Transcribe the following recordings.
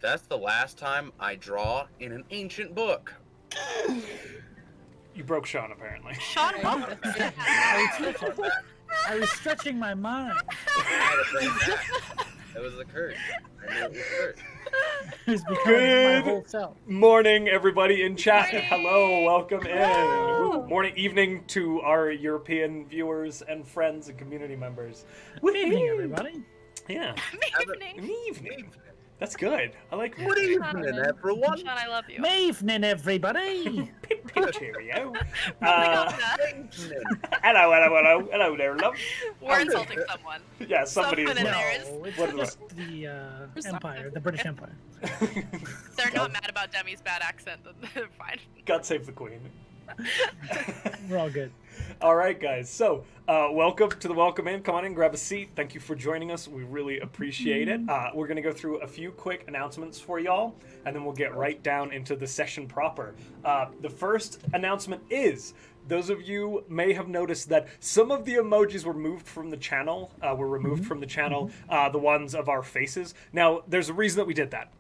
That's the last time I draw in an ancient book. You broke Sean, apparently. Sean, welcome. I was stretching my mind. I had to bring it back. It was a curse. I knew it was a curse. It was becoming my whole self. Morning, everybody in chat. Morning. Hello, welcome in. Hello. Morning, evening to our European viewers and friends and community members. Good evening, everybody. Yeah. Evening. Evening. That's good. I like What evening, everyone? Sean, I love you. Evening, everybody. Pip cheerio. Hello, Hello there, love. We're insulting someone. Yeah, somebody Someone is. in No, there is. it's What is just the Empire, the British Empire. They're not mad about Demi's bad accent. Then they're fine. God save the Queen. We're all good. All right, guys. So, welcome to the Welcome In. Come on in, grab a seat. Thank you for joining us. We really appreciate it. We're going to go through a few quick announcements for y'all, and then we'll get right down into the session proper. The first announcement is, those of you may have noticed that some of the emojis were moved from the channel, from the channel, the ones of our faces. Now, there's a reason that we did that.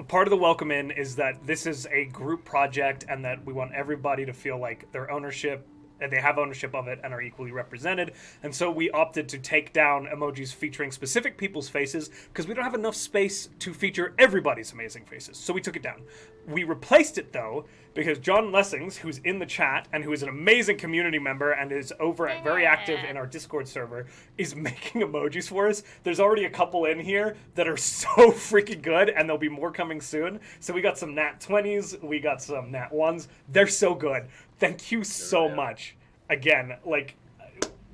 Part of the Welcome In is that this is a group project and that we want everybody to feel like their ownership, and they have ownership of it and are equally represented. And so we opted to take down emojis featuring specific people's faces because we don't have enough space to feature everybody's amazing faces. So we took it down. We replaced it, though, because John Lessings, who's in the chat and who is an amazing community member and is very active in our Discord server, is making emojis for us. There's already a couple in here that are so freaking good, and there'll be more coming soon. So we got some Nat 20s, we got some Nat 1s. They're so good. Thank you so much. Again, like,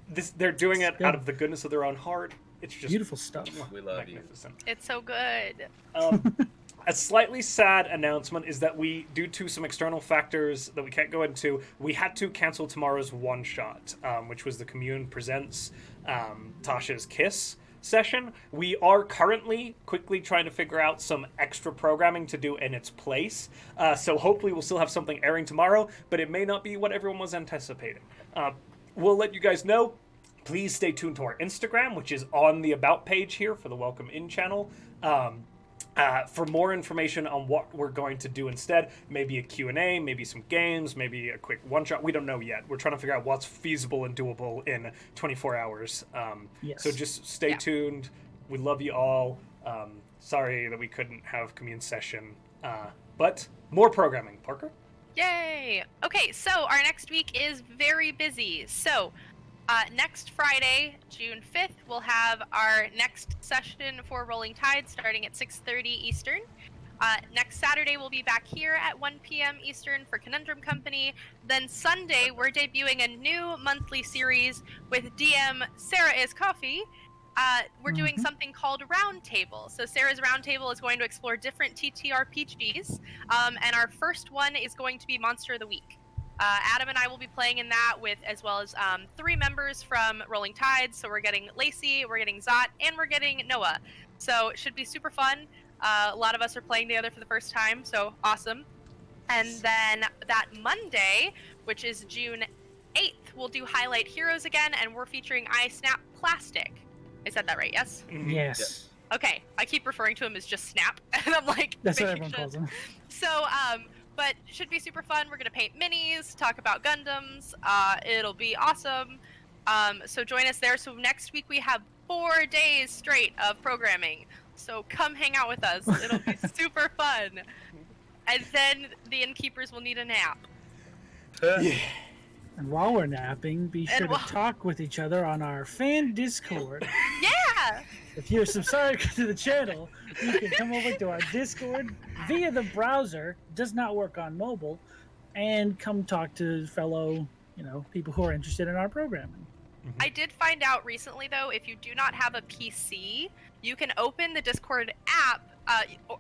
this, they're doing it out of the goodness of their own heart. It's just Beautiful stuff. We love magnificent. It's so good. A slightly sad announcement is that we, due to some external factors that we can't go into, we had to cancel tomorrow's one-shot, which was the Commune Presents Tasha's Kiss session. We are currently quickly trying to figure out some extra programming to do in its place. So hopefully we'll still have something airing tomorrow, but it may not be what everyone was anticipating. We'll let you guys know. Please stay tuned to our Instagram, which is on the About page here for the Welcome In channel. For more information on what we're going to do instead, maybe a Q&A, maybe some games, maybe a quick one-shot. We don't know yet. We're trying to figure out what's feasible and doable in 24 hours. Yes. So just stay tuned. We love you all. Sorry that we couldn't have Commune Session, but more programming. Parker? Yay! Okay, so our next week is very busy. So, next Friday, June 5th, we'll have our next session for Rolling Tide starting at 6:30 Eastern. Next Saturday, we'll be back here at 1 p.m. Eastern for Conundrum Company. Then Sunday, we're debuting a new monthly series with DM Sarah is Coffee. We're doing something called Roundtable. So Sarah's Roundtable is going to explore different TTRPGs, and our first one is going to be Monster of the Week. Adam and I will be playing in that with, as well as 3 members from Rolling Tides. So we're getting Lacey, we're getting Zot, and we're getting Noah. So it should be super fun. A lot of us are playing together for the first time, so awesome. And then that Monday, which is June 8th, we'll do Highlight Heroes again, and we're featuring I Snap Plastic. I said that right, yes? Yes. Okay, I keep referring to him as just Snap, and I'm like, That's what making everyone sure. calls them. So, but should be super fun. We're gonna paint minis, talk about Gundams. It'll be awesome. So join us there. So next week we have 4 days straight of programming. So come hang out with us. It'll be super fun. And then the innkeepers will need a nap. Yeah. And while we're napping, be sure And to talk with each other on our fan Discord. Yeah! If you're subscribed to the channel, you can come over to our Discord via the browser. Does not work on mobile, and come talk to fellow, people who are interested in our programming. I did find out recently, though, if you do not have a PC, you can open the Discord app,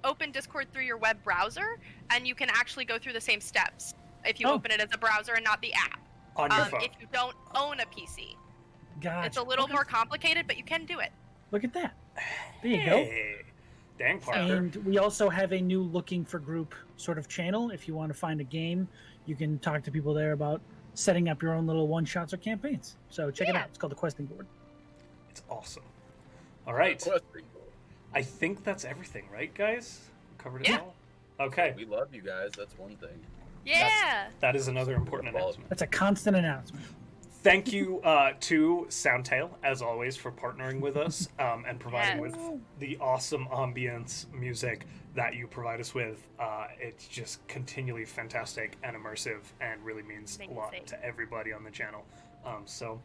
open Discord through your web browser, and you can actually go through the same steps if you open it as a browser and not the app. On your phone. If you don't own a PC. Gotcha. It's a little more complicated, but you can do it. Look at that. There you go. Hey. Dang, Parker. And we also have a new looking for group sort of channel. If you want to find a game, you can talk to people there about setting up your own little one-shots or campaigns. So check it out. It's called the Questing Board. It's awesome. All right. I think that's everything, right, guys? Covered it Yeah. all? Okay. We love you guys. That's one thing. Yeah. That is another important Well, announcement. That's a constant announcement. Thank you to Soundtail, as always, for partnering with us and providing Yes. with the awesome ambience music that you provide us with. It's just continually fantastic and immersive and really means a lot Amazing. to everybody on the channel. So,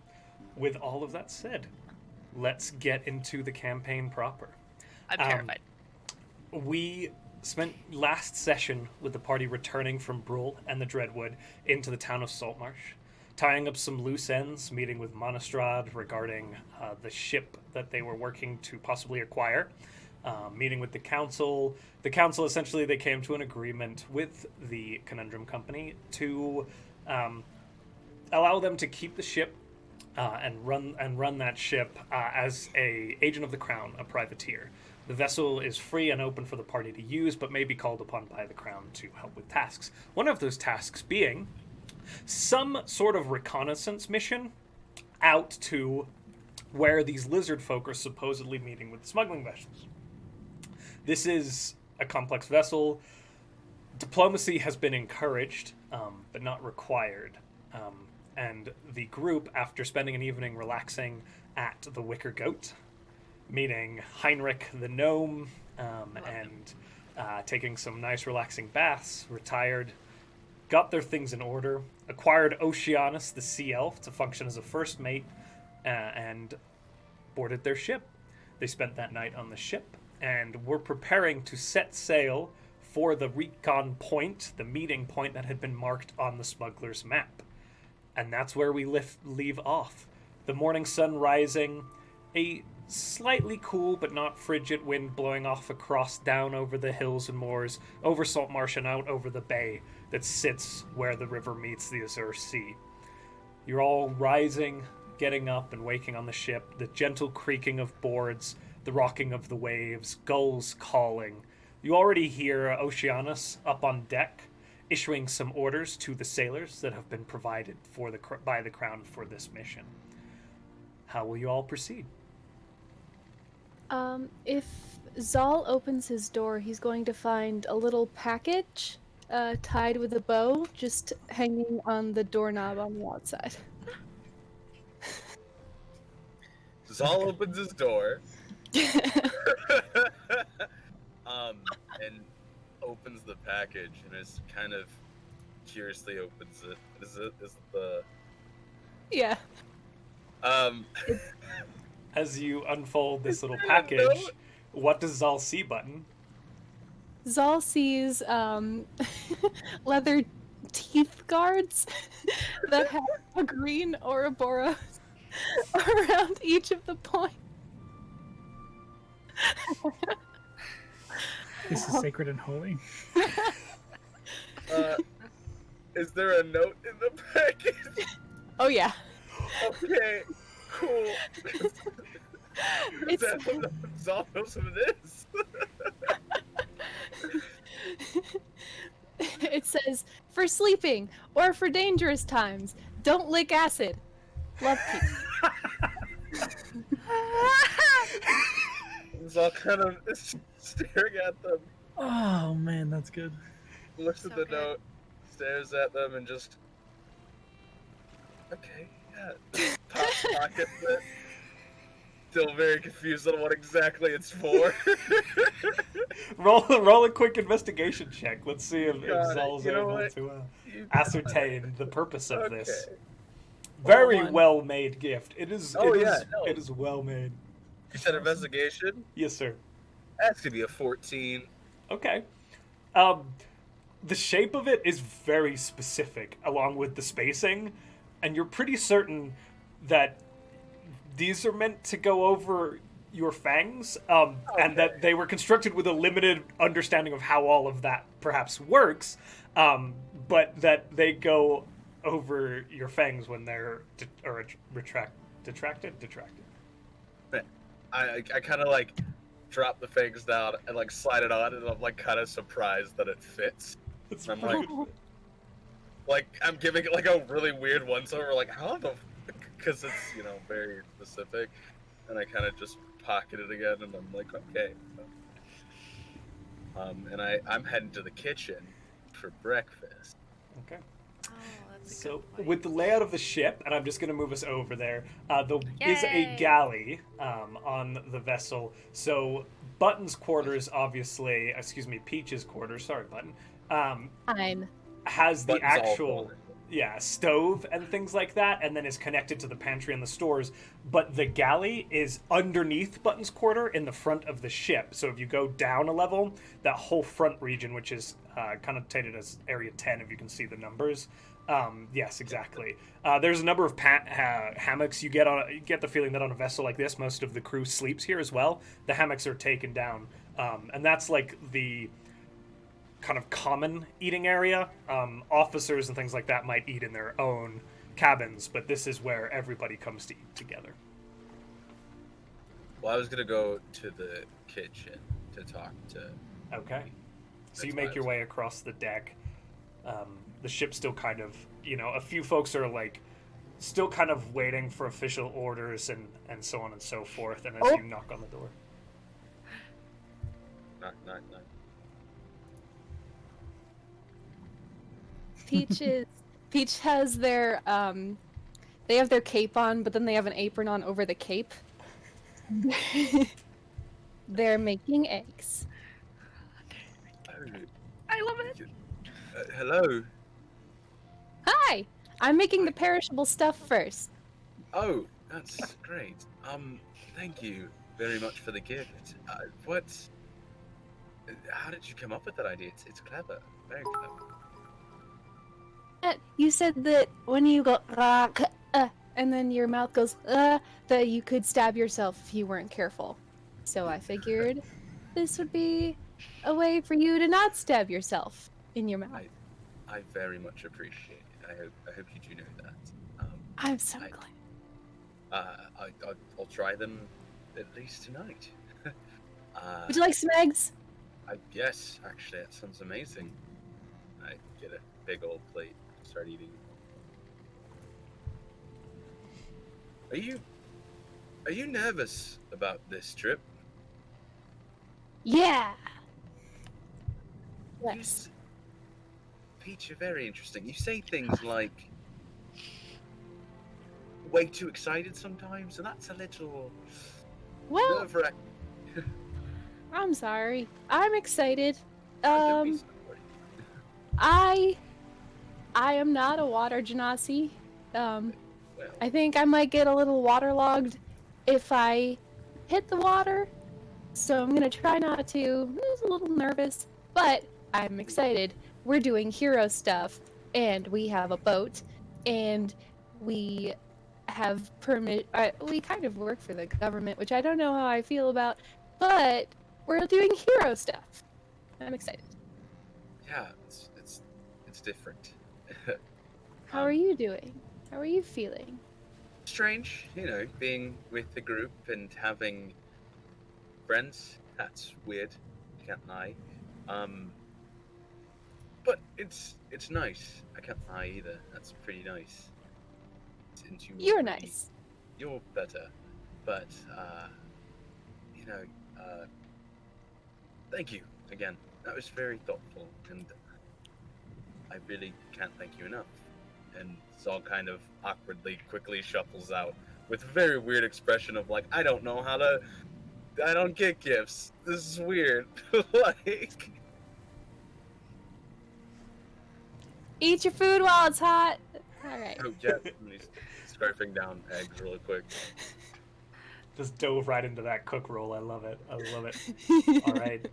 with all of that said, let's get into the campaign proper. I'm terrified. We spent last session with the party returning from Brule and the Dreadwood into the town of Saltmarsh, tying up some loose ends, meeting with Monastrad regarding the ship that they were working to possibly acquire, meeting with the council. The council, essentially, they came to an agreement with the Conundrum Company to allow them to keep the ship and run that ship as a agent of the Crown, a privateer. The vessel is free and open for the party to use, but may be called upon by the Crown to help with tasks. One of those tasks being some sort of reconnaissance mission out to where these lizard folk are supposedly meeting with smuggling vessels. This is a complex vessel. Diplomacy has been encouraged, but not required. And the group, after spending an evening relaxing at the Wicker Goat, meeting Heinrich the Gnome, and taking some nice relaxing baths, retired, got their things in order, acquired Oceanus the Sea Elf to function as a first mate, and boarded their ship. They spent that night on the ship, and were preparing to set sail for the recon point, the meeting point that had been marked on the smuggler's map. And that's where we leave off. The morning sun rising, a slightly cool but not frigid wind blowing off across down over the hills and moors, over Saltmarsh and out over the bay that sits where the river meets the Azure Sea. You're all rising, getting up and waking on the ship, the gentle creaking of boards, the rocking of the waves, gulls calling. You already hear Oceanus up on deck, issuing some orders to the sailors that have been provided by the Crown for this mission. How will you all proceed? If Zahl opens his door, he's going to find a little package tied with a bow just hanging on the doorknob on the outside. Zahl opens his door. And opens the package and is kind of curiously opens it. Is the Yeah. As you unfold this little package, what does Zal see, Button? Zahl sees leather teeth guards that have a green Ouroboros around each of the points. This is sacred and holy. Is there a note in the package? Oh yeah. Okay, cool. It's Zahl knows what it is. it says, for sleeping or for dangerous times, don't lick acid. Love Pete. Zahl kind of is staring at them, Oh man, that's good. looks So at the good. note, stares at them, and just, okay, yeah, pockets it. Still very confused on what exactly it's for. Roll a quick investigation check. Let's see if Got it. Zal's You know able what? to ascertain the purpose of this. Okay. Very on. well made gift. It is. Oh, it yeah, is. no. It is well made. You said investigation? Yes, sir. That's gonna be a 14. Okay. The shape of it is very specific, along with the spacing, and you're pretty certain that these are meant to go over your fangs, and that they were constructed with a limited understanding of how all of that perhaps works, but that they go over your fangs when they're detracted. I kind of like drop the fangs down and like slide it on, and I'm like kind of surprised that it fits. It's I'm pretty like I'm giving it like a really weird once over, like how the, because it's very specific, and I kind of just pocket it again, and I'm like, okay. And I'm heading to the kitchen for breakfast. Okay. Oh, that's a So, good point. with the layout of the ship, and I'm just going to move us over there, there is a Yay. galley on the vessel. So, Button's quarters, obviously, excuse me, Peach's quarters, sorry, Button, Fine. has the Button's all actual gone. stove and things like that, and then is connected to the pantry and the stores. But the galley is underneath Button's quarter in the front of the ship. So if you go down a level, that whole front region, which is connotated as Area 10, if you can see the numbers. Yes, exactly. There's a number of hammocks. You get the feeling that on a vessel like this, most of the crew sleeps here as well. The hammocks are taken down, and that's like the kind of common eating area. Officers and things like that might eat in their own cabins, but this is where everybody comes to eat together. Well, I was gonna go to the kitchen to talk to. Okay. So you That's make why I your was- way across the deck. The ship's still kind of, a few folks are like still kind of waiting for official orders and so on and so forth. And as Oh. you knock on the door, Knock. Peach has their they have their cape on, but then they have an apron on over the cape. They're making eggs. Oh, I love it. hello. Hi! I'm making the perishable stuff first. Oh, that's great. Thank you very much for the gift. How did you come up with that idea? It's clever. Very clever. You said that when you go and then your mouth goes that you could stab yourself if you weren't careful. So I figured this would be a way for you to not stab yourself in your mouth. I very much appreciate it. I hope you do know that. I'm so I- glad. I'll try them at least tonight. Would you like some eggs? Yes, actually, that sounds amazing. I get a big old plate, start eating. Are you nervous about this trip? Yeah. You Yes. s- Peach, you're very interesting. You say things like way too excited sometimes, and that's a little Well, nerve-wracking. I'm sorry. I'm excited. Don't be sorry. I am not a water genasi. Well, I think I might get a little waterlogged if I hit the water. So I'm gonna try not to. I'm just a little nervous, but I'm excited. We're doing hero stuff, and we have a boat, and we have permit. We kind of work for the government, which I don't know how I feel about, but we're doing hero stuff. I'm excited. yeah, it's different. How are you doing? How are you feeling? Strange, being with the group and having friends. That's weird. Can't lie. But it's nice. I can't lie either. That's pretty nice. Since You're nice. You're better, but thank you again. That was very thoughtful, and I really can't thank you enough. And Zahl kind of awkwardly, quickly shuffles out with a very weird expression of like, I don't get gifts. This is weird. Like, Eat your food while it's hot. All right. oh yeah, and he's scarfing down eggs really quick. just dove right into that cook roll. I love it. All right.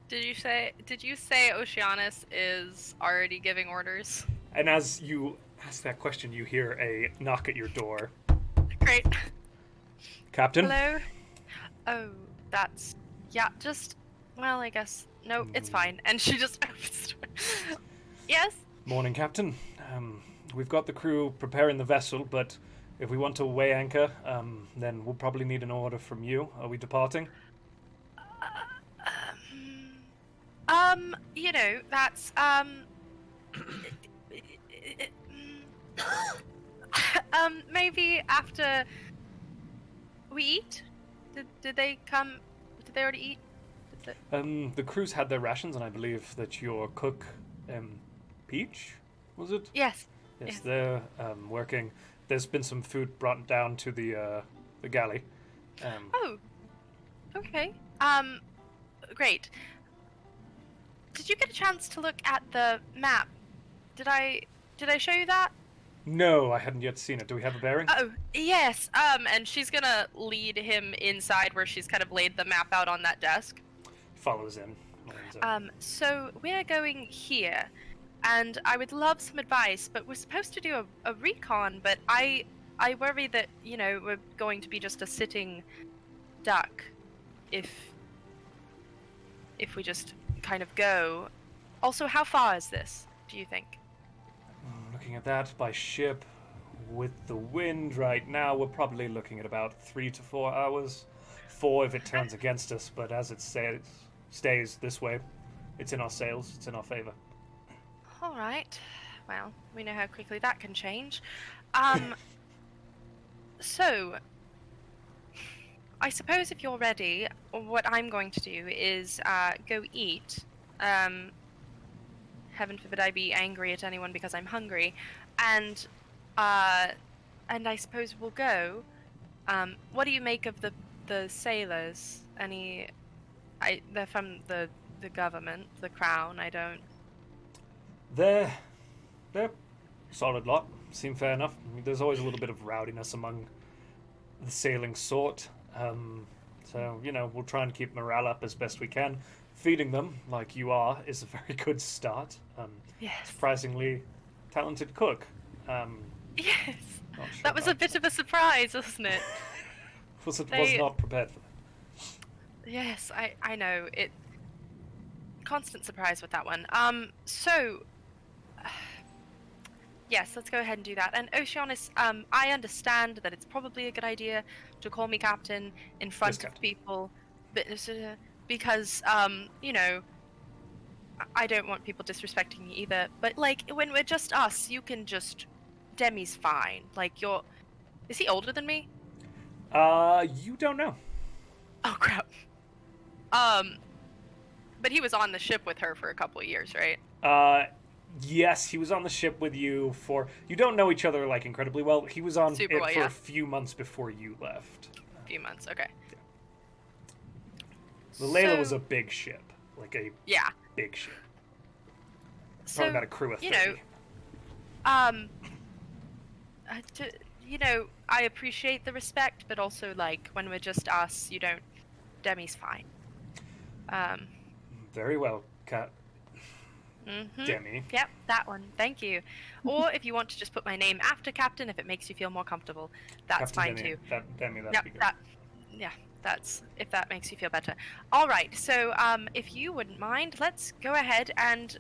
Did you say Oceanus is already giving orders? And as you ask that question, you hear a knock at your door. Great. Captain? Hello? Oh, that's... Yeah, well, I guess... No, it's fine. And she just opens the door. Yes? Morning, Captain. We've got the crew preparing the vessel, but if we want to weigh anchor, then we'll probably need an order from you. Are we departing? That's, maybe after we eat? Did they come? Did they already eat? The crew's had their rations, and I believe that your cook, Peach, was it? Yes. Yes, Yes. they're working. There's been some food brought down to the galley. Oh. Okay. Great. Did you get a chance to look at the map? Did I show you that? No, I hadn't yet seen it. Do we have a bearing? Oh, yes. And she's gonna lead him inside where she's kind of laid the map out on that desk. Follows in. So we're going here, and I would love some advice, but we're supposed to do a recon, but I worry that, we're going to be just a sitting duck if we just kind of go. Also, how far is this, do you think? Looking at that by ship, with the wind right now, we're probably looking at about 3 to 4 hours. 4 if it turns against us, but as it stays this way, it's in our sails, it's in our favor. All right. Well, we know how quickly that can change. So, I suppose if you're ready, what I'm going to do is go eat. Heaven forbid I be angry at anyone because I'm hungry, and I suppose we'll go. What do you make of the sailors? They're from the government, the crown. I don't. They're solid lot. Seem fair enough. I mean, there's always a little bit of rowdiness among the sailing sort. So, we'll try and keep morale up as best we can. Feeding them, like you are, is a very good start. Yes. Surprisingly talented cook. Yes. Not sure That was a about- bit of a surprise, wasn't it? was They- not prepared for that. Yes, I know. It constant surprise with that one. So yes, let's go ahead and do that. And Oceanus, I understand that it's probably a good idea to call me captain in front Yes, of Captain. people, but, because I don't want people disrespecting me either. But like when we're just us, you can just Demi's fine. Like is he older than me? You don't know. Oh crap. But he was on the ship with her for a couple of years, right? Yes, he was on the ship with you for... You don't know each other, like, incredibly well. He was on Super it well, for yeah. a few months before you left. A few months, okay. The Layla So- was a big ship. Like, a Yeah. big ship. So, Probably about a crew of 30. I appreciate the respect, but also, like, when we're just us, you don't... Demi's fine. Very well, Cat. Mm-hmm. Demi. Yep, that one. Thank you. Or if you want to just put my name after Captain, if it makes you feel more comfortable, that's Captain fine Demi. too. Demi, that'd Yep, be good. that's if that makes you feel better. All right. So, if you wouldn't mind, let's go ahead and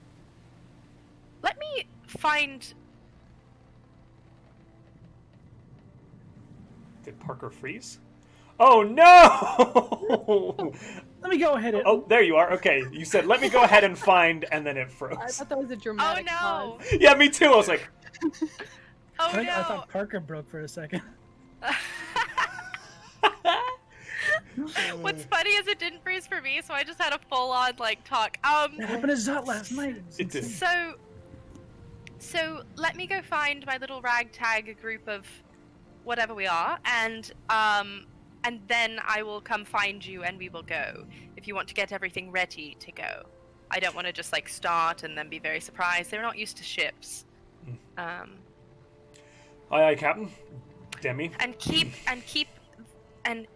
let me find. Did Parker freeze? Oh, no! Let me go ahead and. Oh, there you are. Okay, you said, let me go ahead and find, and then it I froze. thought that was a Oh dramatic no! pause. Yeah, me too. I was like, Oh I no! thought Parker broke for a second. What's funny is it didn't freeze for me, so I just had a full-on like talk. That happened to Zahl last night. It did. So let me go find my little ragtag group of whatever we are, and then I will come find you, and we will go. If you want to get everything ready to go, I don't want to just like start and then be very surprised. They're not used to ships. Aye, aye, Captain. Demi. And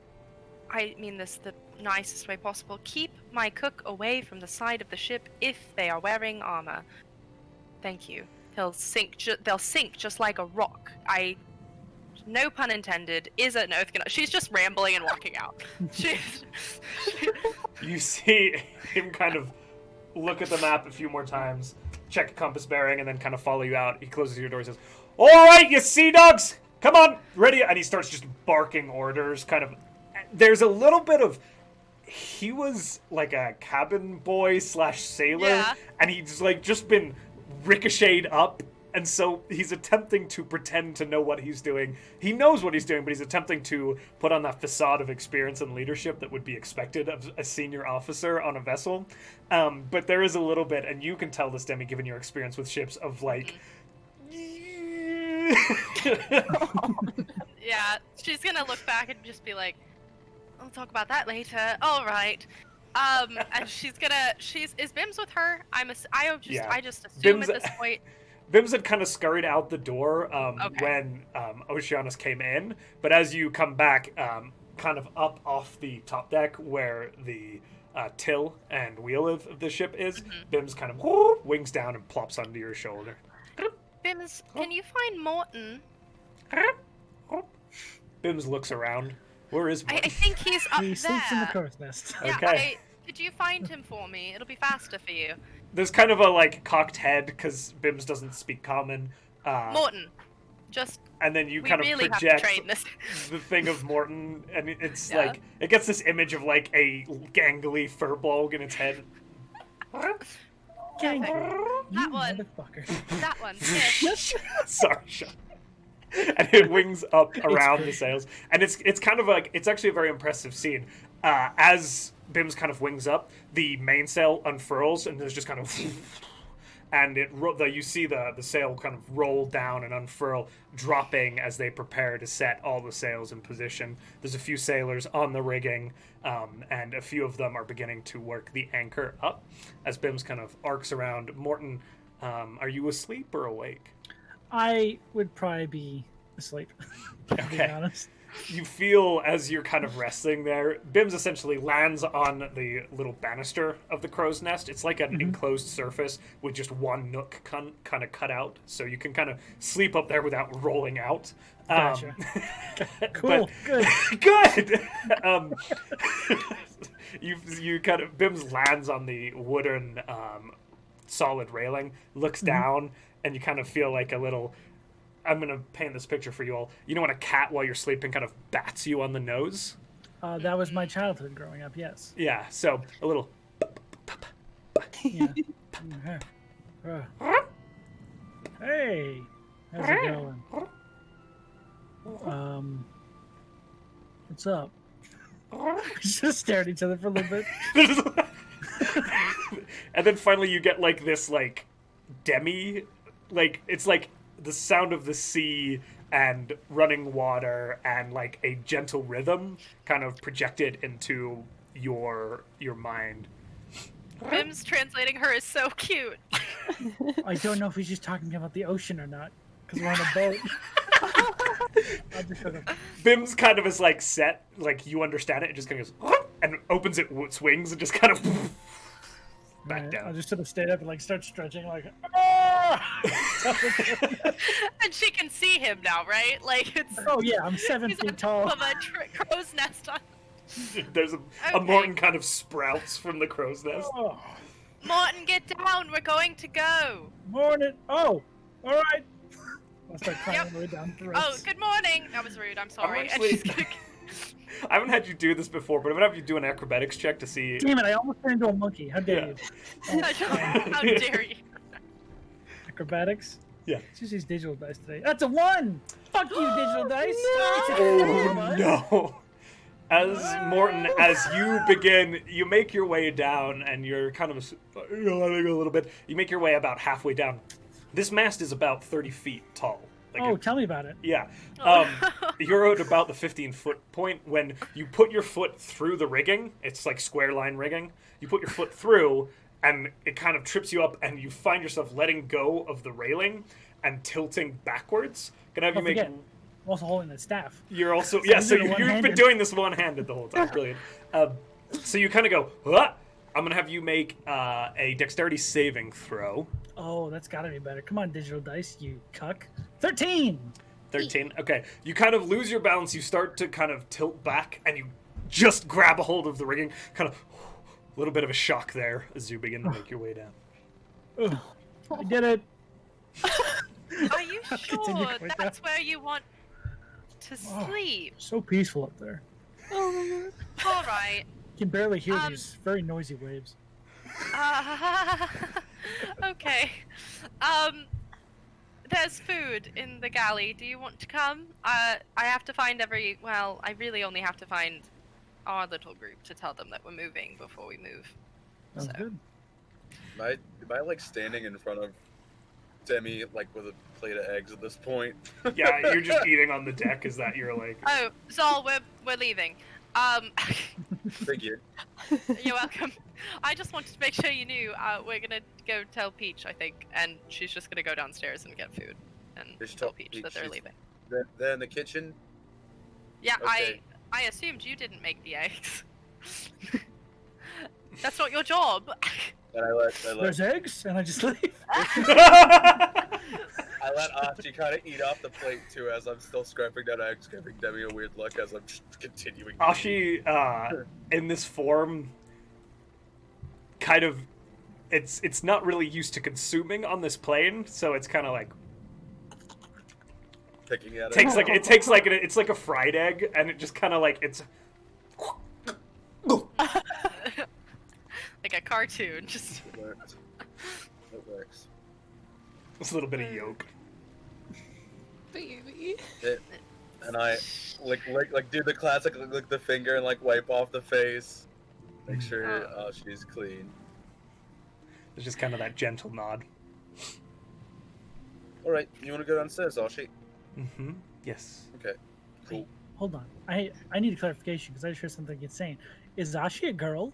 I mean this the nicest way possible. Keep my cook away from the side of the ship if they are wearing armor. Thank you. They'll sink just like a rock. No pun intended. Is an oath gonna? She's just rambling and walking out. You see him kind of look at the map a few more times, check a compass bearing, and then kind of follow you out. He closes your door and says, "All right, you sea dogs, come on, ready!" And he starts just barking orders. Kind of, there's a little bit of. He was like a cabin boy / sailor, Yeah. and he's like just been ricocheted up And so he's attempting to pretend to know what he's doing. He knows what he's doing, but he's attempting to put on that facade of experience and leadership that would be expected of a senior officer on a vessel. But there is a little bit, and you can tell this, Demi, given your experience with ships, of like... Yeah, she's gonna look back and just be like, "I'll talk about that later." All right. And she's gonna. Is Bims with her? I just assume Bims- at this point. Bims had kind of scurried out the door Okay. when Oceanus came in, but as you come back, kind of up off the top deck where the till and wheel of the ship is, Bims kind of wings down and plops onto your shoulder. Bims, can you find Mortin? Bims looks around. Where is I Mortin? think he's up He there. sleeps in the crow's nest. Yeah, Okay. could you find him for me? It'll be faster for you. There's kind of a like cocked head because Bims doesn't speak common. Mortin, just And then you we kind really of have to project train this. the thing of Mortin, and it's Yeah. like it gets this image of like a gangly Firbolg in its head. Gang, Perfect. you That one. motherfucker. That one. Yes. Sorry, Sean. And it wings up around the great. sails, and it's kind of like it's actually a very impressive scene. As Bims kind of wings up, the mainsail unfurls, and there's just kind of, and you see the sail kind of roll down and unfurl, dropping as they prepare to set all the sails in position. There's a few sailors on the rigging, and a few of them are beginning to work the anchor up. As Bims kind of arcs around, Mortin, are you asleep or awake? I would probably be asleep, to be Okay. honest. You feel as you're kind of resting there, Bims essentially lands on the little banister of the crow's nest. It's like an enclosed surface with just one nook kind of cut out, so you can kind of sleep up there without rolling out. Gotcha. Cool, but- good. Good. You kind of Bims lands on the wooden solid railing, looks down, and you kind of feel like a little. I'm gonna paint this picture for you all. You know when a cat while you're sleeping kind of bats you on the nose? That was my childhood growing up, yes. Yeah. So a little. Yeah. Hey, how's it going? What's up? We just stared at each other for a little bit. And then finally you get like this like Demi, like it's like the sound of the sea and running water and like a gentle rhythm kind of projected into your mind. Bims translating her is so cute. I don't know if he's just talking about the ocean or not, because we're on a boat. I'll just shut up. Bims kind of is like set, like you understand it, and just kind of goes and opens its wings and just kind of back Right, down. I'll just sort of stay up and like start stretching, like. "Ah!" And she can see him now, right? Like it's. Oh yeah, I'm 7 he's on feet tall. top of a crow's nest on. There's a Okay. Mortin kind of sprouts from the crow's nest. Oh, Mortin, get down. We're going to go. morning. Oh, all right. I'll start climbing Yep. the way down the Oh, ropes. good morning. That was rude. I'm sorry. actually- And she's gonna... I haven't had you do this before, but I'm gonna have you do an acrobatics check to see. Damn it! I almost turned into a monkey. How dare you? How dare you? Acrobatics. Yeah. Let's use these digital dice today. That's a 1. Fuck you, digital dice. Oh no! As Mortin, as you begin, you make your way down, and you're kind of letting a little bit. You make your way about halfway down. This mast is about 30 feet tall. Like Oh, tell me about it. yeah. You're at about the 15-foot point when you put your foot through the rigging. It's like square line rigging. You put your foot through, and it kind of trips you up, and you find yourself letting go of the railing and tilting backwards. Can I have you Don't make? forget, I'm also holding the staff. You're also So yeah. I'm So doing it you've been one-handed. doing this one-handed the whole time. Brilliant. So you kind of go. "Huh?" I'm gonna have you make a dexterity saving throw. Oh, that's gotta be better. Come on, digital dice, you cuck. 13. 13. Okay. You kind of lose your balance. You start to kind of tilt back, and you just grab a hold of the rigging. Kind of a little bit of a shock there as you begin to make your way down. Ugh, I did it. Are you I'll continue sure going that's where you want to Oh. sleep? So peaceful up there. All right. You can barely hear Um, these very noisy waves. Okay. there's food in the galley. Do you want to come? I have to find I really only have to find our little group to tell them that we're moving before we move. Sounds So. good. Am I like standing in front of Demi like with a plate of eggs at this point? Yeah, you're just eating on the deck. Is that you're like? Oh, Zahl, we're leaving. Figured. You're welcome. I just wanted to make sure you knew. We're gonna go tell Peach, I think, and she's just gonna go downstairs and get food and Just tell tell Peach Peach that they're she's- leaving. They're in the kitchen. Yeah, Okay. I assumed you didn't make the eggs. That's not your job. And I let There's eggs, and I just leave. I let Ashi kind of eat off the plate too, as I'm still scraping down eggs, giving Demi a weird look as I'm just continuing. to eat. Ashi, in this form, kind of, it's not really used to consuming on this plane, so it's kind of like Picking at it's like a fried egg, and it just kind of like it's. Like a cartoon, just. It works. It works. It's a little bit of yolk. Baby. And I like do the classic lick the finger and like wipe off the face, make sure she's clean. It's just kind of that gentle nod. All right, you want to go downstairs, Ashi? Mm-hmm. Yes. Okay. Cool. Hold on. I need a clarification because I just heard something insane. Is Ashi a girl?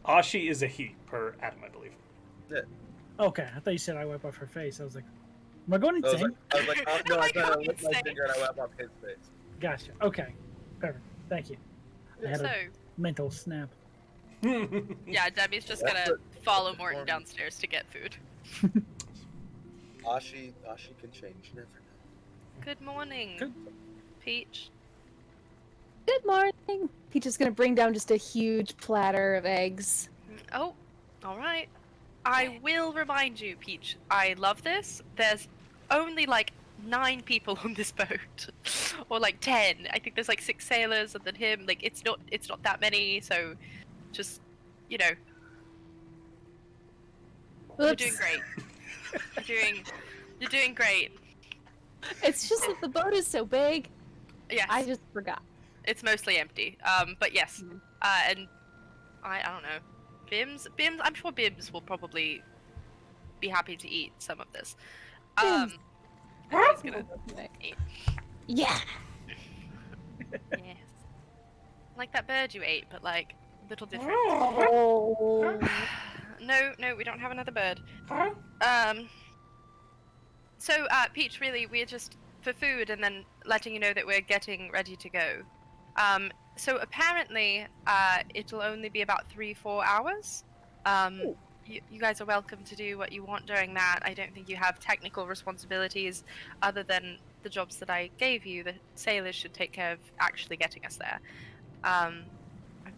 Ashi is a he, per Adam, I believe. Okay, I thought you said I wipe off her face. I was like, am I going I was insane? like, oh, no, Oh I my thought I God, licked my insane. finger and I wipe off his face. Gotcha. Okay. Perfect. Thank you. I had So, a mental snap. yeah, Demi's just That's gonna it. follow Mortin downstairs to get food. Ashi can change. You never know. Good morning, Good. Peach. Good morning. Peach is gonna bring down just a huge platter of eggs. Oh, all right. I will remind you, Peach. I love this. There's only like 9 people on this boat, or like 10. I think there's like 6 sailors and then him. Like it's not that many. So, just you know, you're Oops. doing great. You're doing great. It's just that the boat is so big. Yes, I just forgot. it's mostly empty. But yes, Mhm. and I don't know. Bims. I'm sure Bims will probably be happy to eat some of this. And he's gonna eat. Yeah. Yes. Like that bird you ate, but like a little different. Oh. No, we don't have another bird. So, Peach, really, we're just for food and then letting you know that we're getting ready to go. So apparently, it'll only be about 3-4 hours. You guys are welcome to do what you want during that. I don't think you have technical responsibilities other than the jobs that I gave you. The sailors should take care of actually getting us there. I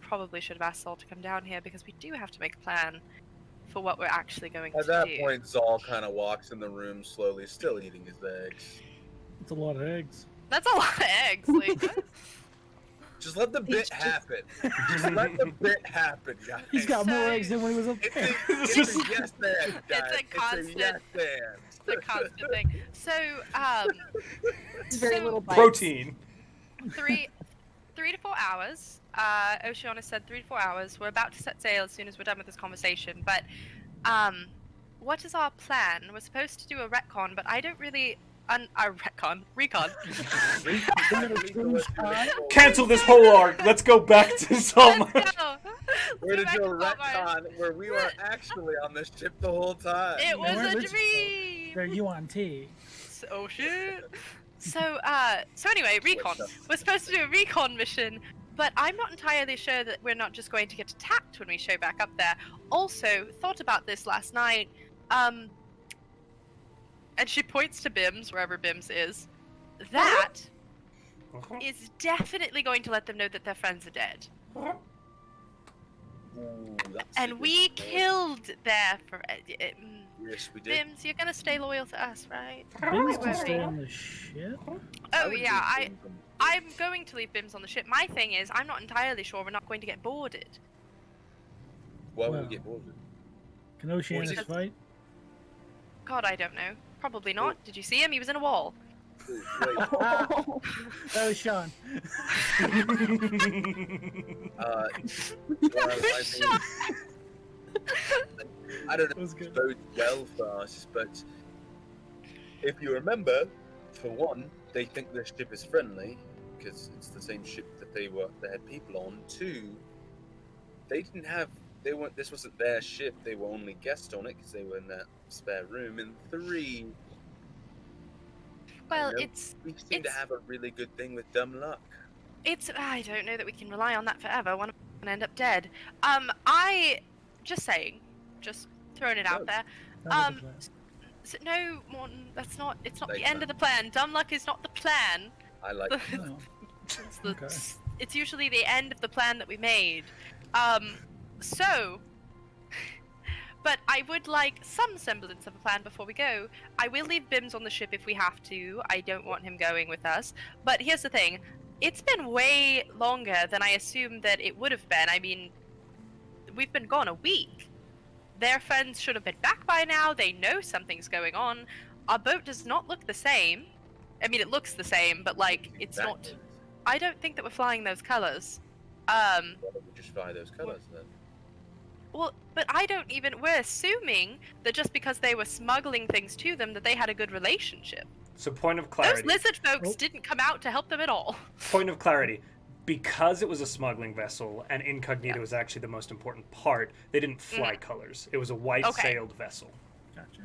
probably should have asked Saul to come down here because we do have to make a plan for what we're actually going At to that do. point, Zahl kind of walks in the room slowly, still eating his eggs. It's a lot of eggs. That's a lot of eggs. Like, what? Just let the bit happen. Just let the bit happen, guys. He's got more So- eggs than when he was up It's there. a yes man, guys. It's a constant- yes man. It's a constant thing. So, It's very So- little bites. Protein. 3 to 4 hours. Oceana said 3 to 4 hours. We're about to set sail as soon as we're done with this conversation. But, what is our plan? We're supposed to do a retcon, but I don't really. Recon. Cancel this whole arc. Let's go back to Salma. Let's go. We're Let's to go do a back to Marsh. retcon where we were actually on this ship the whole time. It was we're a original. dream. They're Yuan-Ti. Oh shit. So anyway, recon. We're supposed to do a recon mission, but I'm not entirely sure that we're not just going to get attacked when we show back up there. Also, thought about this last night. And she points to Bims, wherever Bims is. That is definitely going to let them know that their friends are dead. Ooh, that's a And good we point. killed their Yes, we did. Bims, you're gonna stay loyal to us, right? Bims Wait, can stay wait. on the ship. Oh would yeah, leave Bims on the- I'm going to leave Bims on the ship. My thing is, I'm not entirely sure we're not going to get boarded. Why would Well. we get bored? Can Oceanus Because- fight? God, I don't know. Probably not. Did you see him? He was in a wall. Wait, That was Sean. well, Sean. I don't That know was if good. it bodes well for us, but if you remember, for one, they think their ship is friendly because it's the same ship that they had people on. Two, this wasn't their ship. They were only guests on it because they were in that spare room. And three, Well, we seem to have a really good thing with dumb luck. I don't know that we can rely on that forever. One of us is gonna end up dead. Just saying, just throwing it out there. Sounds like a plan. So, no, Morton, it's not the Thanks, end man. of the plan. Dumb luck is not the plan. I like Oh, okay. It's usually the end of the plan that we made. But I would like some semblance of a plan before we go. I will leave Bims on the ship if we have to. I don't want him going with us. But here's the thing. It's been way longer than I assumed that it would have been. I mean, we've been gone a week. Their friends should have been back by now. They know something's going on. Our boat does not look the same. I mean, it looks the same, but, like, it's not... Exactly. I don't think that we're flying those colors. Why don't we just fly those colours then? Well, but I don't even... We're assuming that just because they were smuggling things to them, that they had a good relationship. So point of clarity. Those lizard folks Oh. didn't come out to help them at all. Point of clarity. Because it was a smuggling vessel and incognito was actually the most important part, they didn't fly colors. It was a white-sailed vessel, Gotcha.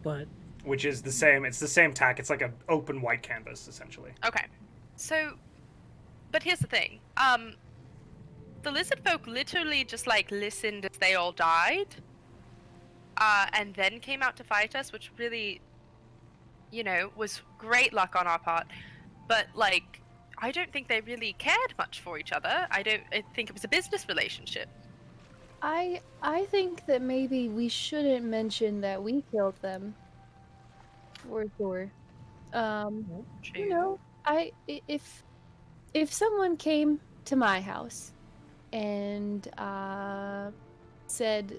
But which is the same. It's the same tack. It's like an open white canvas, essentially. Okay. So, but here's the thing. The lizard folk literally just, like, listened as they all died. And then came out to fight us, which really, you know, was great luck on our part. But, like, I don't think they really cared much for each other. I think it was a business relationship. I think that maybe we shouldn't mention that we killed them. For sure. You know, if someone came to my house and said,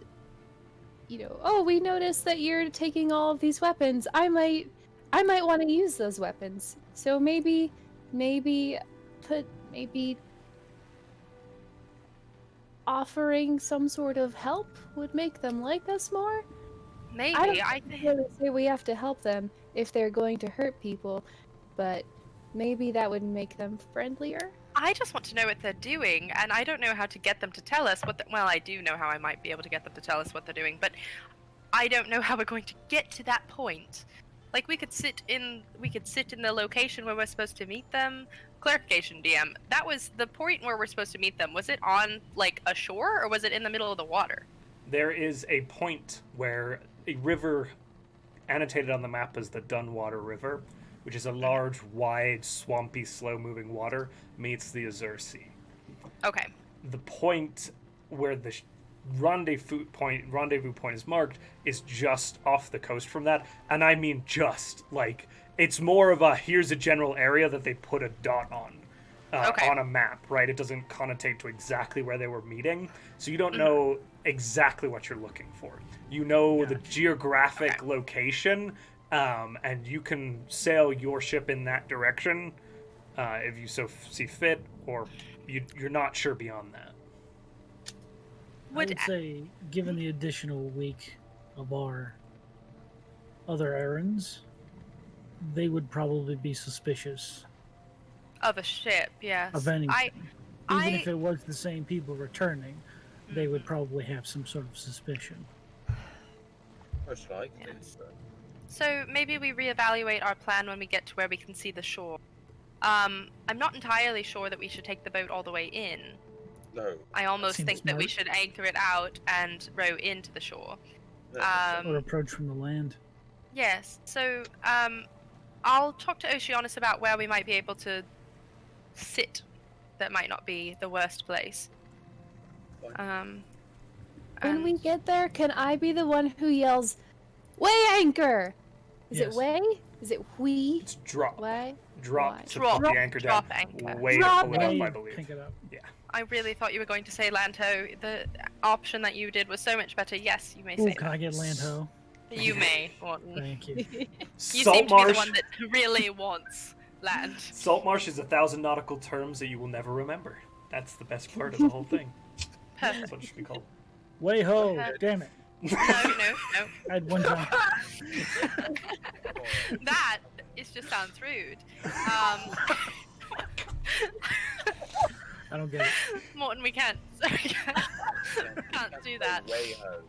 you know, oh, we noticed that you're taking all of these weapons, I might want to use those weapons. So maybe offering some sort of help would make them like us more. Maybe. I don't really say we have to help them if they're going to hurt people, but maybe that would make them friendlier. I just want to know what they're doing, and I don't know how to get them to tell us what. Well, I do know how I might be able to get them to tell us what they're doing, but I don't know how we're going to get to that point. Like, we could sit in the location where we're supposed to meet them. Clarification, DM. That was the point where we're supposed to meet them. Was it on, like, a shore, or was it in the middle of the water? There is a point where a river annotated on the map as the Dunwater River, which is a large, wide, swampy, slow-moving water, meets the Azure Sea. Okay. The point where the rendezvous point is marked is just off the coast from that, and I mean just. Like, it's more of a here's a general area that they put a dot on. On a map, right? It doesn't connotate to exactly where they were meeting, so you don't know exactly what you're looking for. You know the geographic location, and you can sail your ship in that direction if you so see fit, or you're not sure beyond that. I would say, given the additional week of our other errands, they would probably be suspicious Of a ship, yes. of anything. Even if I- it was the same people returning, they would probably have some sort of suspicion. Most likely. Yes. So maybe we reevaluate our plan when we get to where we can see the shore. I'm not entirely sure that we should take the boat all the way in. No. I almost Seems think that we smart. should anchor it out and row into the shore. Or approach from the land. Yes. So I'll talk to Oceanus about where we might be able to sit. That might not be the worst place. When and- we get there, can I be the one who yells, "Weigh anchor"? Is Yes. it weigh? Is it we? It's drop. Weigh? Drop Why? to Drop. put the anchor down. Drop anchor. Way Drop to pull it up, I Way believe. pick it up. I really thought you were going to say Lanto. The option that you did was so much better. Yes, you may Ooh, say can that. I get land ho? You may, Morton. Thank you. You Salt seem to be the marsh. one that really wants land. Salt marsh is 1,000 nautical terms that you will never remember. That's the best part of the whole thing. That's Perfect. what it should be called. Way ho! Damn it! No. I had one jump. That just sounds rude. I don't get it. Morton, we can't do that. Way ho.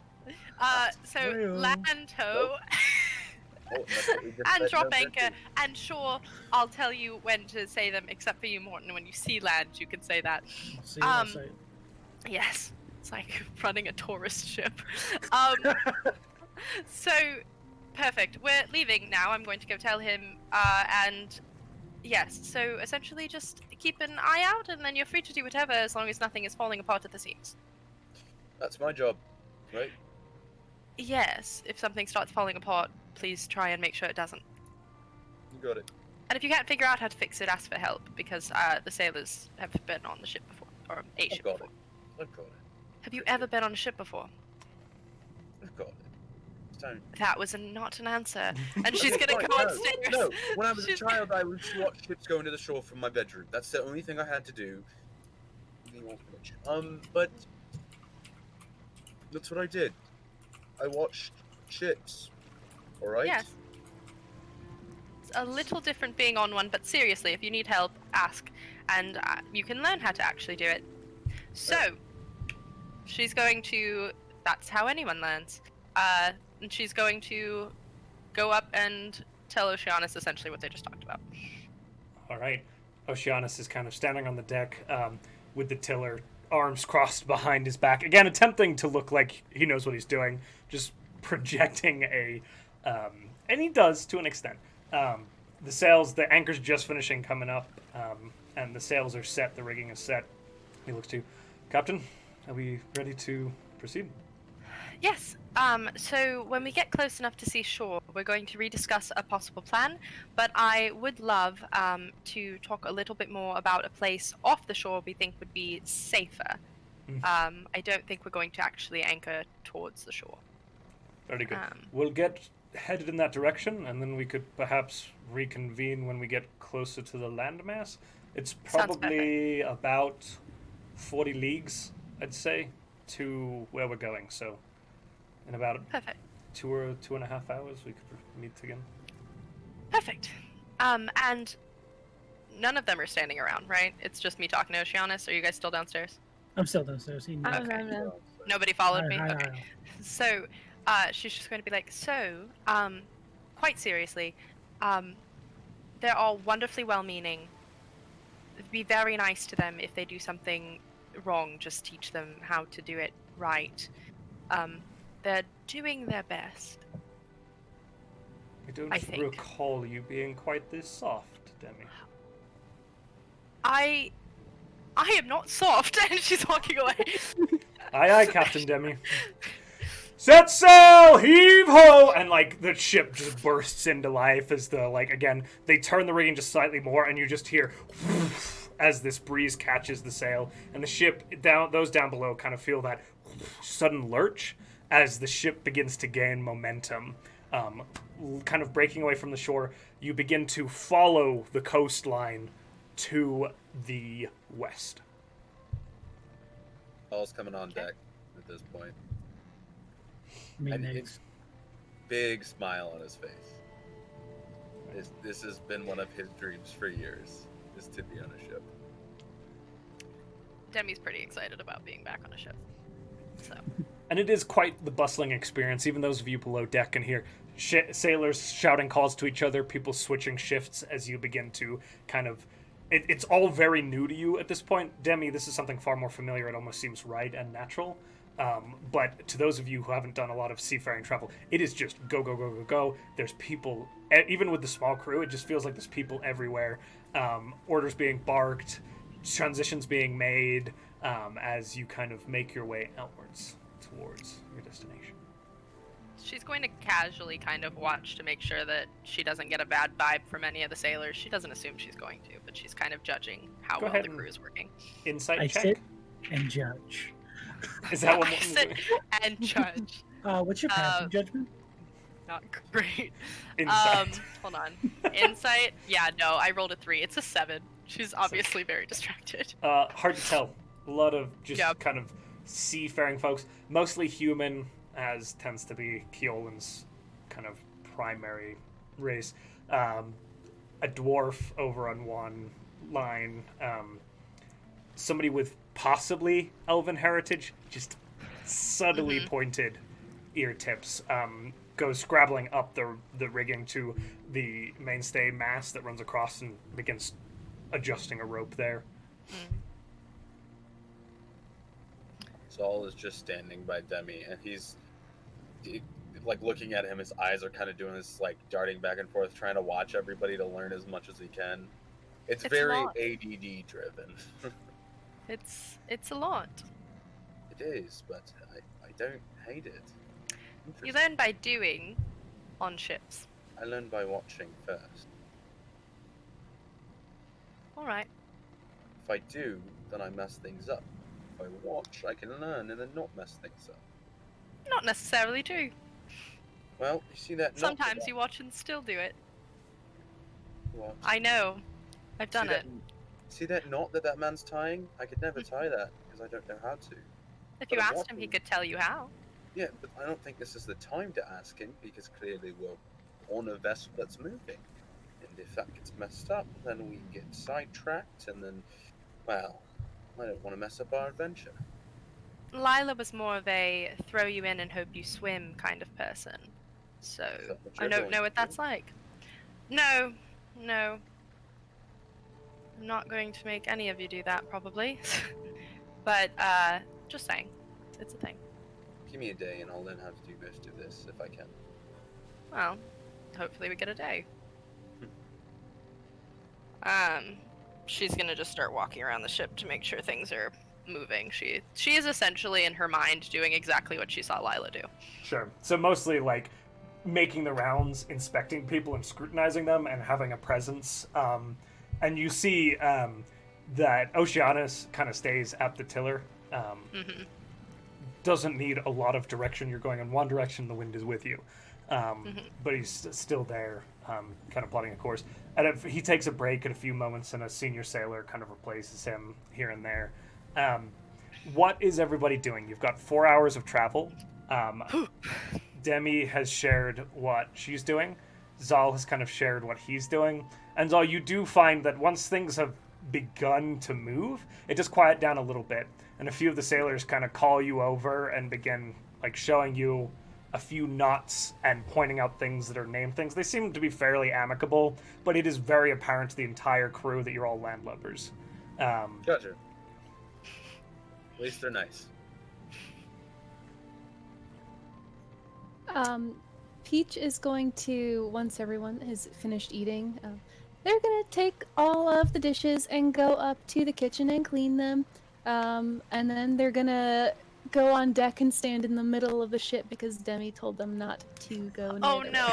So Well. land ho. Oh, that's what we just And said, drop no, anchor, and sure, I'll tell you when to say them, except for you, Morton. When you see land, you can say that. I'll see what I Um, say. Yes, it's like running a tourist ship. So, perfect. We're leaving now. I'm going to go tell him, and yes, so essentially just keep an eye out, and then you're free to do whatever as long as nothing is falling apart at the seams. That's my job, right? Yes, if something starts falling apart, please try and make sure it doesn't. You got it. And if you can't figure out how to fix it, ask for help, because the sailors have been on the ship before, or a I've ship got before. it. I've got it. Have you ever been on a ship before? I've got it. It's time. That was not an answer. And she's gonna go upstairs. No, when I was a She's- child, I would watch ships going to the shore from my bedroom. That's the only thing I had to do. But that's what I did. I watched ships. All right. Yes. It's a little different being on one, but seriously, if you need help, ask, and you can learn how to actually do it. So, she's going to. That's how anyone learns. And she's going to go up and tell Oceanus essentially what they just talked about. All right. Oceanus is kind of standing on the deck with the tiller, arms crossed behind his back. Again, attempting to look like he knows what he's doing, just projecting a... and he does, to an extent. The sails, the anchor's just finishing coming up, and the sails are set, the rigging is set. He looks to you. Captain, are we ready to proceed? Yes. So when we get close enough to see shore, we're going to rediscuss a possible plan. But I would love to talk a little bit more about a place off the shore we think would be safer. I don't think we're going to actually anchor towards the shore. Very good. We'll get headed in that direction, and then we could perhaps reconvene when we get closer to the landmass. It's Sounds probably about 40 leagues, I'd say, to where we're going. So in about Perfect. 2.5 hours, we could meet again. Perfect. And none of them are standing around, right? It's just me talking to Oceanus. Are you guys still downstairs? I'm still downstairs. He Okay. No. Nobody followed me? Hi. Okay. So, she's just going to be like, quite seriously, they're all wonderfully well-meaning. Be very nice to them if they do something wrong. Just teach them how to do it right. They're doing their best. I don't I think. recall you being quite this soft, Demi. I am not soft, and she's walking away. Aye, aye, Captain Demi. Set sail, heave ho! And like the ship just bursts into life as the again they turn the rigging just slightly more, and you just hear as this breeze catches the sail, and the ship those down below kind of feel that sudden lurch as the ship begins to gain momentum, kind of breaking away from the shore. You begin to follow the coastline to the west. All's coming on deck at this point. Me And next. Big smile on his face. This has been one of his dreams for years, is to be on a ship. Demi's pretty excited about being back on a ship. So. And it is quite the bustling experience. Even those of you below deck can hear sailors shouting calls to each other, people switching shifts as you begin to kind of... It's all very new to you at this point. Demi, this is something far more familiar. It almost seems right and natural. But to those of you who haven't done a lot of seafaring travel, it is just go, go, go, go, go. There's people, even with the small crew, it just feels like there's people everywhere. Orders being barked, transitions being made as you kind of make your way outwards towards your destination. She's going to casually kind of watch to make sure that she doesn't get a bad vibe from any of the sailors. She doesn't assume she's going to, but she's kind of judging how Go well ahead the and- crew is working. Insight I check. sit and judge. Is that what I Morton's sit doing? and judge. What's your passive judgment? not great. Insight. Hold on. Insight? Yeah, no, I rolled a 3. It's a 7. She's obviously very distracted. Hard to tell. A lot of just Yep. kind of seafaring folks, mostly human, as tends to be Keolan's kind of primary race. A dwarf over on one line. Somebody with possibly elven heritage, just subtly pointed ear tips. Goes scrabbling up the rigging to the mainstay mast that runs across and begins adjusting a rope there. Zahl is just standing by Demi, and he's like looking at him. His eyes are kind of doing this, like darting back and forth, trying to watch everybody to learn as much as he can. It's very a lot. ADD driven. It's a lot. It is, but I don't hate it. You learn by doing on ships. I learned by watching first. All right. If I do, then I mess things up. If I watch, I can learn and then not mess things up. Not necessarily true. Well, you see that knot Sometimes that- you watch and still do it. What? I know. I've done See it. See that knot that man's tying? I could never tie that because I don't know how to. If you but I'm asked him, he watching. could tell you how. Yeah, but I don't think this is the time to ask him because clearly we're on a vessel that's moving. And if that gets messed up, then we get sidetracked and then, well, I don't want to mess up our adventure. Lila was more of a throw you in and hope you swim kind of person. So Is that what I you're don't going know to what do? that's like. No. I'm not going to make any of you do that, probably. But, just saying. It's a thing. Give me a day and I'll learn how to do most of this if I can. Well, hopefully we get a day. She's gonna just start walking around the ship to make sure things are moving. She is essentially in her mind doing exactly what she saw Lila do. Sure. So mostly like making the rounds, inspecting people and scrutinizing them and having a presence. And you see that Oceanus kind of stays at the tiller. Doesn't need a lot of direction. You're going in one direction, the wind is with you. But he's still there, kind of plotting a course. And if he takes a break in a few moments and a senior sailor kind of replaces him here and there. What is everybody doing? You've got 4 hours of travel. Demi has shared what she's doing. Zahl has kind of shared what he's doing. And Zahl, you do find that once things have begun to move, it does quiet down a little bit. And a few of the sailors kind of call you over and begin like showing you a few knots and pointing out things that are named things. They seem to be fairly amicable, but it is very apparent to the entire crew that you're all landlubbers. Gotcha. At least they're nice. Peach is going to, once everyone has finished eating, they're gonna take all of the dishes and go up to the kitchen and clean them. And then they're gonna go on deck and stand in the middle of the ship because Demi told them not to go near Oh the no!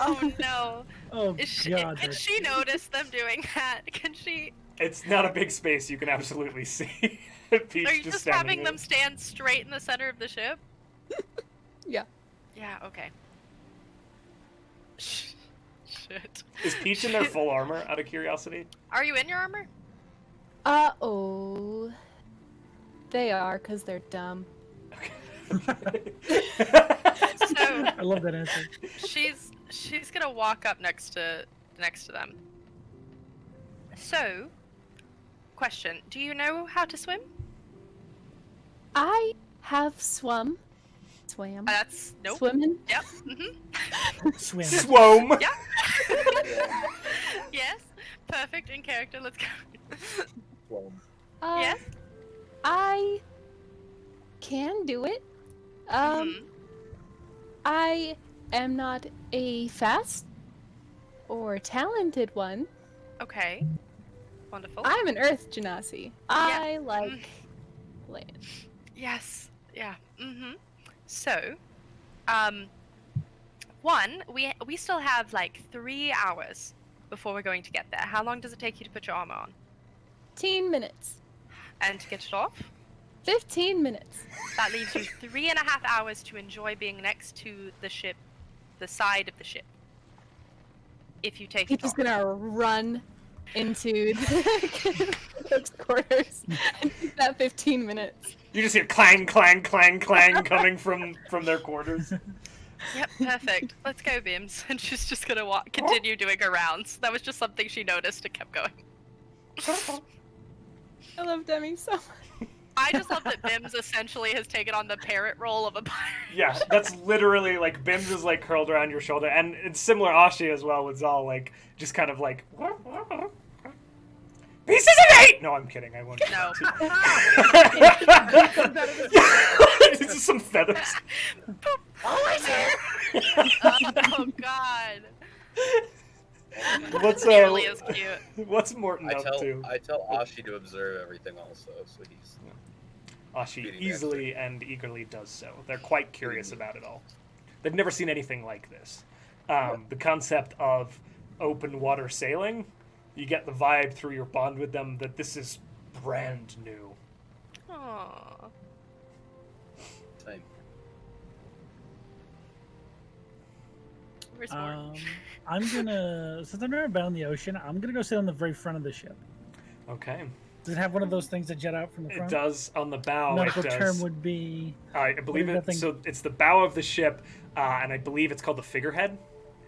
Oh no! Oh God, Can she notice them doing that? Can she? It's not a big space. You can absolutely see Peach Are you just standing having there. them stand straight in the center of the ship? Yeah. Yeah. Okay. Shit. Is Peach in their full armor, out of curiosity? Are you in your armor? Oh. They are, because they're dumb. So I love that answer. she's gonna walk up next to them. So, question: do you know how to swim? I have swam. That's nope. Swimming. Yep. Swim. Swom! Yeah. Yes. Perfect in character. Let's go. Well, Yes. I can do it. Mhm. I am not a fast or talented one. Okay. Wonderful. I'm an Earth Genasi. I like land. Yes. Yeah. So, we still have like 3 hours before we're going to get there. How long does it take you to put your armor on 15 minutes. and to get it off? 15 minutes. That leaves you 3.5 hours to enjoy being next to the ship the side of the ship. If you take Peach it is off. gonna run into the cook's quarters and take that 15 minutes. You just hear clang, clang, clang, clang coming from their quarters. Yep, perfect. Let's go, Bims. And she's just gonna continue doing her rounds. That was just something she noticed and kept going. I love Demi so much. I just love that Bims essentially has taken on the parrot role of a pirate. Yeah, that's literally like Bims is like curled around your shoulder, and it's similar Ashi as well with Zahl, like just kind of like pieces of eight. No, I'm kidding. I won't. No. It's just some feathers. Oh god. What's Really is cute. what's Mortin up to? I tell Ashi to observe everything also, so he's Ashi feeding easily and eagerly does so. They're quite curious about it all. They've never seen anything like this. The concept of open water sailing, you get the vibe through your bond with them that this is brand new. Aww. same. Where's Mortin? I'm gonna, since I've never been on the ocean, I'm gonna go sit on the very front of the ship. Okay. Does it have one of those things that jet out from the It front? does on the bow. Nautical it does. term would be. I believe is that it. thing? So it's the bow of the ship, and I believe it's called the figurehead,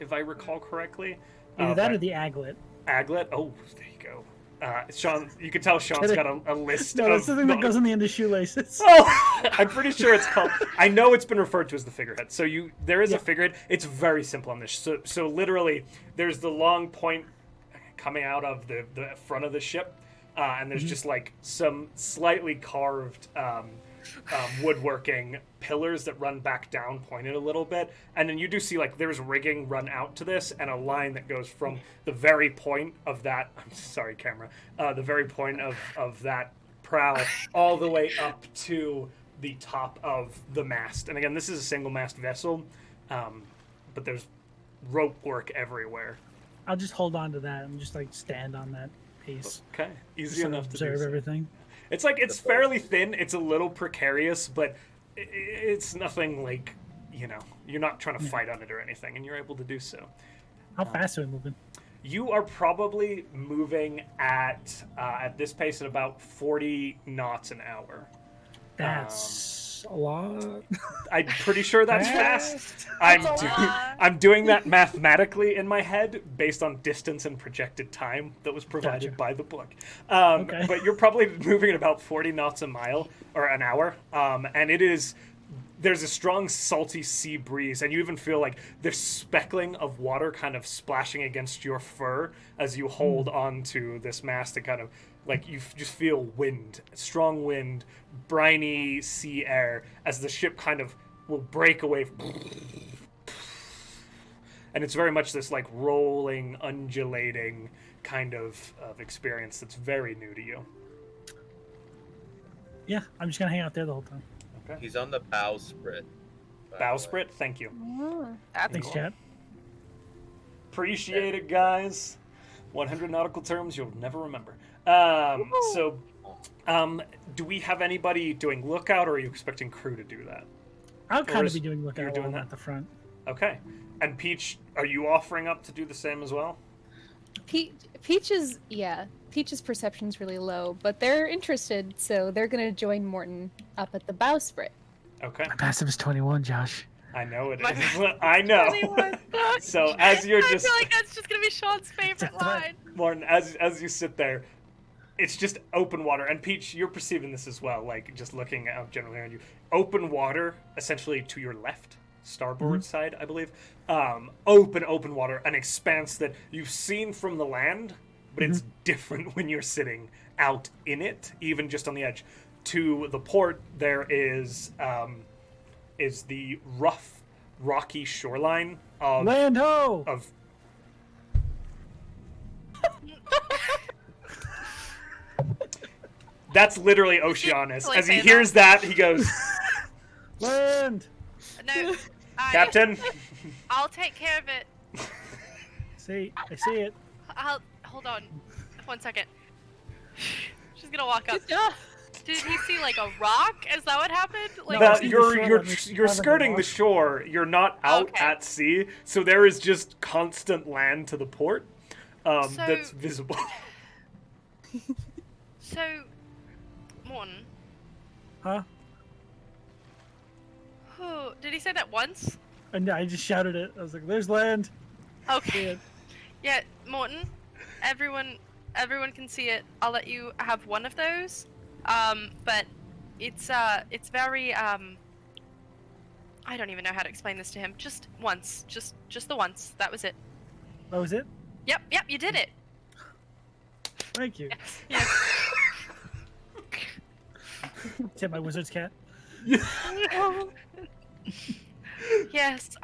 if I recall correctly. Either that or but- the aglet. aglet. Oh, there you go. Sean, you can tell Sean's got a list. No, of that's the thing that goes on the end of shoelaces. Oh, I'm pretty sure it's called. I know it's been referred to as the figurehead. So there is Yeah. a figurehead. It's very simple on this. So literally, there's the long point coming out of the front of the ship, and there's just like some slightly carved woodworking pillars that run back down, pointed a little bit, and then you do see like there's rigging run out to this, and a line that goes from the very point of that. I'm sorry, camera. The very point of that prow all the way up to the top of the mast. And again, this is a single mast vessel, but there's rope work everywhere. I'll just hold on to that and just like stand on that piece. Okay, easy Just sort of enough to do. observe So. everything. It's like it's fairly thin. It's a little precarious, but it's nothing like, you're not trying to fight on it or anything, and you're able to do so. How fast are we moving? You are probably moving at this pace at about 40 knots an hour. That's a lot. I'm pretty sure that's fast. That's a lot. I'm doing that mathematically in my head based on distance and projected time that was provided Gotcha. by the book. Okay. But you're probably moving at about 40 knots a mile or an hour, and there's a strong salty sea breeze, and you even feel like there's speckling of water kind of splashing against your fur as you hold on to this mast, and kind of like you just feel wind, strong wind, briny sea air as the ship kind of will break away. And it's very much this like rolling, undulating kind of experience that's very new to you. Yeah, I'm just gonna hang out there the whole time. Okay. He's on the bowsprit. by the way. Bowsprit, thank you. That's Thanks, cool. chat. Appreciate it, guys. 100 nautical terms you'll never remember. So, do we have anybody doing lookout, or are you expecting crew to do that? I'll kind is- of be doing lookout you're doing while I'm that? at the front. Okay. And Peach, are you offering up to do the same as well? Peach's perception's really low, but they're interested, so they're gonna join Mortin up at the bowsprit. Okay. My passive is 21, Josh. I know it is. My- I know. 21. So as you're I just feel like that's just gonna be Sean's favorite line. Morton, as you sit there, it's just open water. And Peach, you're perceiving this as well, like just looking out generally around you. Open water, essentially to your left, starboard side, I believe. Open water, an expanse that you've seen from the land, but it's different when you're sitting out in it, even just on the edge. To the port, there is the rough, rocky shoreline Land ho! of That's literally Oceanus. Like As he say hears that, he goes, Land! No, Captain. I'll take care of it. See, I see it. Hold on, 1 second. She's gonna walk up. Good job. Did he see like a rock? Is that what happened? Like, No, Now, see the you're shore you're when it's you're covered in skirting the water. shore. You're not out Okay. at sea, so there is just constant land to the port So- that's visible. so, Morton. Huh? Oh, did he say that once? And I just shouted it. I was like, "There's land." See Okay. it. Yeah, Morton. Everyone can see it. I'll let you have one of those. But it's very I don't even know how to explain this to him. Just once. Just the once. That was it. That was it. Yep, you did it. Thank you. Yes. Tip my wizard's cat. Yes,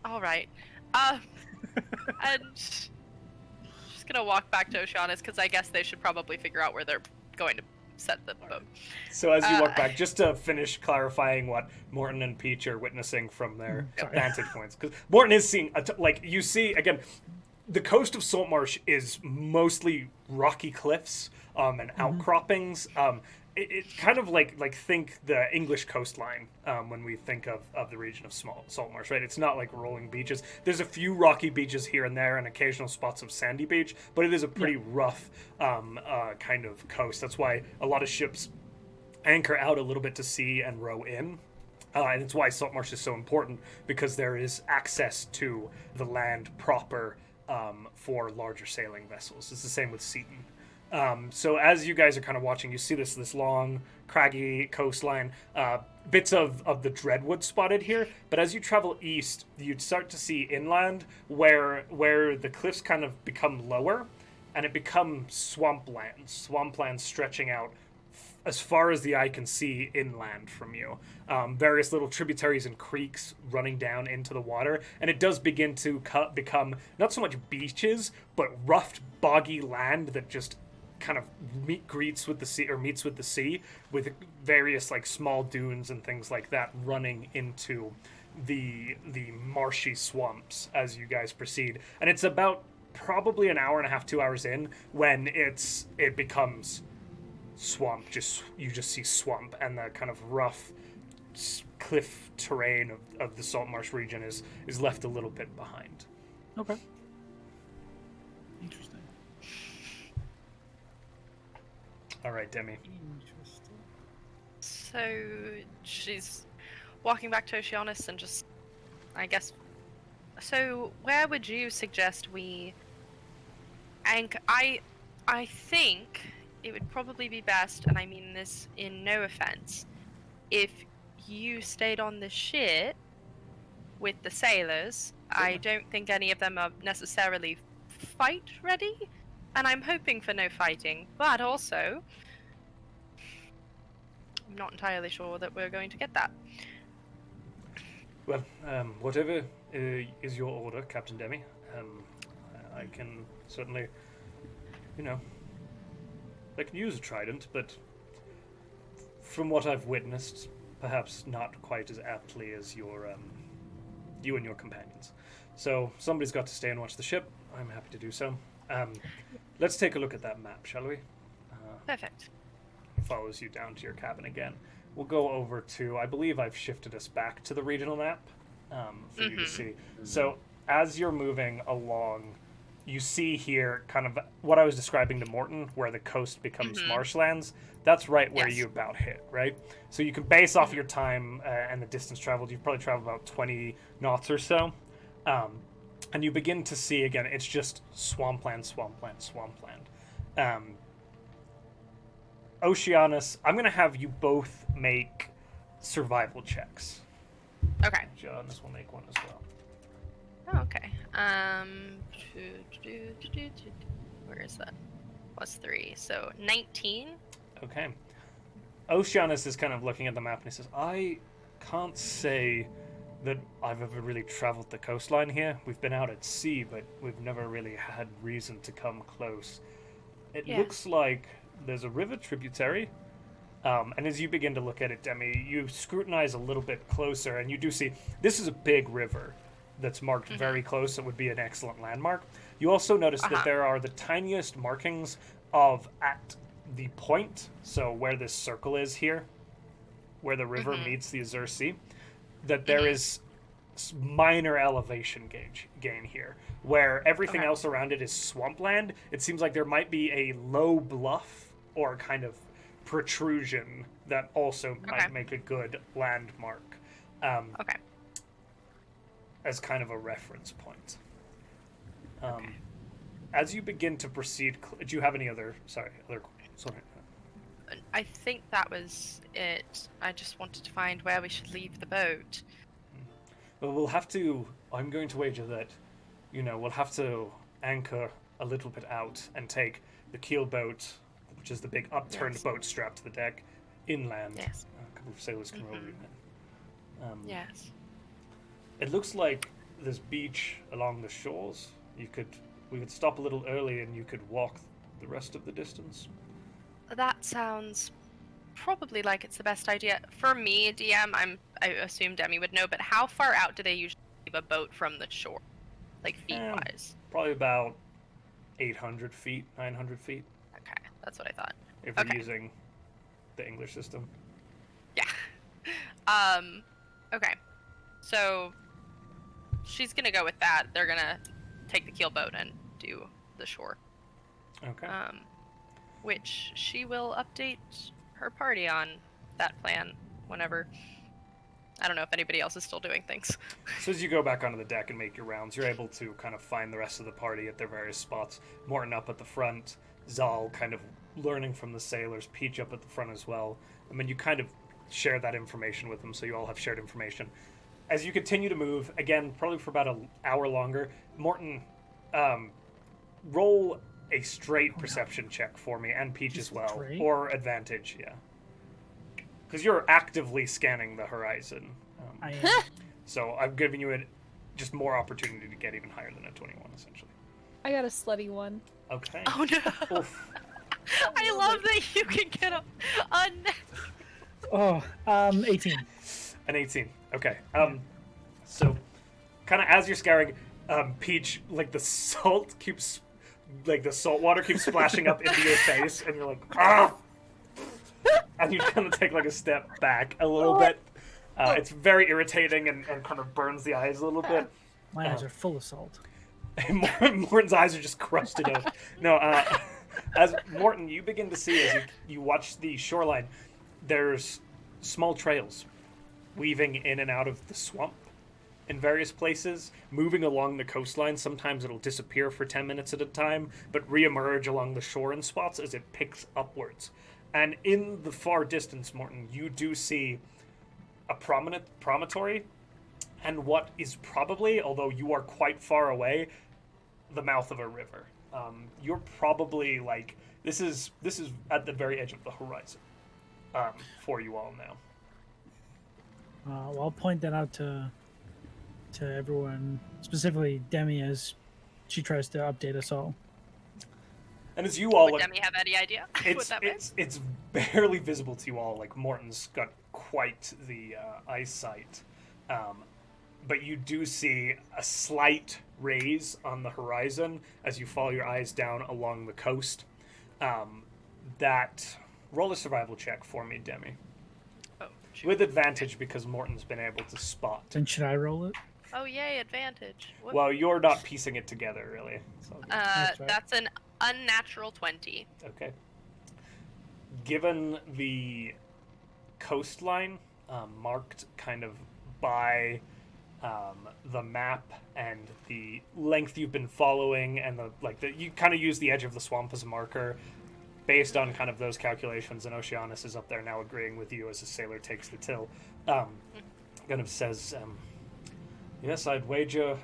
all right. And just gonna walk back to Oceanus because I guess they should probably figure out where they're going to set the boat. So as you walk Uh, back, just to finish clarifying what Morton and Peach are witnessing from their Sorry. vantage points, because Morton is seeing like you see again, the coast of Saltmarsh is mostly rocky cliffs and outcroppings. It kind of like think the English coastline when we think of the region of Saltmarsh, right? It's not like rolling beaches. There's a few rocky beaches here and there and occasional spots of sandy beach, but it is a pretty rough kind of coast. That's why a lot of ships anchor out a little bit to sea and row in. And it's why Saltmarsh is so important, because there is access to the land proper for larger sailing vessels. It's the same with Seaton. So as you guys are kind of watching, you see this long, craggy coastline, bits of the Dreadwood spotted here. But as you travel east, you'd start to see inland where the cliffs kind of become lower, and it becomes swampland stretching out as far as the eye can see inland from you. Various little tributaries and creeks running down into the water, and it does begin to become not so much beaches, but rough, boggy land that just kind of meets with the sea, with various like small dunes and things like that running into the marshy swamps as you guys proceed. And it's about probably an hour and a half, 2 hours in when it becomes swamp. You just see swamp, and the kind of rough cliff terrain of the Saltmarsh region is left a little bit behind. Okay. Interesting. All right, Demi. Interesting. So she's walking back to Oceanus and just, I guess. So where would you suggest we anchor? I think it would probably be best, and I mean this in no offense, if you stayed on the ship with the sailors. I don't think any of them are necessarily fight ready, and I'm hoping for no fighting, but also I'm not entirely sure that we're going to get that. Well, whatever is your order, Captain Demi. I can certainly, I can use a trident, but from what I've witnessed, perhaps not quite as aptly as you and your companions. So somebody's got to stay and watch the ship. I'm happy to do so. Let's take a look at that map, shall we? Perfect. Follows you down to your cabin again. We'll go over to, I believe I've shifted us back to the regional map for you to see. So as you're moving along, you see here kind of what I was describing to Morton, where the coast becomes marshlands. That's right where Yes. you about hit, right? So you can base off your time and the distance traveled. You've probably traveled about 20 knots or so. And you begin to see, again, it's just swampland. Oceanus, I'm going to have you both make survival checks. Okay. Oceanus will make one as well. Oh, okay. Where is that? +3. So 19. Okay. Oceanus is kind of looking at the map and he says, I can't say that I've ever really traveled the coastline here. We've been out at sea, but we've never really had reason to come close. It Yeah. looks like there's a river tributary. And as you begin to look at it, Demi, you scrutinize a little bit closer, and you do see this is a big river that's marked very close. It would be an excellent landmark. You also notice that there are the tiniest markings of at the point, so where this circle is here, where the river Mhm. meets the Azure Sea, that there is minor elevation gain here, where everything Okay. else around it is swampland. It seems like there might be a low bluff or kind of protrusion that also might Okay. make a good landmark Okay. as kind of a reference point. Okay. As you begin to proceed, do you have any other? Sorry. I think that was it. I just wanted to find where we should leave the boat. Well, we'll have to. I'm going to wager that, we'll have to anchor a little bit out and take the keel boat, which is the big upturned Yes. boat strapped to the deck, inland. Yes. A couple of sailors can row you in. Yes. It looks like there's beach along the shores. We could stop a little early, and you could walk the rest of the distance. That sounds probably like it's the best idea. For me, DM, I assume Demi would know, but how far out do they usually leave a boat from the shore? Like feet-wise? Probably about 800 feet, 900 feet, Okay, that's what I thought. if we're Okay. using the English system. Yeah. Okay. So she's gonna go with that. They're gonna take the keel boat and do the shore. Okay. Which she will update her party on that plan whenever. I don't know if anybody else is still doing things. So as you go back onto the deck and make your rounds, you're able to kind of find the rest of the party at their various spots. Mortin up at the front, Zahl kind of learning from the sailors, Peach up at the front as well. I mean, you kind of share that information with them, so you all have shared information. As you continue to move, again, probably for about an hour longer, Mortin, roll a straight perception check for me, and Peach Just as well. straight? Or advantage, yeah. Because you're actively scanning the horizon. I am. So I'm giving you just more opportunity to get even higher than a 21, essentially. I got a slutty one. Okay. Oh no! Oof. I love that you can get a. Oh, 18. An 18. Okay. So, kind of as you're scouring, Peach, like the salt water keeps splashing up into your face, and you're like, ah! And you kind of take like a step back a little bit. It's very irritating and kind of burns the eyes a little bit. My eyes are full of salt. Morton's eyes are just crusted out. No, as Mortin, you begin to see as you watch the shoreline, there's small trails weaving in and out of the swamp in various places, moving along the coastline. Sometimes it'll disappear for 10 minutes at a time, but reemerge along the shore in spots as it picks upwards. And in the far distance, Mortin, you do see a prominent promontory and what is probably, although you are quite far away, the mouth of a river. You're probably like this is at the very edge of the horizon for you all now. Well, I'll point that out to everyone, specifically Demi, as she tries to update us all. And as you all Would Demi have any idea what that meant? it's barely visible to you all. Like Morton's got quite the eyesight, but you do see a slight raise on the horizon as you follow your eyes down along the coast. That roll a survival check for me, Demi, Oh, shoot. with advantage because Morton's been able to spot. Then should I roll it? Oh, yay, advantage. Whoop. Well, you're not piecing it together really. So, That's right. That's an unnatural 20. okay. Given the coastline marked kind of by the map and the length you've been following, and you kind of use the edge of the swamp as a marker based on kind of those calculations. And Oceanus is up there now agreeing with you as a sailor takes the till. Kind of says, yes, I'd wager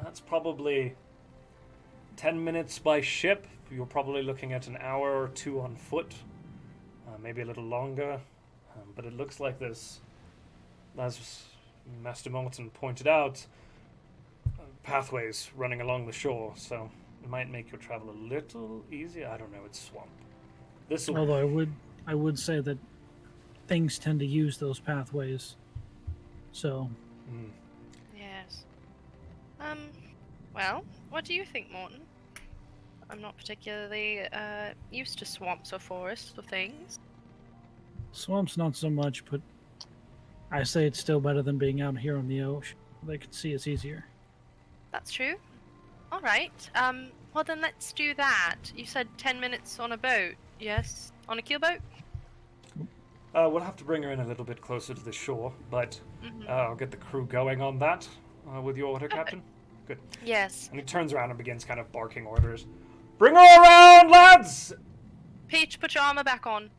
that's probably 10 minutes by ship. You're probably looking at an hour or two on foot, maybe a little longer. But it looks like there's, as Master Morton pointed out, pathways running along the shore, so it might make your travel a little easier. I don't know, it's swamp. This will... Although I would say that things tend to use those pathways. So Yes. Well, what do you think, Morton? I'm not particularly used to swamps or forests or things. Swamps, not so much, but I say it's still better than being out here on the ocean. They can see us easier. That's true. All right. Well then let's do that. You said 10 minutes on a boat. Yes, on a keelboat. We'll have to bring her in a little bit closer to the shore, but I'll get the crew going on that with your order, Captain. Good. Yes. And he turns around and begins kind of barking orders. Bring her around, lads! Peach, put your armor back on.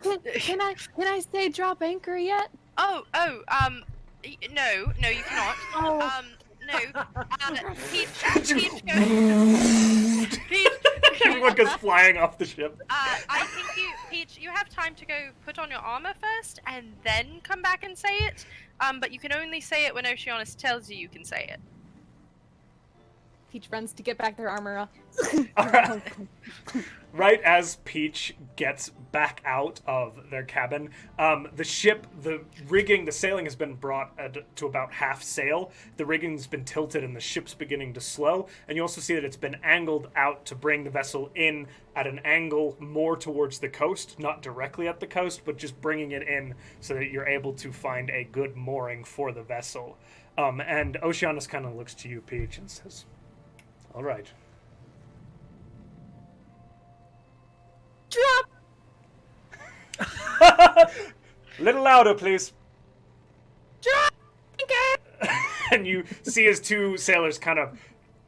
Can I say drop anchor yet? No, you cannot. Oh. No. Peach, go. Peach. Everyone goes flying off the ship. I think Peach, you have time to go put on your armor first, and then come back and say it. But you can only say it when Oceanus tells you can say it. Peach runs to get back their armor up. Right as Peach gets back out of their cabin, the ship, the rigging, the sailing has been brought to about half sail. The rigging's been tilted and the ship's beginning to slow. And you also see that it's been angled out to bring the vessel in at an angle more towards the coast, not directly at the coast, but just bringing it in so that you're able to find a good mooring for the vessel. And Oceanus kind of looks to you, Peach, and says, all right. Drop! Little louder, please. Drop anchor! And you see his two sailors kind of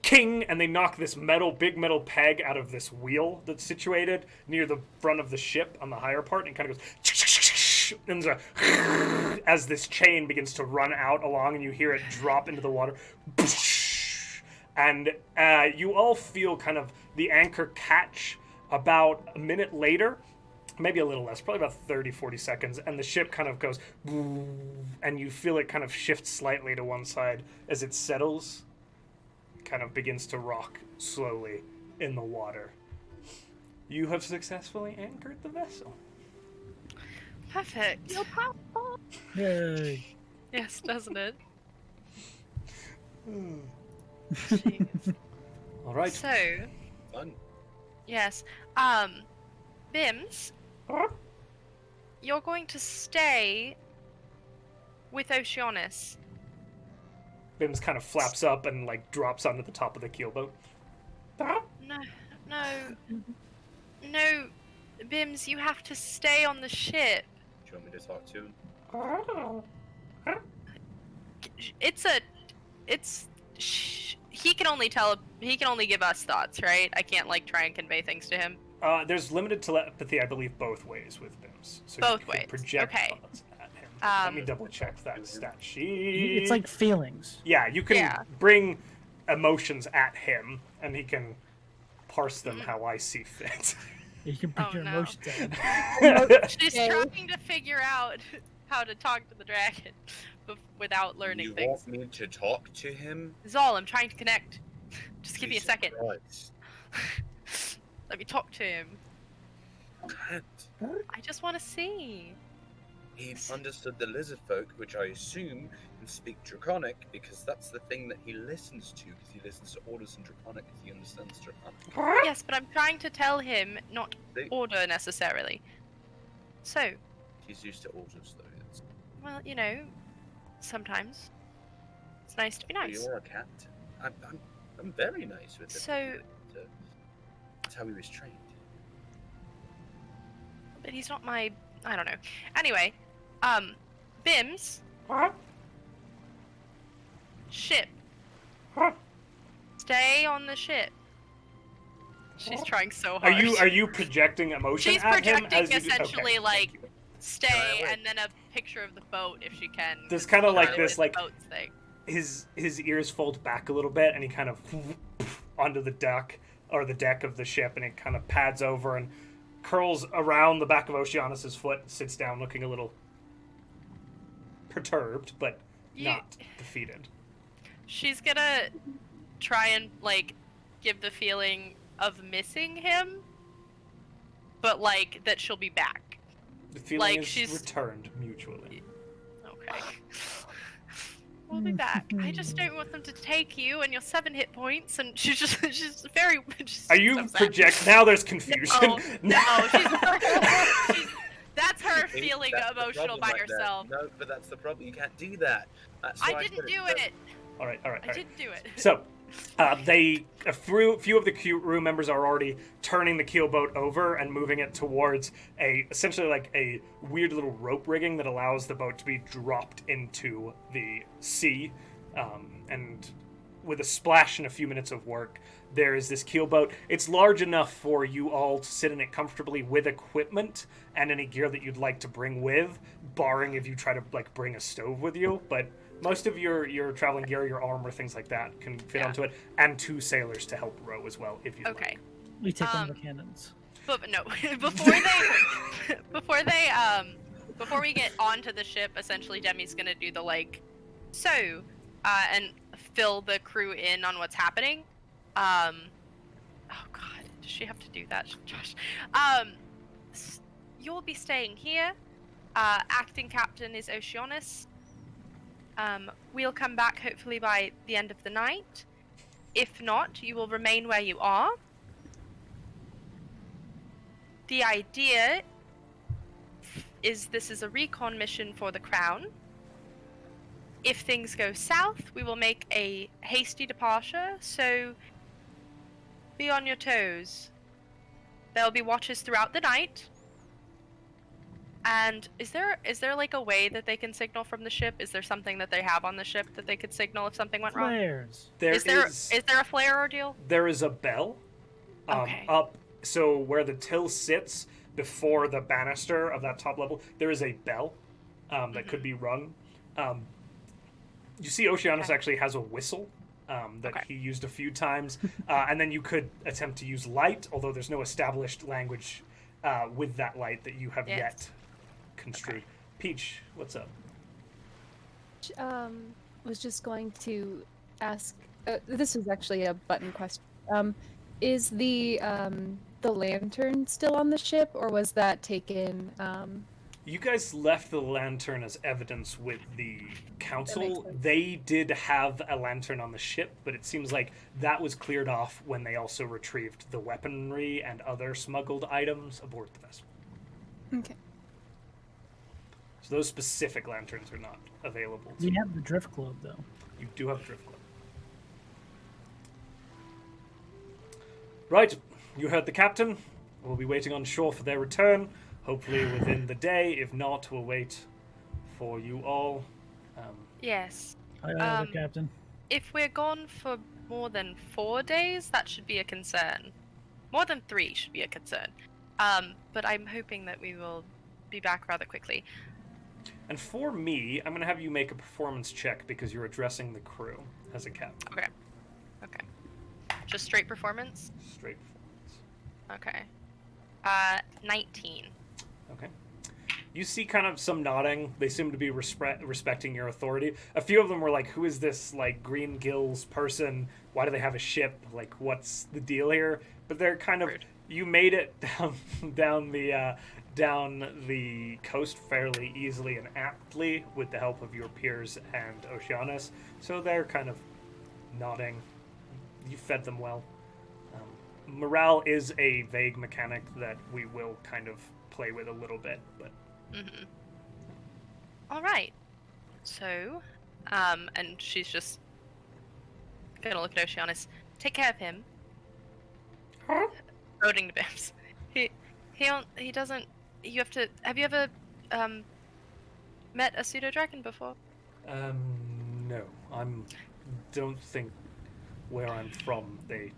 king, and they knock this big metal peg out of this wheel that's situated near the front of the ship on the higher part, and it kind of goes, and as this chain begins to run out along, and you hear it drop into the water. And you all feel kind of the anchor catch about a minute later, maybe a little less, probably about 30, 40 seconds, and the ship kind of goes, and you feel it kind of shift slightly to one side as it settles, kind of begins to rock slowly in the water. You have successfully anchored the vessel. Perfect. You're powerful. Yay. Yes, doesn't it? Hmm. Jeez. All right. So, Fun. yes. Bims, you're going to stay with Oceanus. Bims kind of flaps up and like drops onto the top of the keelboat. No, Bims, you have to stay on the ship. Do you want me to talk to him? He can only give us thoughts, right? I can't like try and convey things to him. There's limited telepathy, I believe, both ways with Bims. So Both you ways. can project Okay. thoughts at him. Let me double check that stat sheet. It's like feelings. Yeah, you can Yeah. bring emotions at him, and he can parse them how I see fit. You can put Oh, your no. emotions in. She's Okay. trying to figure out how to talk to the dragon without learning You things. want me to talk to him? Zahl, I'm trying to connect. Just give me a Jesus second. Christ. Let me talk to him. Can't. I just want to see. He understood the lizard folk, which I assume can speak Draconic, because that's the thing that he listens to, because he listens to orders in Draconic, because he understands Draconic. Yes, but I'm trying to tell him not They- order necessarily. So, He's used to orders, though. It's, well, you know, sometimes it's nice to be well, nice. you're a cat. I'm very nice with it. So, That's how he was trained. but he's not my. I don't know. Anyway, Bims, ship. Stay on the ship. She's trying so hard. Are you projecting emotion She's at him? projecting As you do? essentially Okay, like thank you. stay wait? and then a picture of the boat if she can. There's kind of like Try this, with like the boats thing. his ears fold back a little bit, and he kind of onto the deck or the deck of the ship, and it kind of pads over and curls around the back of Oceanus's foot, sits down, looking a little perturbed, but not defeated. She's gonna try and like give the feeling of missing him, but like that she'll be back. The feeling Like, is she's- returned mutually. Okay. We'll be back. I just don't want them to take you and your 7 hit points, and she's very. Are you upset. project? Now there's confusion. No, she's that's her feeling That's the emotional problem by right there. herself. No, but that's the problem. You can't do that. That's I why didn't said do don't- it. All right. I didn't do it. So, a few of the crew members are already turning the keelboat over and moving it towards essentially like a weird little rope rigging that allows the boat to be dropped into the sea. And with a splash and a few minutes of work, there is this keelboat. It's large enough for you all to sit in it comfortably with equipment and any gear that you'd like to bring with, barring if you try to like bring a stove with you. But most of your traveling gear, your armor, things like that can fit onto it, and 2 sailors to help row as well if you Okay. like. We take one of the cannons. But no, before we get onto the ship, essentially Demi's gonna do the and fill the crew in on what's happening. Oh God, does she have to do that, Josh? You'll be staying here. Acting captain is Oceanus. We'll come back hopefully by the end of the night. If not, you will remain where you are. The idea is this is a recon mission for the Crown. If things go south, we will make a hasty departure, so be on your toes. There will be watches throughout the night. And is there like a way that they can signal from the ship? Is there something that they have on the ship that they could signal if something went wrong? Flares. Is there a flare ordeal? There is a bell Okay. up, so where the till sits before the banister of that top level, there is a bell that could be rung. You see Oceanus actually has a whistle that he used a few times, and then you could attempt to use light, although there's no established language with that light that you have yet construed. Peach, what's up? Was just going to ask. This was actually a button question. Is the lantern still on the ship, or was that taken? You guys left the lantern as evidence with the council. sense. They did have a lantern on the ship, but it seems like that was cleared off when they also retrieved the weaponry and other smuggled items aboard the vessel. Okay. So those specific lanterns are not available. We have the drift globe, though. You do have a drift globe. Right, you heard the captain. We'll be waiting on shore for their return. Hopefully within the day. If not, we'll wait for you all. Yes. Aye, Captain. If we're gone for more than 4 days, that should be a concern. More than 3 should be a concern. But I'm hoping that we will be back rather quickly. And for me, I'm going to have you make a performance check because you're addressing the crew as a captain. Okay. Just straight performance? Straight performance. Okay. 19. Okay. You see kind of some nodding. They seem to be respecting your authority. A few of them were like, who is this, like, Green Gills person? Why do they have a ship? Like, what's the deal here? But they're kind of... Rude. You made it down the coast fairly easily and aptly with the help of your peers and Oceanus. So they're kind of nodding. You fed them well. Morale is a vague mechanic that we will kind of play with a little bit, but... Mm-hmm. All right. So, and she's just gonna look at Oceanus. Take care of him. Huh? Quoting to Bims. He doesn't. You have to. Have you ever met a pseudo dragon before? No. Don't think where I'm from they...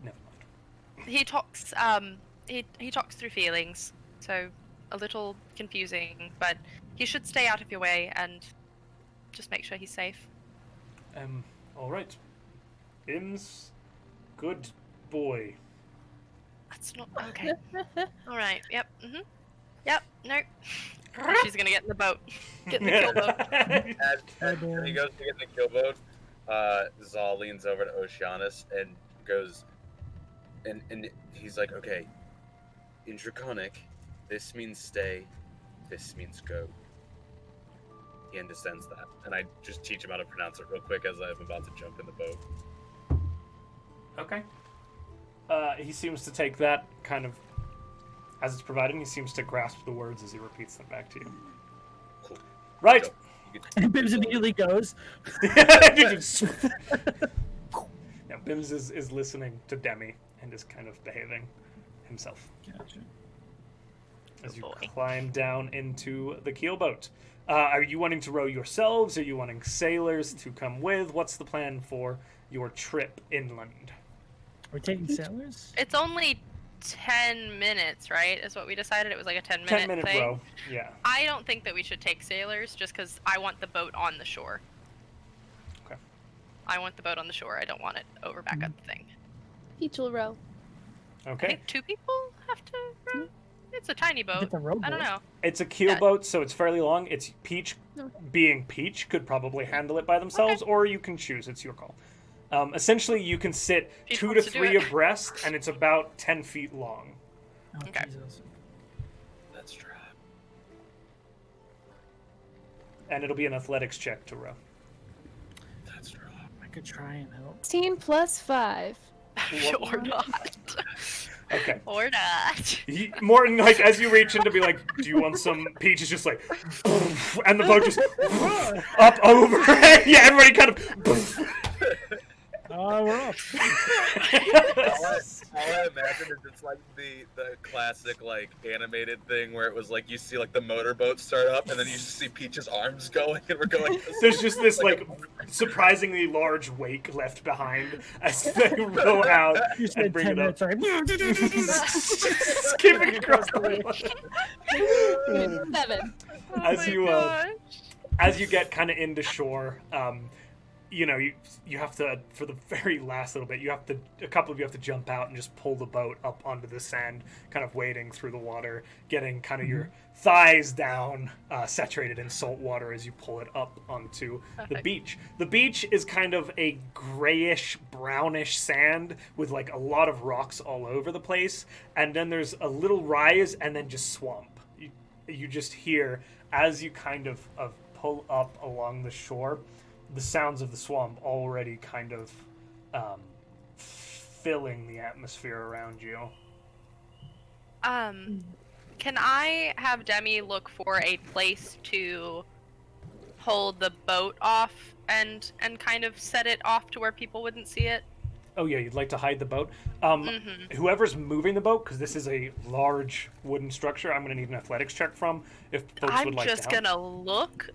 Never mind. He talks. He talks through feelings, so a little confusing. But he should stay out of your way and just make sure he's safe. All right. Bims, good boy. That's not okay. All right. Yep. Mhm. Yep. Nope. She's gonna get in the boat. Get in the kill boat. As he goes to get in the keelboat, Zahl leans over to Oceanus and goes, and he's like, okay, in Draconic, this means stay, this means go. He understands that. And I just teach him how to pronounce it real quick as I'm about to jump in the boat. Okay. He seems to take that kind of as it's provided. He seems to grasp the words as he repeats them back to you. Cool. Right. So, And Bibbs immediately goes. Yeah, Bims is listening to Demi and is kind of behaving himself. Gotcha. As you boy. climb down into the keelboat. Are you wanting to row yourselves? Are you wanting sailors to come with? What's the plan for your trip inland? We're taking sailors? It's only 10 minutes, right? Is what we decided. It was like a 10-minute 10-minute thing. row, yeah. I don't think that we should take sailors just because I want the boat on the shore. Okay. I want the boat on the shore. I don't want it over back up the thing. Peach will row. I Okay. think 2 people have to row. It's a tiny boat. It's a rowboat. I don't know. It's a keelboat, so it's fairly long. It's Peach, being Peach, could probably handle it by themselves, or you can choose. It's your call. Essentially, you can sit Peach 2 to wants to do 3 it. abreast, and it's about 10 feet long. Oh, Okay. Jesus. let's try. And it'll be an athletics check to row. Let's try. I could try and help. 16 plus 5. Or not. Okay. Or not. Morton, like, as you reach in to be like, do you want some? Peach is just like, and the boat just up over. Yeah, everybody kind of. Oh, we're up. All I imagine is it's like the classic like animated thing where it was like you see like the motorboat start up and then you just see Peach's arms going and we're going. There's just this like surprisingly large wake left behind as they row out You and said bring 10 it up, minutes, right? skipping across the lake. 7. As Oh you, my gosh. As you get kind of into shore, you know, you have to, for the very last little bit, a couple of you have to jump out and just pull the boat up onto the sand, kind of wading through the water, getting kind of your thighs down, saturated in salt water as you pull it up onto the Perfect. beach. The beach is kind of a grayish, brownish sand with like a lot of rocks all over the place, and then there's a little rise and then just swamp. You just hear, as you kind of pull up along the shore, the sounds of the swamp already kind of filling the atmosphere around you. Can I have Demi look for a place to hold the boat off and kind of set it off to where people wouldn't see it? Oh yeah, you'd like to hide the boat? Mm-hmm. Whoever's moving the boat, because this is a large wooden structure, I'm going to need an athletics check from, if folks I'm would like just to help. gonna look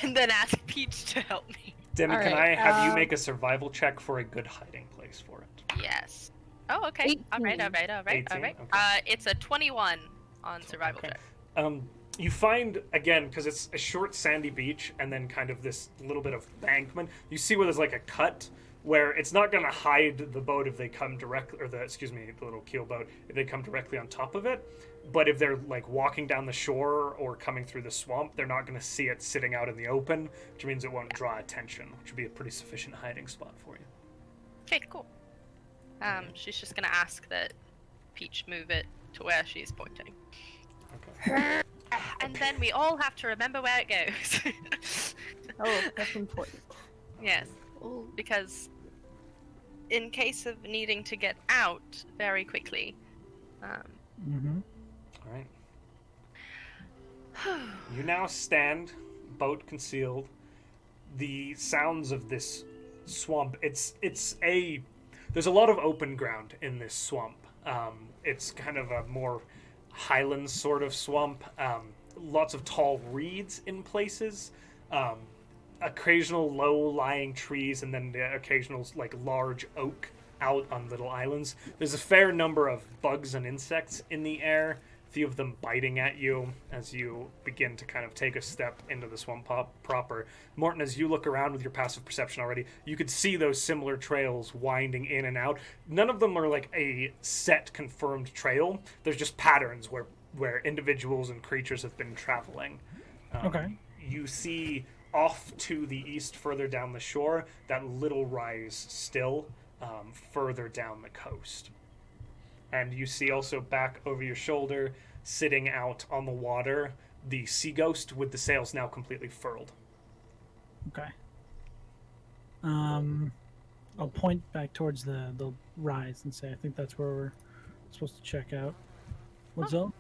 and then ask Peach to help me. Demi, All can right, I have you make a survival check for a good hiding place for it? Yes. Oh, okay. All right. 18, okay. It's a 21 on survival Okay. check. You find, again, because it's a short sandy beach and then kind of this little bit of bankment, you see where there's like a cut where it's not going to hide the boat if they come directly, or the little keel boat, if they come directly on top of it. But if they're like walking down the shore or coming through the swamp, they're not going to see it sitting out in the open, which means it won't draw attention, which would be a pretty sufficient hiding spot for you. Okay, cool. She's just gonna ask that Peach move it to where she's pointing. Okay. And then we all have to remember where it goes. Oh, that's important. Yes, Oh, because in case of needing to get out very quickly, Mm-hmm. All right. You now stand, boat concealed. The sounds of this swamp. There's a lot of open ground in this swamp. It's kind of a more highland sort of swamp. Lots of tall reeds in places. Occasional low-lying trees, and then the occasional like large oak out on little islands. There's a fair number of bugs and insects in the air, a few of them biting at you as you begin to kind of take a step into the swamp proper. Morton, as you look around with your passive perception already, you could see those similar trails winding in and out. None of them are like a set confirmed trail. There's just patterns where individuals and creatures have been traveling. Okay. You see off to the east, further down the shore, that little rise still, further down the coast. And you see also back over your shoulder, sitting out on the water, the sea ghost with the sails now completely furled. Okay. I'll point back towards the rise and say I think that's where we're supposed to check out. What's up?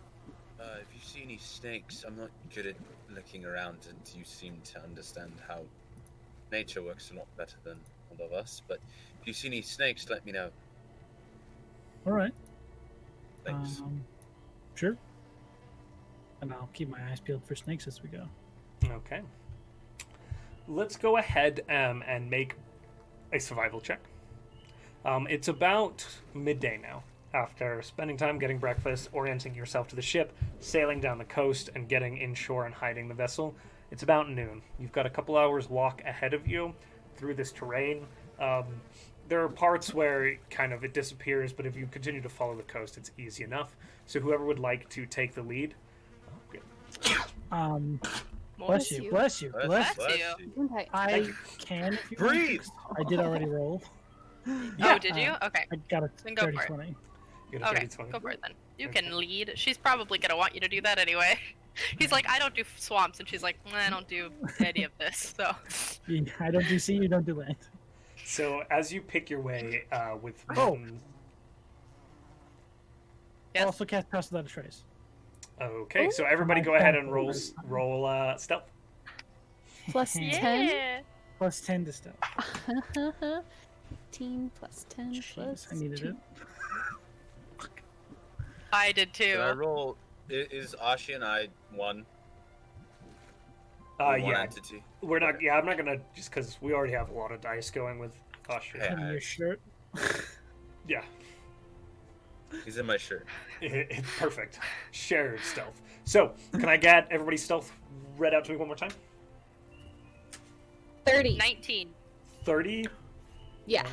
If you see any snakes, I'm not good at looking around, and you seem to understand how nature works a lot better than all of us. But if you see any snakes, let me know. All right. Thanks. Sure. And I'll keep my eyes peeled for snakes as we go. Okay. Let's go ahead and make a survival check. It's about midday now. After spending time getting breakfast, orienting yourself to the ship, sailing down the coast, and getting inshore and hiding the vessel, it's about noon. You've got a couple hours walk ahead of you through this terrain. There are parts where it disappears, but if you continue to follow the coast, it's easy enough. So whoever would like to take the lead. Bless you. Bless you. Bless Bless you. you. Okay. I can. If you want. Breathe! I did already roll. Oh, did you? Okay. I got a Then go for it. 30-20. You get a Okay, 30, 20. go for it then. You Okay. can lead. She's probably gonna want you to do that anyway. He's like, I don't do swamps, and she's like, I don't do any of this. So I don't do sea, you don't do land. So as you pick your way with Oh. Mortin, Yes. I'll also cast Pass Without a Trace. okay, so everybody go ahead and roll stealth. Plus 10. yeah. Plus 10 to stealth. 15 plus 10 plus Jeez, I needed 2. it. I did too. Can I roll? Is Ashi and I one? One Yeah, entity? we're not. Yeah, I'm not gonna just because we already have a lot of dice going with Austria. Yeah. Give me your shirt. Yeah, He's in my shirt. perfect. Shared stealth. So, can I get everybody's stealth read out to me one more time? 30. 19. 30. Yeah.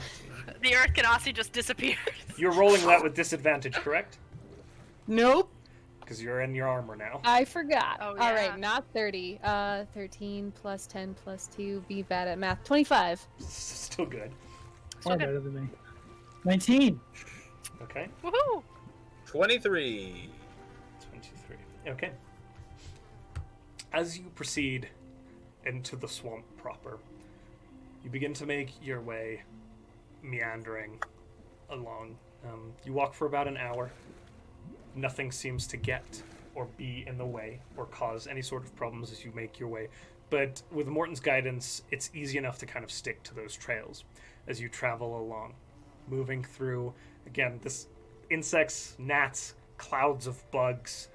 The Earth Genasi just disappeared. You're rolling that with disadvantage, correct? Nope. Because you're in your armor now. I forgot. Oh, All yeah. right, not 30. 13 plus 10 plus 2. Be bad at math. 25. Still good. Far Okay. better than me. 19. Okay. Woohoo! 23. 23. Okay. As you proceed into the swamp proper, you begin to make your way meandering along. You walk for about an hour. Nothing seems to get or be in the way or cause any sort of problems as you make your way. But with Morton's guidance, it's easy enough to kind of stick to those trails as you travel along, moving through, again, this insects, gnats, clouds of bugs,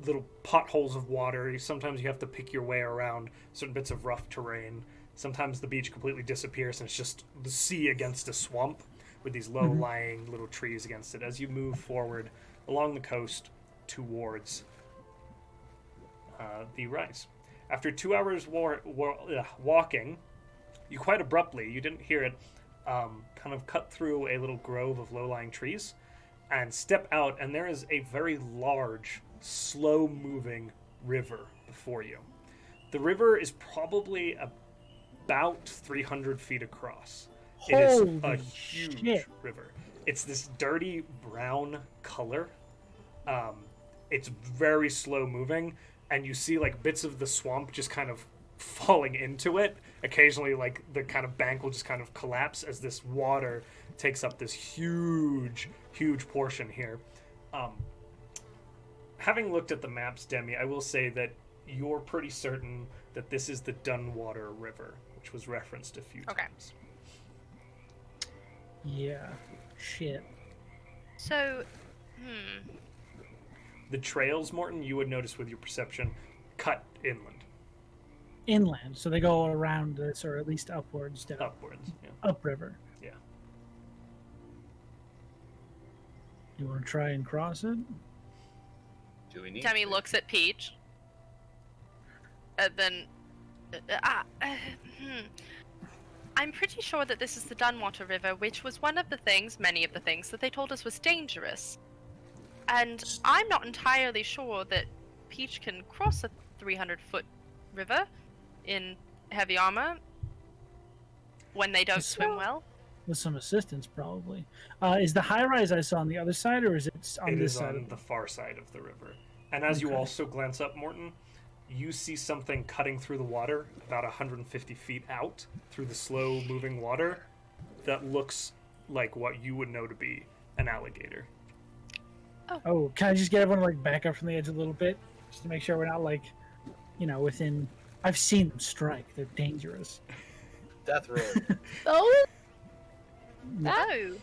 little potholes of water. Sometimes you have to pick your way around certain bits of rough terrain. Sometimes the beach completely disappears and it's just the sea against a swamp with these low-lying little trees against it as you move forward along the coast towards the rise. After 2 hours walking, you quite abruptly, you didn't hear it, kind of cut through a little grove of low-lying trees and step out, and there is a very large, slow-moving river before you. The river is probably about 300 feet across. It is a Holy huge shit. river. It's this dirty brown color. It's very slow moving, and you see like bits of the swamp just kind of falling into it. Occasionally, like the kind of bank will just kind of collapse as this water takes up this huge portion here. Having looked at the maps, Demi, I will say that you're pretty certain that this is the Dunwater River, which was referenced a few Okay. times. Yeah. Shit. So, The trails, Morton, you would notice with your perception, cut inland, Inland. So they go around this, or at least upwards, down. upwards. Yeah. Upriver. Yeah. You want to try and cross it? Do we need Demi to? looks at Peach. And then, I'm pretty sure that this is the Dunwater River, which was one of the things, many of the things, that they told us was dangerous. And I'm not entirely sure that Peach can cross a 300-foot river in heavy armor when they don't swim well. With some assistance, probably. Is the high rise I saw on the other side, or is it on It this is side? on the far side of the river. And as you Okay. also glance up, Morton, you see something cutting through the water about 150 feet out through the slow-moving water that looks like what you would know to be an alligator. Oh, can I just get everyone like back up from the edge a little bit, just to make sure we're not like, within. I've seen them strike. They're dangerous. Death roll. Oh, No.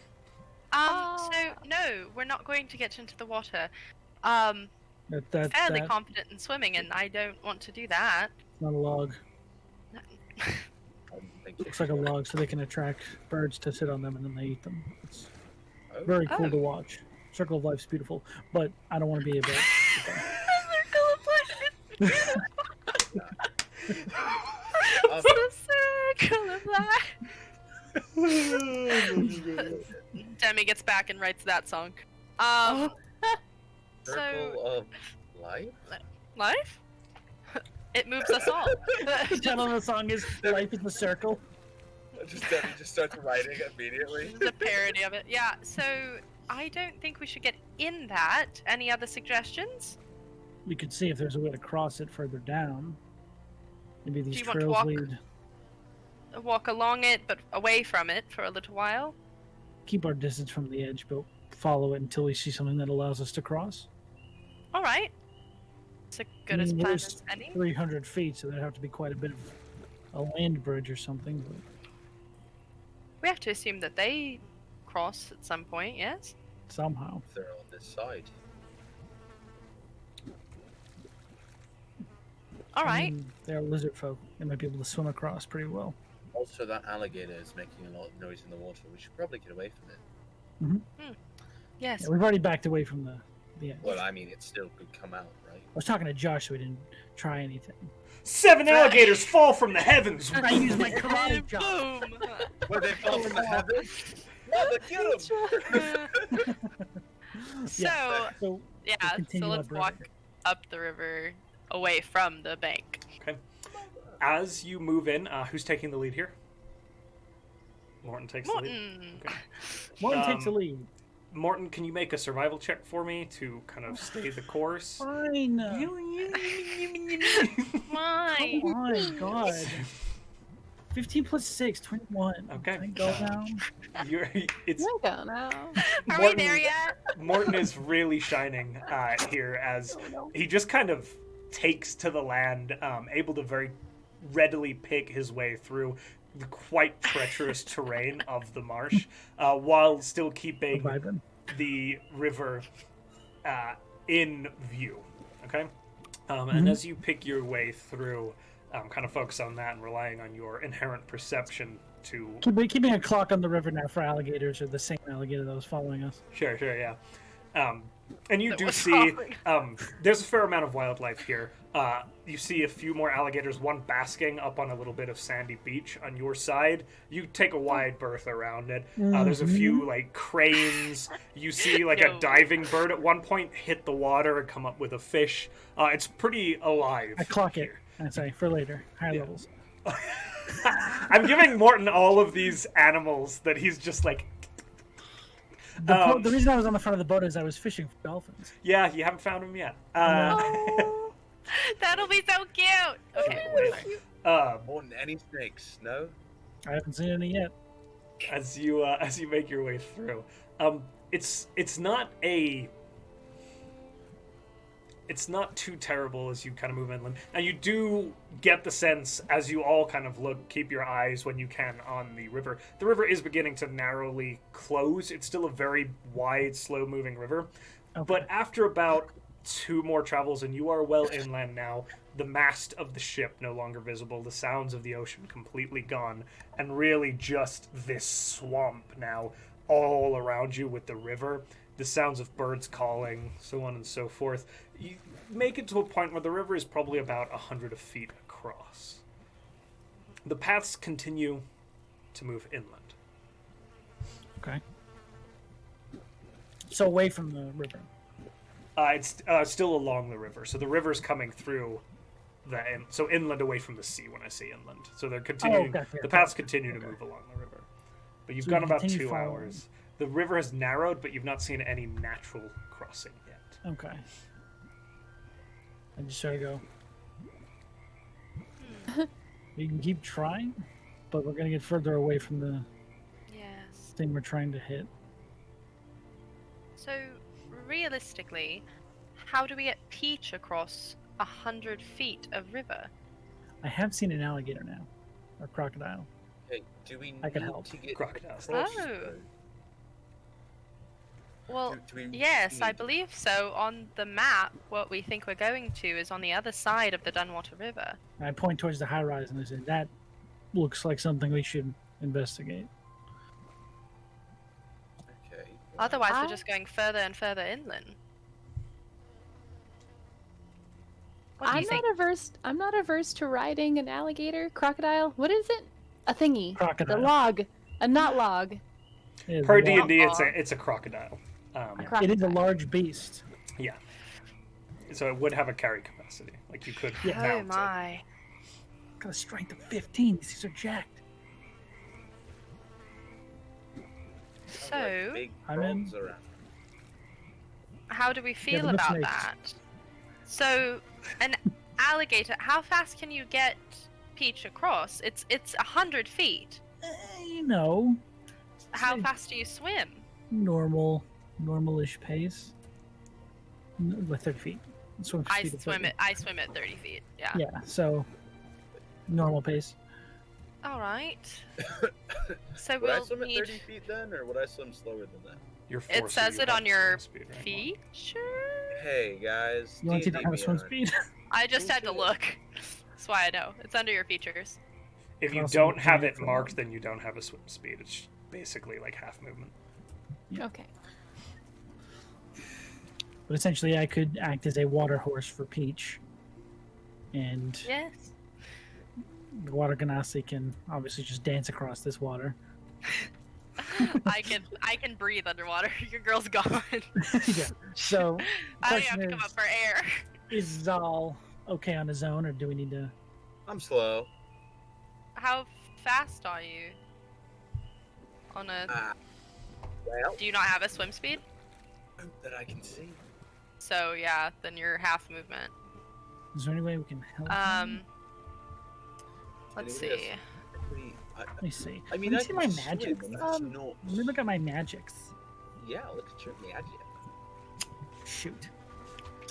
So no, we're not going to get into the water. Fairly That confident in swimming, and I don't want to do that. It's not a log. Thank you. Looks like a log, so they can attract birds to sit on them, and then they eat them. It's very cool Oh. to watch. Circle of Life's beautiful, but I don't want to be a bird. The circle of life. Demi gets back and writes that song. Circle of life? Life? It moves us all. The title of the song is "Life is a Circle." Demi just starts writing immediately. It's a parody of it. Yeah, so I don't think we should get in that. Any other suggestions? We could see if there's a way to cross it further down. Maybe these you want to trails walk- lead. Walk along it, but away from it for a little while. Keep our distance from the edge, but follow it until we see something that allows us to cross. All right. It's as good as I mean, plan there's as any. 300 feet, so there'd have to be quite a bit of a land bridge or something. But We have to assume that they cross at some point, yes? somehow. They're on this side. All I right. mean, they're lizard folk. They might be able to swim across pretty well. Also, that alligator is making a lot of noise in the water. We should probably get away from it. Yes. Yeah, we've already backed away from the edge. Well, I mean, it still could come out, right? I was talking to Josh, so we didn't try anything. 7 alligators fall from the heavens. I use my karate chop. Boom! Where they fall from the heavens? Mother, get them! So, So yeah, continue so let's upriver. walk up the river away from the bank. Okay. As you move in, who's taking the lead here? Morton takes the lead. Morton! Okay. Morton takes the lead. Morton, can you make a survival check for me to kind of stay the course? Fine. Why? Oh my god. 15 plus 6, 21. Okay. Can I go down? It's I don't know. Are we Morton- there yet? Morton is really shining here as he just kind of takes to the land, able to very readily pick his way through the quite treacherous terrain of the marsh, while still keeping Vibing. the river in view. Okay? And as you pick your way through, kind of focus on that and relying on your inherent perception to... Keeping a clock on the river now for alligators, or the same alligator that was following us. Sure, yeah. And you That do was see following. there's a fair amount of wildlife here. You see a few more alligators, one basking up on a little bit of sandy beach on your side. You take a wide berth around it. There's a few like cranes. You see like a No. diving bird at one point hit the water and come up with a fish. It's pretty alive. I clock it. here. I say for later, higher Yeah. levels. I'm giving Morton all of these animals that he's just like, The reason I was on the front of the boat is I was fishing for dolphins. yeah, you haven't found him yet. Oh, that'll be so cute. Okay. More than any snakes, no? I haven't seen any yet. As you make your way through, it's not too terrible as you kind of move inland, and you do get the sense as you all kind of keep your eyes when you can on the river. The river is beginning to narrowly close. It's still a very wide, slow-moving river, but after about 2 more travels, and you are well inland now, the mast of the ship no longer visible, the sounds of the ocean completely gone, and really just this swamp now all around you with the river, the sounds of birds calling, so on and so forth. You make it to a point where the river is probably about 100 feet across. The paths continue to move inland. Okay. So away from the river. It's still along the river, so the river's coming through so inland away from the sea when I say inland. So they're continuing. gotcha. The paths continue to move along the river, but you've So gone you about continue 2 following. hours. The river has narrowed, but you've not seen any natural crossing yet. Okay. I just sort of go, We can keep trying, but we're gonna get further away from the Yes. thing we're trying to hit. So, realistically, how do we get Peach across 100 feet of river? I have seen an alligator now, or crocodile. Hey, do we need I can help. to get Crocodiles. across Oh. the- Well, do we yes, I need- believe so. On the map, what we think we're going to is on the other side of the Dunwater River. And I point towards the high rise and I say, that looks like something we should investigate. Okay. Otherwise, I- we're just going further and further inland. What do you think? I'm not averse to riding an alligator, crocodile. What is it? A thingy. Crocodile. The log. A not log. It is, Per a, D&D, Aw. it's a crocodile. it is a large beast. Yeah. So it would have a carry capacity. Like you could Yeah. Oh mount it. my. Got a strength of 15. These are jacked. Sounds like So, big I'm in. frogs around. how do we feel but no about snakes. that? So, an alligator, how fast can you get Peach across? It's 100 feet. You know, How Say fast do you swim? normalish pace. With 30 feet. Swim I speed of swim 30. I swim at 30 feet. Yeah. Yeah, so normal pace. All right. So Would I we'll swim at need. 30 feet then, or would I swim slower than that? You're It forced says to it have on your swim speed, right? feet. Sure. Hey guys, You want to D&D have a swim Beyond. speed? I just had to Bullshit. look. That's why I know. It's under your features. If you Also, don't have doing it for marked, one. then you don't have a swim speed. It's basically like half movement. Okay. But essentially, I could act as a water horse for Peach, and Yes. the water Genasi can obviously just dance across this water. I can breathe underwater. Your girl's gone. Yeah. So, I don't question have to come is- up for air. is Zahl okay on his own, or do we need to? I'm slow. How fast are you? On a. Well, Do you not have a swim speed? that I can see. So yeah, then you're half movement. Is there any way we can help? him? Let's It is. see. Let me see. I mean, Let I me see can my swim, magics. and that's Um, not. Let me look at my magics. Yeah, look at your magic. Shoot.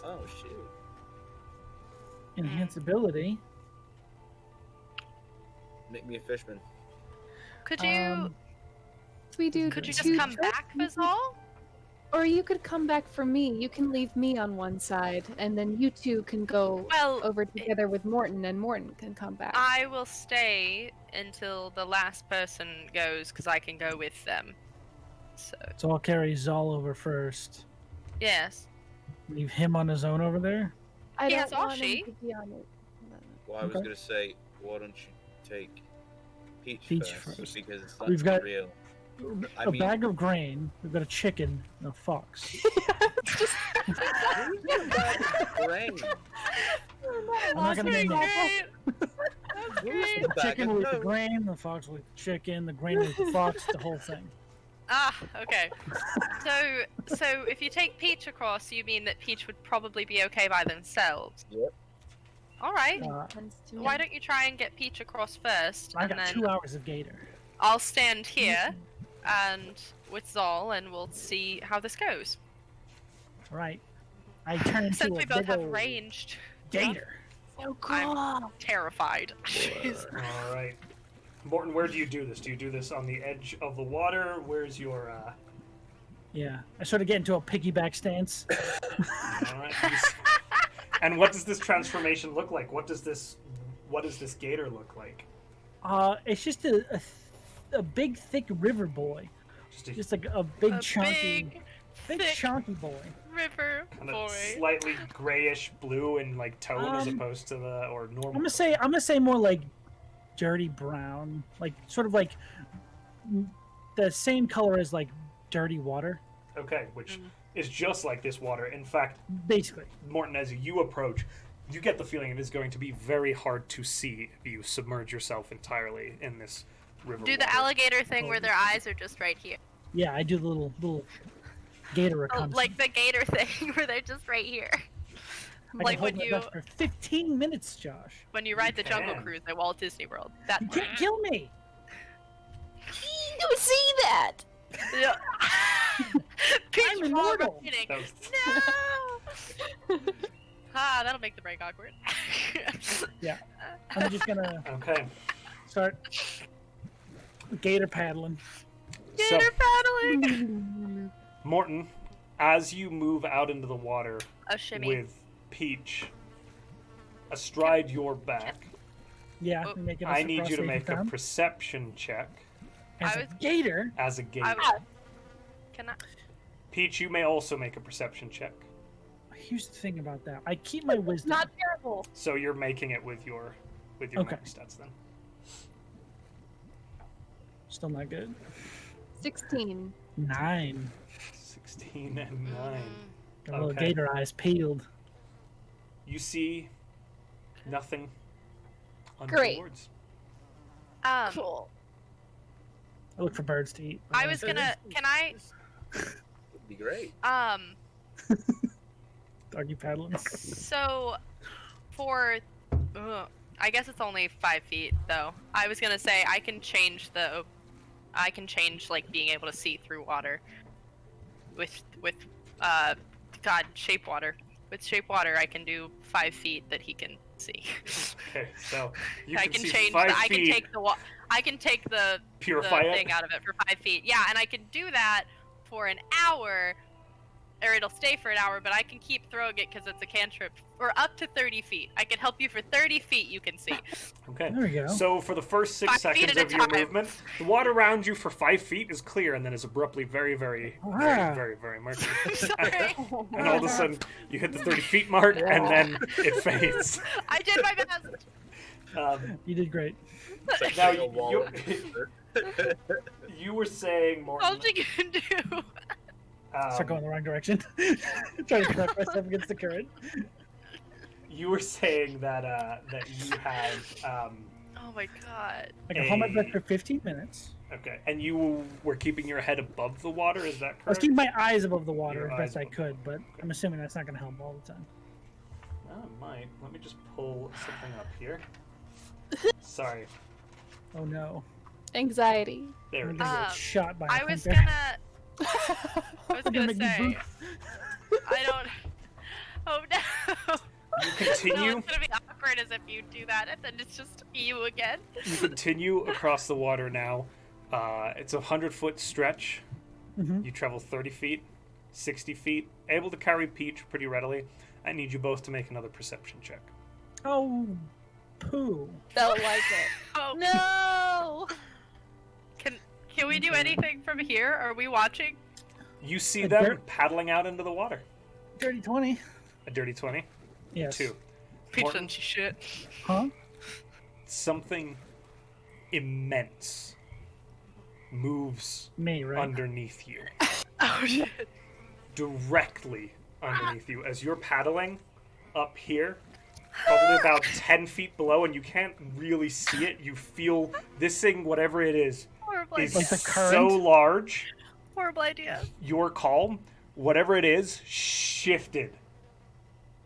Oh shoot. Enhance ability. Make me a fishman. Could you We do. could you two just come trips, back, Vizal? Or you could come back for me. You can leave me on one side, and then you two can go Well, over together with Mortin, and Mortin can come back. I will stay until the last person goes because I can go with them. So So I'll carry Zahl over first. yes. Leave him on his own over there. I He don't has want Ashi. him to be on it. Well, I was Okay. gonna say, why don't you take Peach, Peach first, first. because it's not We've got- real. I A mean- bag of grain. We've got a chicken and a fox. Brain. I'm not gonna name them. That's great. The Bag chicken of will eat the notes. grain, the fox will eat the chicken, the grain will eat the fox, the whole thing. Ah, okay. So if you take Peach across, you mean that Peach would probably be okay by themselves. Yep. All right. Tends to Why me. don't you try and get Peach across first, I and got then 2 hours of gator. I'll stand here and with Zahl, and we'll see how this goes. Right. I turn into Since a we both big have old ranged, gator. So I'm- cool. terrified. Jeez. All right. Morton, where do you do this? Do you do this on the edge of the water? Where's your... Yeah. I sort of get into a piggyback stance. All right. And what does this transformation look like? What does this gator look like? It's just a big, thick river boy. Just a Just like a big, A chunky, big, big thick chunky boy. river kind of boy. slightly grayish blue in like tone as Um, opposed to the or normal. I'm gonna say more like dirty brown, like sort of like the same color as like dirty water, Okay, which Mm. is just like this water. In fact, basically. Morton, as you approach, you get the feeling it is going to be very hard to see if you submerge yourself entirely in this river. Do the water. alligator thing where their eyes are just right here. Yeah, I do the little gator Oh, reconnaissance. like the gator thing where they're just right here. I Like can hold when my you breath for 15 minutes, Josh. when you ride the Jungle can. Cruise at Walt Disney World. That You can't kill me. You see that? Yeah. Peach I'm while immortal. riding. That was- No. Ah, that'll make the break awkward. I'm just gonna Okay. start gator paddling. So, Gator paddling. Morton, as you move out into the water A shimmy. with Peach astride your back, Yeah, Oh, making us I need you to safe make and a sound. perception check As I a was- gator. as a gator. I- Can I? Peach, you may also make a perception check. Here's the thing about that. I keep my wisdom. Not terrible. So you're making it with your Okay. max stats then. Still not good. 16. 9. 16 and 9. Got a little Okay. gator eyes peeled. You see nothing Great. untoward. Cool. I look for birds to eat. I was gonna. Can I? Would be great. Doggy paddling. So, for, I guess it's only 5 feet though. I was gonna say I can change like being able to see through water. With shape water. With shape water, I can do 5 feet that he can see. Okay, so you I can can see change. 5 I can feet, take I can take the purify it. thing out of it for 5 feet. Yeah, and I can do that for an hour, or it'll stay for an hour. But I can keep throwing it because it's a cantrip, or up to 30 feet. I can help you for 30 feet. You can see. Okay. There we go. So for the first 6 5 feet seconds at a of your time. movement, the water around you for 5 feet is clear and then is abruptly very, very, Ah. very, very, very murky. Sorry, And all of a sudden, you hit the 30 feet mark and then it fades. I did my best. You did great. It's like Now, putting a wall you- of paper. You were saying, All Morton, you can do. Start going the wrong direction. Trying to correct myself against the current. you were saying that you have Oh my god. I can hold my breath Hey. for 15 minutes. okay, and you were keeping your head above the water. Is that I was correct? keeping my eyes above the water Your as best eyes I above could, but I'm assuming that's not going to help all the time. Oh, it might. Let me just pull something up here. Sorry. Oh no. Anxiety. There I'm it going to is. get shot by a I was hunter. gonna. I was I'm gonna make me say. boot. I don't. Oh no. You No, continue. it's gonna be awkward as if you do that, and then it's just you again. You continue across the water now. It's a 100-foot stretch. Mhm. You travel 30 feet, 60 feet, able to carry Peach pretty readily. I need you both to make another perception check. Oh, poo. Don't like it. Oh No! Can we do anything from here? Are we watching? You see A them dirt- paddling out into the water. Dirty 20. A dirty 20. Yes. 2. Peach Morton? doesn't shit. Huh? Something immense moves Me, right? underneath you. Oh shit. Directly underneath you. As you're paddling up here, probably about 10 feet below, and you can't really see it. You feel this thing, whatever it is Horrible Like idea. the so current? large. Horrible idea. Your call, whatever it is, shifted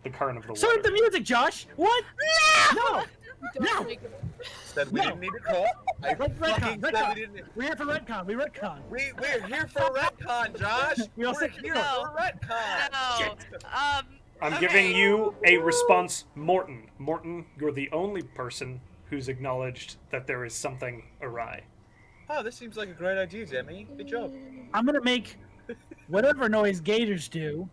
the current of the Start water. the music, Josh! What? No! Don't No! like it. Said we No. didn't need a call. I Retcon, fucking said retcon. we didn't. We're here for retcon. We retcon. We're here for retcon, Josh. We all We're said here no. for retcon. No. I'm Okay. giving you a response, Morton. Morton, you're the only person who's acknowledged that there is something awry. Oh, this seems like a great idea, Demi. Good job. I'm gonna make whatever noise gators do,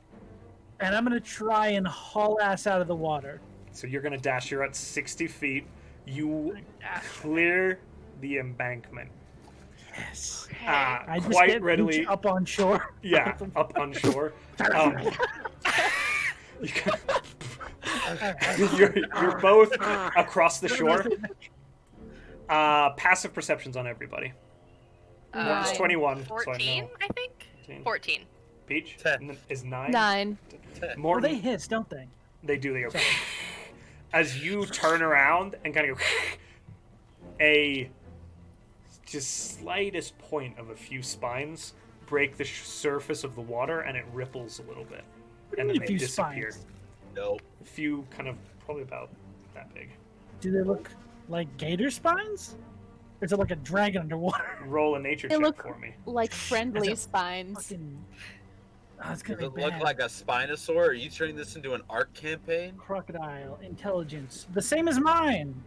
and I'm gonna try and haul ass out of the water. So you're gonna dash. You're at 60 feet. You Dash. clear the embankment. Yes. Okay. I just Quite get readily. Peach up on shore. Yeah, up on shore. You can- you're both across the shore. Passive perceptions on everybody. Morton's Nine. 21, so I 14, know. I think. 14. 14. Peach 10. is 9. 9. Well, Morton, they hiss, don't they? they do. They go. As you turn around and kind of go, a just slightest point of a few spines break the surface of the water, and it ripples a little bit, and then A they few disappear. spines. Nope. A few kind of probably about that big. Do they look like gator spines? Or is it like a dragon underwater? Roll a nature They check look for me. like friendly Is it spines. Fucking... Oh, it's Does gonna it be look bad. like a Spinosaur? Are you turning this into an ARC campaign? Crocodile, intelligence. The same as mine.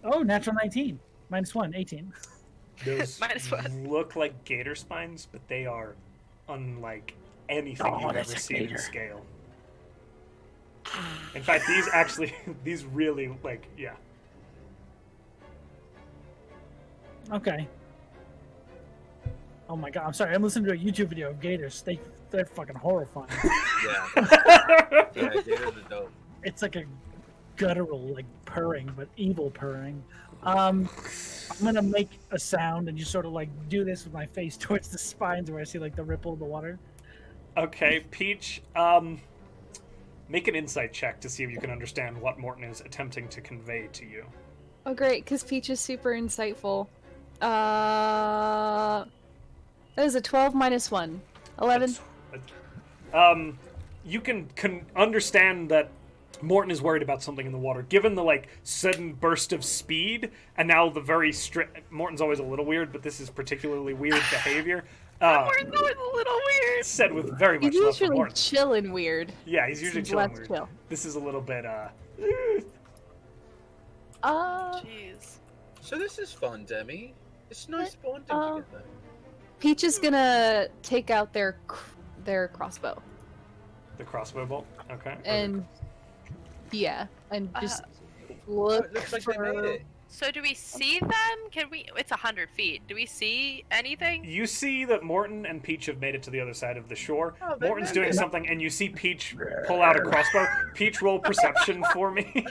Oh, natural 19. -1, 18. Those -1. look like gator spines, but they are unlike anything Oh, you've that's ever a seen in gator. scale. In fact, these really, like, yeah. Okay. Oh my god, I'm sorry. I'm listening to a YouTube video of gators. They're fucking horrifying. Yeah. Yeah, gators are dope. It's like a guttural, like purring, but evil purring. I'm gonna make a sound and just sort of like do this with my face towards the spines where I see like the ripple of the water. Okay, Peach, make an insight check to see if you can understand what Mortin is attempting to convey to you. Oh, great, because Peach is super insightful. That is a 12 -1. 11. You can understand that Mortin is worried about something in the water. Given the, like, sudden burst of speed, and now the very strict... Mortin's always a little weird, but this is particularly weird behavior. Morton's always a little weird. Said with very much He's love for usually Mortin. chillin' weird. Yeah, he's usually He's chilling less weird. chill. This is a little bit, Jeez. So this is fun, Demi. It's nice bonding Uh, together. Peach is gonna take out their crossbow. the crossbow bolt. Okay. And yeah, and just Oh, look it looks like for... they made it. So do we see them? Can we? It's 100 feet. Do we see anything? You see that Mortin and Peach have made it to the other side of the shore. Oh, they Morton's made doing it. something, and you see Peach pull out a crossbow. Peach, roll perception for me.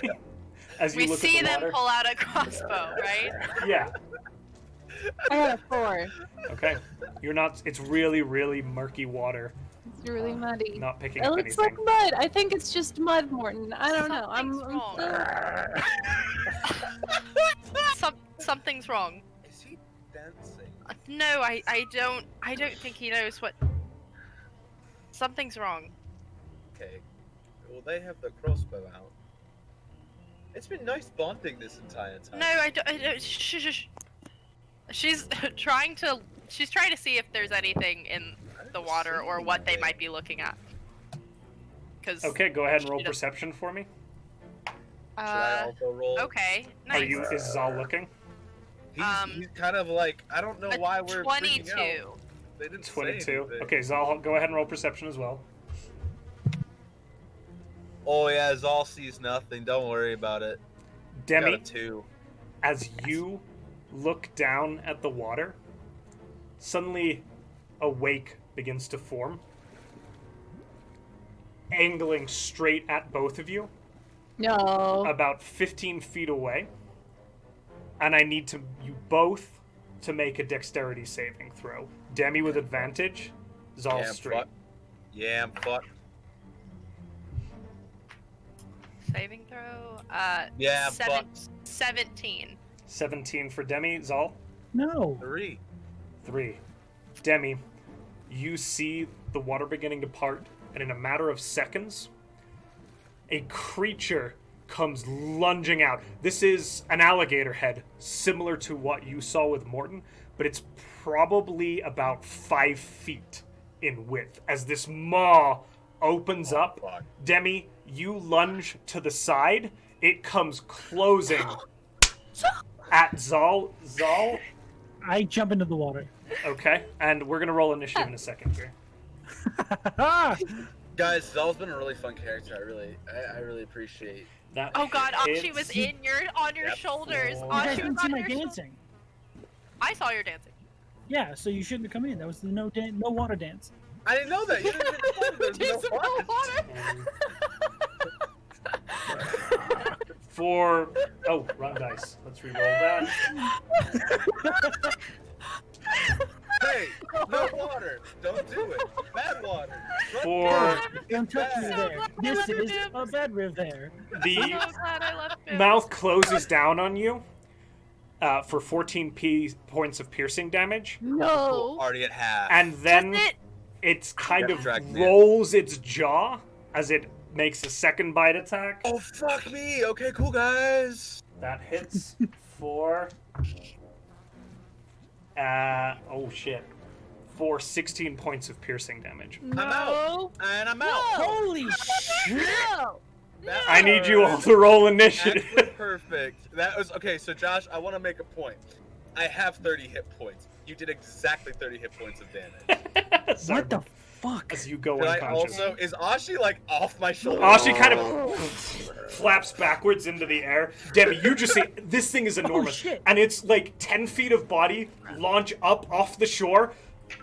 As you We look see at the them water. pull out a crossbow, right? Yeah. I got a 4. Okay. You're not. It's really, really murky water. It's really muddy. Not picking It up looks anything. like mud. I think it's just mud, Morton. I don't know. Something's wrong. Is he dancing? No, I don't think he knows what. Something's wrong. Okay. Well, they have the crossbow out. It's been nice bonding this entire time. No, I don't. Shh. She's trying to see if there's anything in the water or what they might be looking at. Okay, go ahead and roll She doesn't- perception for me. Should I also roll? Okay, nice. Is Zahl looking? He's kind of like, I don't know why we're freaking 22. out. They didn't say 22. anything. Okay, Zahl, go ahead and roll perception as well. Oh yeah, Zahl sees nothing. Don't worry about it. Got Demi, a 2. as you look down at the water, suddenly a wake begins to form, angling straight at both of you, No. about 15 feet away. And I need you both to make a dexterity saving throw. Demi with advantage, Zahl Yeah, I'm straight. fucked. Yeah, I'm fucked. Saving throw. Yeah, I'm fucked. 17. 17 for Demi, Zahl. No. 3. 3. Demi, you see the water beginning to part, and in a matter of seconds, a creature comes lunging out. This is an alligator head, similar to what you saw with Mortin, but it's probably about 5 feet in width. As this maw opens up, Fuck. Demi, you lunge to the side. It comes closing at Zahl. Zahl, I jump into the water. okay, and we're gonna roll initiative in a second here. Guys, Zahl's been a really fun character. I really appreciate. That Oh god, she was hits. on your Yep. shoulders. You You Oh, guys she didn't was see on my your shoulders. dancing. I saw your dancing. Yeah, so you shouldn't have come in. That was the no water dance. I didn't know that. You didn't even tell me there's There's no no water. For run dice. Let's re-roll that. Hey, no water. Don't do it. Bad water. Run For Don't touch me bad. there. glad This you is did. a bed there. the So glad I left it. mouth closes down on you for 14 points of piercing damage, No. Already at half. and then Does it? it's kind of Dragged in. rolls its jaw as it makes a second bite attack. Oh, fuck me. Okay, cool, guys. That hits for... oh, shit. For 16 points of piercing damage. I'm out. And I'm out. Holy shit! No! I need you all to roll initiative. That's perfect. That was... Okay, so Josh, I want to make a point. I have 30 hit points. You did exactly 30 hit points of damage. Sorry. What the fuck? As you go Did I unconscious. also... Is Ashi, like, off my shoulder? Ashi kind of flaps backwards into the air. Demi, you just see this thing is enormous. shit. And it's like 10 feet of body, launch up off the shore,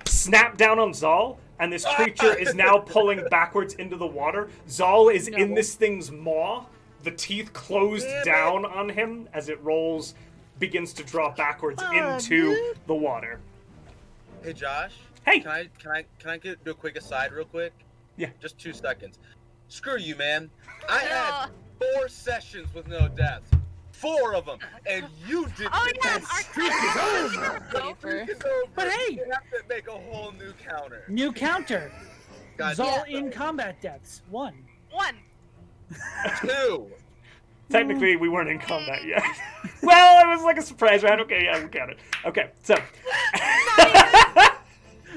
snap down on Zahl, and this creature is now pulling backwards into the water. Zahl is in this thing's maw, the teeth closed down on him as it rolls, begins to drop backwards into the water. Hey, Josh. Hey! Can I do a quick aside real quick? Yeah. Just 2 seconds. Screw you, man. I had 4 sessions with no deaths. 4 of them. And you did Oh, it. yeah, The our streak is over. The Paper. streak is over. But hey! You have to make a whole new counter. New counter. God, Zahl in combat deaths. 1. 1. 2. Technically, we weren't in combat yet. Well, it was like a surprise round. Okay, yeah, we'll count it. Okay, so.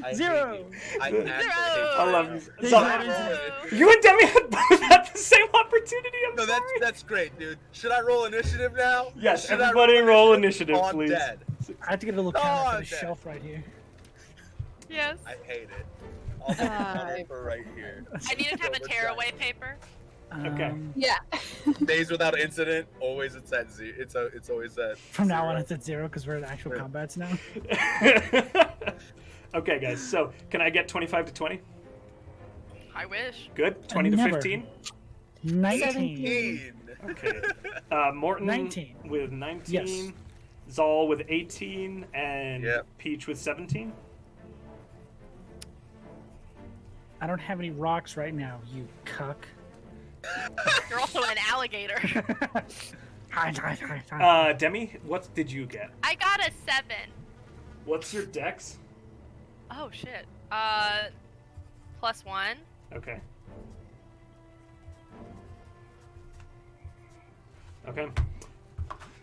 I 0. hate you. I actually hate you. I love you. They So, got into you and Demi had both had the same opportunity. I'm No, sorry. that's great, dude. Should I roll initiative now? Yes, Should I everybody roll initiative, Oh, I'm please. dead. I have to get a little counter for Oh, the okay. shelf right here. Yes. I hate it. I'll put the counter for right here. I need to have a tearaway paper. Okay. Yeah. Days Without incident, always it's at 0. It's always at. From now on, 0. it's at 0 because we're in actual Yeah. combats now. Okay, guys. So, can I get 25 to 20? I wish. Good. 20 to Never. 15. 19. 17. Okay. Morton 19. with 19. Yes. Zahl with 18, and Yep. Peach with 17. I don't have any rocks right now, you cuck. You're also an alligator. Demi, what did you get? I got a 7. What's your dex? Oh shit. +1. Okay. Okay.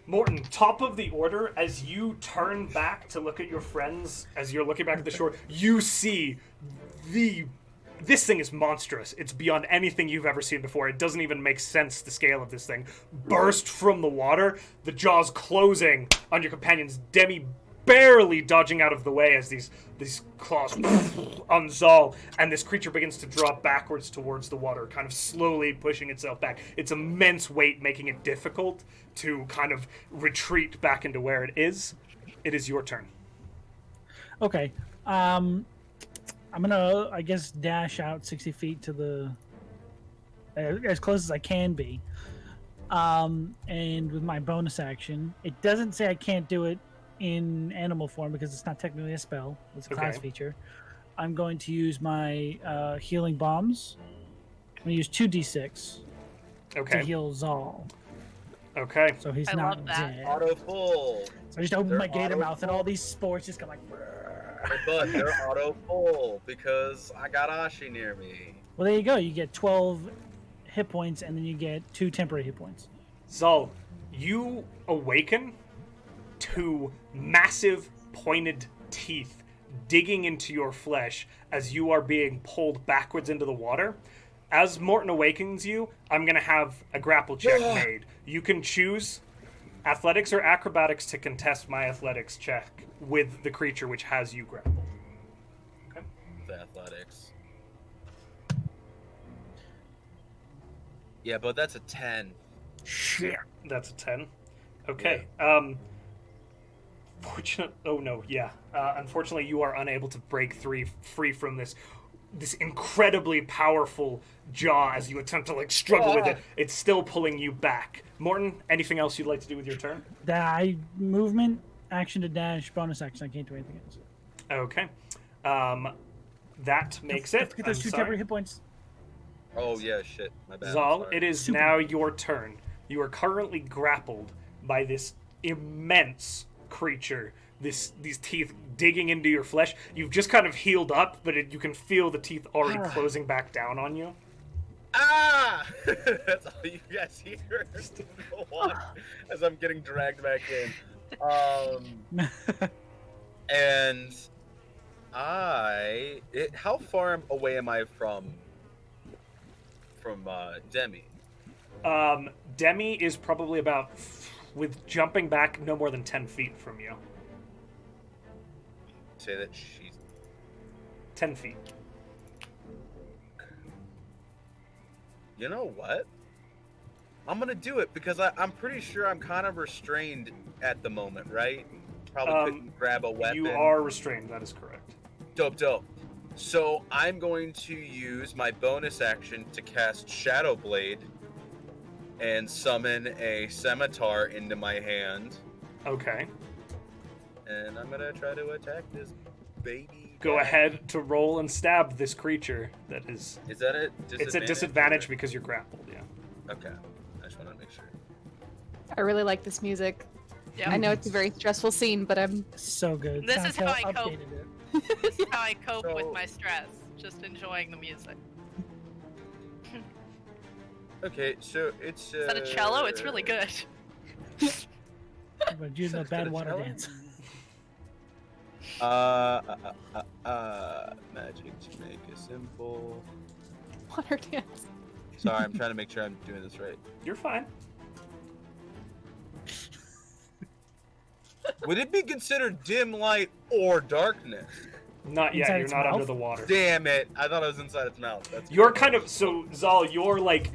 Morton, top of the order, as you turn back to look at your friends, as you're looking back at the shore, you see this thing is monstrous. It's beyond anything you've ever seen before. It doesn't even make sense, the scale of this thing. Burst from the water, the jaws closing on your companions. Demi barely dodging out of the way as these claws on Zahl, and this creature begins to draw backwards towards the water, kind of slowly pushing itself back. Its immense weight making it difficult to kind of retreat back into where it is. It is your turn. Okay. I'm gonna, I guess, dash out 60 feet to the as close as I can be. And with my bonus action, it doesn't say I can't do it in animal form because it's not technically a spell. It's a class Okay. feature. I'm going to use my healing bombs. I'm gonna use 2d6 to Okay. heal Zahl, Okay. so he's I not love that. dead. Auto full. So I just open They're my gator mouth, and auto-full. all these spores just come like. But they're auto full because I got Ashi near me. Well, there you go. You get 12 hit points, and then you get 2 temporary hit points. Zahl, you awaken to massive pointed teeth digging into your flesh as you are being pulled backwards into the water. As Morton awakens you, I'm going to have a grapple check made. You can choose athletics or acrobatics to contest my athletics check with the creature which has you grappled. Okay. The athletics. Yeah, but that's a 10. Shit. That's a 10. Okay. Unfortunately, you are unable to break free from this incredibly powerful jaw as you attempt to struggle with it. It's still pulling you back. Morton, anything else you'd like to do with your turn? Movement, action to dash, bonus action. I can't do anything else. Okay. That makes it. Get those I'm 2 sorry. temporary hit points. Oh yeah, shit. My bad. Zahl, Sorry. it is Super. now your turn. You are currently grappled by this immense creature. These teeth digging into your flesh. You've just kind of healed up, but you can feel the teeth already closing back down on you. Ah! That's all you guys hear in the water as I'm getting dragged back in. And how far away am I from Demi? Demi is probably about, with jumping back, no more than 10 feet from you. Say that she's 10 feet. You know what? I'm gonna do it because I'm pretty sure I'm kind of restrained at the moment, right? Probably couldn't grab a weapon. You are restrained, that is correct. Dope. So I'm going to use my bonus action to cast Shadow Blade and summon a scimitar into my hand. Okay. And I'm gonna try to attack this baby. Go ahead to roll and stab this creature that is... Is that a disadvantage? It's a disadvantage because you're grappled, yeah. Okay. I just want to make sure. I really like this music. Yeah. I know it's a very stressful scene, but I'm So good. This is how I cope. updated it. This is how I cope with So- my stress. Just enjoying the music. Okay, so it's. Is that a cello? It's really good. But using a bad water dance. Magic to make it simple. water dance. Sorry, I'm trying to make sure I'm doing this right. You're fine. Would it be considered dim light or darkness? Not yet, Inside you're its not mouth? under the water. Damn it! I thought it was inside its mouth. That's You're kind of, so Zahl, you're like,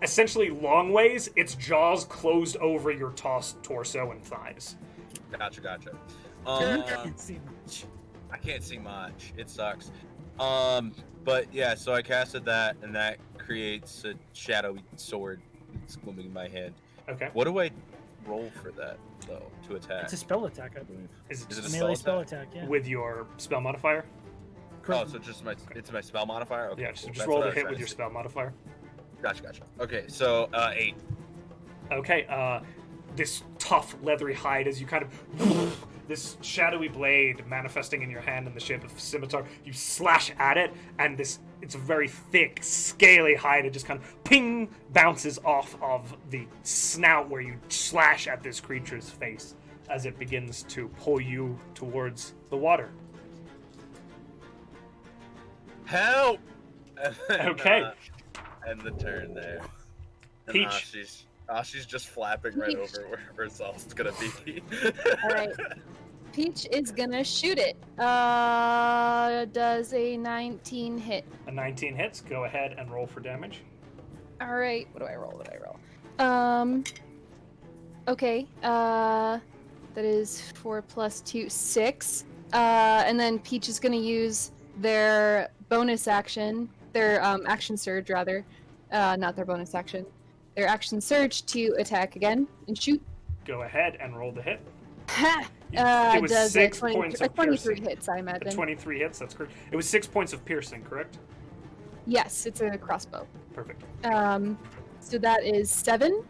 essentially long ways, its jaws closed over your torso and thighs. Gotcha. I can't see much. I can't see much. It sucks. But yeah, so I casted that, and that creates a shadowy sword that's moving in my hand. Okay. What do I roll for that, though, to attack? It's a spell attack, I believe. Is it Is it just a Melee spell spell attack, yeah. with your spell modifier? Oh, Correct. so just it's my spell modifier? Okay, Yeah, cool. so just That's roll what I the was hit trying with to your see. spell modifier. Gotcha. Okay, so 8. Okay, this tough, leathery hide as you kind of... this shadowy blade manifesting in your hand in the shape of a scimitar. You slash at it, and it's a very thick, scaly hide. It just kind of ping bounces off of the snout where you slash at this creature's face as it begins to pull you towards the water. Help! And then, Okay. End the turn there. And Peach. Ashi's just flapping right over wherever Zahl's gonna be. Alright. Peach is gonna shoot it. Does a 19 hit? A 19 hits. Go ahead and roll for damage. Alright, what do I roll? Okay, that is 4 plus 2, 6. And then Peach is gonna use their bonus action, their action surge rather, not their bonus action, their action surge to attack again and shoot. Go ahead and roll the hit. Ha! It was Does 6 a 20, points a of 23 piercing. hits, I imagine. 23 hits, that's correct. It was 6 points of piercing, correct? Yes, it's a crossbow. Perfect. So that is 7.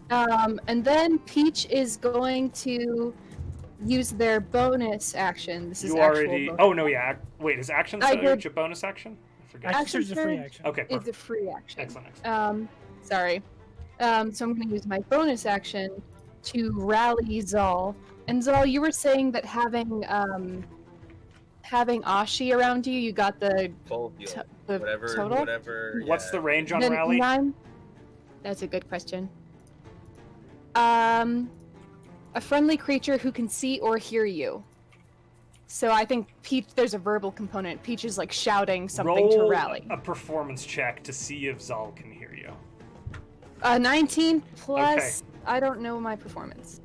And then Peach is going to use their bonus action. This is You actual already... bonus. Oh, no, yeah. Wait, is action I surge did- a bonus action? I forget. Action Action surge is a free surge action. Okay, It's perfect. a free action. Excellent. Sorry. So I'm going to use my bonus action to rally Zahl. And Zahl, you were saying that having Ashi around you, you got the Full heal. the Whatever. total. What's yeah. the range on Then rally? 9. That's a good question. A friendly creature who can see or hear you. So I think Peach, there's a verbal component. Peach is like shouting something Roll to rally. a performance check to see if Zahl can hear you. 19 plus. Okay. I don't know my performance.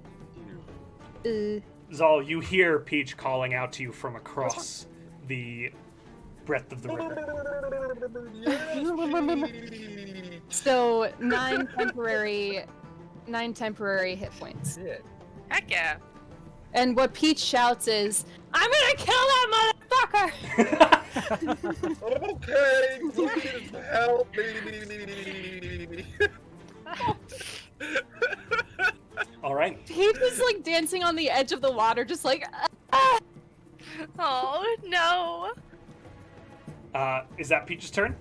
Zahl, you hear Peach calling out to you from across the breadth of the river. So 9 temporary hit points. Shit. Heck yeah. And what Peach shouts is, "I'm gonna kill that motherfucker!" Okay, please help me. All right. Peach is like dancing on the edge of the water, just like, ah! Oh no. Is that Peach's turn?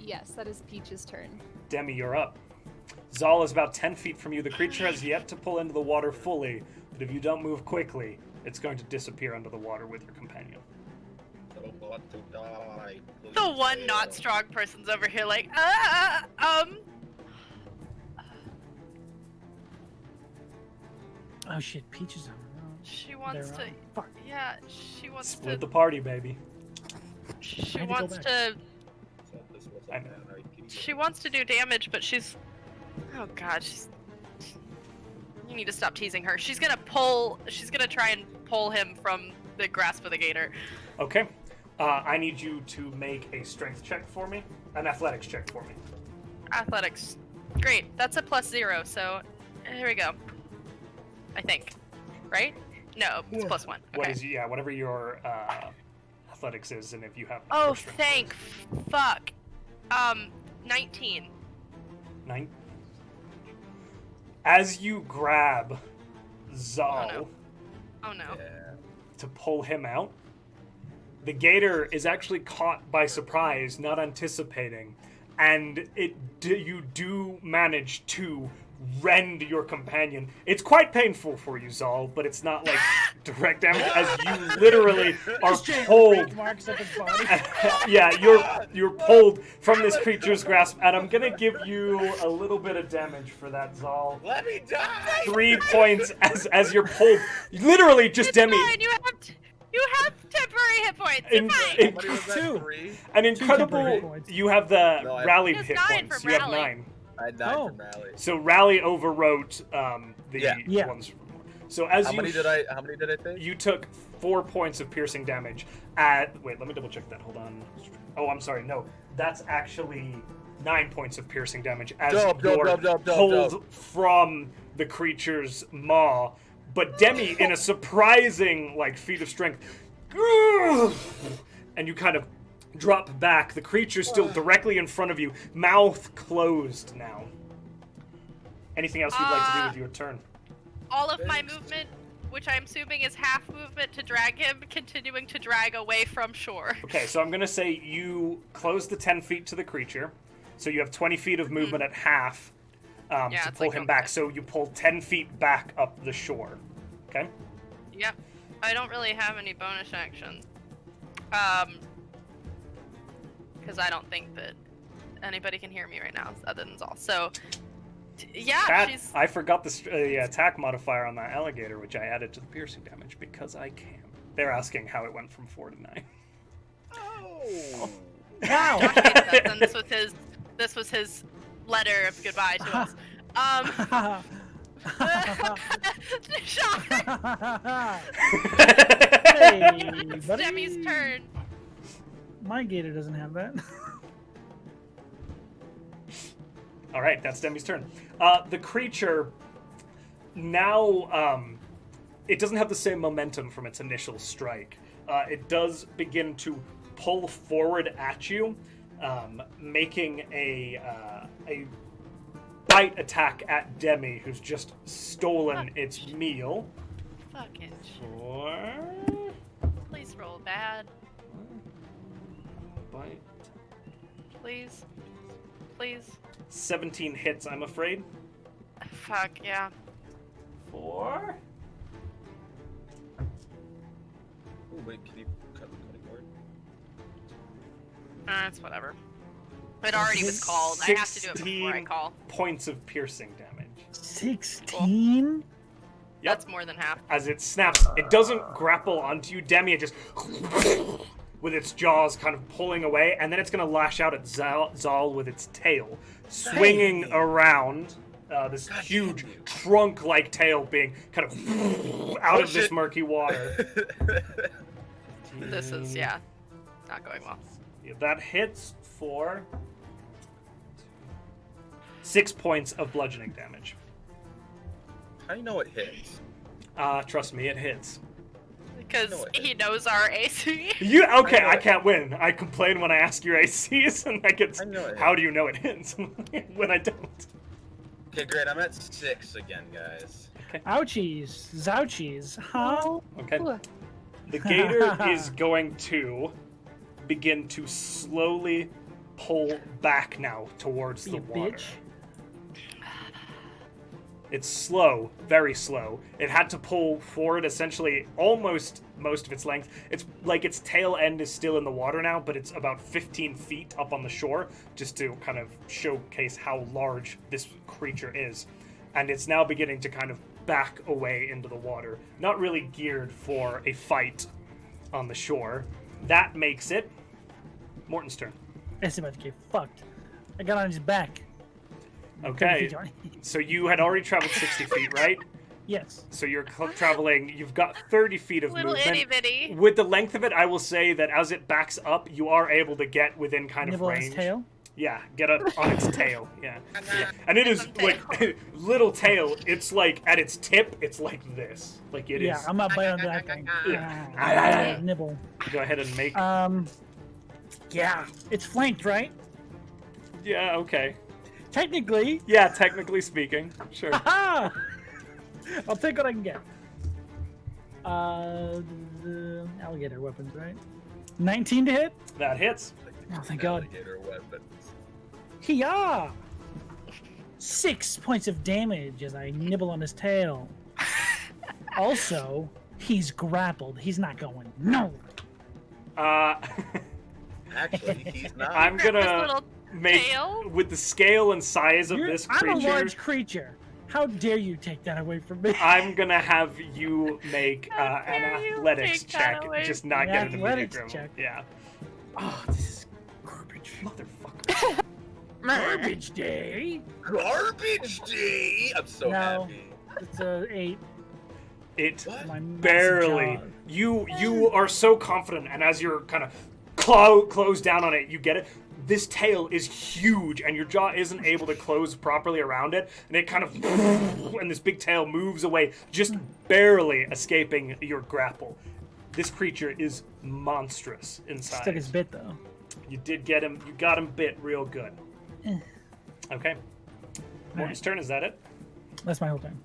Yes, that is Peach's turn. Demi, you're up. Zahl is about 10 feet from you. The creature has yet to pull into the water fully, but if you don't move quickly, it's going to disappear under the water with your companion. I don't want to die. Please The one fail. not strong person's over here like, Oh shit, Peach is on her own. she wants They're to, on. Fuck. yeah, she wants Split to, the party, baby. she I had to go wants back. to, So this was I a know. man, I- she wants to do damage, but she's, oh god, you need to stop teasing her. She's gonna try and pull him from the grasp of the gator. Okay. I need you to make a strength check for me, an athletics check for me. Athletics. Great, that's a +0, so here we go. I think. Right? No, it's Yeah. +1. What Okay. is whatever your athletics is, and if you have. Oh, your strength thank fuck. 19. bonus. 9. As you grab Zahl Oh, no. Oh no. Yeah. to pull him out, the gator is actually caught by surprise, not anticipating, and you do manage to rend your companion. It's quite painful for you, Zahl, but it's not like direct damage, as you literally are Just giant pulled. red marks up his body. Yeah, you're pulled from this creature's grasp, and I'm gonna give you a little bit of damage for that, Zahl. Let me die! 3 points as you're pulled. Literally, just It's Demi. fine, you have temporary hit points. In- It's fine. in- How many was that? Two. 3? An temporary incredible. points. You have the No, I- rally He has hit 9 points. from You have rally. 9. I had 9 Oh. from rally. So rally overwrote the Yeah. ones. So as How you many did I take? you took 4 points of piercing damage at. Wait, let me double check that. Hold on. Oh, I'm sorry. No, that's actually 9 points of piercing damage as Dope, you're pulled dope. from the creature's maw. But Demi, in a surprising feat of strength, and you kind of drop back. The creature's still directly in front of you, mouth closed now. Anything else you'd like to do with your turn? All of my movement, which I'm assuming is half movement to drag him, continuing to drag away from shore. Okay, so I'm gonna say you close the 10 feet to the creature, so you have 20 feet of movement at half Yeah, to it's pull like him okay. back. So you pull 10 feet back up the shore. Okay. Yep. I don't really have any bonus actions. Because I don't think that anybody can hear me right now other than Zahl. So, yeah, Cat, she's... I forgot the attack modifier on that alligator, which I added to the piercing damage because I can. They're asking how it went from 4 to 9. Oh. Wow. Josh hates us, and this was his letter of goodbye to us. Sean, Hey, it's buddy. Demi's turn. My gator doesn't have that. All right, that's Demi's turn. The creature now it doesn't have the same momentum from its initial strike. It does begin to pull forward at you, making a bite attack at Demi, who's just stolen its meal. Fucking For please roll bad. bite. Please. Please. 17 hits, I'm afraid. Fuck, yeah. For Ooh, wait, can you cut the cutting board? It's whatever. It already was called. I have to do it before I 16 call. points of piercing damage. 16? Yep. That's more than half. As it snaps, it doesn't grapple onto you, Demi. It just with its jaws kind of pulling away, and then it's going to lash out at Zahl with its tail, swinging around. This huge trunk-like tail being kind of out of this shit. murky water. This is, yeah, not going well. Yeah, that hits for 6 points of bludgeoning damage. How do you know it hits? Trust me, it hits. Because No, it he knows our AC. You okay? I know I it. can't win. I complain when I ask your ACs, and I get. I know it. How do you know it hits when I don't? Okay, great. I'm at 6 again, guys. Ouchies. Zouchies. Huh? Okay. Ooh. The gator is going to begin to slowly pull back now towards Be the a water. bitch. It's slow, very slow. It had to pull forward essentially almost most of its length. It's like its tail end is still in the water now, but it's about 15 feet up on the shore, just to kind of showcase how large this creature is. And it's now beginning to kind of back away into the water. Not really geared for a fight on the shore. That makes it Morton's turn. It's about to get fucked. I got on his back. Okay, so you had already traveled 60 feet, right? Yes. So you're traveling, you've got 30 feet of Little movement. itty bitty. With the length of it, I will say that as it backs up, you are able to get within kind Nibble of on range. his tail. Yeah, get up on its tail. Yeah. And it is like little tail. It's like at its tip, it's like this. Like it is. Yeah, I'm not biting on that thing. Yeah. Nibble. Go ahead and make. Yeah, it's flanked, right? Yeah. Okay. Technically. Yeah, technically speaking, sure. Ha! I'll take what I can get. The alligator weapons, right? 19 to hit. That hits. Oh, thank God. Alligator weapons. Hiya! 6 points of damage as I nibble on his tail. Also, he's grappled. He's not going nowhere. Actually, he's not. I'm This gonna little make tail? with the scale and size of this I'm a creature. large creature. How dare you take that away from me? I'm gonna have you make How an dare you athletics take that check, away just from not me? get an immediate Athletics grapple. check. Yeah. Oh, this is garbage. Motherfucker. Garbage day. Garbage day. I'm so No. happy. It's a 8. It What? My massive barely. jaw. You are so confident, and as you're kind of close down on it, you get it. This tail is huge, and your jaw isn't able to close properly around it, and it kind of and this big tail moves away, just barely escaping your grapple. This creature is monstrous in size. Stuck his bit though. You did get him. You got him bit real good. Eh. Okay. Morton's turn. Is that it? That's my whole time.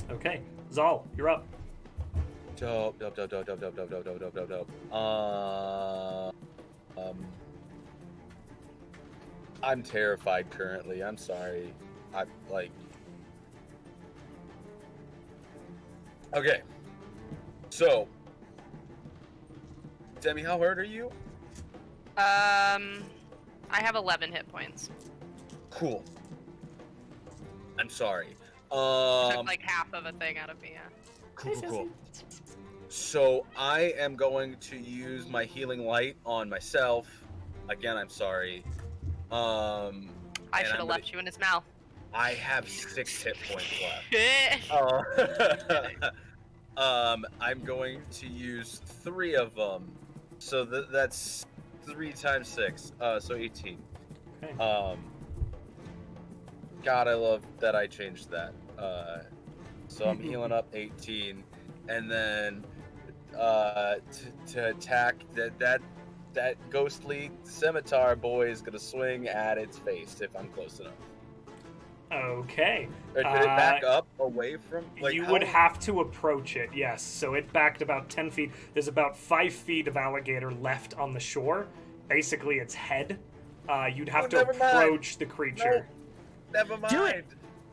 Okay. Zahl, you're up. Dope. I'm terrified currently. I'm sorry. I like. Okay. So, Demi, how hurt are you? I have 11 hit points. Cool. I'm sorry. Took like half of a thing out of me. Yeah. Cool. So I am going to use my healing light on myself. Again, I'm sorry. I and should have left you in his mouth. I have 6 hit points left. Shit. I'm going to use 3 of them. So that's 3 times 6. So 18. Okay. God, I love that I changed that. So I'm healing up 18, and then to attack that ghostly scimitar boy is gonna swing at its face if I'm close enough. Okay. Or did it back up away from? Like, you how- would have to approach it, yes. So it backed about 10 feet. There's about 5 feet of alligator left on the shore. Basically, its head. You'd have to never mind. approach the creature. Never mind. Do it.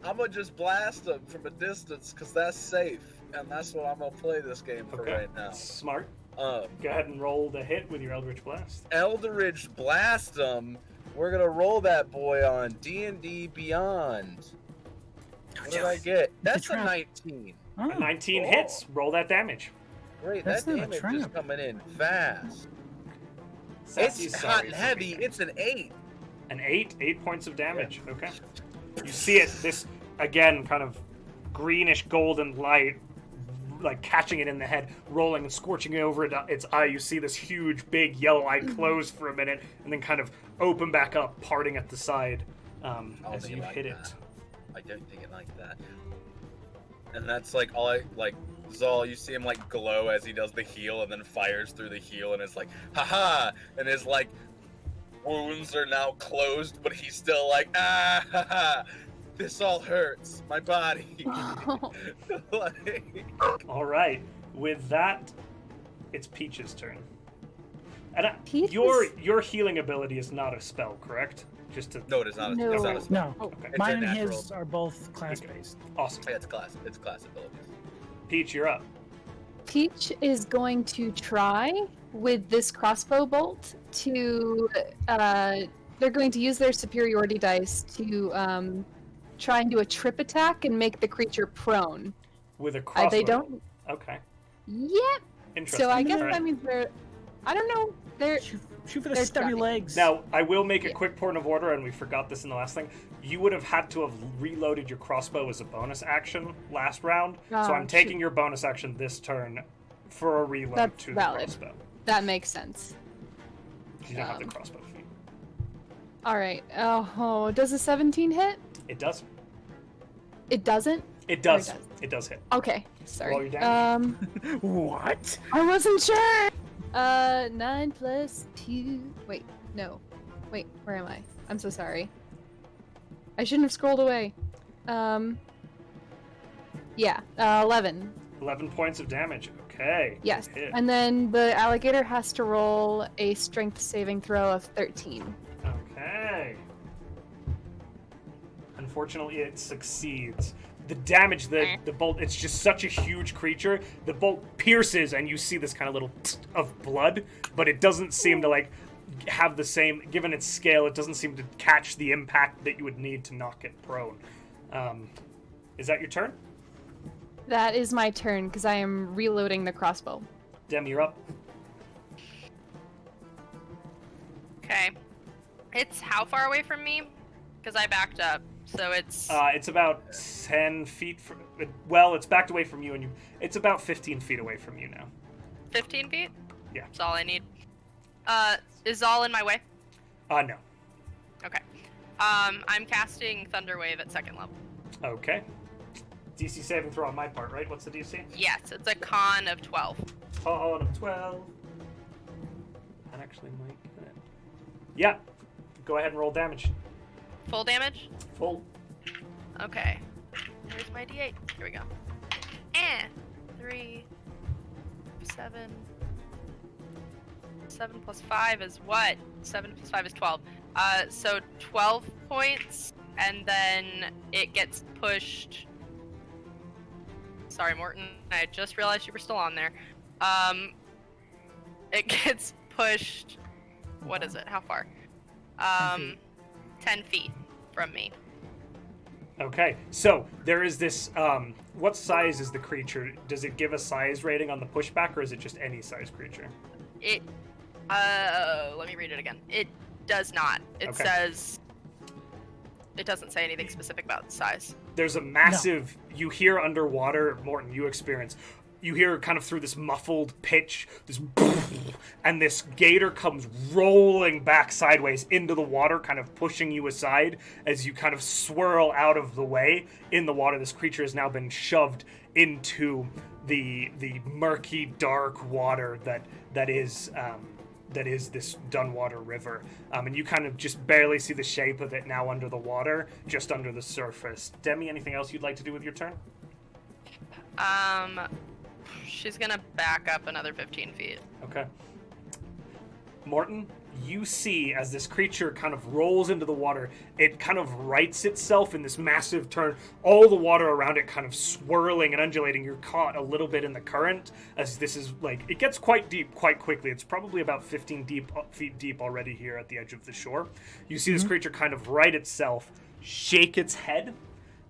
I'm gonna just blast him from a distance because that's safe, and that's what I'm gonna play this game for Okay. right now. Smart. Um, Go ahead and roll the hit with your Eldritch Blast. Eldritch blast him. We're gonna roll that boy on D&D Beyond. What did I get? That's a trap. 19. Oh, 19 Oh. hits. Roll that damage. Great, That's that not a damage is trap. coming in fast. Sassy's It's sorry, hot and heavy. okay. It's an 8. An 8 points of damage. Okay. You see it, this, again, kind of greenish golden light, like catching it in the head, rolling and scorching it over its eye. You see this huge, big yellow eye close for a minute, and then kind of open back up, parting at the side as they you like hit that. it. I don't think it like that. And that's like all I like. Zahl, you see him like glow as he does the heal, and then fires through the heal, and it's like, haha! And his like wounds are now closed, but he's still like, ah, haha! This all hurts my body. Like, All right. With that, it's Peach's turn. And Peach your healing ability is not a spell, correct? Just to No, it is not. No. It's not a spell. No, okay. It's mine a and natural. his are both class-based. Awesome. Yeah, it's class. It's class abilities. Peach, you're up. Peach is going to try with this crossbow bolt to. They're going to use their superiority dice to try and do a trip attack and make the creature prone. With a crossbow. They don't. Okay. Yep. Interesting. So I guess Alright. that means they're. I don't know. They're. Shoot for the They're stubby scrappy. legs. Now, I will make a Yeah. quick point of order, and we forgot this in the last thing. You would have had to have reloaded your crossbow as a bonus action last round, so I'm shoot. taking your bonus action this turn for a reload That's to valid. the crossbow. That makes sense. You don't have the Um, crossbow feat. All right. Oh, does a 17 hit? It does. It doesn't. It does. Or it does? It does hit. Okay. Sorry. Roll your damage. What? I wasn't sure. 9 plus 2. Wait, no. Wait, where am I? I'm so sorry. I shouldn't have scrolled away. Yeah, 11. 11 points of damage. Okay. Yes. Hit. And then the alligator has to roll a strength saving throw of 13. Okay. Unfortunately, it succeeds. The damage, the bolt, it's just such a huge creature. The bolt pierces, and you see this kind of little of blood, but it doesn't seem to, like, have the same, given its scale, it doesn't seem to catch the impact that you would need to knock it prone. Is that your turn? That is my turn, because I am reloading the crossbow. Dem, you're up. Okay. It's how far away from me? Because I backed up. So it's It's about 10 feet from, well, it's backed away from you, and it's about 15 feet away from you now. 15 feet? Yeah. That's all I need. Is Zahl in my way? No. Okay. I'm casting Thunder Wave at 2nd level. Okay. DC saving throw on my part, right? What's the DC? Yes, it's a con of 12. Con of 12. That actually might get it. Yeah. Go ahead and roll damage. Full damage? Full. Okay. Where's my D8? Here we go. 3, 7. 7 plus 5 is what? 7 plus 5 is 12. So 12 points, and then it gets pushed. Sorry, Mortin. I just realized you were still on there. It gets pushed. What is it? How far? 10 feet from me. Okay. So there is this. What size is the creature? Does it give a size rating on the pushback, or is it just any size creature? It. Let me read it again. It does not. It Okay. says. It doesn't say anything specific about size. There's a massive. You hear underwater, Morton. You experience. You hear kind of through this muffled pitch, this, and this gator comes rolling back sideways into the water, kind of pushing you aside as you kind of swirl out of the way in the water. This creature has now been shoved into the murky, dark water that is this Dunwater River, and you kind of just barely see the shape of it now under the water, just under the surface. Demi, anything else you'd like to do with your turn? She's gonna back up another 15 feet. Okay. Morton, you see as this creature kind of rolls into the water, it kind of rights itself in this massive turn, all the water around it kind of swirling and undulating. You're caught a little bit in the current as this is like, it gets quite deep quite quickly. It's probably about 15 feet deep already here at the edge of the shore. You see this creature kind of right itself, shake its head,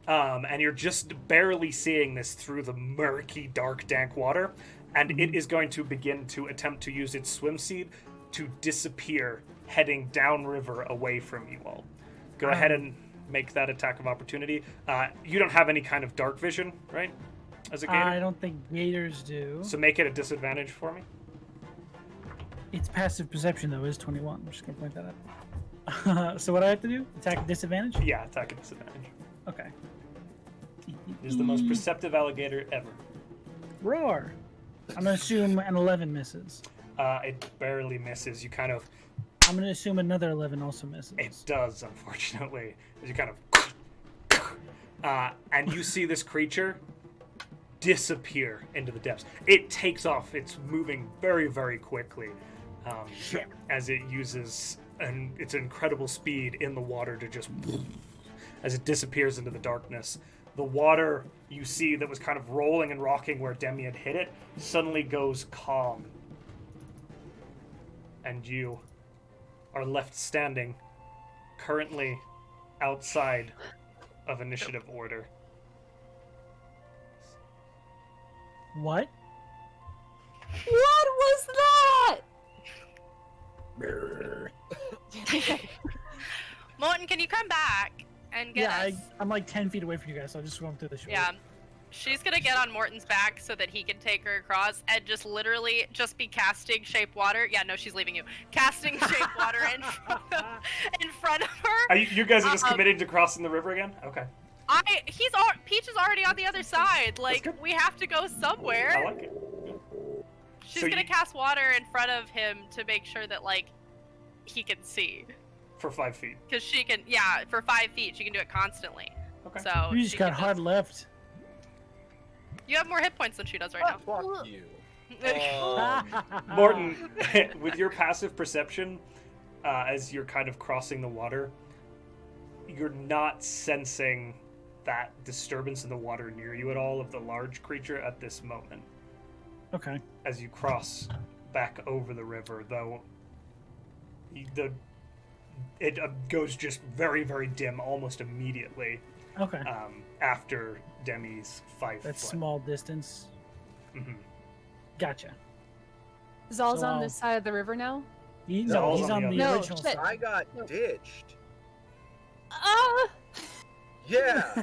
and you're just barely seeing this through the murky, dark, dank water, and it is going to begin to attempt to use its swim seed to disappear, heading downriver away from you all. Go ahead and make that attack of opportunity. You don't have any kind of dark vision, right? As a gator? I don't think gators do. So make it a disadvantage for me. Its passive perception, though, is 21. I'm just going to point that out. So what do I have to do? Attack at disadvantage? Yeah, attack at disadvantage. Okay. It is the most perceptive alligator ever. Roar! I'm going to assume an 11 misses. It barely misses. You kind of... I'm going to assume another 11 also misses. It does, unfortunately. As you kind of... and you see this creature disappear into the depths. It takes off. It's moving very, very quickly. as it uses its incredible speed in the water to just as it disappears into the darkness. The water you see that was kind of rolling and rocking where Demi had hit it suddenly goes calm. And you are left standing currently outside of initiative order. What? What was that? Mortin, can you come back and get Yeah, us? I'm like 10 feet away from you guys, so I'll just swim through the shore. Yeah. She's gonna get on Morton's back so that he can take her across and just literally just be casting shape water. Yeah, no, she's leaving you. Casting shape water in front of her. You guys are just committed to crossing the river again? Okay. Peach is already on the other side. Like, good. we have to go somewhere. I like it. She's So gonna you- cast water in front of him to make sure that, like, he can see. For 5 feet. Because she can, yeah, for 5 feet, she can do it constantly. Okay. So You just she got can hard left. You have more hit points than she does right now. Fuck you. Mortin, with your passive perception, as you're kind of crossing the water, you're not sensing that disturbance in the water near you at all of the large creature at this moment. Okay. As you cross back over the river, though, it goes just very, very dim almost immediately Okay. after Demi's 5 That's foot. small distance. Mhm. Gotcha. Zal's So on I'll- this side of the river now? He's No, on the No, original shit. side. I got ditched. Ah! Yeah.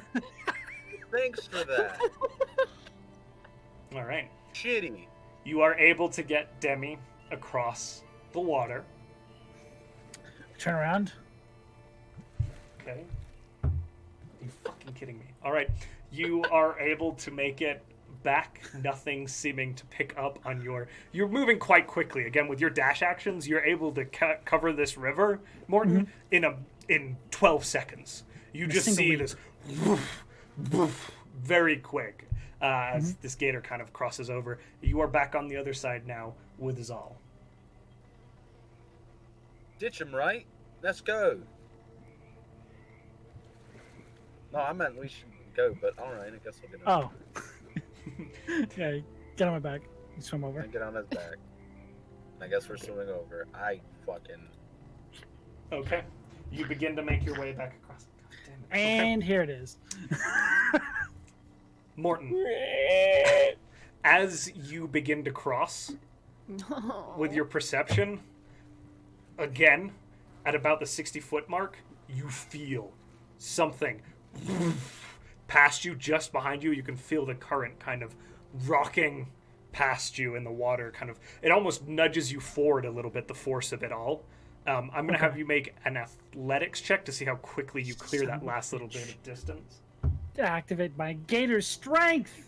Thanks for that. All right. Shitty. You are able to get Demi across the water. Turn around. Okay. Are you fucking kidding me? All right. You are able to make it back, nothing seeming to pick up on your... You're moving quite quickly. Again, with your dash actions, you're able to cover this river, Mortin, in 12 seconds. You A just single see leap. this woof, woof, very quick as this gator kind of crosses over. You are back on the other side now with Zahl. Ditch him, right? Let's go. No, I meant we should go, but alright, I guess we'll get on. Oh. Okay. Get on my back. You swim over. And get on his back. I guess we're swimming over. I fucking... Okay. You begin to make your way back across. God damn it. Okay. And here it is. Mortin, as you begin to cross No. with your perception, again, at about the 60-foot mark, you feel something past you, just behind you. You can feel the current kind of rocking past you in the water. Kind of, it almost nudges you forward a little bit, the force of it all. I'm going to have you make an athletics check to see how quickly you clear that last little bit of distance. Activate my gator strength.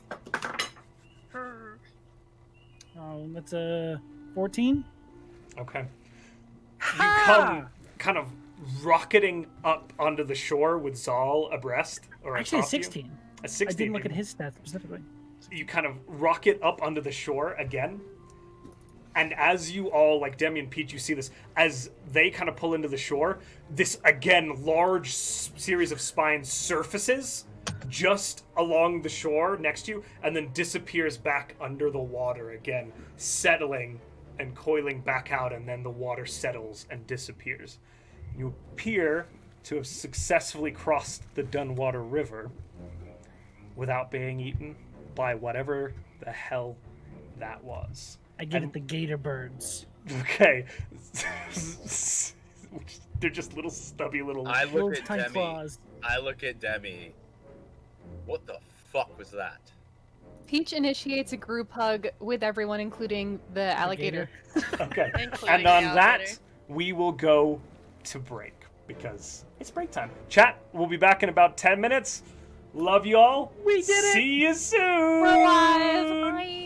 Oh, that's a 14. Okay. You Ha! come kind of rocketing up onto the shore with Zahl abreast, or Actually, a atop you. 16. A 16. I didn't look at his stats specifically. You kind of rocket up onto the shore again. And as you all, like Demi and Peach, you see this, as they kind of pull into the shore, this, again, large series of spines surfaces just along the shore next to you, and then disappears back under the water again, settling and coiling back out, and then the water settles and disappears. You appear to have successfully crossed the Dunwater River without being eaten by whatever the hell that was. I give it the gator birds. Okay. They're just little stubby little... I Little look at tight Demi. claws. I look at Demi. What the fuck was that? Peach initiates a group hug with everyone, including the alligator. Okay. Including And the on that, alligator. we will go to break because it's break time. Chat, we'll be back in about 10 minutes. Love you all. We did it! See you soon. We're alive. Bye.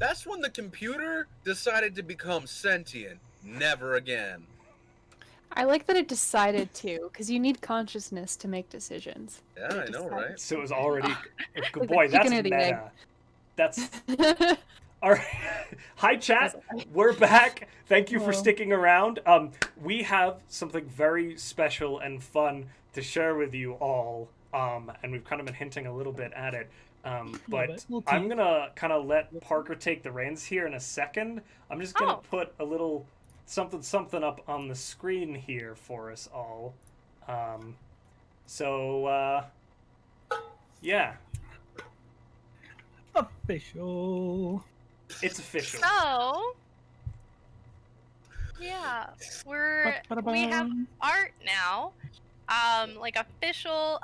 That's when the computer decided to become sentient. Never again. I like that it decided to, because you need consciousness to make decisions. Yeah, But I it know, decided right? So it was already. Like the Boy, that's chicken or the egg. meta. That's to- all right. Hi, chat. We're back. Thank you for Hello. sticking around. We have something very special and fun to share with you all. And we've kind of been hinting a little bit at it. But Little I'm tease. gonna kind of let Parker take the reins here in a second. I'm just gonna Oh. put a little something up on the screen here for us all. Yeah, Official. it's official. So, yeah, we have art now. Like official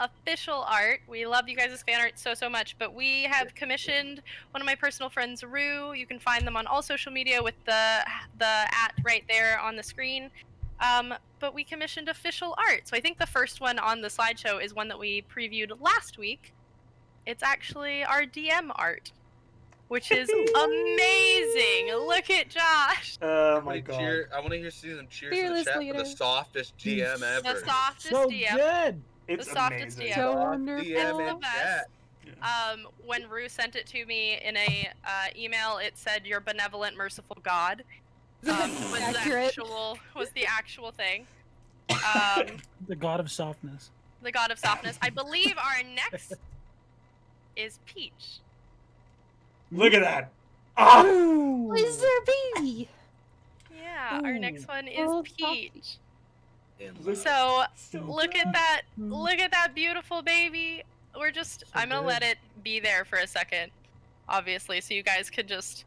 art. We love you guys' fan art so much, but we have commissioned one of my personal friends, Rue. You can find them on all social media with the at right there on the screen. But we commissioned official art. So I think the first one on the slideshow is one that we previewed last week. It's actually our DM art, which is amazing. Look at Josh. Oh my god. I want to hear Susan cheers in the Fearless chat for leader. the softest GM The ever. softest So DM. good. It's the softest amazing. DM. So Soft wonderful. DM It's in the best. chat. When Rue sent it to me in a email, it said "Your benevolent, merciful God." Accurate. Was the actual thing. The god of softness. The God of Softness. I believe our next is Peach. Look at that. Ah! Is there baby? Yeah, our next one is Oh, Peach. In Look- So So look good. at that! Look at that beautiful baby. I'm gonna good. let it be there for a second, obviously, so you guys could just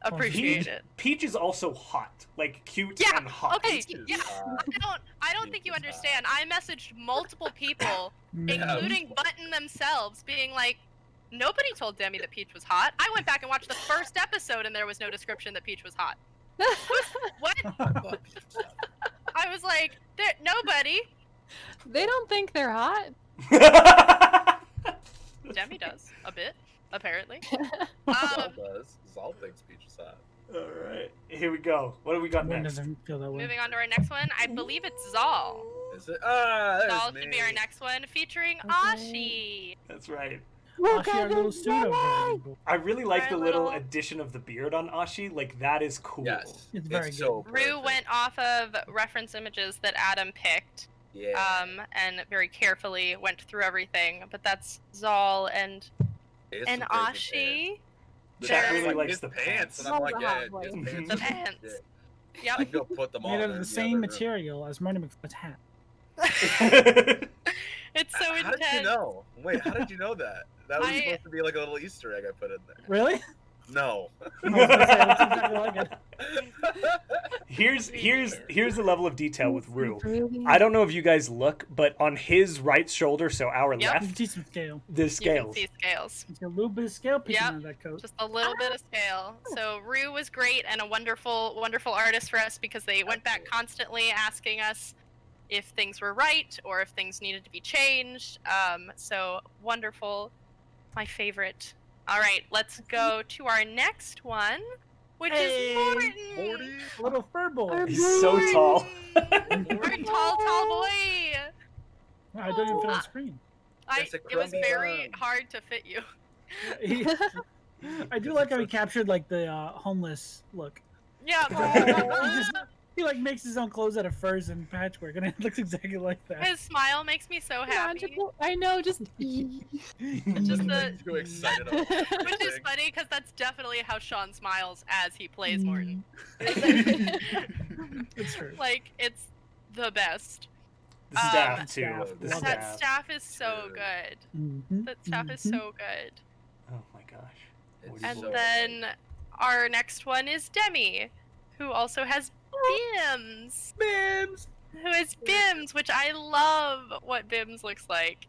appreciate it. Peach is also hot, like cute Yeah, and hot. Okay, Peach is yeah. hot. I don't think you understand. I messaged multiple people, including Button themselves, being like, nobody told Demi that Peach was hot. I went back and watched the first episode, and there was no description that Peach was hot. What? I was like, nobody. They don't think they're hot. Demi does a bit, apparently. Zal does. Zal thinks Peach is hot. All right, here we go. What do we got One next? doesn't feel that way. Moving on to our next one, I believe it's Zahl. Is it? There's Zahl me. should be our next one, featuring Okay. Ashi. That's right. Ashi, our little pseudo version. I really like Our the little little- addition of the beard on Ashi. Like that is cool. Yes. It's very so Rue perfect. went off of reference images that Adam picked, Yeah. and very carefully went through everything. But that's Zahl and It's some crazy pants. Ashi. The Chat guy's really like, likes his the pants, pants. and I'm like, Oh, yeah, wow, his boy. pants. The are pants. shit. I Yep. can go put them on. Made out in of the the same other room. material as Marty McFly's hat. It's so How intense. did you know? Wait, how did you know that? That was I- supposed to be like a little Easter egg I put in there. Really? No. I was gonna say, that's exactly like it. Here's the level of detail with Rue. Really? I don't know if you guys look, but on his right shoulder, so our Yep. You can left, see some scale. the You can scales. see scales. There's a little bit of scale peeking Yep. out of that coat. Just a little bit of scale. So Rue was great and a wonderful artist for us because they went back constantly asking us if things were right or if things needed to be changed. So wonderful. My favorite. All right, let's go to our next one, which Hey, is Mortin. Morty? Little fur boy. Our He's so tall. Our tall boy. I don't even fit on screen. It's a It was crummy very bun. hard to fit you. I do like how he captured like the homeless look. Yeah. He like makes his own clothes out of furs and patchwork, and it looks exactly like that. His smile makes me so happy. Magical. I know, just. Just the Too excited about this Which is thing. funny because that's definitely how Sean smiles as he plays Morton. It's true. Like, it's the best. The staff too. Staff. The Love That staff. staff is so Dude. good. Mhm, That staff is mhm. so good. Oh my gosh. It's And so then our next one is Demi, who also has Bims. Bims. Who is Bims, which I love what Bims looks like.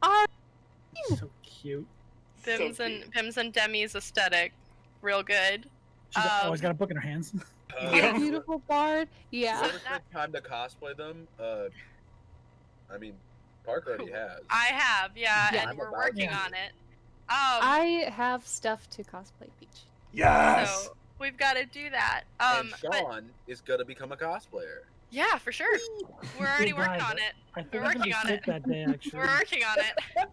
So cute. So Bims and Demi's aesthetic. Real good. She's always got a book in her hands. Yeah. Beautiful bard. Yeah. Whoever took time to cosplay them, I mean, Park already has. I have, yeah, Yeah. and I'm we're about working to. on it. I have stuff to cosplay Peach. Yes. So we've got to do that. And But Sean is gonna become a cosplayer. yeah, for sure. We're already Hey, working guys, on it. I think We're I'm gonna be working on sick it. that day, actually. We're working on it.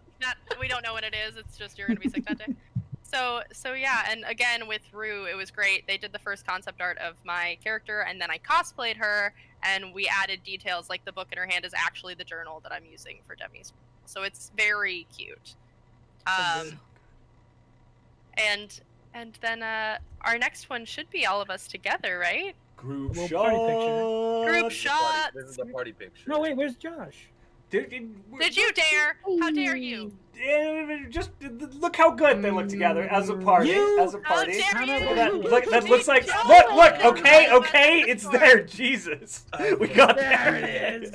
We don't know when it is. It's just you're gonna be sick that day. So yeah, and again with Rue, it was great. They did the first concept art of my character, and then I cosplayed her, and we added details like the book in her hand is actually the journal that I'm using for Demi's. So it's very cute. good. And then our next one should be all of us together, right? Group Little shot. party picture. Group This is the shot. party- This is the party picture. No, wait, where's Josh? Did you dare? How dare you? Just look how good they look together as a party. You- As a party. How dare you? That looks like. Joe! Look. Okay. It's there. Jesus. We got There that. it is.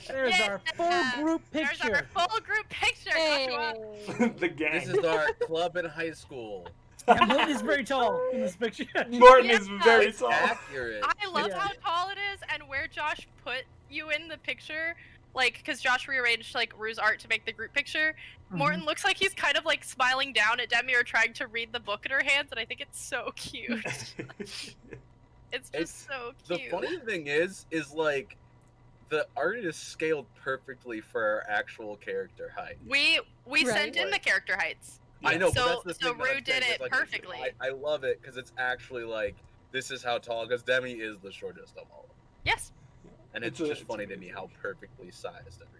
There's Yeah. our full group There's picture. our full group picture, Joshua. The gang. This is our club in high school. Yeah, Morton is very tall in this picture. Morton is Yeah. very It's tall. accurate. I love Yeah. how tall it is and where Josh put you in the picture. Like, because Josh rearranged like Rue's art to make the group picture. Morton looks like he's kind of like smiling down at Demi or trying to read the book in her hands, and I think it's so cute. It's just so The cute. funny thing is like the art is scaled perfectly for our actual character height. We Right. sent in the character heights. I know, So- but that's the so thing that I'm Rue did saying, is, it like, perfectly. I love it because it's actually like this is how tall. Because Demi is the shortest of all of them, Yes. and it's It's just a- funny to me how perfectly sized everyone.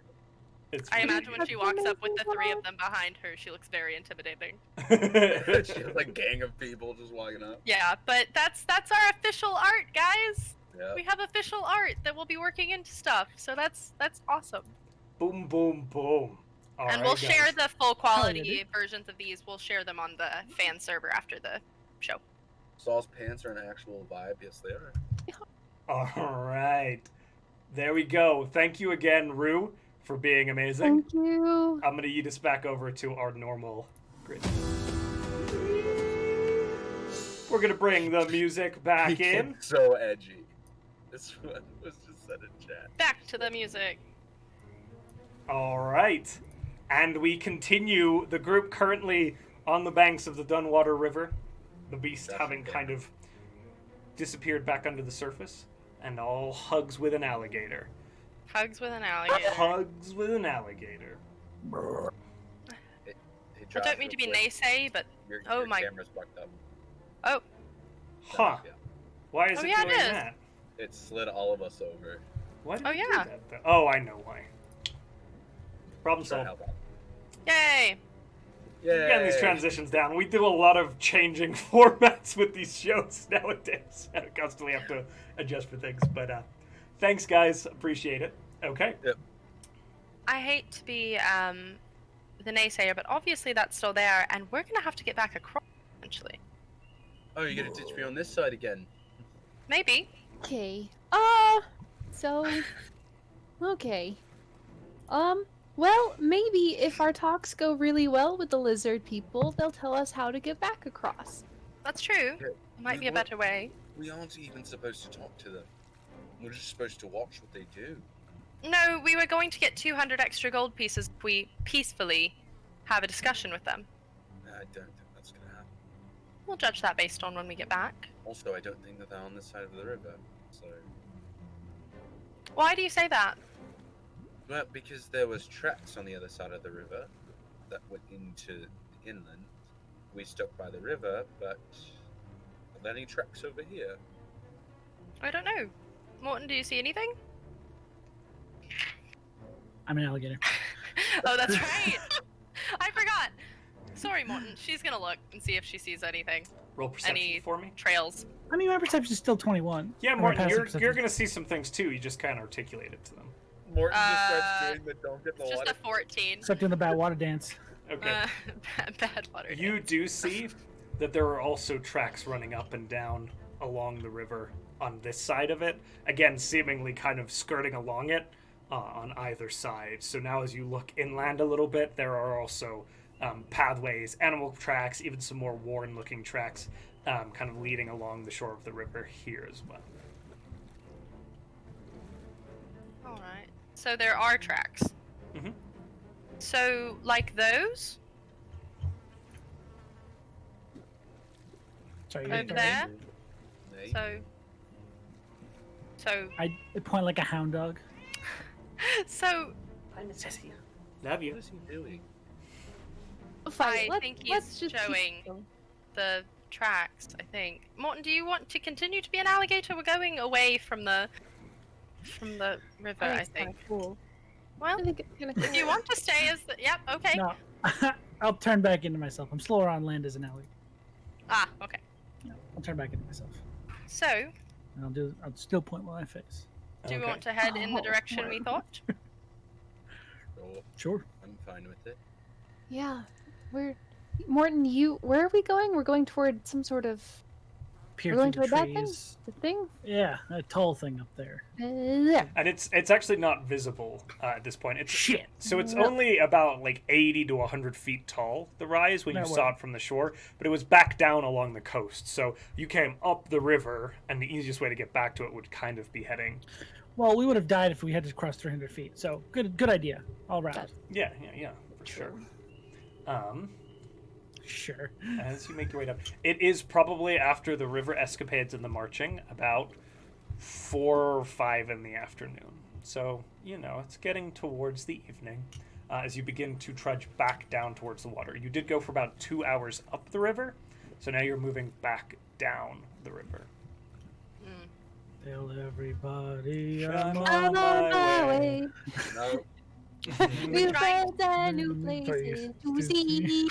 It's I pretty imagine when she walks up with the three of them behind her, she looks very intimidating. good. She has a gang of people just walking up. Yeah, but that's our official art, guys. Yeah. We have official art that we'll be working into stuff, so that's awesome. Boom, boom, boom. All And right, we'll guys. share the full quality dude. versions of these. We'll share them on the fan server after the show. Saul's pants are an actual vibe. Yes, they are. All right. There we go. Thank you again, Rue, for being amazing. Thank you. I'm going to yeet us back over to our normal grid. We're going to bring the music back He in. gets so edgy. This one was just said in chat. Back to the music. All right. And we continue the group currently on the banks of the Dunwater River. The beast having kind of disappeared back under the surface. And all hugs with an alligator. Hugs with an alligator. Hugs with an alligator. Hey, I Josh, don't mean to be real quick, naysay, but Your, Oh your my- camera's fucked up. oh, Huh. Yeah. Why is Oh, it yeah, it doing is. that? It slid all of us over. Why did Oh, it do yeah. that, though? Oh, I know why. Problem Sure, solved. how about? yay! Yay! Getting these transitions down. We do a lot of changing formats with these shows nowadays. I constantly have to adjust for things. But thanks, guys. Appreciate it. Okay. I hate to be the naysayer, but obviously that's still there, and we're gonna have to get back across eventually. Oh, you're gonna ditch me on this side again. Maybe. Okay. So. Okay. Well, maybe if our talks go really well with the lizard people, they'll tell us how to get back across. That's true. Yeah, Might we be a won't- better way. We aren't even supposed to talk to them. We're just supposed to watch what they do. No, we were going to get 200 extra gold pieces if we peacefully have a discussion with them. I don't think that's gonna happen. We'll judge that based on when we get back. Also, I don't think that they're on this side of the river. So, Why do you say that? well, because there was tracks on the other side of the river that went into the inland. We stuck by the river, but are there any tracks over here? I don't know. Morton, do you see anything? I'm an alligator. Oh, that's right. I forgot. Sorry, Morton. She's gonna look and see if she sees anything. Roll perception Any for me. trails. I mean, my perception is still 21. Yeah, Or my Morton, passive you're perception. going to see some things too. You just can't articulate it to them. Morton just starts Uh, doing the don't get the It's just water. a 14. Except doing the bad water dance. Okay. Bad water. You dance. do see that there are also tracks running up and down along the river on this side of it. Again, seemingly kind of skirting along it on either side. So now as you look inland a little bit, there are also pathways, animal tracks, even some more worn-looking tracks kind of leading along the shore of the river here as well. Alright. So there are tracks. Mhm. So, like those? Sorry, you Over sorry. there. Hey. So I point like a hound dog. so Love you. What is he doing? Fine. I think let's he's just keep showing going. the tracks, I think. Morton, do you want to continue to be an alligator? We're going away from the river, I It's kinda think. cool. Well, I think it's kind of cool. if you want to stay as the yep, okay. No, I'll turn back into myself. I'm slower on land as an alley. Ah, okay. No, I'll turn back into myself, So, and I'll still point while I face. do we Okay. want to head in the Oh, direction we thought? Oh, Sure. I'm fine with it. Yeah. Morton, where are we going? We're going toward some sort of Peer We're going through the toward that thing? trees. the thing. Yeah, a tall thing up there. There. And it's actually not visible at this point. It's Shit. So it's No. only about like 80 to 100 feet tall, the rise, when you That saw way. it from the shore, but it was back down along the coast. So you came up the river, and the easiest way to get back to it would kind of be heading. Well, we would have died if we had to cross 300 feet. So good idea, all round. That- Yeah, for sure. Sure. As you make your way down, it is probably after the river escapades and the marching, about 4 or 5 in the afternoon. So, it's getting towards the evening as you begin to trudge back down towards the water. You did go for about 2 hours up the river, so now you're moving back down the river. Tell everybody Shine I'm on on my way. No, New trying- friends and new places to see.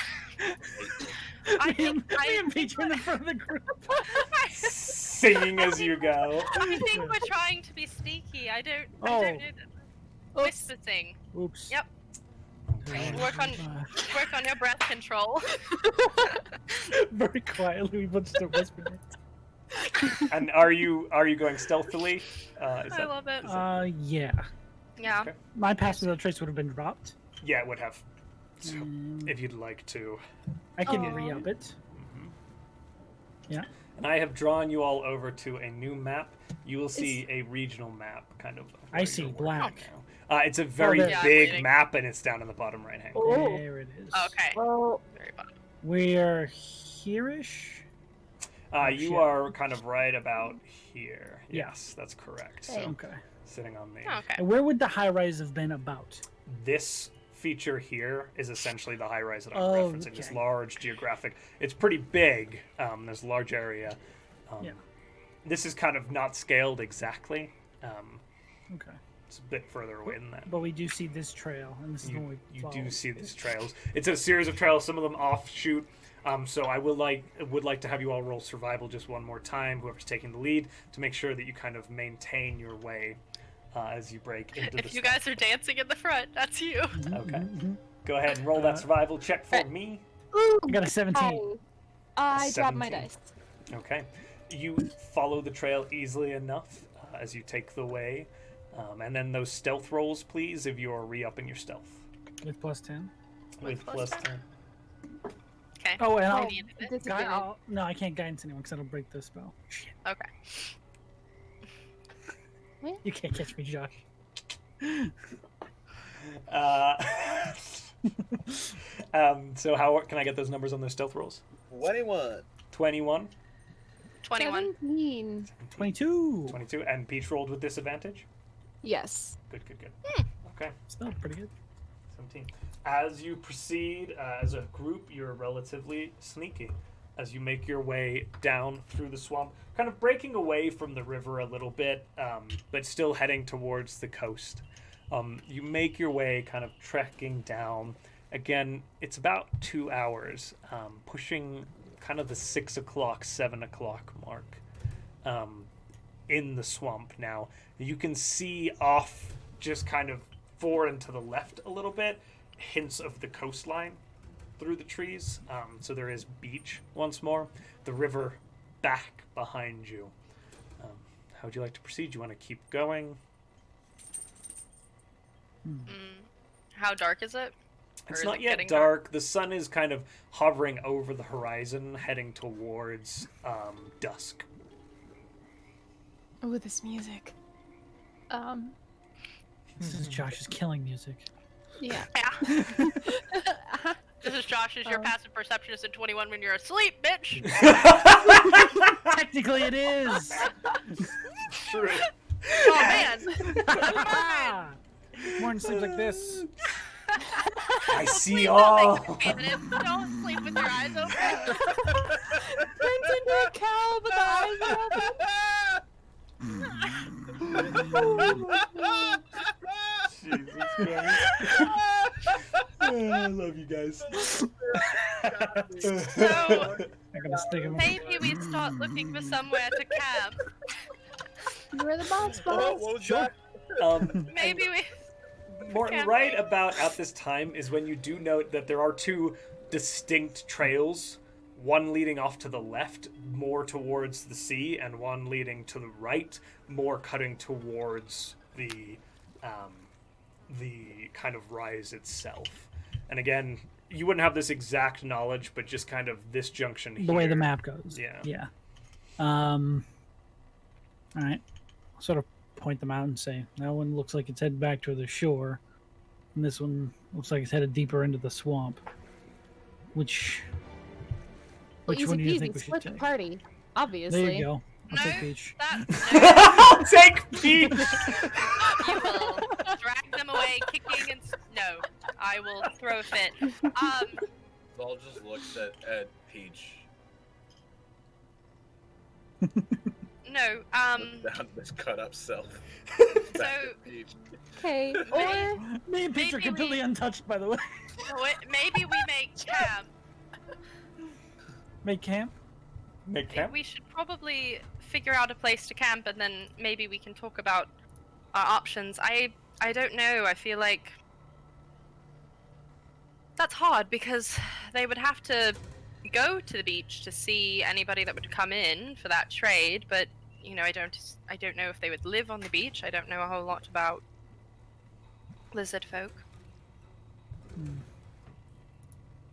I think Me and Peach are in the front of the group. Singing as you go. I think we're trying to be sneaky. I don't Oh. know. Whisper sing. Oops. Yep. Work on your breath control. Very quietly, we both start whispering it. And are you going stealthily? Is I that, love it. Yeah. Yeah. okay. My pass without trace would have been dropped. Yeah, it would have. So, Mm, if you'd like to. I can Aw. re-up it. And I have drawn you all over to a new map. You will see a regional map, kind of. I where see you're working black. now. It's a very there- Yeah, I'm big reading. map, and it's down in the bottom right hand. Oh. There it is. Okay. Well, Very fun. We're here-ish. You shit. are kind of right about here. Yeah. Yes, that's correct. Hey. So, Okay. sitting on me. Okay. And where would the high rise have been about? This feature here is essentially the high rise that I'm Oh, referencing. This okay. large geographic. It's pretty big. There's a large area. Yeah. This is kind of not scaled exactly. Okay. It's a bit further away than that. But we do see this trail, and this is the one we You follow. do see these trails. It's a series of trails. Some of them offshoot. So I would like to have you all roll survival just one more time. Whoever's taking the lead, to make sure that you kind of maintain your way as you break into the. If you guys are dancing in the front, that's you. Mhm, Okay. mhm, mhm. Go ahead and roll that survival check for me. ooh, I got a 17. I dropped my 17. dice. Okay. You follow the trail easily enough as you take the way. And then those stealth rolls, please, if you're re-upping your stealth. With plus 10. With plus plus 10. Okay. Oh, and I'll, Needed it. Disadvantage. no, I can't guidance anyone because that'll break the spell. Shit. Okay. You can't catch me, Josh. So how can I get those numbers on those stealth rolls? 21. 21, 21. 17. 22. 22, and Peach rolled with disadvantage? Yes. Good. Okay, Still pretty good. 17. As you proceed as a group, you're relatively sneaky as you make your way down through the swamp, kind of breaking away from the river a little bit, but still heading towards the coast. You make your way kind of trekking down. Again, it's about 2 hours, pushing kind of the 6 o'clock, 7 o'clock mark in the swamp now. You can see off just kind of forward and to the left a little bit, hints of the coastline through the trees. So there is beach once more. The river back behind you. How would you like to proceed? You want to keep going? How dark is it? Or It's is not it yet getting dark. The sun is kind of hovering over the horizon, heading towards dusk. Oh, this music. This is Josh's killing music. Yeah. Yeah. This is Josh. Is your passive perception is a 21 when you're asleep, bitch? Technically, it is. True. Oh man. Morning sleeps like this. I see Please all. don't make it feminine. Don't sleep with your eyes open. Turns into a cow, but the eyes are open. Jesus Christ. I love you guys. So I'm gonna stick him. maybe we start looking for somewhere to camp. You're the boss, Oh, boss. what was that? Maybe we. Morton, Camp. right about at this time is when you do note that there are two distinct trails, one leading off to the left, more towards the sea, and one leading to the right, more cutting towards the kind of rise itself. And again, you wouldn't have this exact knowledge, but just kind of this junction here. The way the map goes. Yeah. Yeah. All right. I'll sort of point them out and say, that one looks like it's headed back to the shore, and this one looks like it's headed deeper into the swamp. Which Well, one do you easy think peasy, we should split the take? party. Obviously. There you go. I'll No, take Peach. I'll take Peach! You will drag them away, kicking and no. I will throw a fit. Zahl just looks at Peach. No. Down this cut up self. So Peach. Okay. Or Me and Peach are Maybe completely we- untouched, by the way. maybe we make camp. Make camp? Make camp? We should probably figure out a place to camp, and then maybe we can talk about our options. I don't know. I feel like that's hard because they would have to go to the beach to see anybody that would come in for that trade, but you know, I don't know if they would live on the beach. I don't know a whole lot about lizard folk.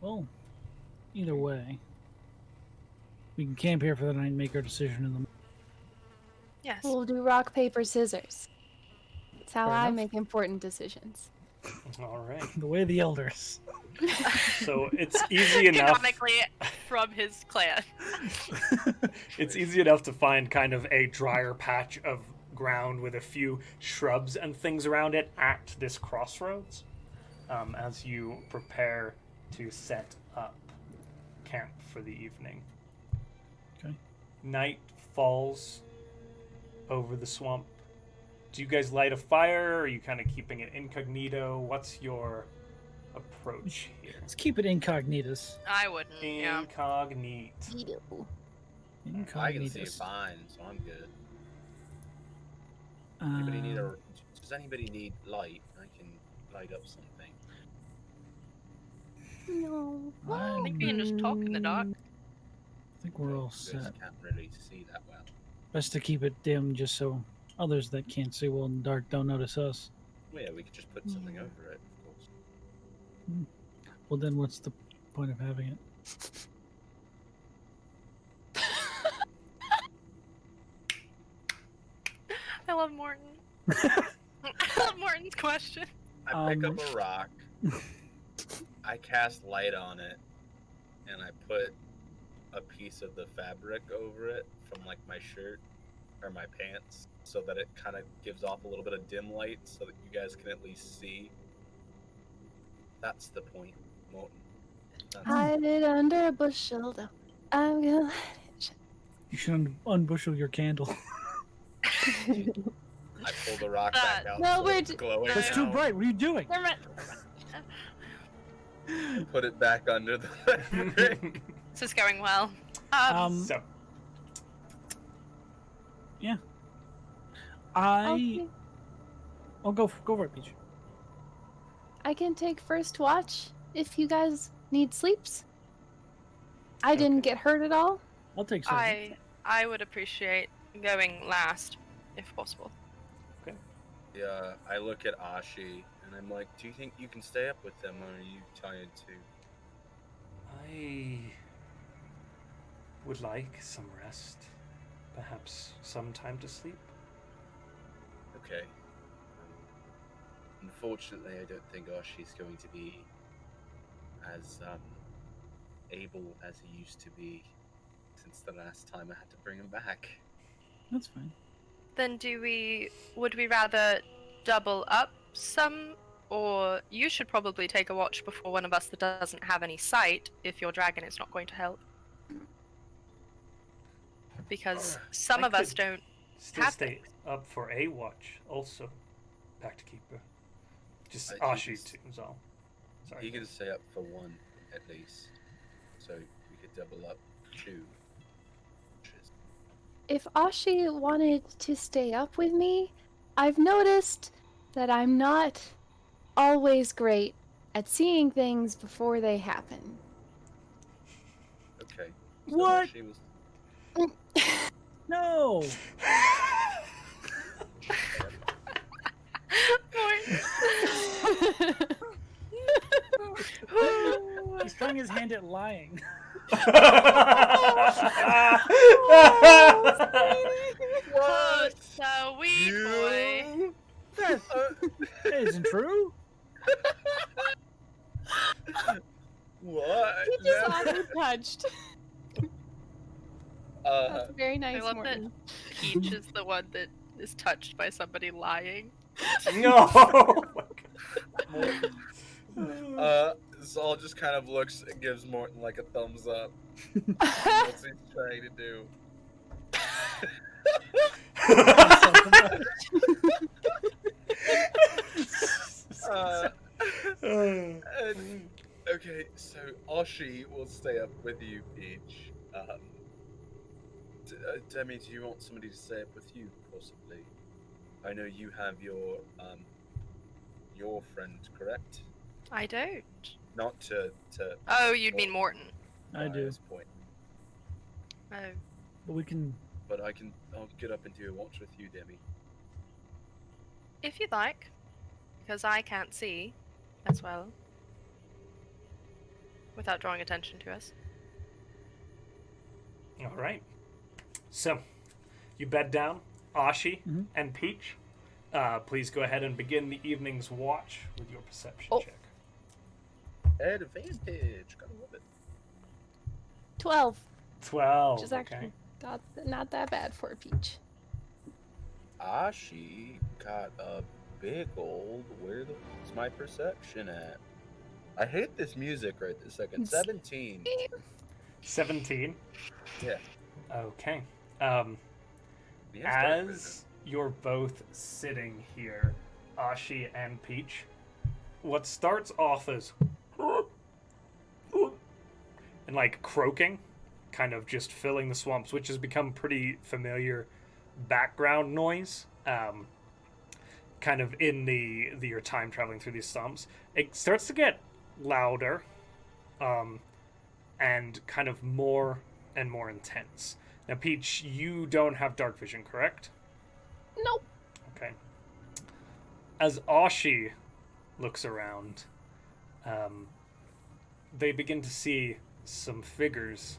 Well, either way, we can camp here for the night and make our decision in the morning. Yes. we'll do rock, paper, scissors. That's how Fair I enough. make important decisions. All right. The way of the elders. So it's easy enough. Canonically from his clan. It's easy enough to find kind of a drier patch of ground with a few shrubs and things around it at this crossroads as you prepare to set up camp for the evening. Okay. Night falls over the swamp. Do you guys light a fire? Or are you kind of keeping it incognito? What's your approach here? Let's keep it incognitus. I wouldn't. Yeah. Incognito. I can see Incognitus. fine, so I'm good. Does anybody need light? I can light up something. No. I think we can just talk in the dark. I think we're all Just set. can't really see that well. Best to keep it dim just so others that can't see well in the dark don't notice us. Well, yeah, we could just put something over it, of course. Well, then what's the point of having it? I love Morton. I love Morton's question. I pick up a rock, I cast light on it, and I put a piece of the fabric over it from like my shirt or my pants so that it kind of gives off a little bit of dim light so that you guys can at least see. That's the point, Morton. That's Hide it under a bushel, though. I'm gonna. You should unbushel your candle. I pull the rock back out. No, so we're it's glowing That's too now. bright. What are you doing? Never mind. Put it back under the fabric. This is going well. So, Okay. I'll go for it, Peach. I can take first watch if you guys need sleeps. I didn't get hurt at all. I'll take second. I would appreciate going last, if possible. Yeah, I look at Ashi and I'm like, do you think you can stay up with them or are you tired too? I would like some rest. Perhaps some time to sleep. Okay. Unfortunately, I don't think Ashi's going to be as able as he used to be since the last time I had to bring him back. That's fine. Then would we rather double up some, or you should probably take a watch before one of us that doesn't have any sight if your dragon is not going to help. Because some I of us could don't Still have stay things. up for a watch, also. Pact Keeper. Just He Ashi could- too, Zahl. Sorry. He could stay up for one at least, so we could double up 2 watches. If Ashi wanted to stay up with me, I've noticed that I'm not always great at seeing things before they happen. Okay. What? She was No. He's trying his hand at lying. Oh, so wee boy. That isn't true. What? He just auto-touched. That's very nice, I love Mortin. that Peach is the one that is touched by somebody lying. No! Zahl just kind of looks and gives Mortin like a thumbs up. What's he trying to do? And, okay, so Ashi will stay up with you, Peach. Demi, do you want somebody to stay up with you, possibly? I know you have your friend, correct? I don't. Not to Oh, you'd mean Mortin. I do, Maya's point, Oh. but we can. but I'll get up and do a watch with you, Demi. If you'd like. Because I can't see as well. Without drawing attention to us. All right. So, you bed down, Ashi Mhm. and Peach. Please go ahead and begin the evening's watch with your perception Oh. check. Advantage, gotta love it. 12, 12. which is actually not that bad for a peach. Ashi got a big old. Where the fuck's my perception at? I hate this music right this second. 17. 17. Yeah. Okay. He has dark As you're both sitting here, Ashi and Peach, what starts off as and like croaking, kind of just filling the swamps, which has become pretty familiar background noise. Kind of in your time traveling through these swamps, it starts to get louder, and kind of more and more intense. Now, Peach, you don't have dark vision, correct? Nope. Okay. As Ashi looks around, they begin to see some figures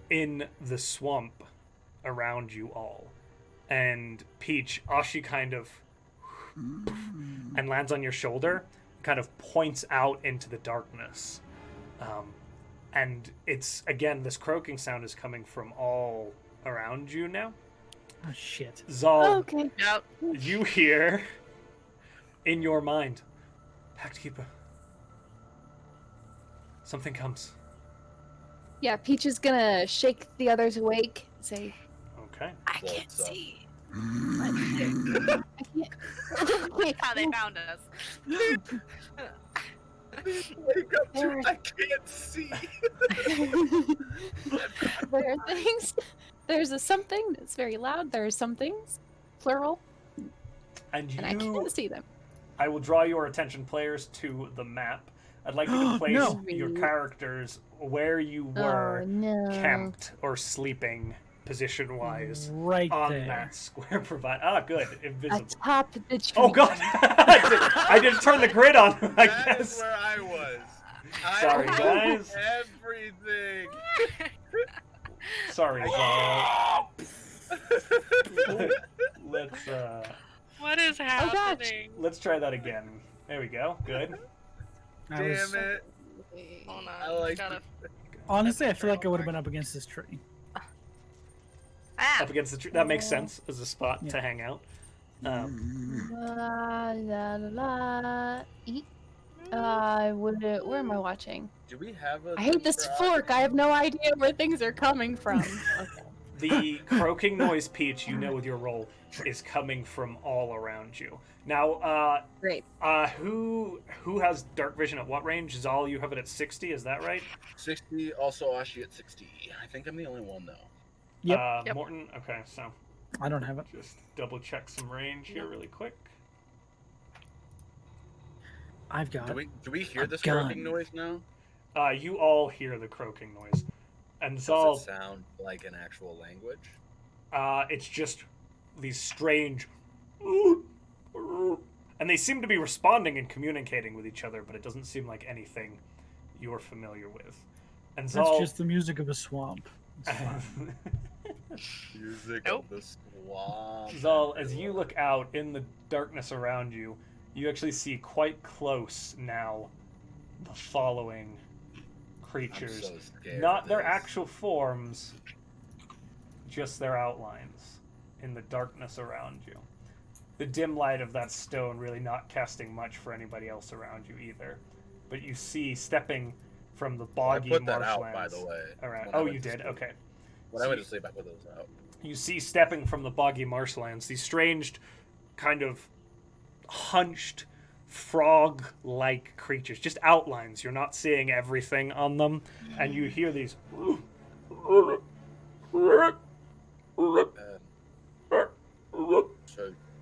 in the swamp around you all. And Peach, Ashi kind of and lands on your shoulder, kind of points out into the darkness. And it's, again, this croaking sound is coming from all around you now. Oh shit. Zahl, Okay. Yep. you hear in your mind, Pact Keeper, something comes. Yeah, Peach is gonna shake the others awake and say, Okay. I Well, can't it's up. see. I can't. Wait, How they found us. Wake up to There. I can't see. there are things. There's a something that's very loud. There are some things, plural, And and I you, can't see them. I will draw your attention, players, to the map. I'd like you to place No. your characters where you were Oh no. camped or sleeping position-wise Right on there. that square provide. Ah, good. Invisible. Atop the tree. Oh, God. I didn't turn the grid on, I That is guess. where I was. Sorry, I guys. Everything. Sorry, Zahl. Let's, What is Oh, gosh. happening? let's try that again. There we go. Good. I was- Damn it! Hold on. I like gotta... Honestly, I feel like I would have been up against this tree. Ah! Up against the tree. That makes sense as a spot Yeah. to hang out. La la la la. Eat. Where am I watching? Do we have a? I hate this fork. I have no idea where things are coming from. Okay. The croaking noise, Peach, you know with your roll, is coming from all around you. Now, Great. who has dark vision at what range? Zahl, you have it at 60, is that right? 60. Also, Ashi at 60. I think I'm the only one though. Yep. Yep. Mortin, okay, so I don't have it. just double check some range here really quick. I've got Do we hear A this gun. croaking noise now? You all hear the croaking noise. And Does Zahl, it sound like an actual language? it's just these strange... And they seem to be responding and communicating with each other, but it doesn't seem like anything you're familiar with. And That's Zahl... just the music of a swamp. It's fine. Music Nope. of the swamp. Zal, as you look out in the darkness around you, you actually see quite close now the following creatures. I'm so scared Not of their this. actual forms, just their outlines in the darkness around you. The dim light of that stone really not casting much for anybody else around you either. But you see stepping from the I boggy put that out, marshlands by the way. around. when I Oh, went you to did? sleep. Okay. When I went to sleep, I put those out. You see stepping from the boggy marshlands these strange, kind of hunched, frog-like creatures, just outlines. You're not seeing everything on them, and you hear these.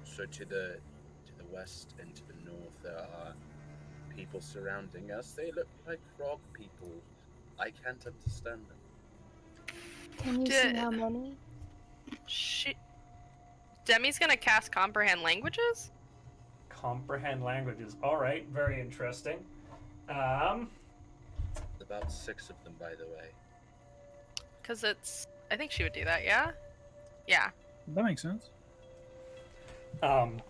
So to the west and to the north, there are people surrounding us. They look like frog people. I can't understand them. Can you see how many? Demi's gonna cast Comprehend Languages? Comprehend languages. All right, very interesting. There's about 6 of them, by the way. Because it's... I think she would do that, yeah? Yeah. That makes sense. Um,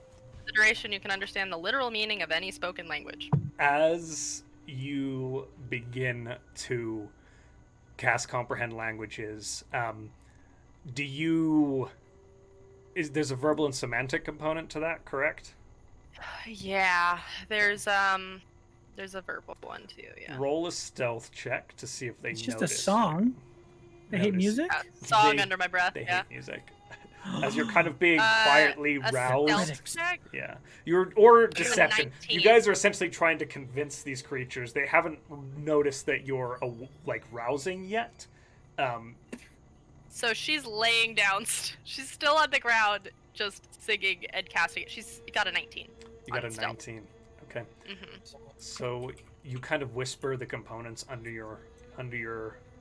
The duration, you can understand the literal meaning of any spoken language. as you begin to cast comprehend languages, there's a verbal and semantic component to that, correct? Yeah, there's a verbal one too, yeah. Roll a stealth check to see if they It's just a notice. song. They hate Notice. music? Song They- under my breath, They yeah. hate music. As you're kind of being quietly A roused. stealth check? Yeah. or a deception. 19. You guys are essentially trying to convince these creatures. They haven't noticed that you're rousing yet. So she's laying down, she's still on the ground, just singing and casting it. She's got a 19. You got on a stealth. 19. Okay. Mm-hmm. So you kind of whisper the components under your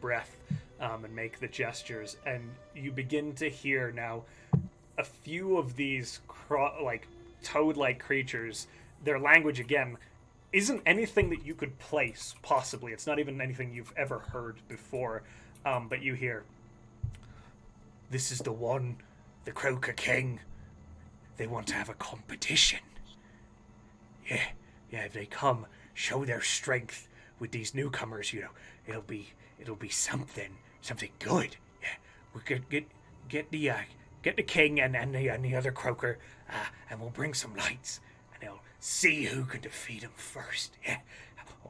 breath, and make the gestures, and you begin to hear now a few of these toad-like creatures. Their language again isn't anything that you could place possibly. It's not even anything you've ever heard before. But you hear, "This is the one, the Croaker King. They want to have a competition. Yeah, if they come, show their strength with these newcomers, it'll be something good. Yeah, we could get the king and the other croaker, and we'll bring some lights, and they'll see who can defeat him first. Yeah,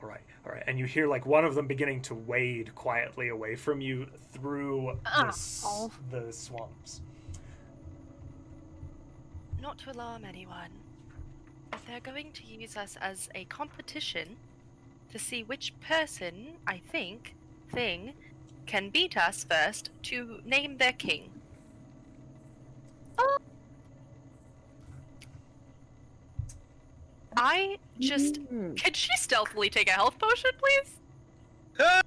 all right. And you hear one of them beginning to wade quietly away from you through the swamps. Not to alarm anyone, if they're going to use us as a competition to see which person, thing, can beat us first to name their king. I just... Could she stealthily take a health potion, please?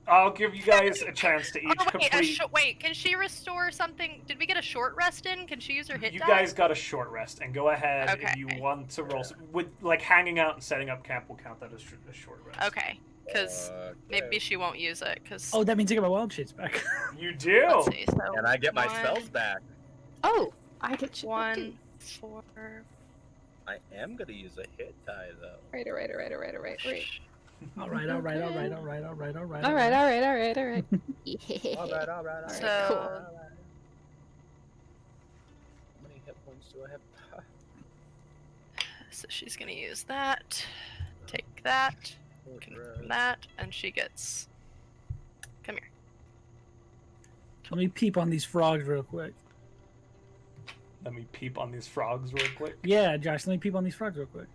I'll give you guys a chance to each complete. Wait, can she restore something? Did we get a short rest in? Can she use her hit You die? guys got a short rest, and go ahead if Okay. you want to roll. With hanging out and setting up camp, will count that as a short rest. Okay, because maybe she won't use it, because... Oh, that means I get my wild shades back. You do. Let's see, so And I get my one- spells back. Oh, I get you. 1, 4... I am gonna use a hit die though. Right. All right. Yeah. All right. So- Cool. How many hit points do I have? So she's gonna use that. Take that. Confirm that, and she gets. Come here. Let me peep on these frogs real quick. Let me peep on these frogs real quick. Yeah, Josh, let me peep on these frogs real quick.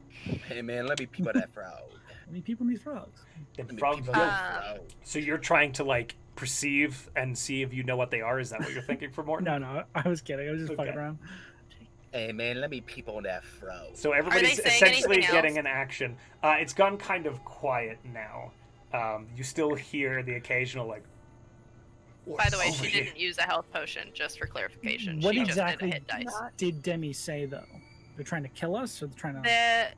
Hey man, let me peep at that frog. Let me peep on these frogs. Them Let me frogs peep are- at that frog. So you're trying to like perceive and see if you know what they are? Is that what you're thinking for Morton? No, I was kidding. I was just fucking Okay. around. Hey man, let me peep on that frog. So everybody's saying essentially anything getting else? an action. It's gone kind of quiet now. You still hear the occasional like. By the way, over she here." didn't use a health potion, just for clarification. What she exactly just did a hit dice. did Demi say though? They're trying to kill us, or they're trying to?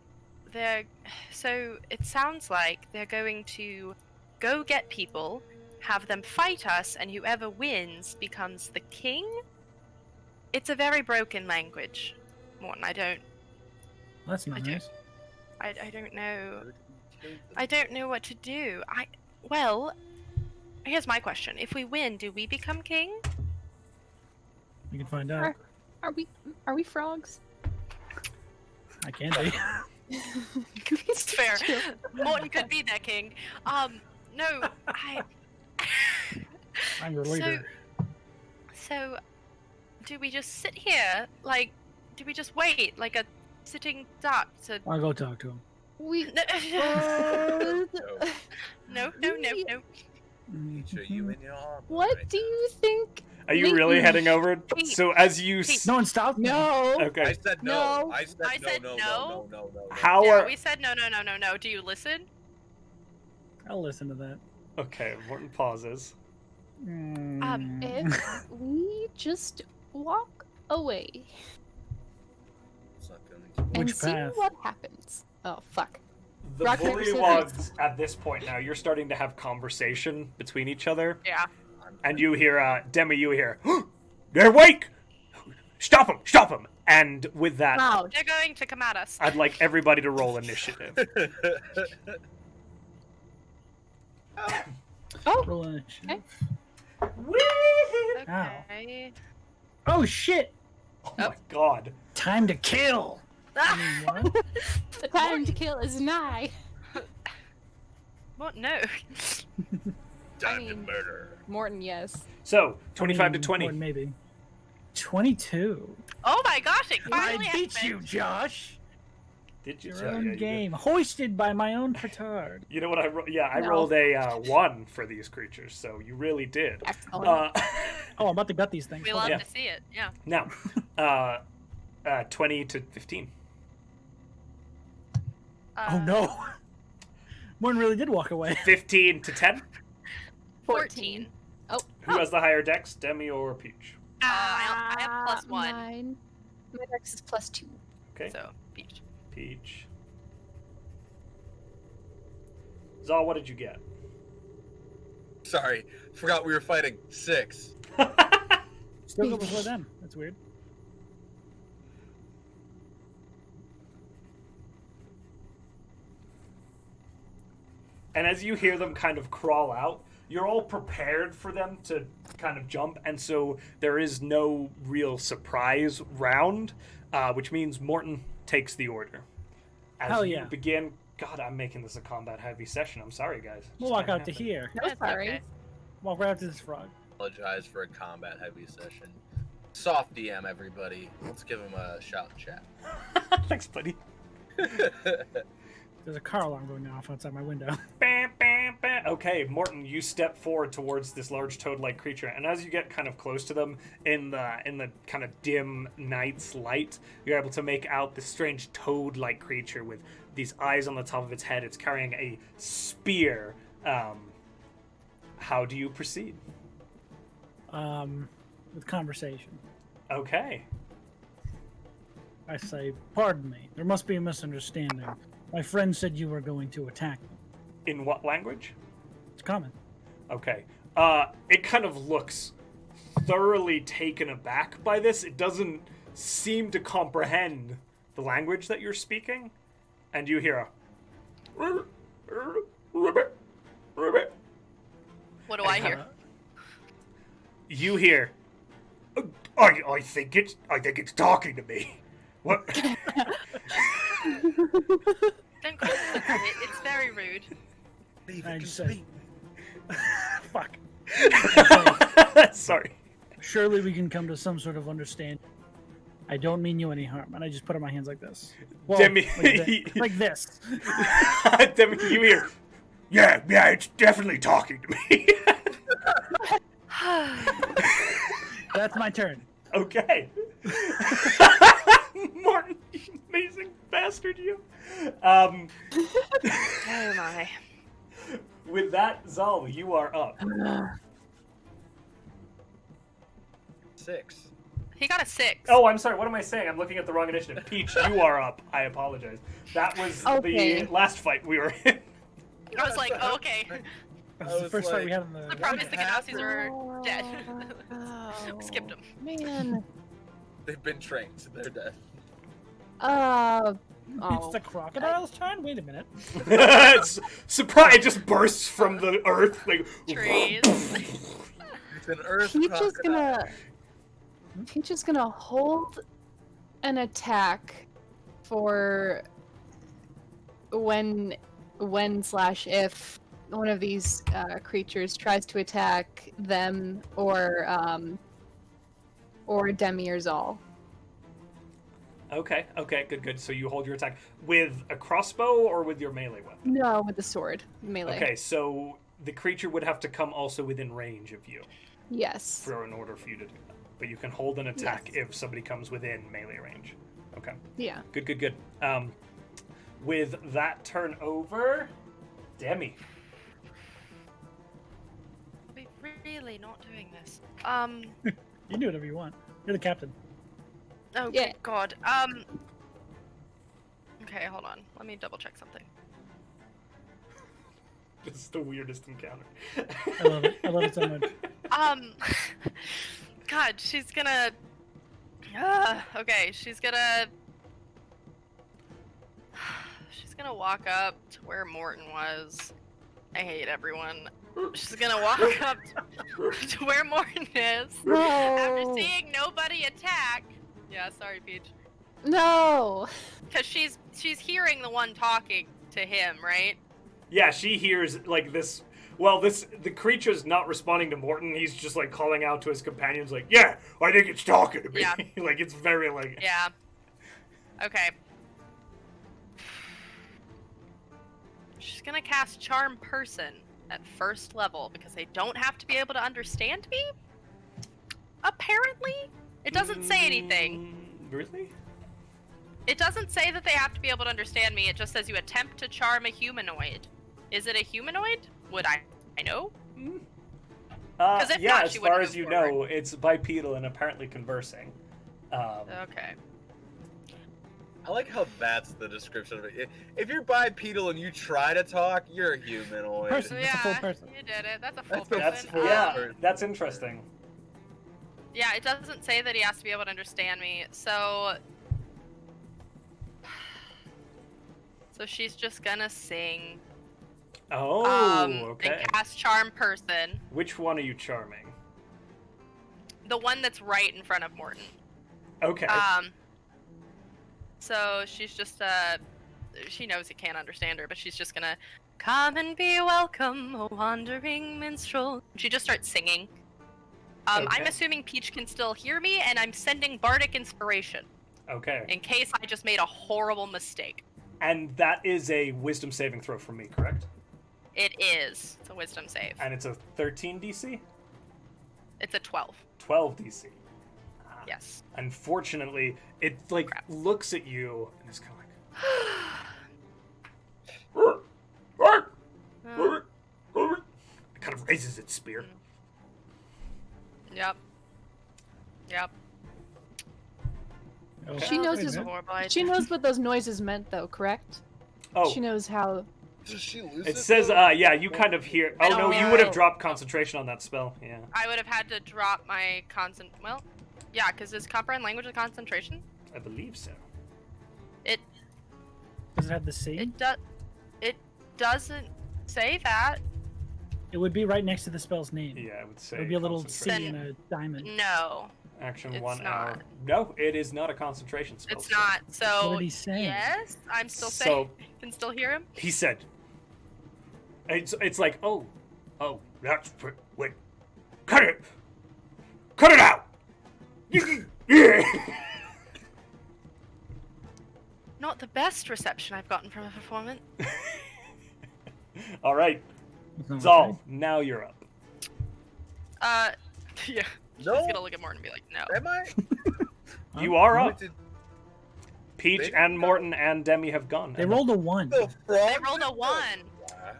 They're so it sounds like they're going to go get people, have them fight us, and whoever wins becomes the king. It's a very broken language, Morton. I don't That's not do. nice. I don't know. I don't know what to do. Well, here's my question. If we win, do we become king? You can find out. Are we frogs? I can be. It's fair. Morton could be their king. No, I'm your leader. So, do we just sit here? Like, do we just wait like a sitting duck to? I'll go talk to him. We. No. Picture you in your armor What right do now. you think? Are you really Wait. heading over? Pete. So as you. Pete. No one stopped me. No. I Okay. said no. No. I said I said no. no. How Yeah, are? we said no. Do you listen? I'll listen to that. Okay. Morton pauses. If we just walk away It's not going to. and Which see path? what happens. Oh fuck. The Rock, paper, scissors. Bullywugs at this point now, you're starting to have conversation between each other, Yeah. and you hear Demi. You hear, "They're awake! Stop them!" And with that, Loud. They're going to come at us. I'd like everybody to roll initiative. Oh. Roll initiative. Woo! Okay. Oh shit! Oh my god! Time to kill. I mean, what? The time to kill is nigh. What? No. Time I to mean- murder. Morton, yes. So 25 I to mean, 20. or maybe. 22. Oh my gosh! It finally I beat happened. you, Josh. Did you? Your Yeah, own you did. game, hoisted by my own petard. You know what I I No. rolled a 1 for these creatures, so you really did. Excellent. Oh, I'm about to gut these things. We Hold love on. Yeah. to see it. Yeah. Now, 20 to 15. Oh no! Morton really did walk away. 15 to 10. 14. Who has the higher dex, Demi or Peach? I have plus 1. Mine. My dex is +2. Okay, So, Peach. Peach. Zal, what did you get? Sorry, forgot we were fighting 6. Still go before them. That's weird. And as you hear them kind of crawl out, you're all prepared for them to kind of jump, and so there is no real surprise round, which means Morton takes the order. As Hell you yeah. begin, God, I'm making this a combat-heavy session. I'm sorry, guys. We'll Just walk kinda out to happened. here. No, That's sorry. okay. Walk right up to this frog. Apologize for a combat heavy session. Soft DM, everybody. Let's give him a shout and chat. Thanks, buddy. There's a car alarm going off outside my window. Bam, bam, bam. Okay, Morton, you step forward towards this large toad-like creature, and as you get kind of close to them in the kind of dim night's light, you're able to make out this strange toad-like creature with these eyes on the top of its head. It's carrying a spear. How do you proceed? With conversation. Okay. I say, pardon me. There must be a misunderstanding. My friend said you were going to attack them. In what language? It's common. Okay. It kind of looks thoroughly taken aback by this. It doesn't seem to comprehend the language that you're speaking. And you hear a Ribbit, ribbit. What do I hear? You hear? I think it's talking to me. What? Don't call it it. It's very rude. Leave I it, just speak. Fuck. Sorry. Surely we can come to some sort of understanding. I don't mean you any harm, and I just put up my hands like this. Well, Demi, like this. Demi, you hear? Yeah, it's definitely talking to me. That's my turn. Okay. Mortin, you amazing bastard, you. Oh my. With that, Zahl, you are up. 6. He got a 6. Oh, I'm sorry. What am I saying? I'm looking at the wrong initiative. Peach, you are up. I apologize. That was Okay. the last fight we were in. I was like, oh, okay. This is the first fight we had in The the. problem is the Genasis are dead. Oh, We skipped him. Man. They've been trained. They're dead. It's the crocodile's turn? Wait a minute. Surprise! It just bursts from the earth. Like, Trees. It's an earth crocodile. Peach is gonna hold an attack for when / if one of these creatures tries to attack them or Demi or Zahl. Okay, good. So you hold your attack with a crossbow or with your melee weapon? No, with the sword, melee. Okay, so the creature would have to come also within range of you Yes. in order for you to do that. But you can hold an attack if somebody comes within melee range. Okay. Yeah. Good. With that turn over, Demi. We're really not doing this. You can do whatever you want. You're the captain. Oh, Yeah. good God. Okay, hold on. Let me double check something. This is the weirdest encounter. I love it. I love it so much. God, she's gonna. Okay, she's gonna walk up to where Mortin was. I hate everyone. She's gonna walk up to where Mortin is. After No. seeing nobody attack. Yeah, sorry, Peach. No. Because she's hearing the one talking to him, right? Yeah, she hears like this. Well, the creature's not responding to Mortin. He's just like calling out to his companions, like, "Yeah, I think it's talking to me." Yeah. Like it's very like. Yeah. Okay. She's gonna cast Charm Person at first level because they don't have to be able to understand me. Apparently, it doesn't say anything. Really? It doesn't say that they have to be able to understand me. It just says you attempt to charm a humanoid. Is it a humanoid? Would I know? If Yeah, not, as she far wouldn't as you move forward. know, it's bipedal and apparently conversing. Okay. I like how that's the description of it. If you're bipedal and you try to talk, you're a humanoid. Person. That's a full Yeah, person. you did it. That's a full That's a person. full Yeah, person. that's interesting. Yeah, it doesn't say that he has to be able to understand me, so she's just gonna sing. Oh, And okay. cast Charm Person, Which one are you charming? the one that's right in front of Mortin. Okay. So she's just she knows he can't understand her, but she's just gonna come and be welcome, a wandering minstrel. She just starts singing. I'm Okay. assuming Peach can still hear me, and I'm sending bardic inspiration Okay. in case I just made a horrible mistake. And that is a wisdom saving throw from me, correct? It is. It's a wisdom save. And it's a 13 DC? It's a 12. 12 DC. Yes. Unfortunately, it like Crap. looks at you and is kind of like, it kind of raises its spear. Yep. Yep. Oh, She knows wait a his- minute. Horrible idea. She knows what those noises meant, though, correct? Oh, She knows how. Does she lose it says, though? yeah, you kind of hear. I Oh no, don't you would have know. dropped concentration on that spell. Yeah. I would have had to drop my well, yeah, because is comprehend language a concentration? I believe so. It Does it have the C? it does it doesn't say that. It would be right next to the spell's name. Yeah, I would say. It would be a little concentration. C and a diamond. No, Action It's 1 not. hour. No, it is not a concentration spell. it's not. So What did he say? yes, I'm still So- saying. Can still hear him. He said. It's like, oh, that's wait, cut it out. Yeah. Not the best reception I've gotten from a performance. All right, It's not Zahl, okay. now you're up. Yeah. No. She's gonna look at Mortin and be like, no. Am I? You are What up. did Peach They- and Morton and Demi have gone. They and rolled a 1. the frog? They rolled a 1.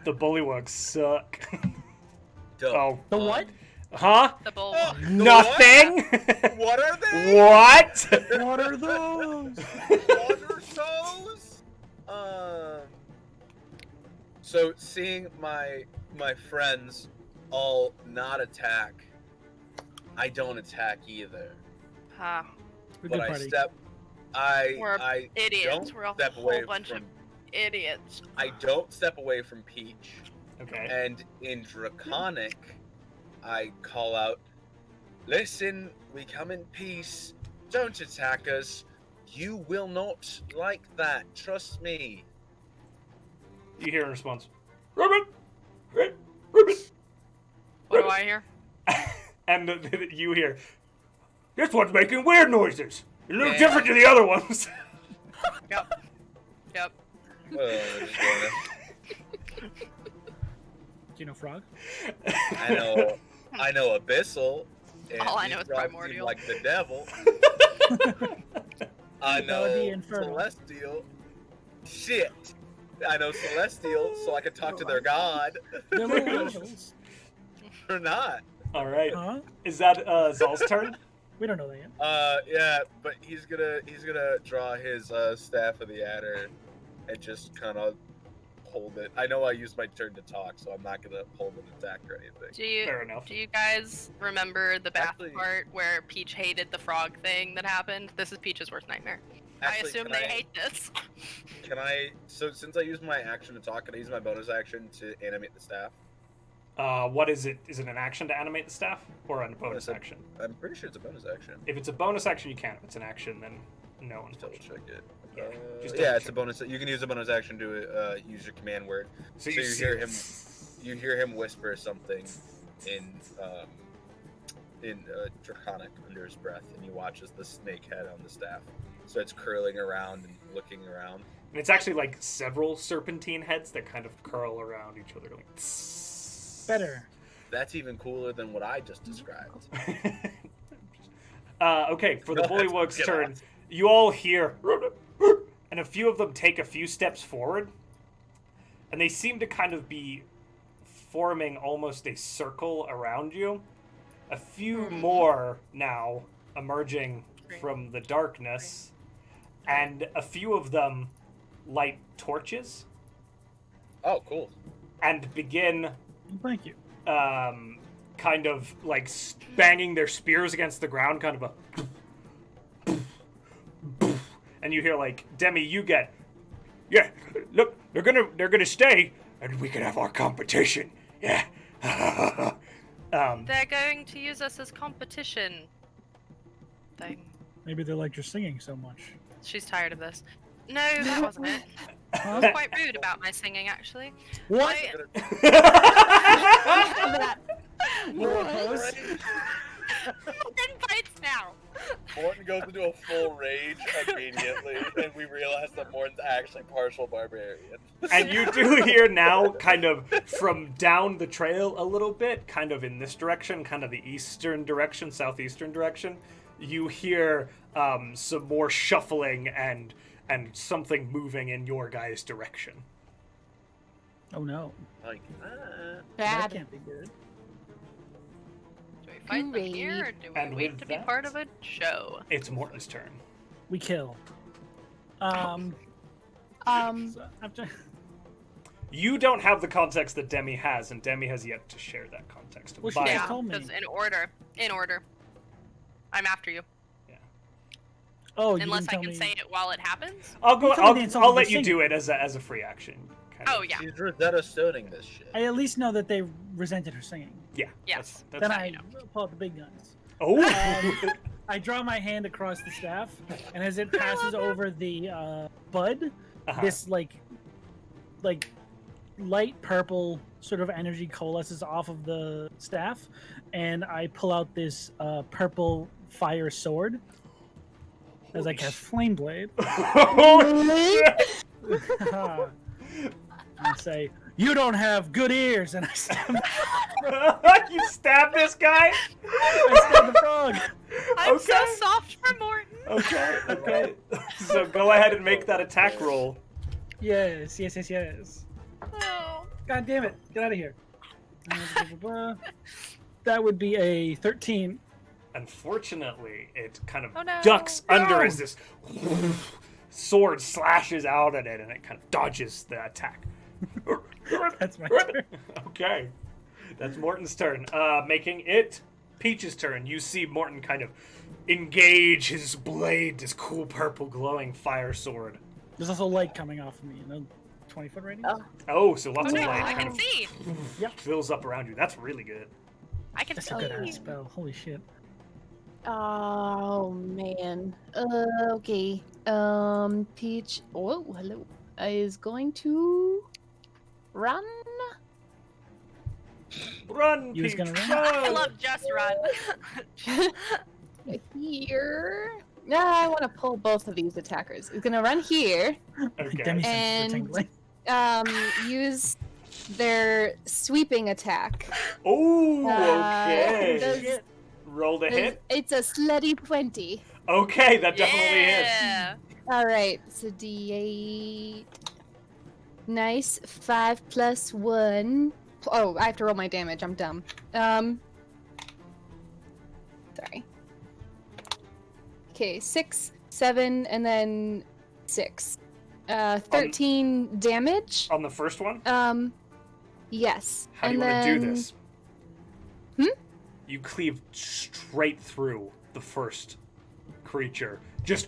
the bullywugs suck. Duh. Oh, The what? huh? The bull. Oh, the Nothing. What? What are they? What? What are those? Water shows? So seeing my friends all not attack, I don't attack either. Huh. We're But good I party. We're idiots. don't We're a step whole away bunch from. of idiots. I don't step away from Peach, Okay. and in Draconic, I call out, "Listen, we come in peace. Don't attack us. You will not like that. Trust me." You hear in response, Ribbit, Ribbit, What do I hear? and you hear, this one's making weird noises. A little Yeah. different to the other ones. Yep. Yep. Just gonna- Do you know Frog? I know Abyssal. And All I he know is drives me Primordial. Like the devil. I That would be know Infernal. Celestial. Shit. I know Celestial, so I can talk to their god. They're little angels. Or not. All right. Huh? Is that Zahl's turn? We don't know that yet. Yeah, but he's gonna draw his staff of the adder and just kind of hold it. I know I used my turn to talk, so I'm not gonna hold an attack or anything. Fair enough. Do you guys remember the bath Actually- part where Peach hated the frog thing that happened? This is Peach's worst nightmare. I Actually, assume can they hate this. Can I? So since I used my action to talk, can I use my bonus action to animate the staff? What is it? Is it an action to animate the staff or a bonus Bonus action? I'm pretty sure it's a bonus action. If it's a bonus action, you can. If it's an action, then no, Just double unfortunately. check it. Yeah, just Yeah, double it's a check. bonus. You can use a bonus action to use your command word. So So you see- hear him. You hear him whisper something in Draconic under his breath, and you watch as the snake head on the staff starts curling around and looking around. And it's actually like several serpentine heads that kind of curl around each other, going. Better. That's even cooler than what I just described. Okay, for the Go ahead, bullywug's get turn, off. you all hear, and a few of them take a few steps forward, and they seem to kind of be forming almost a circle around you. A few more now emerging from the darkness, and a few of them light torches Oh, cool. and begin Thank you. kind of like banging their spears against the ground, kind of a, and you hear like, Demi, you get, yeah, look, they're gonna stay, and we can have our competition, yeah. They're going to use us as competition. Thing. Maybe they liked your singing so much. She's tired of this. No, that wasn't it. I Huh? was quite rude about my singing, actually. What? I- Invites now. Morton goes into a full rage immediately, and we realize that Morton's actually partial barbarian. And you do hear now, kind of from down the trail a little bit, kind of in this direction, kind of the eastern direction, southeastern direction, you hear some more shuffling and something moving in your guys' direction. Oh no. Like, That Bad. can't be good. Do we fight them here, or Great. do we And wait with to be that- part of a show? It's Morton's turn. We kill. Um, So after You don't have the context that Demi has, and Demi has yet to share that context. Well, she By- just Yeah, told me. just in order. In order. I'm after you. oh, you Unless didn't I tell can me. say it while it happens. I'll go. You told me it's I'll something let to you sing. do it as a free action. Oh yeah. She's Rosetta Stoning this shit. I at least know that they resented her singing. Yeah. Yes. That's Then how I you know. pull out the big guns. Oh. I draw my hand across the staff, and as it passes over the bud, this like light purple sort of energy coalesces off of the staff, and I pull out this purple fire sword as I cast Flame Blade. Oh, shit. And say, "You don't have good ears," and I stab, You stabbed this guy? I stab the frog. I'm so Okay. soft for Mortin. Okay. So go ahead and make that attack roll. Yes. Oh. God damn it! Get out of here. That would be a 13. Unfortunately, it kind of Oh, no. ducks under No. as this sword slashes out at it, and it kind of dodges the attack. That's my turn. Okay. That's Morton's turn. Making it Peach's turn. You see Morton kind of engage his blade, this cool purple glowing fire sword. There's also light coming off of me, 20-foot radius. Oh, so lots of Yeah, light I kind can of see. fills up around you. That's really good. I can That's see. a good ass spell. Holy shit. Oh man. Okay. Peach. Oh, hello. Is going to run. Run, You was Peach, gonna run? I love just run. Here. No, I want to pull both of these attackers. It's gonna run here. Okay. Demi senses And- the tingling. Use their sweeping attack. Oh, Does- okay. Roll to hit. It's a slutty 20. Okay, that definitely hits. Yeah. All right, so D8. Nice. 5 plus 1. Oh, I have to roll my damage. I'm dumb. Sorry. Okay, 6, 7, and then 6. 13 damage. On the first one? Yes. How do you and want to do then- this? You cleave straight through the first creature. Just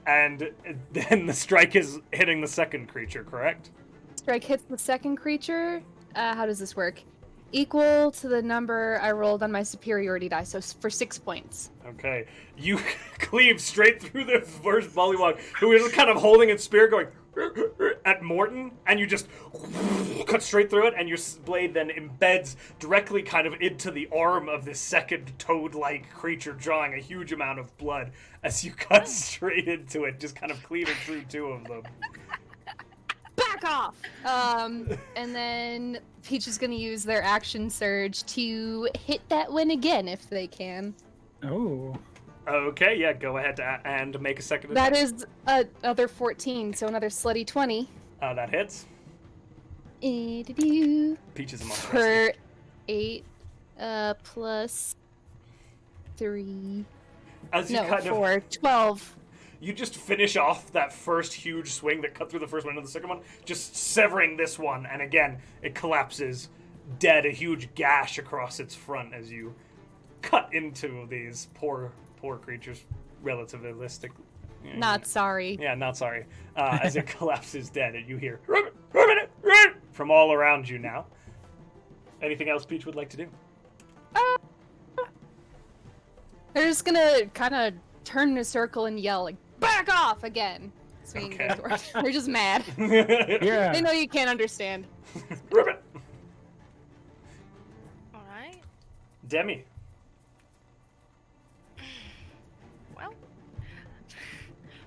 and then the strike is hitting the second creature, correct? Strike hits the second creature. How does this work? Equal to the number I rolled on my superiority die, so for 6 points. Okay. You cleave straight through the first bullywug, who is kind of holding its spear going at Morton, and you just cut straight through it, and your blade then embeds directly kind of into the arm of this second toad-like creature, drawing a huge amount of blood as you cut straight into it, just kind of cleaving through two of them. Back off! And then Peach is gonna use their action surge to hit that one again if they can. Oh. Okay, yeah, go ahead and make a second attack. That is another 14, so another slutty 20. That hits. Do Peach is a monster. for 8 plus 3. As you No, kind of 4. 12. you just finish off that first huge swing that cut through the first one into the second one, just severing this one, and again, it collapses dead, a huge gash across its front as you cut into these poor creatures, relativistic. Not sorry. Yeah, not sorry. As it collapses dead, and you hear from all around you now. Anything else Peach would like to do? They're just gonna kind of turn in a circle and yell, like, back off again. Swinging Okay. their swords. They're just mad. Yeah. They know you can't understand. Ribbit. All right. Demi. Well,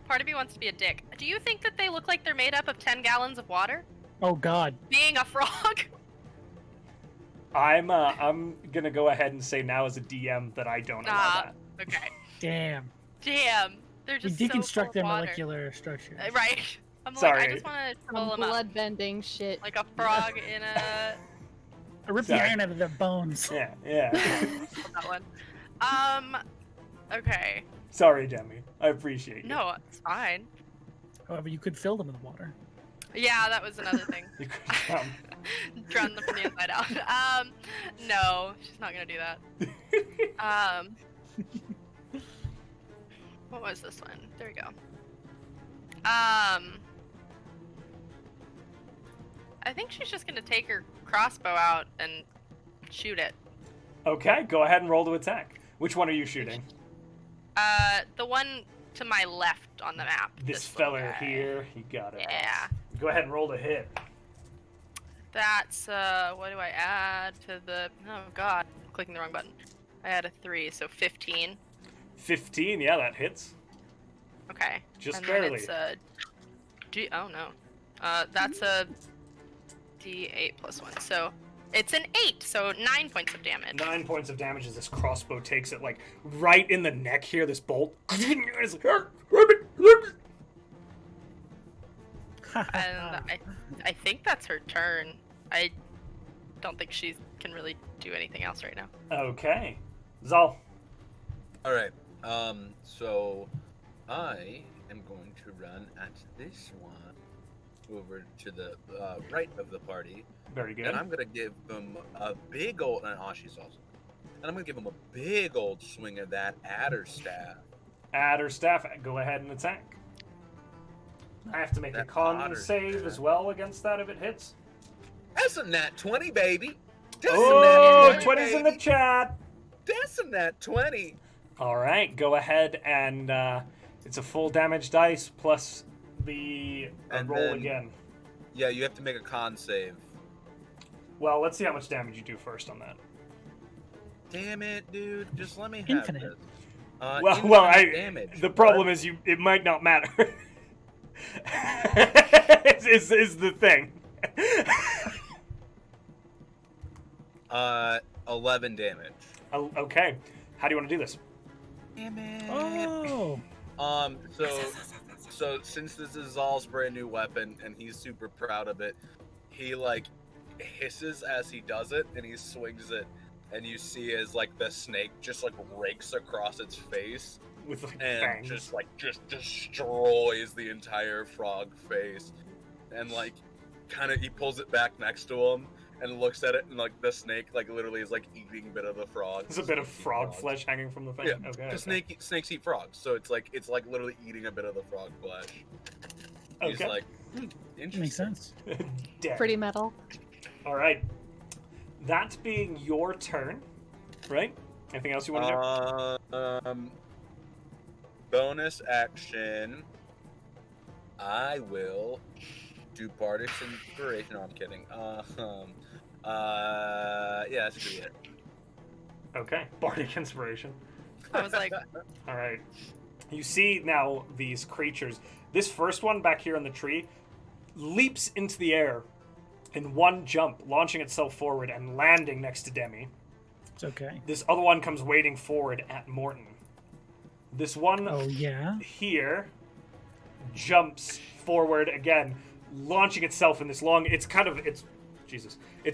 part of me wants to be a dick. Do you think that they look like they're made up of 10 gallons of water? Oh God. Being a frog? I'm gonna go ahead and say now as a DM that I don't allow that. Okay. Damn. Damn. They're We just so full deconstruct of their water. molecular structure. Right. I'm Sorry. like, I just want to Some pull them up. blood bending shit. Like a frog in a... I rip the Sorry. iron out of their bones. Yeah. that one. Okay. Sorry, Demi. I appreciate you. No, it's fine. However, you could fill them with water. Yeah, that was another thing. You could, Drown them from the inside out. No, she's not gonna do that. What was this one? There we go. I think she's just gonna take her crossbow out and shoot it. Okay, go ahead and roll to attack. Which one are you shooting? The one to my left on the map. This little feller guy. here. You got it. Yeah. Go ahead and roll to hit. That's, what do I add to the... Oh, God. I'm clicking the wrong button. I had a 3, so 15. 15, yeah, that hits. Okay. Just and barely. Then it's a... Oh, no. That's a D8 plus 1, so... It's an 8, so 9 points of damage. 9 points of damage as this crossbow takes it, like, right in the neck here, this bolt. It's like, And I think that's her turn. I don't think she can really do anything else right now. Okay. Zahl. All right. So I am going to run at this one over to the right of the party, Very good. and I'm gonna give them a big old. And she's awesome. And I'm gonna give them a big old swing of that adder staff. Adder staff, go ahead and attack. I have to make a That con otter save staff. as well against that if it hits. That's a nat 20, baby. That's Oh, a nat 20, 20's in the baby. chat. That's a nat 20. All right, go ahead and it's a full damage dice plus the And roll then- again. Yeah, you have to make a con save. Well, let's see how much damage you do first on that. Damn it, dude. Just let me have Infinite. this. Well, damage. the problem is it might not matter. is the thing. 11 damage. Oh, okay. How do you want to do this? Damn it. Oh, So since this is Zahl's brand new weapon and he's super proud of it, he like hisses as he does it and he swings it, and you see as like the snake just like rakes across its face With like and fangs. just destroys the entire frog face, and like kind of he pulls it back next to him and looks at it, and like the snake like literally is like eating a bit of the frog. There's a bit of frog Frogs. flesh hanging from the thing. Yeah, Okay. because snakes eat frogs, so it's like literally eating a bit of the frog flesh. He's Okay. like, interesting. makes sense. Dead. Pretty metal. All right. That being your turn, right? Anything else you want to do? Bonus action. I will do Bardic Inspiration. No, I'm kidding. Yeah, that's gonna be it. Okay. Bardic Inspiration. I was like, All right. You see now these creatures. This first one back here in the tree leaps into the air in one jump, launching itself forward and landing next to Demi. It's okay. This other one comes wading forward at Mortin. This one Oh yeah. here jumps forward again, launching itself in this long. Its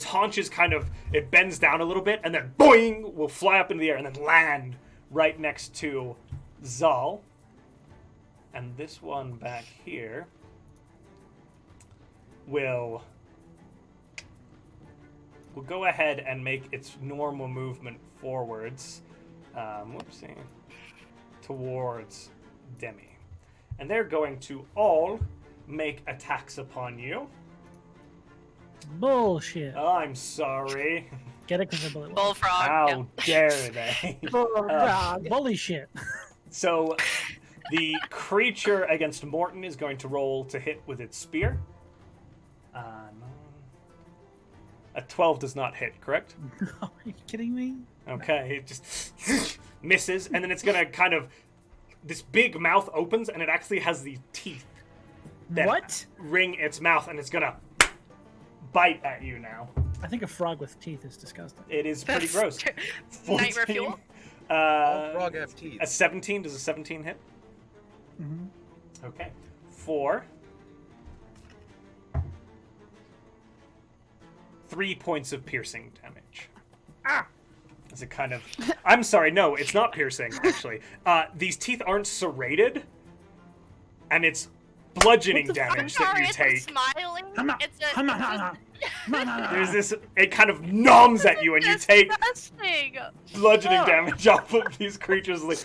haunches it bends down a little bit, and then boing will fly up into the air and then land right next to Zahl. And this one back here will go ahead and make its normal movement forwards. Whoopsie. Towards Demi. And they're going to all make attacks upon you. Bullshit. I'm sorry. Get it? Because I bully. bullfrog. How dare they? Frog. Bully shit. So, the creature against Mortin is going to roll to hit with its spear. A 12 does not hit, correct? Are you kidding me? Okay, it just misses, and then it's gonna this big mouth opens, and it actually has these teeth that What? ring its mouth, and it's gonna bite at you now. I think a frog with teeth is disgusting. It is pretty gross. Nightmare fuel. All frog have teeth. A 17, does a 17 hit? Mm-hmm. Okay. 4. 3 points of piercing damage. Ah. As it I'm sorry, no, it's not piercing, actually. These teeth aren't serrated, and it's bludgeoning I'm damage that sorry, you it's take. smiling. There's this, it kind of noms at you, and you take Disgusting. bludgeoning Ugh. damage off of these creatures, like,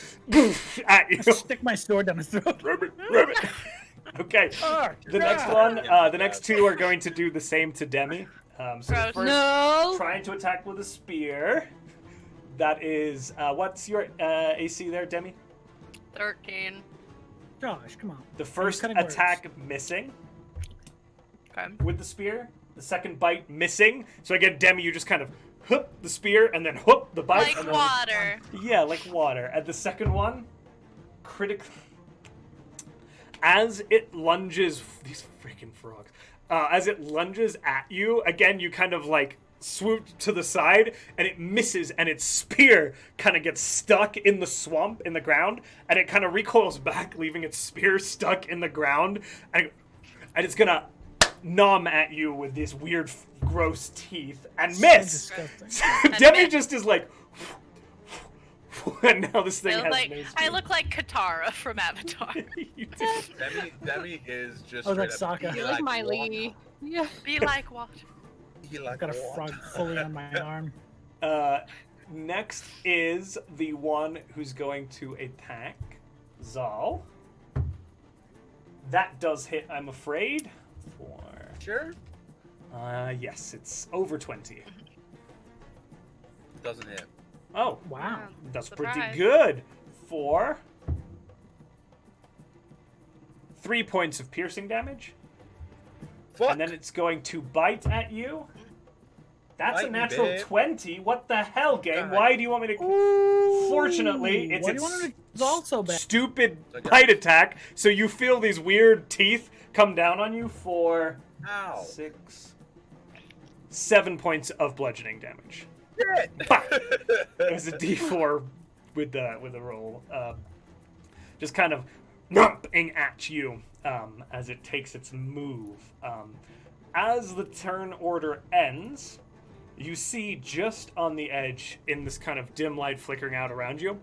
at you. Stick my sword down his throat. Ribbit, ribbit. Okay. The next one, the next two are going to do the same to Demi. So the Gross. first, No. trying to attack with a spear. That is, what's your AC there, Demi? 13. Josh, come on. The first cutting attack missing Okay. with the spear. The second bite missing. So again, Demi, you just kind of whoop the spear and then whoop the bite. Like and then, water. Yeah, like water. And the second one, critical. As it lunges, these freaking frogs. As it lunges at you, again, you kind of like swoop to the side and it misses, and its spear kind of gets stuck in the swamp in the ground, and it kind of recoils back, leaving its spear stuck in the ground, and it's gonna nom at you with these weird, gross teeth and miss. Disgusting. Demi just is like, and now this thing I has look, like, no I spear. look like Katara from Avatar. You do. Demi is just Oh, straight that's up. Sokka. "Be You're like water. Miley. Yeah. Be like water. Be like I've got a water." frog fully on my arm. Next is the one who's going to attack Zahl. That does hit, I'm afraid. For Sure. yes, it's over 20. Doesn't hit. Oh, Wow. that's Surprise. pretty good. For 3 points of piercing damage, Fuck. and then it's going to bite at you. That's a Bite me, natural babe. 20. What the hell, game? God. Why do you want me to? Fortunately, it's Why do its you want him to also bad? stupid Okay. bite attack, so you feel these weird teeth come down on you for Ow. 7 points of bludgeoning damage. Shit. It was a D4 with the roll, just kind of numping at you as it takes its move. As the turn order ends, you see just on the edge, in this kind of dim light flickering out around you,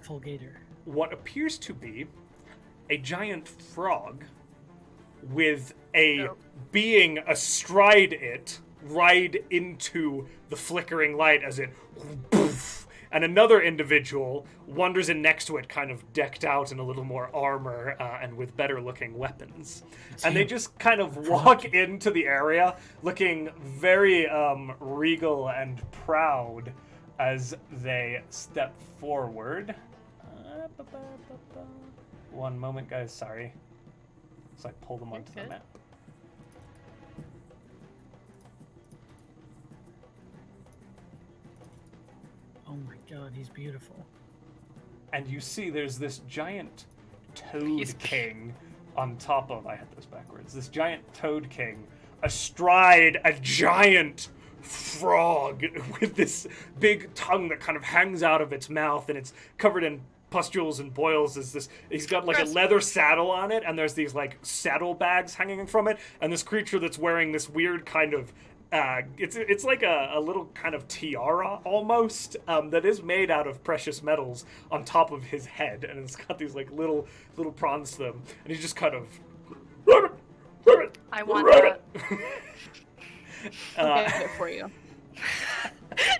Full gator. what appears to be a giant frog with a being astride it ride into the flickering light as it poof, and another individual wanders in next to it, kind of decked out in a little more armor and with better looking weapons, and they just kind of walk into the area looking very regal and proud as they step forward. One moment, guys, sorry. So I pull them onto the good. map. Oh my god, he's beautiful. And you see there's this giant toad He's- king on top of, I had this backwards, this giant toad king astride a giant frog with this big tongue that kind of hangs out of its mouth, and it's covered in pustules and boils. He's got like a Gross. leather saddle on it, and there's these like saddle bags hanging from it, and this creature that's wearing this weird kind of it's like a little kind of tiara almost that is made out of precious metals on top of his head, and it's got these like little prongs to them, and he's just kind of I want that. I'll get it for you.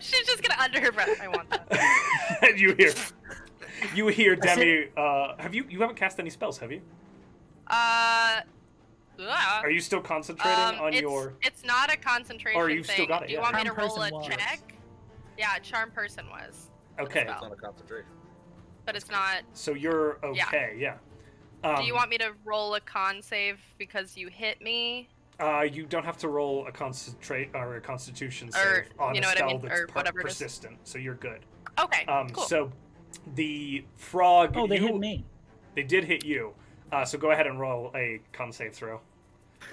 She's just gonna under her breath. I want that. and you hear Demi. You haven't cast any spells, have you? Are you still concentrating on your? It's not a concentration Or you've thing. still got it, Do you yeah. want me to Charm roll a person was. check? Yeah, charm person was, Okay, spell. It's not a concentration. but it's not. so you're okay. Yeah. Do you want me to roll a con save because you hit me? You don't have to roll a concentrate or a Constitution save Or, on you know a what I spell mean, that's or whatever it is. persistent, so you're good. Okay, cool. So the frog. Oh, they you- hit me. They did hit you. So go ahead and roll a con save throw.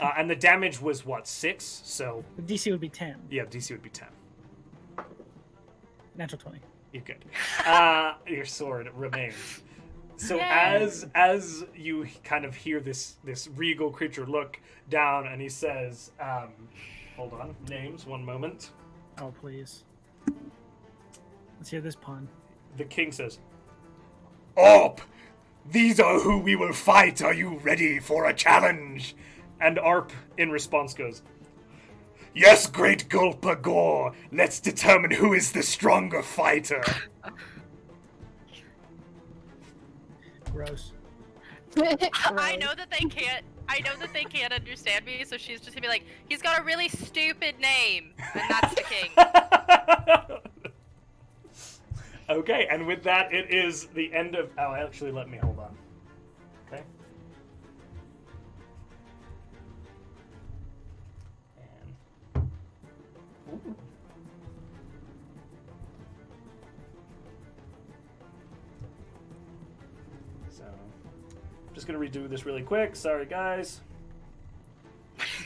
And the damage was what, 6? So The DC would be 10. yeah, DC would be 10. Natural 20. You're good. Your sword remains. So Yay. as you kind of hear this regal creature look down, and he says, hold on, names, one moment. Oh, please. Let's hear this pun. The king says, Arp! These are who we will fight. Are you ready for a challenge? And Arp, in response, goes, Yes, great Gulpagor. Let's determine who is the stronger fighter. Gross. I know that they can't. I know that they can't understand me, so she's just gonna be like, "He's got a really stupid name, and that's the king." Okay, and with that, it is the end of. Oh, actually, let me hold on. Okay. And. Ooh. So, I'm just gonna redo this really quick. Sorry, guys.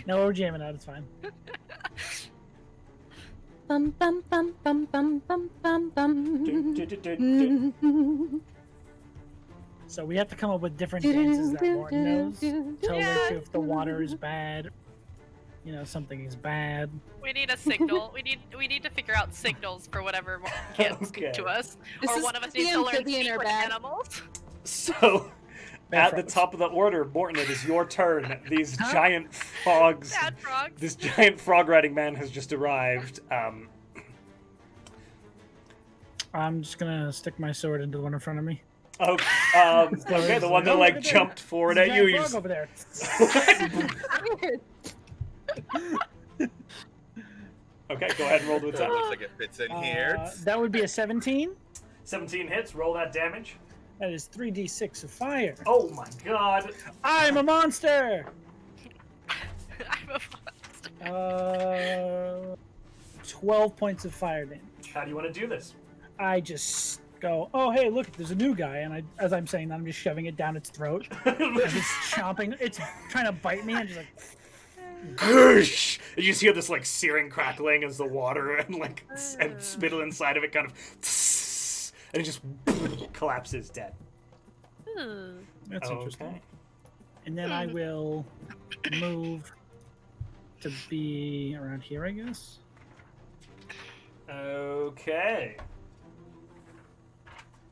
No, we're jamming out. It's fine. Bum bum bum bum bum bum bum bum. So we have to come up with different dances that Mortin knows. Tell her to if the water is bad, something is bad. We need a signal. We need to figure out signals for whatever can't speak to us, or one of us needs to learn speak with animals. So, at the top of the order, Mortin, it is your turn. These giant frogs. Bad frogs. This giant frog riding man has just arrived. I'm just gonna stick my sword into the one in front of me. Okay, the one that jumped forward at you. Frog over there. Okay, go ahead and roll the attack. Looks like it fits in here. That would be a 17. 17 hits. Roll that damage. That is 3d6 of fire. Oh my god! I'm a monster. I'm a monster. 12 points of fire damage. How do you want to do this? I just go, oh hey, look, there's a new guy, and as I'm saying that, I'm just shoving it down its throat. I'm just chomping. It's trying to bite me, and just like. Goosh! You just hear this searing crackling as the water and spittle inside of it kind of, and it just collapses dead. That's interesting. Okay. And then I will move to be around here, I guess. Okay.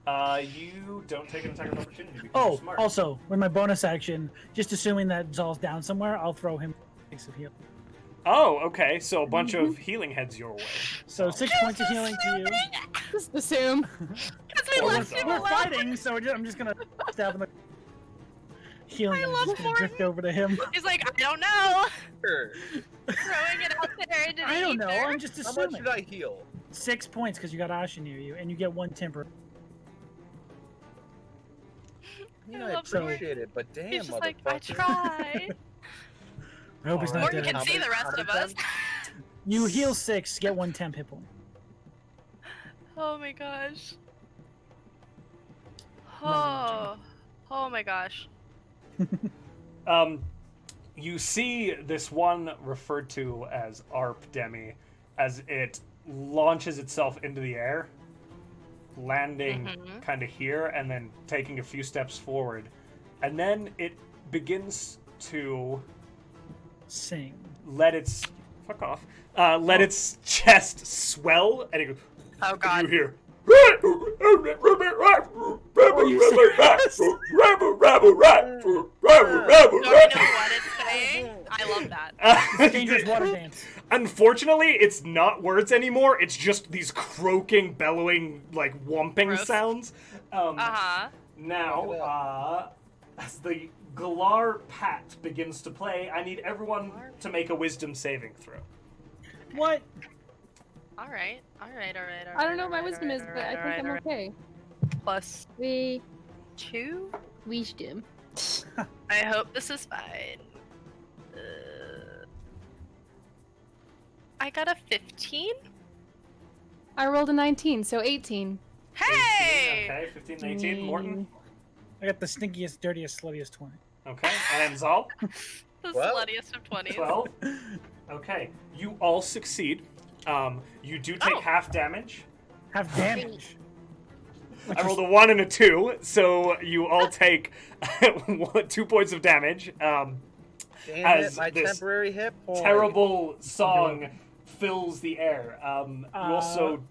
You don't take an attack of opportunity because you're Oh, smart. also, with my bonus action, just assuming that Zahl's down somewhere, I'll throw him 6 of heal. Oh, okay. So a bunch of healing heads your way. So 6 points of healing to you. Just assume. Because we left him We're alone. fighting, so I'm just gonna stab him. Healing, I I'm love just gonna drift Mortin. over to him. He's like, I don't know. Sure. Throwing it out there into the I don't know. ether. I'm just How much assuming. should I heal? 6 points because you got Asha near you, and you get 1 temper. I love I appreciate it, but damn, He's just like, I motherfucker. try. I hope he's Alright. not Mortin dead. can see the rest of us. You heal 6, get 1 temp hit point. Oh my gosh. Well, Oh my gosh. You see this one referred to as ARP Demi as it launches itself into the air, landing kind of here and then taking a few steps forward. And then it begins to Sing. let its let its chest swell and it goes, Oh god. you hear Don't you know what it's saying? I love that. Dangerous water dance. Unfortunately, it's not words anymore. It's just these croaking, bellowing, whomping Gross. sounds. Uh-huh. Now, as the Galar Pat begins to play, I need everyone to make a wisdom saving throw. What? Alright. I don't know what my wisdom is, but I think I'm okay. Plus We 2? wisdom. I hope this is fine. I got a 15? I rolled a 19, so 18. Hey! Okay, 15, 18. Morton. I got the stinkiest, dirtiest, sluttiest 20. Okay, and Zahl. The Well, sluttiest of 20s. 12. Okay, you all succeed. You do take Oh. half damage. Have damage. I rolled a 1 and a 2, so you all take 2 points of damage. Damn As it, my this temporary hit point. Terrible song fills the air. You also,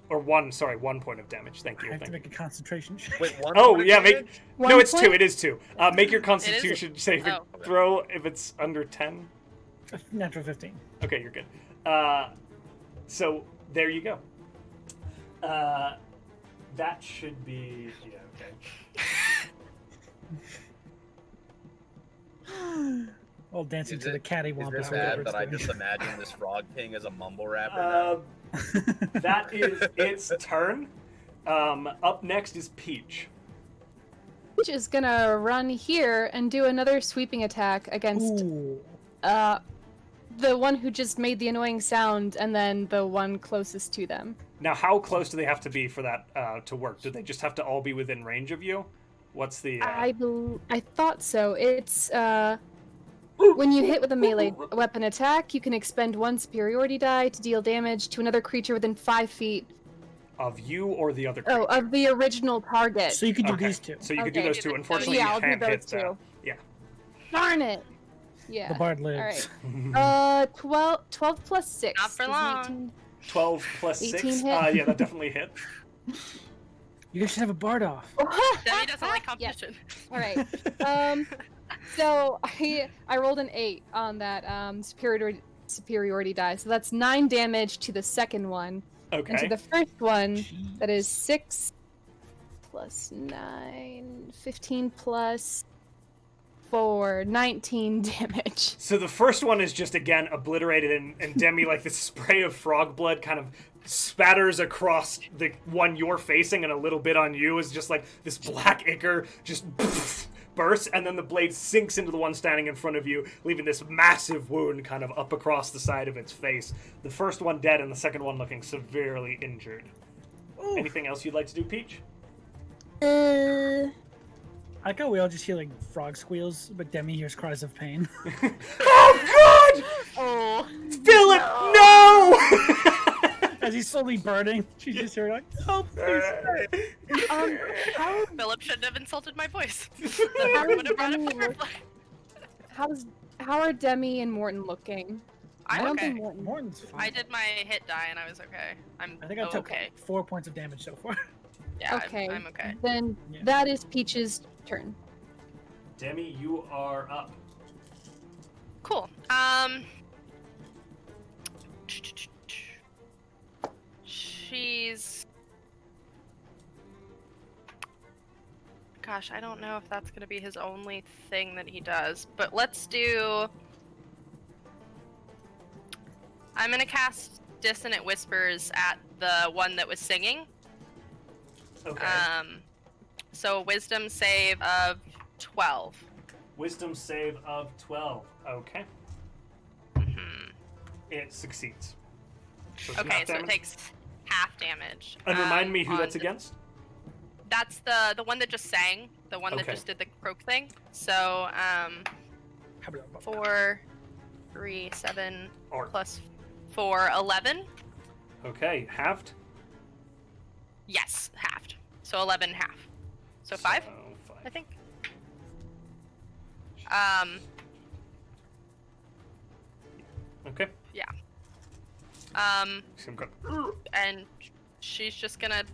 or 1 point of damage. Thank I you. have to Thank make you. a concentration check. Wait, one Oh point yeah, of make damage? no. One It's 2. point? It is 2. Make your Constitution saving Oh. throw if it's under 10. Natural 15. Okay, you're good. So there you go. That should be okay. All dancing Is to the it- cattywampus. Is it or whatever bad that I it's just doing. imagine this Frog King as a mumble rapper now? That is its turn. Up next is Peach. Peach is gonna run here and do another sweeping attack against Ooh. the one who just made the annoying sound, and then the one closest to them. Now, how close do they have to be for that to work? Do they just have to all be within range of you? What's the... I thought so. It's when you hit with a melee weapon attack, you can expend 1 superiority die to deal damage to another creature within 5 feet. Of you or the other creature? Oh, of the original target. So you could do Okay. these two. So you could do Okay. those two. Unfortunately, Yeah, you I'll do can't those hit that. two. Yeah. Darn it! Yeah. The bard All lives. right. 12 plus 6. Not for is long. 18. 12 plus 18 6. hit. Yeah, that definitely hit. You guys should have a bard off. Demi doesn't like Yeah. competition. All right. So I rolled an 8 on that superiority die. So that's 9 damage to the second one. Okay. And to the first one, that is 6 plus 9, 15 plus 4, 19 damage. So the first one is just, again, obliterated, and Demi, like, this spray of frog blood kind of spatters across the one you're facing, and a little bit on you is just like this black ichor just bursts, and then the blade sinks into the one standing in front of you, leaving this massive wound kind of up across the side of its face. The first one dead, and the second one looking severely injured. Ooh. Anything else you'd like to do, Peach? I like how we all just hear like frog squeals, but Demi hears cries of pain. Oh, God! Oh. Philip, no! As he's slowly burning, she's just hearing like, "Oh, please!" How Philip shouldn't have insulted my voice. How Would have brought a Demi firefly. how are Demi and Morton looking? I'm I don't okay. think Morton. Morton's fine. I did my hit die and I was okay. I think I took okay. 4 points of damage so far. Yeah, Okay. I'm okay. Then Yeah. that is Peach's turn. Demi, you are up. Cool. She's. Gosh, I don't know if that's gonna be his only thing that he does, but let's do. I'm gonna cast Dissonant Whispers at the one that was singing. Okay. So a Wisdom save of 12. Wisdom save of 12. Okay. Mhm. It succeeds. So it's Okay, half so it damage. takes half damage. And remind me who on that's the- against? That's the one that just sang, the one that Okay. just did the croak thing. So 4, 3, 7 Or plus 4, 11. okay, halved. Yes, halved. So 11 half. So 5, So I think. Okay. So I'm going. And she's just gonna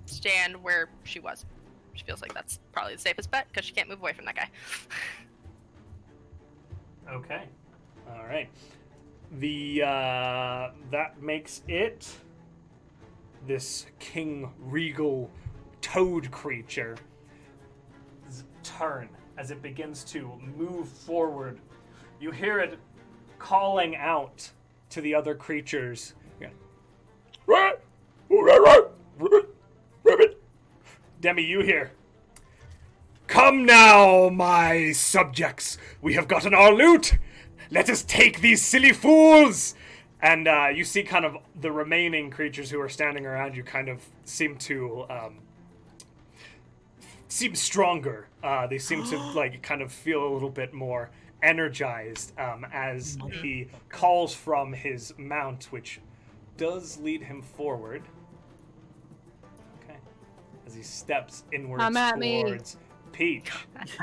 stand where she was. She feels like that's probably the safest bet because she can't move away from that guy. Okay. All right. The that makes it this King Regal toad creature's turn as it begins to move forward. You hear it calling out to the other creatures. Demi, you hear. Come now, my subjects. We have gotten our loot. Let us take these silly fools. And you see kind of the remaining creatures who are standing around you kind of seem to seem stronger. They seem to like kind of feel a little bit more energized as he calls from his mount, which does lead him forward. Okay. As he steps inwards Come at me. towards Peach.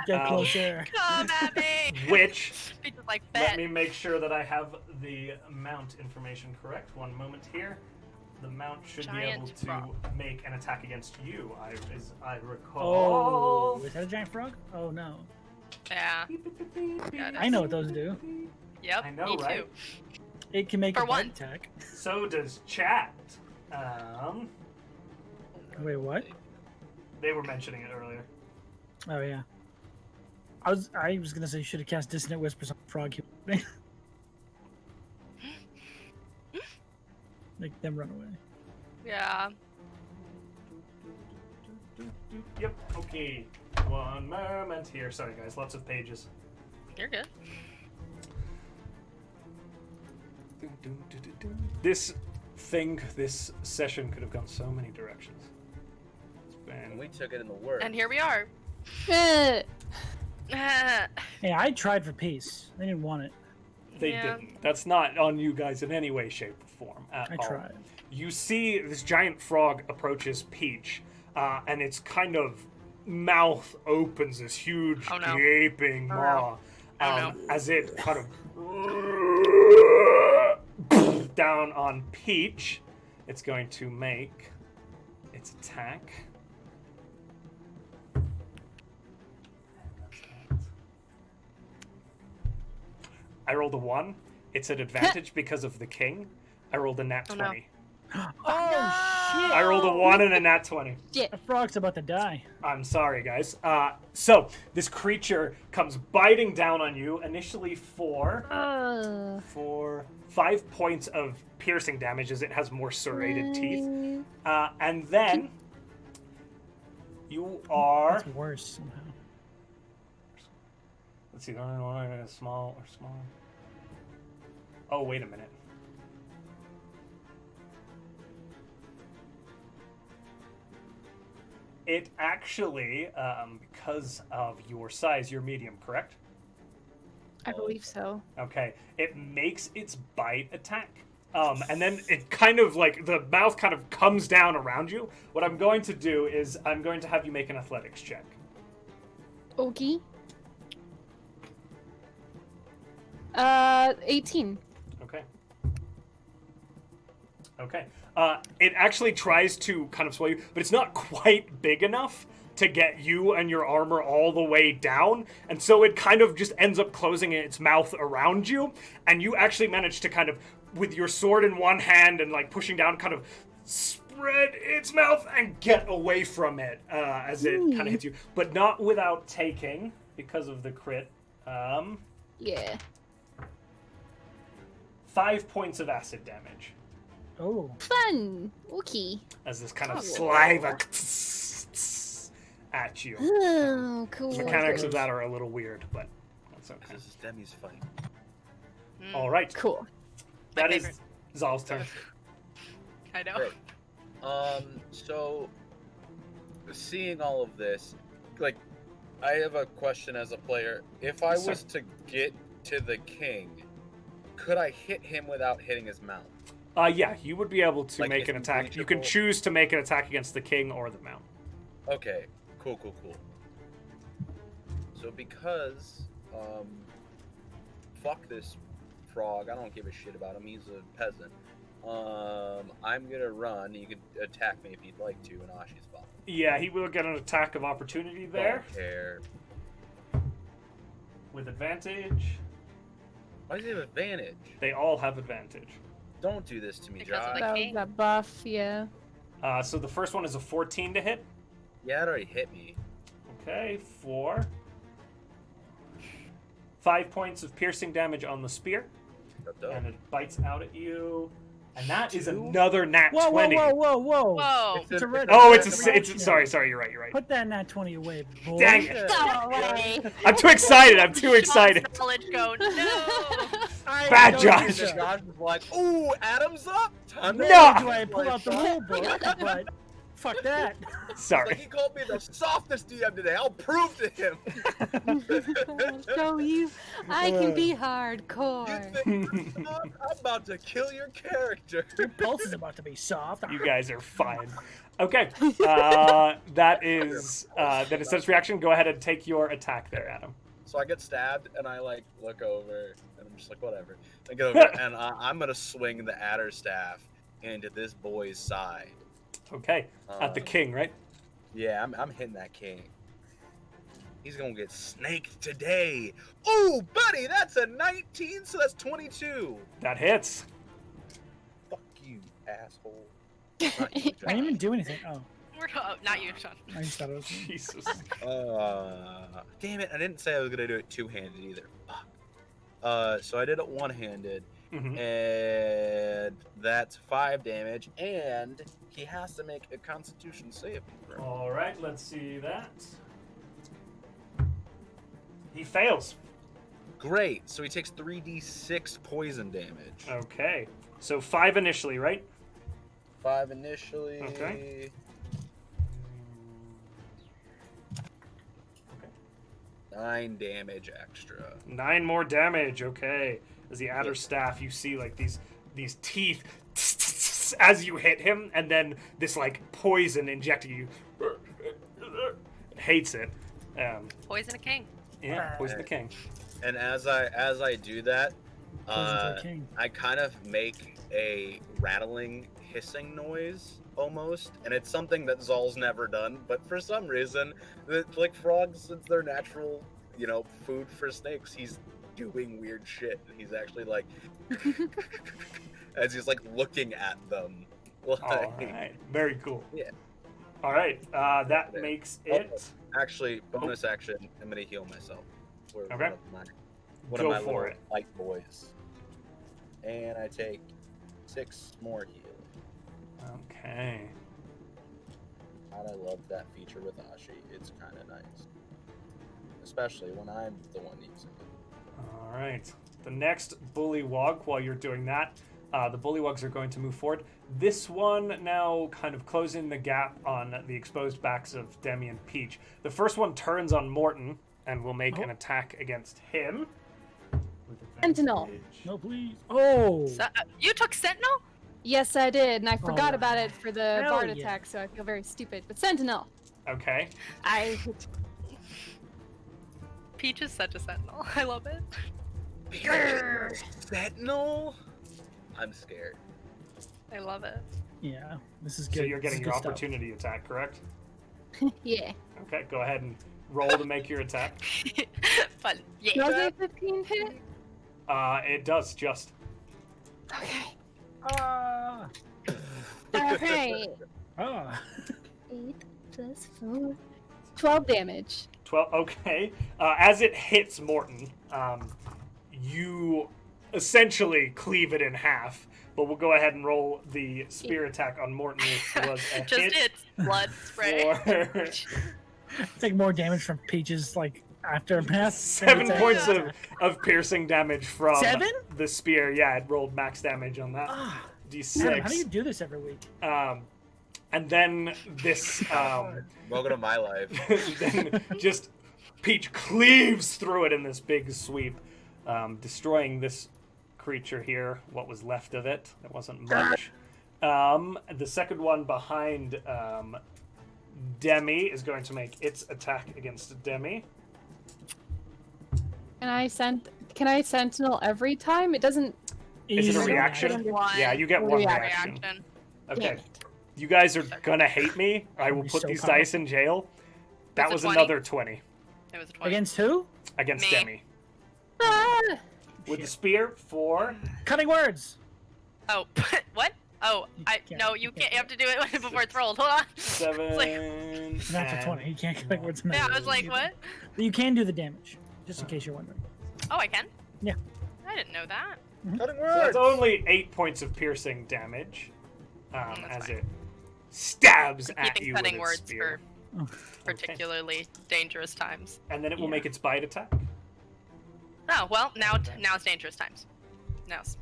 Get closer. Come at me! Which, Peach is like, let bet. me make sure that I have the mount information correct. One moment here. The mount should be able Giant to frog. make an attack against you, as I Oh, recall. is that a giant frog? Oh no. Yeah. I know what those do. Yep. I know, me right? too. It can make For a bite one. attack. So does chat. Wait, what? They were mentioning it earlier. Oh yeah. I was gonna say you should have cast Dissonant Whispers on the frog. Make them run away. Yeah. Yep. Okay. One moment here. Sorry, guys. Lots of pages. You're good. This session could have gone so many directions. It's been... And we took it in the word. And here we are. Eh, Hey, I tried for peace. They didn't want it. They Yeah. didn't. That's not on you guys in any way, shape, or form at I all. tried. You see this giant frog approaches Peach, and its kind of mouth opens this huge Oh, no. gaping maw, Oh, no. as it kind of down on Peach. It's going to make its attack. I rolled a 1. It's at advantage because of the king. I rolled a nat Oh, no. 20. Oh shit! I rolled a 1 and a nat 20. shit. The frog's about to die. I'm sorry, guys. So this creature comes biting down on you initially for 5 points of piercing damage as it has more serrated teeth, and then you are. That's worse somehow. Let's see, small or small. Oh, wait a minute. It actually, because of your size, you're medium, correct? I believe so. Okay. It makes its bite attack. And then it kind of like, the mouth kind of comes down around you. What I'm going to do is I'm going to have you make an athletics check. Okay. 18. Okay. Okay. It actually tries to kind of sway you, but it's not quite big enough to get you and your armor all the way down, and so it kind of just ends up closing its mouth around you, and you actually manage to kind of, with your sword in one hand and like pushing down, kind of spread its mouth and get away from it as it kind of hits you, but not without taking, because of the crit, Yeah. 5 points of acid damage. Oh. Fun. Okay. As this kind of Oh. saliva at you. Oh, cool. The mechanics of that are a little weird, but that's okay. This is Demi's fight. Mm, All right, Cool. that My is favorite. Zal's turn. I know. Great. So seeing all of this, like, I have a question as a player. If I Yes, sir. was to get to the king, could I hit him without hitting his mouth? Yeah, you would be able to Like, make it's an attack. You can reachable? choose to make an attack against the king or the mount. Okay, cool. So because, fuck this frog, I don't give a shit about him, he's a peasant. I'm gonna run, you can attack me if you'd like to, in Ashi's spot. Yeah, he will get an attack of opportunity there Don't care. with advantage. Why does he have advantage? They all have advantage. Don't do this to me, Because of Josh. the That was king. that buff, yeah. So the first one is a 14 to hit. Yeah, it already hit me. Okay, 4. 5 points of piercing damage on the spear. Dope. And it bites out at you. And that is 2? another nat Whoa, 20. whoa. Whoa. It's a red. Oh, red it's reaction. sorry, you're right. Put that nat 20 away, boy. Dang it. Go away. I'm too excited. I'm too excited. Sean's knowledge go, no. Bad don't Josh. think so. Josh was like, "Ooh, Adam's up! Time to No! Do I pull out the rule book? But fuck that. Like, Sorry. he called me the softest DM today. I'll prove to him. I'll show you. I can be You hardcore. think I'm soft? I'm about to kill your character. Your pulse is about to be soft. You guys are fine. Okay. That is Sense reaction. Go ahead and take your attack there, Adam. So I get stabbed, and I like look over, and I'm just like, whatever. I get over, and I'm gonna swing the adder staff into this boy's side. Okay. At the king, right? Yeah, I'm hitting that king. He's gonna get snaked today. Ooh, buddy, that's a 19, so that's 22. That hits. Fuck you, asshole. I didn't even do anything. Oh, Not you, Sean. I just thought it was me. Jesus. damn it! I didn't say I was gonna do it two-handed either. Fuck. So I did it one-handed, and that's 5 damage, and he has to make a Constitution save. All right, let's see that. He fails. Great. So he takes 3d6 poison damage. Okay. So 5 initially, right? 5 initially. Okay. 9 damage extra. 9 more damage. Okay. As the adder staff, you see like these teeth as you hit him, and then this like poison injecting you. Hates it. Poison a king. Yeah, poison the king. And as I do that, Poison to a king. I kind of make a rattling, hissing noise almost, and it's something that Zahl's never done. But for some reason, like frogs, it's their natural, food for snakes. He's doing weird shit, and he's actually like, as he's like looking at them. Like, All right, very cool. Yeah. All right, that makes it. Actually, bonus action, I'm gonna heal myself. For Okay. One Go of my for little it. light boys. And I take 6 more heal. Okay. God, I love that feature with Ashi. It's kind of nice. Especially when I'm the one using it. All right. The next bullywog, while you're doing that, the bullywogs are going to move forward. This one now kind of closing the gap on the exposed backs of Demi and Peach. The first one turns on Mortin and will make an attack against him. With Sentinel. advantage. No, please. Oh. So, you took Sentinel? Yes, I did, and I forgot Oh, about it for the hell Bard yeah. attack, so I feel very stupid. But Sentinel, Okay. I Peach is such a Sentinel. I love it. Sentinel? I'm scared. I love it. Yeah, this is good. So you're This getting is your good stuff. opportunity attack, correct? yeah. Okay, go ahead and roll to make your attack. Fun. Yeah. Does a 15 hit? It does just. Okay. Ah. All right. Ah. 8 plus 4. 12 damage. 12. Okay. As it hits Mortin, you essentially cleave it in half. But we'll go ahead and roll the spear attack on Mortin, which was a Just hit its blood spray. for Take more damage from Peach's aftermath. 7 Attack. points of piercing damage from 7? the spear. Yeah, it rolled max damage on that. Ah, D6. Adam, how do you do this every week? And then this, Welcome to my life. then just Peach cleaves through it in this big sweep, destroying this creature here. What was left of it? There wasn't much. The second one behind Demi is going to make its attack against Demi. Can I sentinel every time? It doesn't. Is it a Easy. reaction? One Yeah, you get one reaction. reaction. Damn Okay. it. You guys are gonna hate me. I will Be put so these powerful. dice in jail. That Was was it 20? another 20 It was a 20. Against who? against Me. Demi. Ah! With the spear for Cutting words. Oh, what? Oh, you can't. You have to do it before it's rolled. Hold on. 7. Natural and 20. You can't cutting words. Yeah, I was like, what? But you can do the damage, just in case you're wondering. Oh, I can? Yeah. I didn't know that. Cutting So words. that's only 8 points of piercing damage That's as fine. it stabs at Keeping you cutting with words its spear. for particularly dangerous times. And then it will Yeah. make its bite attack. Oh, well, now it's dangerous times. Now it's...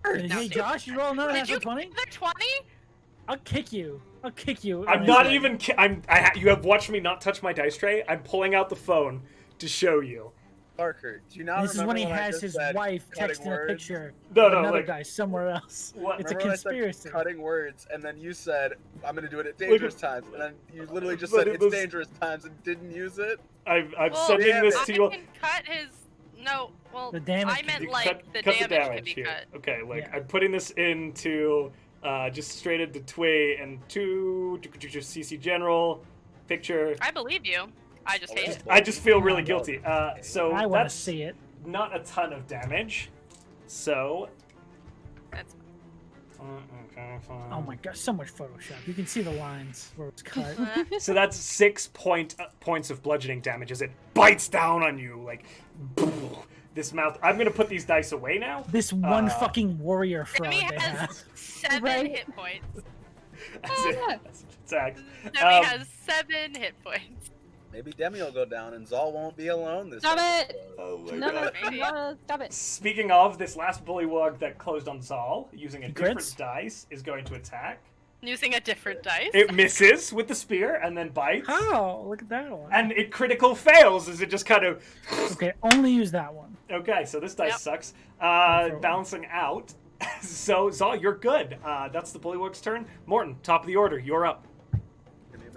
Hey, Josh, you roll another Did natural you 20? the 20? I'll kick you. I'll kick you. I'm not even. You have watched me not touch my dice tray. I'm pulling out the phone to show you. Parker, do you not This is remember when he I has just his said wife cutting texting a words? picture No, of no, another like- guy somewhere else. What? It's a Remember when I said conspiracy. cutting words, and then you said, I'm going to do it at dangerous times, and then you literally just But said it it's was- dangerous times and didn't use it? I'm Well, sending damn this it. to I you. can cut his... No, well, The damage I can meant You like cut the the damage can be here. cut. Okay, like Yeah. I'm putting this into just straight into Tway and to CC General picture. I believe you. I just hate it. I just feel really guilty. So I want to that's see it. not a ton of damage. So That's Okay, fine. Oh my gosh, so much Photoshop. You can see the lines where it's cut. So that's 6 points of bludgeoning damage as it bites down on you, like this mouth. I'm gonna put these dice away now. This one fucking warrior frog Demi they has have. 7 Right. hit points. That's it. That's its attacks. Demi has 7 hit points. Maybe Demi will go down and Zahl won't be alone this Stop it! episode. Oh my No, god. Maybe. no, stop it. Speaking of, this last bullywug that closed on Zahl, using a different Crits? dice, is going to attack. Using a different dice. It misses with the spear and then bites. How? Look at that one. And it critical fails as it just kind of. Okay, only use that one. Okay, so this dice Yep. sucks. throw it. Balancing out. So, Zahl, you're good. That's the bullywug's turn. Morton, top of the order. You're up. Give me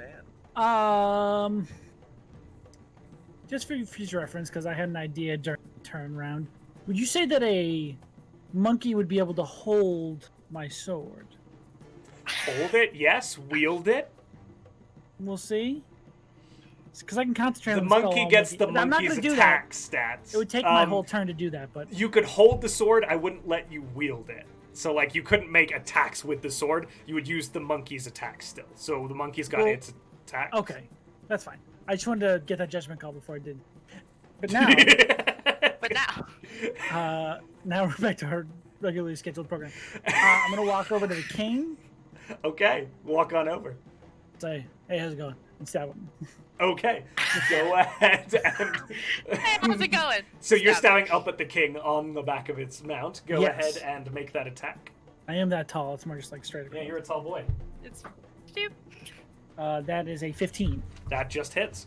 a man. Just for future reference, because I had an idea during the turn round. Would you say that a monkey would be able to hold my sword? Hold it, yes. Wield it. We'll see. Because I can concentrate The on the spell monkey while gets looking- the But I'm not monkey's gonna do attack that. stats. It would take my whole turn to do that, but You could hold the sword. I wouldn't let you wield it. So, like, you couldn't make attacks with the sword. You would use the monkey's attack still. So the monkey's got Well, its attack. okay, that's fine. I just wanted to get that judgment call before I did. But now, But now. now we're back to our regularly scheduled program. I'm gonna walk over to the king, Okay, walk on over. say, "Hey, how's it going?" and stab him. Okay, go ahead and. Hey, how's it going? So you're Stab stabbing up at the king on the back of its mount. Go Yes. ahead and make that attack. I am that tall. It's more just like straight across. Yeah, you're a tall boy. It's stupid. That is a 15. That just hits.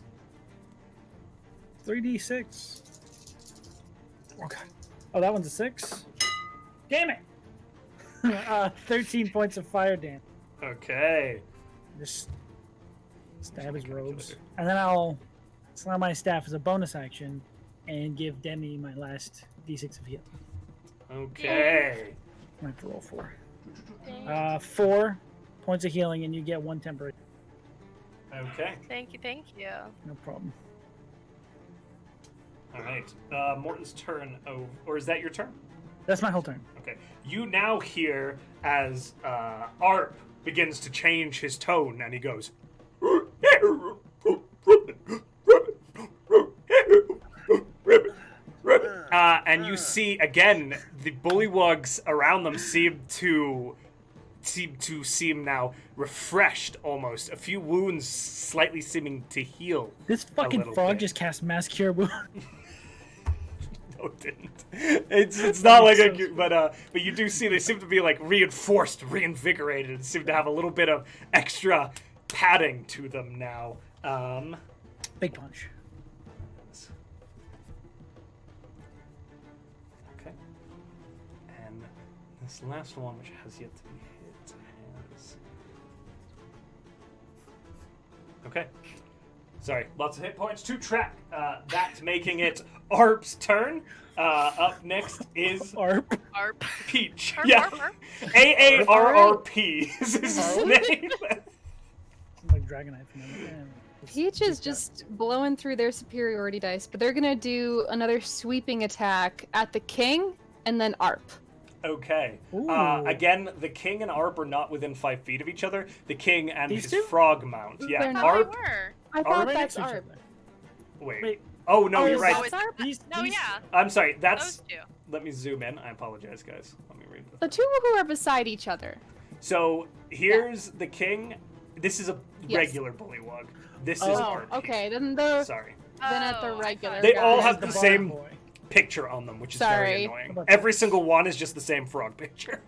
3d6. Okay. Oh, that one's a 6. Damn it! 13 points of fire damage. Okay. Just stab his robes. And then I'll slam my staff as a bonus action and give Demi my last d6 of heal. Okay. I have to roll 4. 4 points of healing, and you get 1 temporary. Okay. Thank you, thank you. No problem. All right. Morton's turn. Oh, or is that your turn? That's my whole turn. Okay. You now hear as Arp begins to change his tone, and he goes. And you see again the bullywugs around them seem to seem now refreshed almost. A few wounds slightly seeming to heal. This fucking little frog bit. just cast Mass Cure Wound. No, it didn't. It's not like a but you do see they seem to be like reinforced, reinvigorated, seem to have a little bit of extra padding to them now. Big punch. Okay. And this last one, which has yet to be hit, has. Okay. Sorry, lots of hit points to track. That's making it Arp's turn. Up next is Arp. Arp. Peach. Arp, Yeah. arp, arp. AARRP is his Arp? name. Like Dragonite from them. Peach is just blowing through their superiority dice, but they're gonna do another sweeping attack at the king and then Arp. Okay. Ooh. Again, the king and Arp are not within 5 feet of each other. The king and These his two? frog mount. Yeah. They're not. Arp. They were. I Arp thought Right that's next to each Arp. other. Wait. Wait. Oh no, Oh, you're is right. Oh, it's Arp? These, No, these- yeah. I'm sorry. That's. Those two. Let me zoom in. I apologize, guys. Let me read The this. two who are beside each other. So here's the king. This is a Yes. regular bullywug. This is Oh, Arp. okay. Then the Sorry. then at Oh, the I regular. thought- They all guys. have the the bar same boy. picture on them, which is very Sorry. annoying. About Every this? single one is just the same frog picture.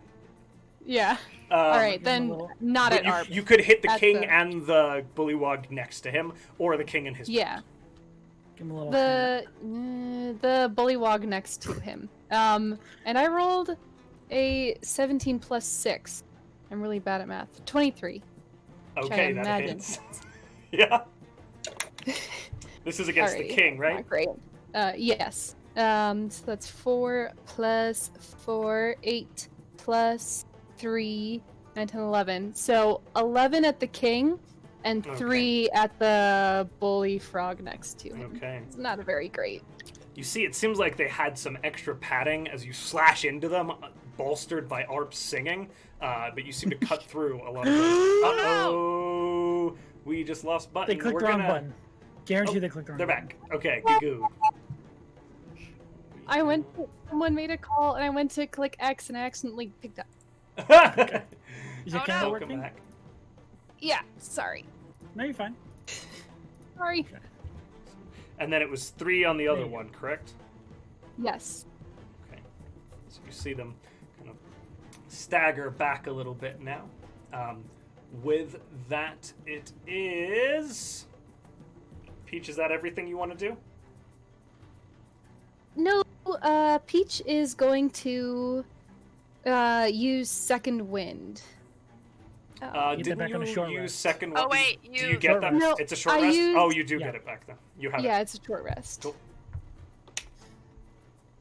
Yeah. Um, All right, give him a then little- not But at you, Arp. you could hit the At king the- and the bullywug next to him, or the king and his. Yeah. Give him a little. The bullywog next to him. And I rolled a 17 plus 6. I'm really bad at math. 23. Okay, I that imagine. hits. Yeah. This is against the Alrighty, king, right? Not great. Yes. So that's 4 plus 4, 8 plus 3, 9, 10, 11. So 11 at the king and Okay. 3 at the bully frog next to him. Okay. It's not a very great. You see, it seems like they had some extra padding as you slash into them. bolstered by ARP singing, but you seem to cut through a lot of those. Uh-oh! We just lost button. They clicked the wrong button. Guarantee they clicked the wrong They're button. back. Okay, goo. Someone made a call, and I went to click X, and I accidentally picked up. Okay. Is your Oh, camera no. Welcome working? back. Yeah, sorry. No, you're fine. Sorry. And then it was 3 on the other There you go. one, correct? Yes. Okay. So you see them kind of stagger back a little bit now. With that, it is... Peach, is that everything you want to do? No, Peach is going to use Second Wind. Get Didn't that back on a you short use rest. second Oh one? wait, Do you you. get Short that? rest. No, It's a short I rest? used- Oh, you do Yeah. get it back then. You have Yeah, it. it's a short rest. Cool.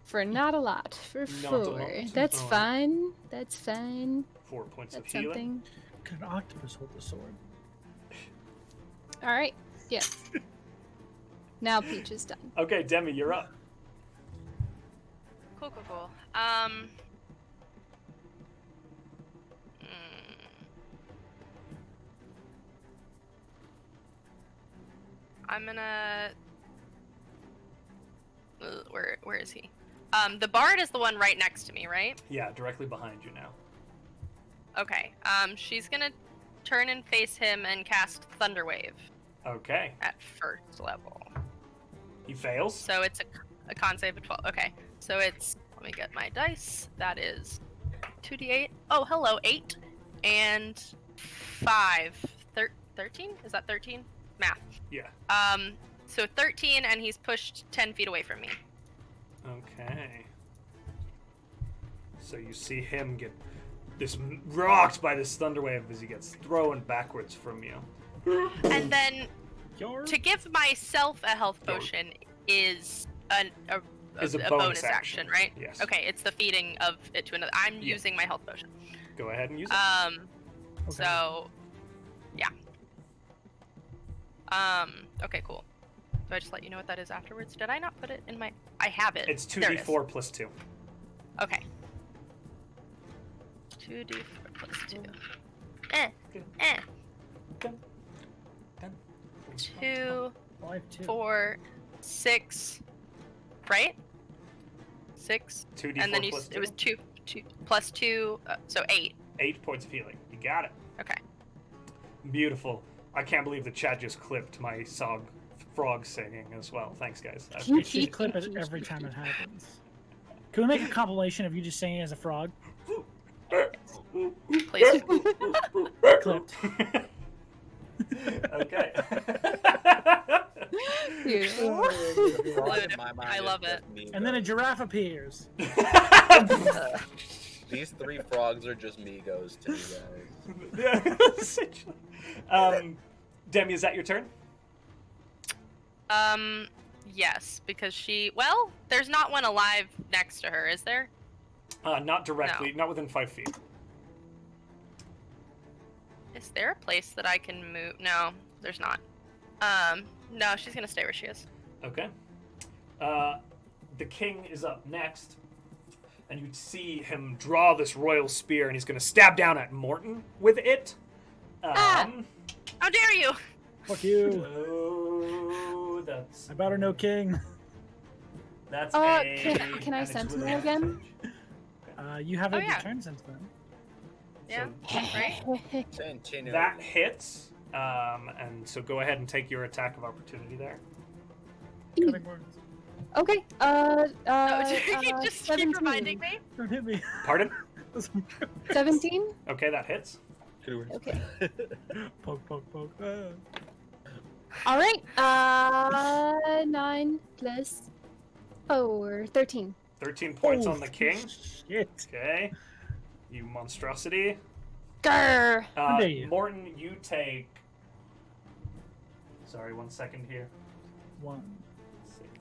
For not a lot. For Not a 4. lot. That's Alright. fine. That's fine. 4 points That's of healing. something. Could an octopus hold the sword? Alright. Yes. Now Peach is done. Okay, Demi, you're up. Cool. I'm gonna. Where is he? The bard is the one right next to me, right? Yeah, directly behind you now. Okay. She's gonna turn and face him and cast Thunderwave Okay. at first level. He fails. So it's a con save of 12. Okay. So it's, let me get my dice. That is 2d8. Oh, hello, 8 and 5. 13? Is that 13? Math. Yeah. So 13, and he's pushed 10 feet away from me. Okay. So you see him get rocked by this thunderwave as he gets thrown backwards from you. And then Your to give myself a health potion is a bonus action, right? Yes. Okay, it's the feeding of it to another. I'm Yeah. using my health potion. Go ahead and use it. Okay. So, yeah. Okay, cool. Do I just let you know what that is afterwards? Did I not put it in my... I have it. It's There it is. 2d4 plus 2. Okay. 2d4 plus 2. Good. 2, 5, 2. 4, 6. Right? 6. 2d4 And then plus 2. it was 2 plus 2, so 8. 8 points of healing. You got it. Okay. Beautiful. I can't believe the chat just clipped my frog singing as well. Thanks, guys. I You appreciate should clip it every time it happens. Can we make a compilation of you just singing as a frog? Please. Clipped. Okay. Beautiful. Include. In my mind, I it's love just it. me, And then a though. giraffe appears. These 3 frogs are just Migos to me, guys. Yeah, essentially. Demi, is that your turn? Yes, because well, there's not one alive next to her, is there? Not directly, not within 5 feet. Is there a place that I can move? No, there's not. No, she's gonna stay where she is. Okay. The king is up next, and you see him draw this royal spear, and he's going to stab down at Mortin with it. How dare you! Fuck you. Oh, that's I better know king. that's can I and it's sentinel with again? You have Oh, a yeah. turn since then. Yeah, So right? Sentinel. that hits, and so go ahead and take your attack of opportunity there. Cutting words. Okay. Oh, you just 17. keep reminding me. Don't hit me. Pardon? 17? Okay, that hits. Okay. Poke, poke, poke. All right. 9 plus 4, 13. 13 points Oh, on the king. Shit. Okay. You monstrosity. Grr. How dare you. Mortin, you take. Sorry, 1 second here. 1.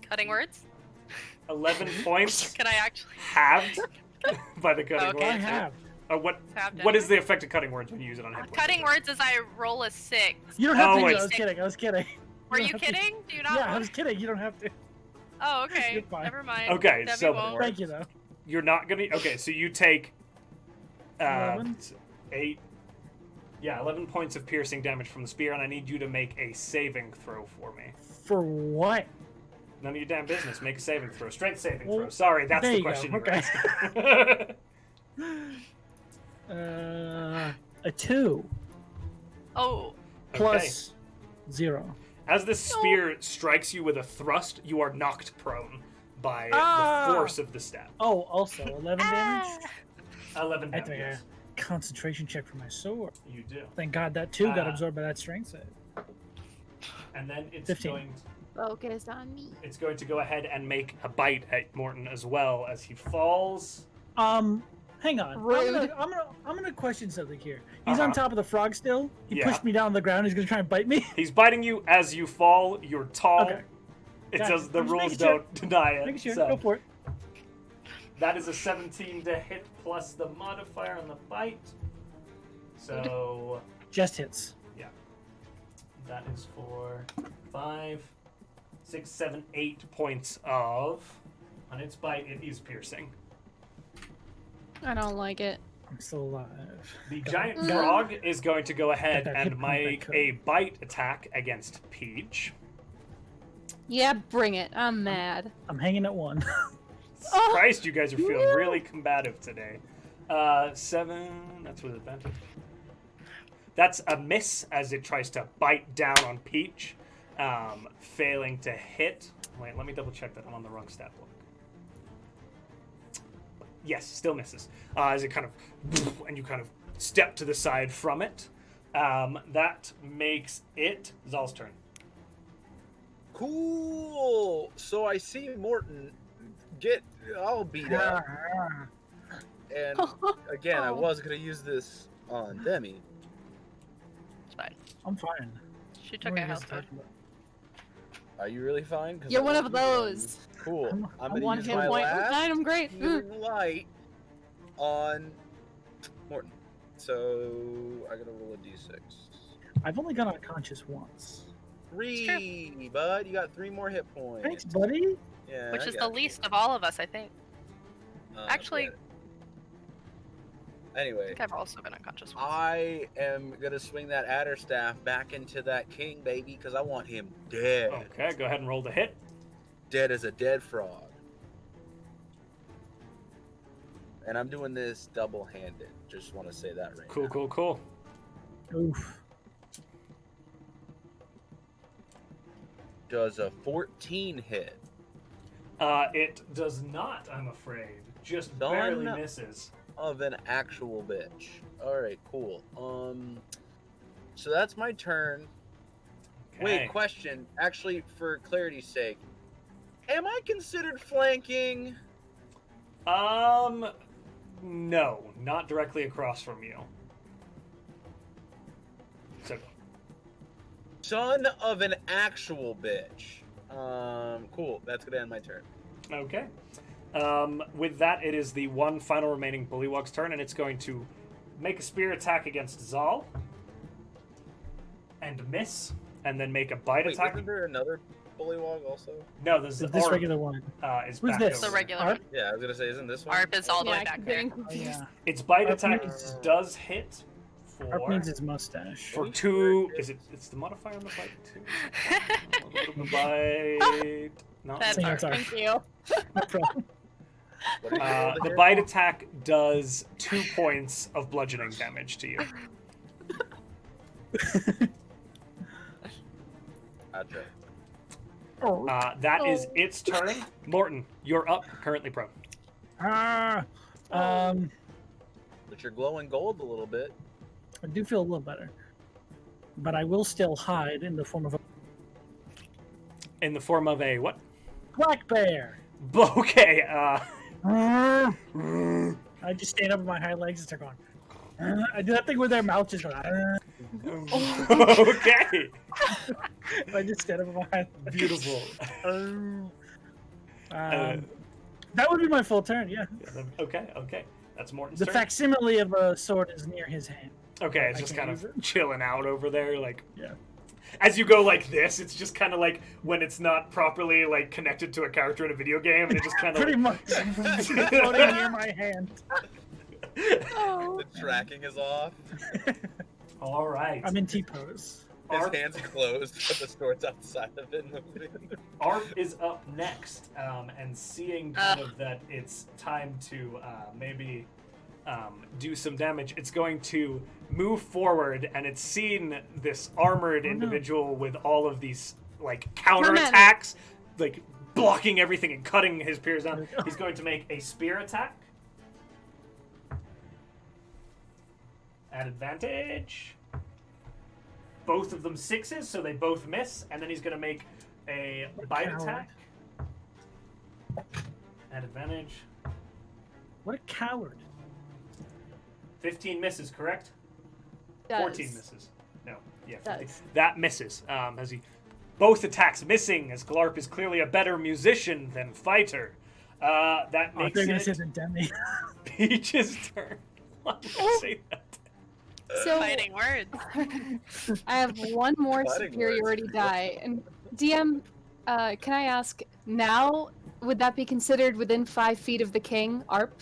Cutting words? 11 points Can I actually halved by the cutting Okay. I words. have. have What is the effect of cutting words when you use it on hit points? Cutting words is I roll a 6. You don't have Oh, to. wait. I was kidding. I was kidding. Were don't you have to- kidding? Do you not Yeah, I roll? was kidding. You don't have to. Oh, okay. You're fine. Never mind. Okay, Debbie so- won't. Thank you, though. You're not gonna. Okay, so you take 11? 8. Yeah, 11 points of piercing damage from the spear, and I need you to make a saving throw for me. For what? None of your damn business. Make a saving throw. Strength saving Well, throw. Sorry, that's there the you go. question you were Okay. asking. A 2 Oh, plus 0. As the spear strikes you with a thrust, you are knocked prone by Ah! the force of the stab. Oh, also 11 damage. 11 I have to damage. make a concentration check for my sword. You do. Thank God that 2 got Ah. absorbed by that strength save. And then it's 15. going Focus on me. it's going to go ahead and make a bite at Mortin as well as he falls. Hang on. Rude. I'm gonna question something here. He's on top of the frog still. He Yeah. pushed me down on the ground. He's gonna try and bite me. He's biting you as you fall. You're tall. Okay. It Gotcha. says the I'm just rules making sure. don't deny it. Making sure. So Go for it. that is a 17 to hit plus the modifier on the bite. So Just hits. that is for 5, 6, 7, 8 points of. On its bite, it is piercing. I don't like it. I'm still alive. The Got giant it. frog is going to go ahead that and hit point make back a bite attack against Peach. Yeah, bring it. I'm mad. I'm hanging at 1. Oh, Christ, you guys are feeling no. really combative today. 7, that's with advantage. That's a miss as it tries to bite down on Peach, failing to hit. Wait, let me double check that I'm on the wrong stat block. Yes, still misses. As it kind of, and you kind of step to the side from it. That makes it Zahl's turn. Cool. So I see Mortin get all beat up, and again, I was gonna use this on Demi. it's fine. I'm fine. She took a health wound. Are you really fine? 'Cause You're I one won't of use one. those. Cool. I'm gonna One use hit my point. last I'm great. healing light on Mortin. So I gotta roll a d6. I've only gone unconscious once. 3, bud. You got 3 more hit points. Thanks, buddy. Yeah. Which I is the got you. least of all of us, I think. Actually, yeah. Anyway, I think I've also been unconscious once. I am gonna swing that adder staff back into that king, baby, because I want him dead. Okay, go ahead and roll the hit. Dead as a dead frog. And I'm doing this double-handed. Just want to say that right Cool, now. cool, cool. Oof. Does a 14 hit? It does not, I'm afraid. Just Done. barely misses. Of an actual bitch. Alright, cool. So that's my turn. Okay. Wait, question. Actually, for clarity's sake, am I considered flanking? No, not directly across from you. So, Son of an actual bitch. Cool. That's gonna end my turn. okay. With that, it is the one final remaining Bullywug's turn, and it's going to make a spear attack against Zahl and miss, and then make a bite Wait, attack. isn't there another bullywog also? No, this This Orb, regular one. is Who's back this? over The there. regular Arp? one. Yeah, I was gonna say, isn't this one? ARP is all the Yeah, way I back keep there. getting Oh, confused. yeah. Its bite Arp attack means- does hit Arp for needs his mustache. for 2. Is it's the modifier on the bite too? The bite. No. That's Same, Arp. it's Arp. Thank you. No problem. What did you roll The hit? bite attack does 2 points of bludgeoning damage to you. Gotcha. Oh. That is its turn. Mortin, you're up, currently prone. Ah. But you're glowing gold a little bit. I do feel a little better, but I will still hide in the form of a In the form of a what? black bear. Okay, I just stand up on my hind legs and start going. I do that thing where their mouth just goes. okay. I just stand up on my hind legs. Beautiful. That would be my full turn. Yeah. Okay. That's Morton's The turn. facsimile of a sword is near his hand. Okay, it's I just can kind of use it. chilling out over there, like. Yeah. As you go like this, it's just kind of like when it's not properly like connected to a character in a video game, and it just kind of Pretty much. Floating near my hand. Oh. The tracking is off. All right. I'm in T-pose. His Arp, hands closed, but the sword's outside of it moving. Arp is up next, and seeing kind of that it's time to maybe do some damage, it's going to move forward, and it's seen this armored individual with all of these like counterattacks, like blocking everything and cutting his peers down. He's going to make a spear attack at advantage. Both of them 6s, so they both miss, and then he's going to make a bite attack at advantage. What a coward. 15 misses, correct? 14 misses. No, yeah, 15. That misses. As he both attacks missing, as Glarp is clearly a better musician than fighter. That makes it Demi. Peach's turn. Why would I say that? So Fighting words. I have one more Fighting superiority words. die. And DM, can I ask now? Would that be considered within 5 feet of the king, Arp?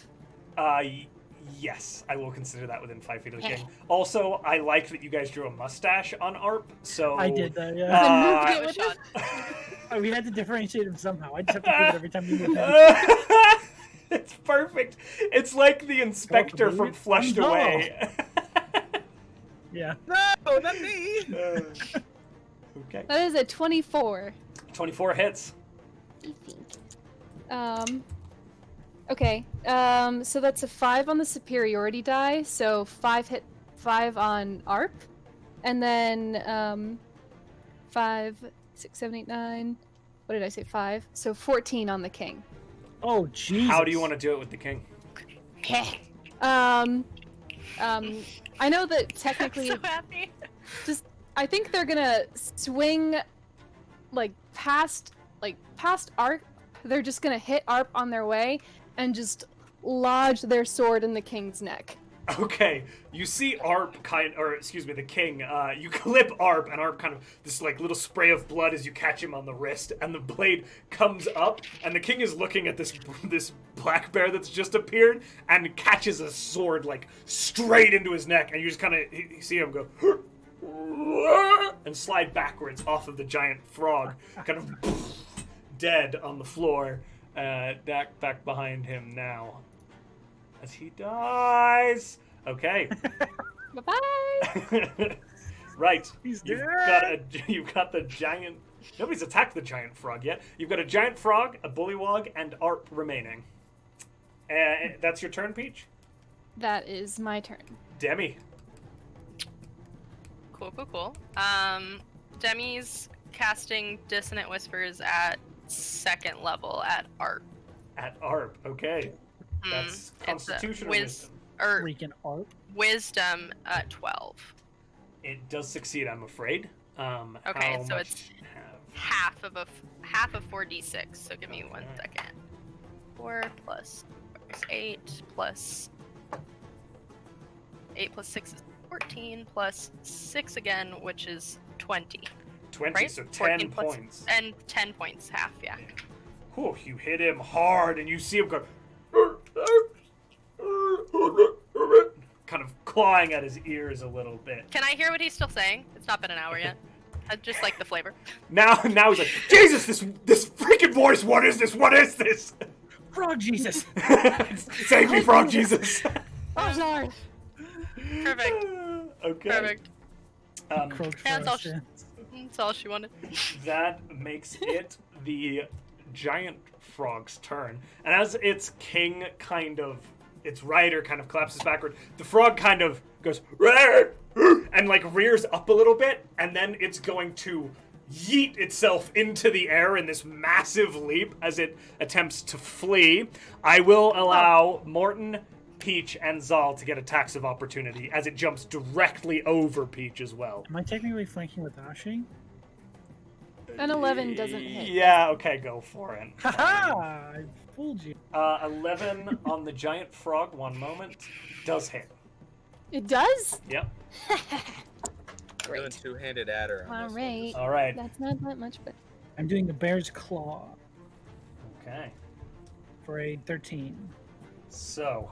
Yes, I will consider that within 5 feet of the king. Also, I like that you guys drew a mustache on Arp, so... I did that, yeah. Then moved it with We had to differentiate him somehow. I just have to do it every time you move him. It's perfect. It's like the inspector from Flushed Away. Yeah. No, not me. Okay. That is a 24. 24 hits. Okay. So that's a 5 on the superiority die. So 5 on Arp, and then 5, 6, 7, 8, 9. What did I say? 5. So 14 on the king. Oh, Jesus. How do you want to do it with the king? I know that technically, I'm so happy. I think they're gonna swing, past Arp. They're just gonna hit Arp on their way and just lodge their sword in the king's neck. Okay, you see Arp the king, you clip Arp, and Arp kind of, this little spray of blood as you catch him on the wrist, and the blade comes up, and the king is looking at this black bear that's just appeared, and catches a sword, straight into his neck, and you just kind of, you see him go, and slide backwards off of the giant frog, kind of dead on the floor, back behind him now. As he dies. Okay. Bye-bye! Right. He's You've got the giant... Nobody's attacked the giant frog yet. You've got a giant frog, a bullywog, and Arp remaining. That's your turn, Peach? That is my turn. Demi. Cool. Demi's casting Dissonant Whispers at 2nd level at Arp. At Arp, okay. That's Constitution or Wisdom? Freaking Arp. Wisdom at 12. It does succeed, I'm afraid. Okay, how so much it's do you have? half of 4d6. So give me 1 second. 4 plus 8 plus 8 plus 6 is 14 plus 6 again, which is 20. 20, right? so 10 14 plus- points. And 10 points, half, yeah. Whew, you hit him hard, and you see him go... kind of clawing at his ears a little bit. Can I hear what he's still saying? It's not been an hour yet. I just like the flavor. Now he's like, Jesus, this freaking voice, what is this? What is this? Frog Jesus. Save me, Frog Jesus. Oh, sorry. Perfect. Okay. Perfect. That's That's all she wanted. That makes it the giant frog's turn. And as its king its rider kind of collapses backward, the frog kind of goes, and rears up a little bit, and then it's going to yeet itself into the air in this massive leap as it attempts to flee. I will allow Mortin, Peach, and Zahl to get attacks of opportunity as it jumps directly over Peach as well. Am I technically flanking with Ashi? An 11 doesn't hit. Yeah, okay, go for it. Haha! I fooled you. 11 on the giant frog, one moment, does hit. It does? Yep. Doing Great. two-handed adder. On All this right. All right. That's not that much, but I'm doing the bear's claw Okay. for a 13. So,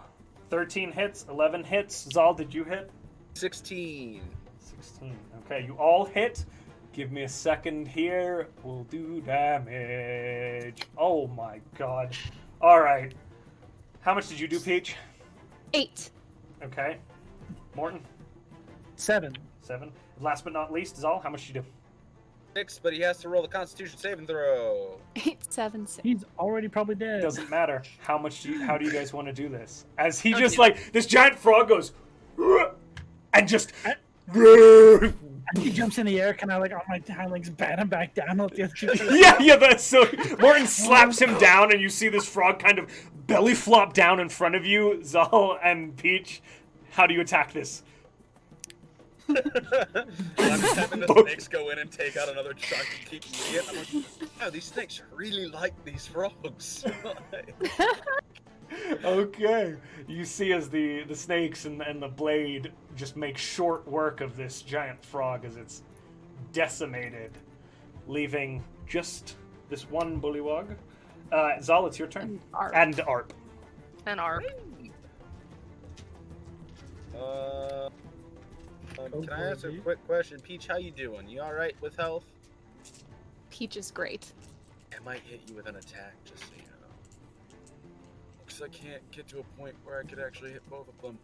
13 hits, 11 hits. Zahl, did you hit? 16. 16. Okay, you all hit. Give me a second here. We'll do damage. Oh my god. All right. How much did you do, Peach? 8. Okay. Mortin? 7. 7. Last but not least, Zahl, how much did you do? 6, but he has to roll the Constitution saving throw. 8, 7, 6. He's already probably dead. Doesn't matter. How do you guys want to do this? As he just like this giant frog goes and just And he jumps in the air, kind of like on my hind legs, bat him back down. Let the other two yeah. That's so. Mortin slaps him down, and you see this frog kind of belly flop down in front of you. Zahl and Peach, how do you attack this? I'm just having the snakes go in and take out another chunk and keep eating it. I'm like, oh, these snakes really like these frogs. Okay. You see as the snakes and the blade just make short work of this giant frog as it's decimated, leaving just this one bullywug. Zahl, it's your turn. And Arp. And Arp. Can I ask a quick question? Peach, how you doing? You alright with health? Peach is great. I might hit you with an attack, just so you know. Because I can't get to a point where I could actually hit both of them.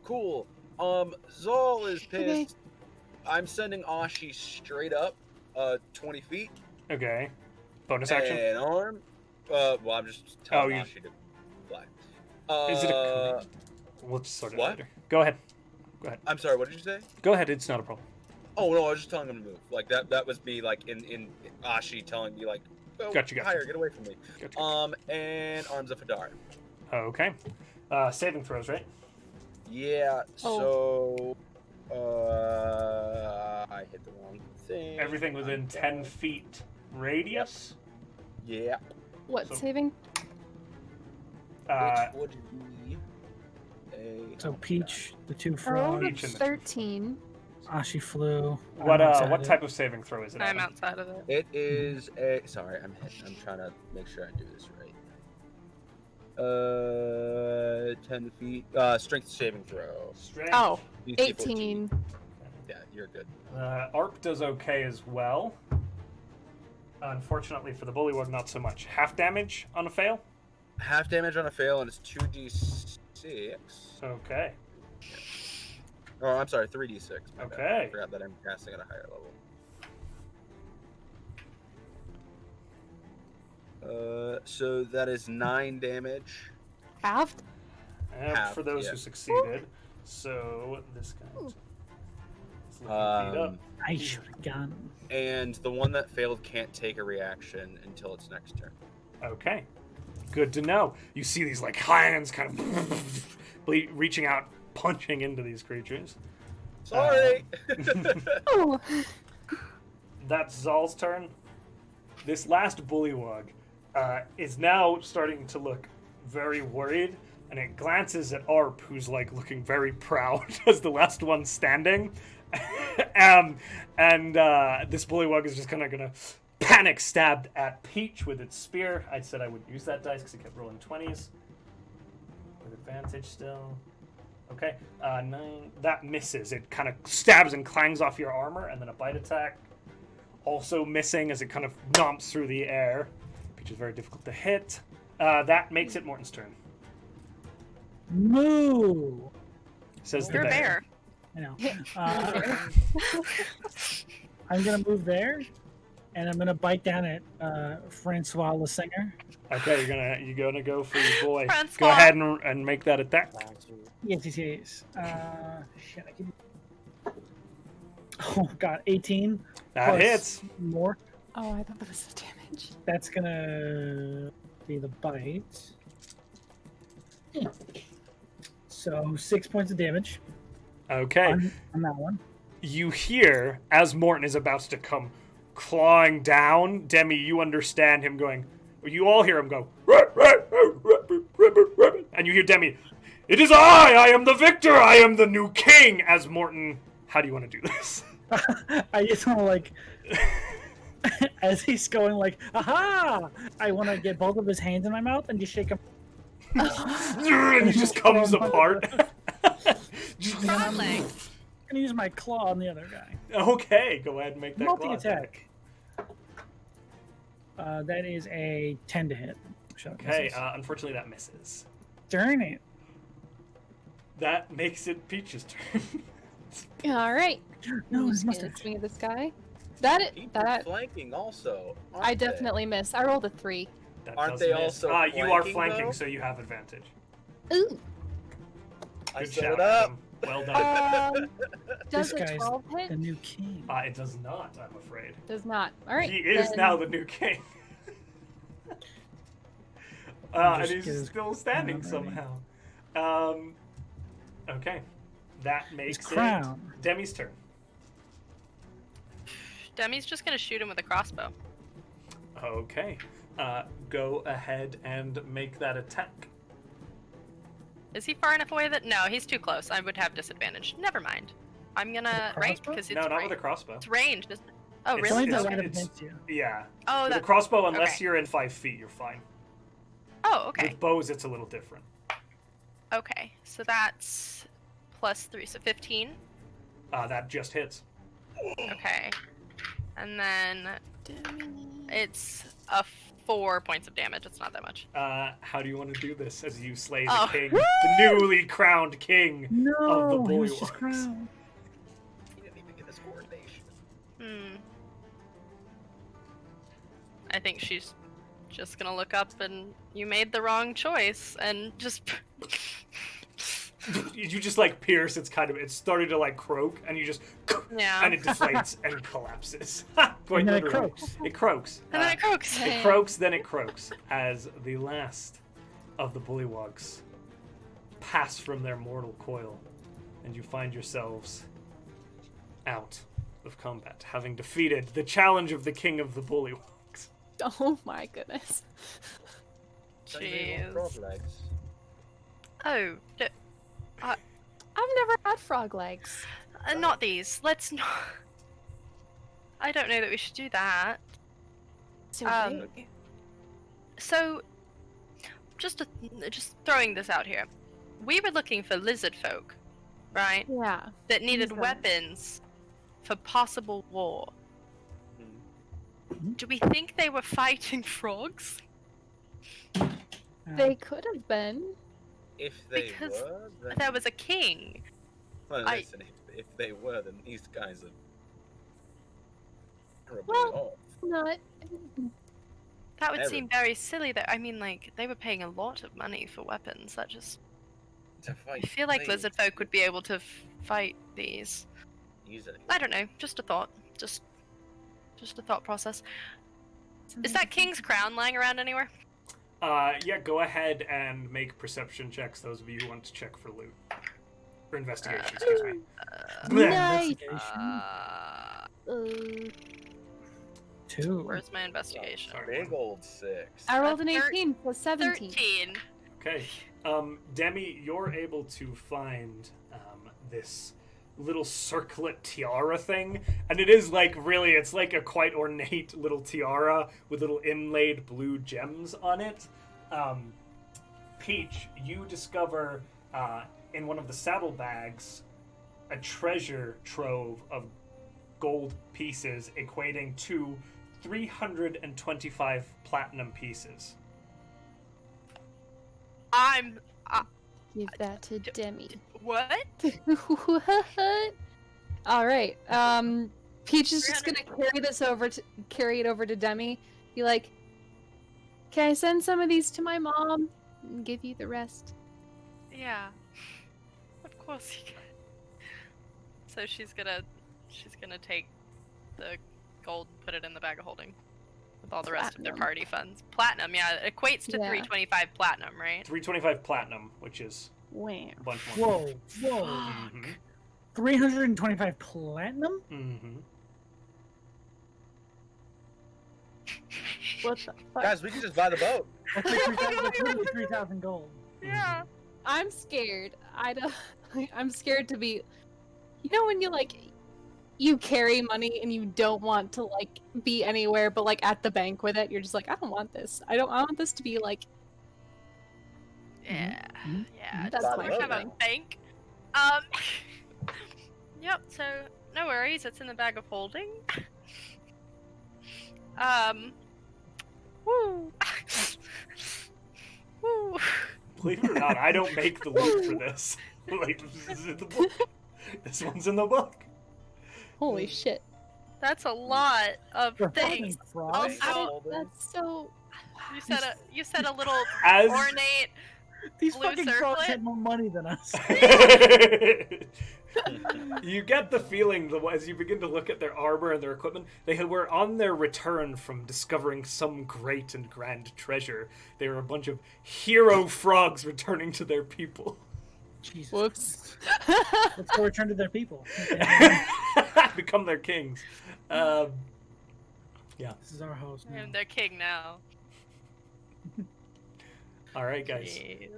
Cool. Zahl is pissed. Okay. I'm sending Ashi straight up, 20 feet. Okay. Bonus action? And arm. Well, I'm just telling you- Ashi to fly. Is it a... We'll just sort it What? later. Go ahead. I'm sorry, what did you say? Go ahead, it's not a problem. Oh no, I was just telling him to move. Like that was me like in Ashi telling me like, go Gotcha. higher, get away from me. Gotcha. And arms of Hadar. Okay. Saving throws, right? Yeah, so I hit the wrong thing. Everything within 10 feet radius? Yeah. What So- saving? Uh, Which would be So Peach, the two I rolled frogs, a Peach and the- 13. Ashi flew. what I'm what excited. type of saving throw is it? I'm Adam? outside of it. It is a sorry, I'm trying to make sure I do this right. 10 feet. Strength saving throw. Strength. Oh, DC 14. 18. Yeah, you're good. Arp does okay as well. Unfortunately for the bullywug, not so much. Half damage on a fail? Half damage on a fail, and it's 2d6. Okay. Oh, I'm sorry, 3d6. My bad. Okay. I forgot that I'm casting at a higher level. So that is 9 damage. Halved? Half for those yeah. who succeeded. So this guy's looking beat up. I should have gone. And the one that failed can't take a reaction until its next turn. Okay. Good to know. You see these like hands kind of reaching out, punching into these creatures. Sorry. Oh, That's Zahl's turn. This last bullywug is now starting to look very worried, and it glances at Arp, who's like looking very proud as the last one standing. This bullywug is just kind of gonna panic stabbed at Peach with its spear. I said I wouldn't use that dice because it kept rolling 20s. With advantage still. Okay, 9. That misses. It kind of stabs and clangs off your armor, and then a bite attack. Also missing as it kind of nomps through the air. Peach is very difficult to hit. That makes it Morton's turn. Moo. Says the You're a bear. bear. I know. I'm gonna move there, and I'm gonna bite down at Francois Le Singer. Okay, you're gonna go for your boy. Francois. Go ahead and make that attack. Yes. Shit, I can... Oh god, 18. That plus hits. More. oh, I thought that was the damage. That's gonna be the bite. So 6 points of damage Okay. on that one. You hear as Morton is about to come clawing down. Demi, you understand him going. You all hear him go. And you hear Demi. It is I am the victor. I am the new king. As Morton. How do you want to do this? I just want to like, as he's going like, aha! I want to get both of his hands in my mouth and just shake him. and he just comes apart. Frog leg. I'm gonna use my claw on the other guy. Okay, go ahead and make that claw Multi-attack. That is a 10 to hit. So it Okay, misses. unfortunately that misses. Darn it. That makes it Peach's turn. All right. No, I'm it's just gonna mustard. swing at this guy. Keep That flanking also. aren't I they? definitely miss. I rolled a 3. That Aren't does they miss. also You are flanking, flanking, though? so you have advantage. Ooh. I Good set job, it up. Adam. Well done. Does This a guy's 12 hit? The new king. It does not, I'm afraid. Does not. All right. He is then- now the new king. And Just he's get his still standing crown ready. somehow. Okay. That His makes crown. it Demi's turn. Demi's just gonna shoot him with a crossbow. Okay. Go ahead and make that attack. Is he far enough away that no, he's too close. I would have disadvantage. Never mind. I'm gonna right crossbow? because it's No, not range. with a crossbow. It's ranged. Isn't it? Oh, It's It's really? only it's- the right Okay. up against you. Yeah. Oh, With a that. crossbow, unless okay. you're in 5 feet, you're fine. Oh, okay. With bows, it's a little different. Okay, so that's +3, so 15. That just hits. Okay, and then it's a 4 points of damage. It's not that much. How do you want to do this as you slay the Oh. king, the newly crowned king? No, the he was just bullywogs. crowned. He didn't even get his coordination. I think she's just gonna look up and you made the wrong choice and just. You just like pierce. It started to like croak, and you just Yeah. and it deflates and collapses. Quite And then it literally. croaks. It croaks. And then it croaks. It croaks, then it croaks, as the last of the bullywogs pass from their mortal coil, and you find yourselves out of combat, having defeated the challenge of the king of the bullywogs. Oh my goodness. Jeez. Frog legs. Oh, I've never had frog legs. not these. Let's not. I don't know that we should do that. So big. So, just throwing this out here, we were looking for lizard folk, right? Yeah. That needed Lizard. weapons for possible war. Hmm. Do we think they were fighting frogs? They could have been. If they Because were, then... There was a king. Well, I- listen, if they were, then these guys are terribly Well- off. Not. That would Ever. seem very silly. That I mean, like they were paying a lot of money for weapons. That just To fight I feel like things lizard folk would be able to fight these. easily. I don't know. Just a thought. Just a thought process. Is that king's crown lying around anywhere? Yeah, go ahead and make perception checks, those of you who want to check for loot. Or investigation, excuse me. Nice. Investigation. Uh, 2. Where's my investigation? Sorry. Big old 6. I rolled an A 18 plus 17. 13. Okay. Demi, you're able to find this little circlet tiara thing, and it is like really, it's like a quite ornate little tiara with little inlaid blue gems on it. Peach, you discover in one of the saddlebags a treasure trove of gold pieces equating to 325 platinum pieces. Give that to Demi. What? What? All right. Peach is just gonna carry it over to Demi. Be like, "Can I send some of these to my mom and give you the rest?" Yeah. Of course you can. So she's gonna take the gold, put it in the bag of holding, with all the rest of their Platinum. party funds. Platinum, yeah, it equates to Yeah. 325 platinum, right? 325 platinum, which is Wham. a bunch more. Whoa, whoa. Mhm. 325 platinum? Mm-hmm. What the fuck? Guys, we can just buy the boat. That's like 3,000 that's literally 3,000 gold. Yeah. I'm scared. I don't. I'm scared to be. You know when you carry money and you don't want to be anywhere but at the bank with it. You're just like, I don't want this. I want this to be Yeah, Mhm. yeah. That's Just my have a logo. bank. Yep. So no worries. It's in the bag of holding. Woo. Woo. Believe it or not, I don't make the loot for this. Like, this is in the book. This one's in the book. Holy shit. That's a lot of For things. fucking frogs. Also, That's so. you said a little As ornate. These blue fucking frogs circlet? had more money than us. you get the feeling as you begin to look at their armor and their equipment, they were on their return from discovering some great and grand treasure. They were a bunch of hero frogs returning to their people. Jesus. Whoops. Let's go return to their people. Become their kings. This is our house now. And they're king now. All right, guys. Jeez.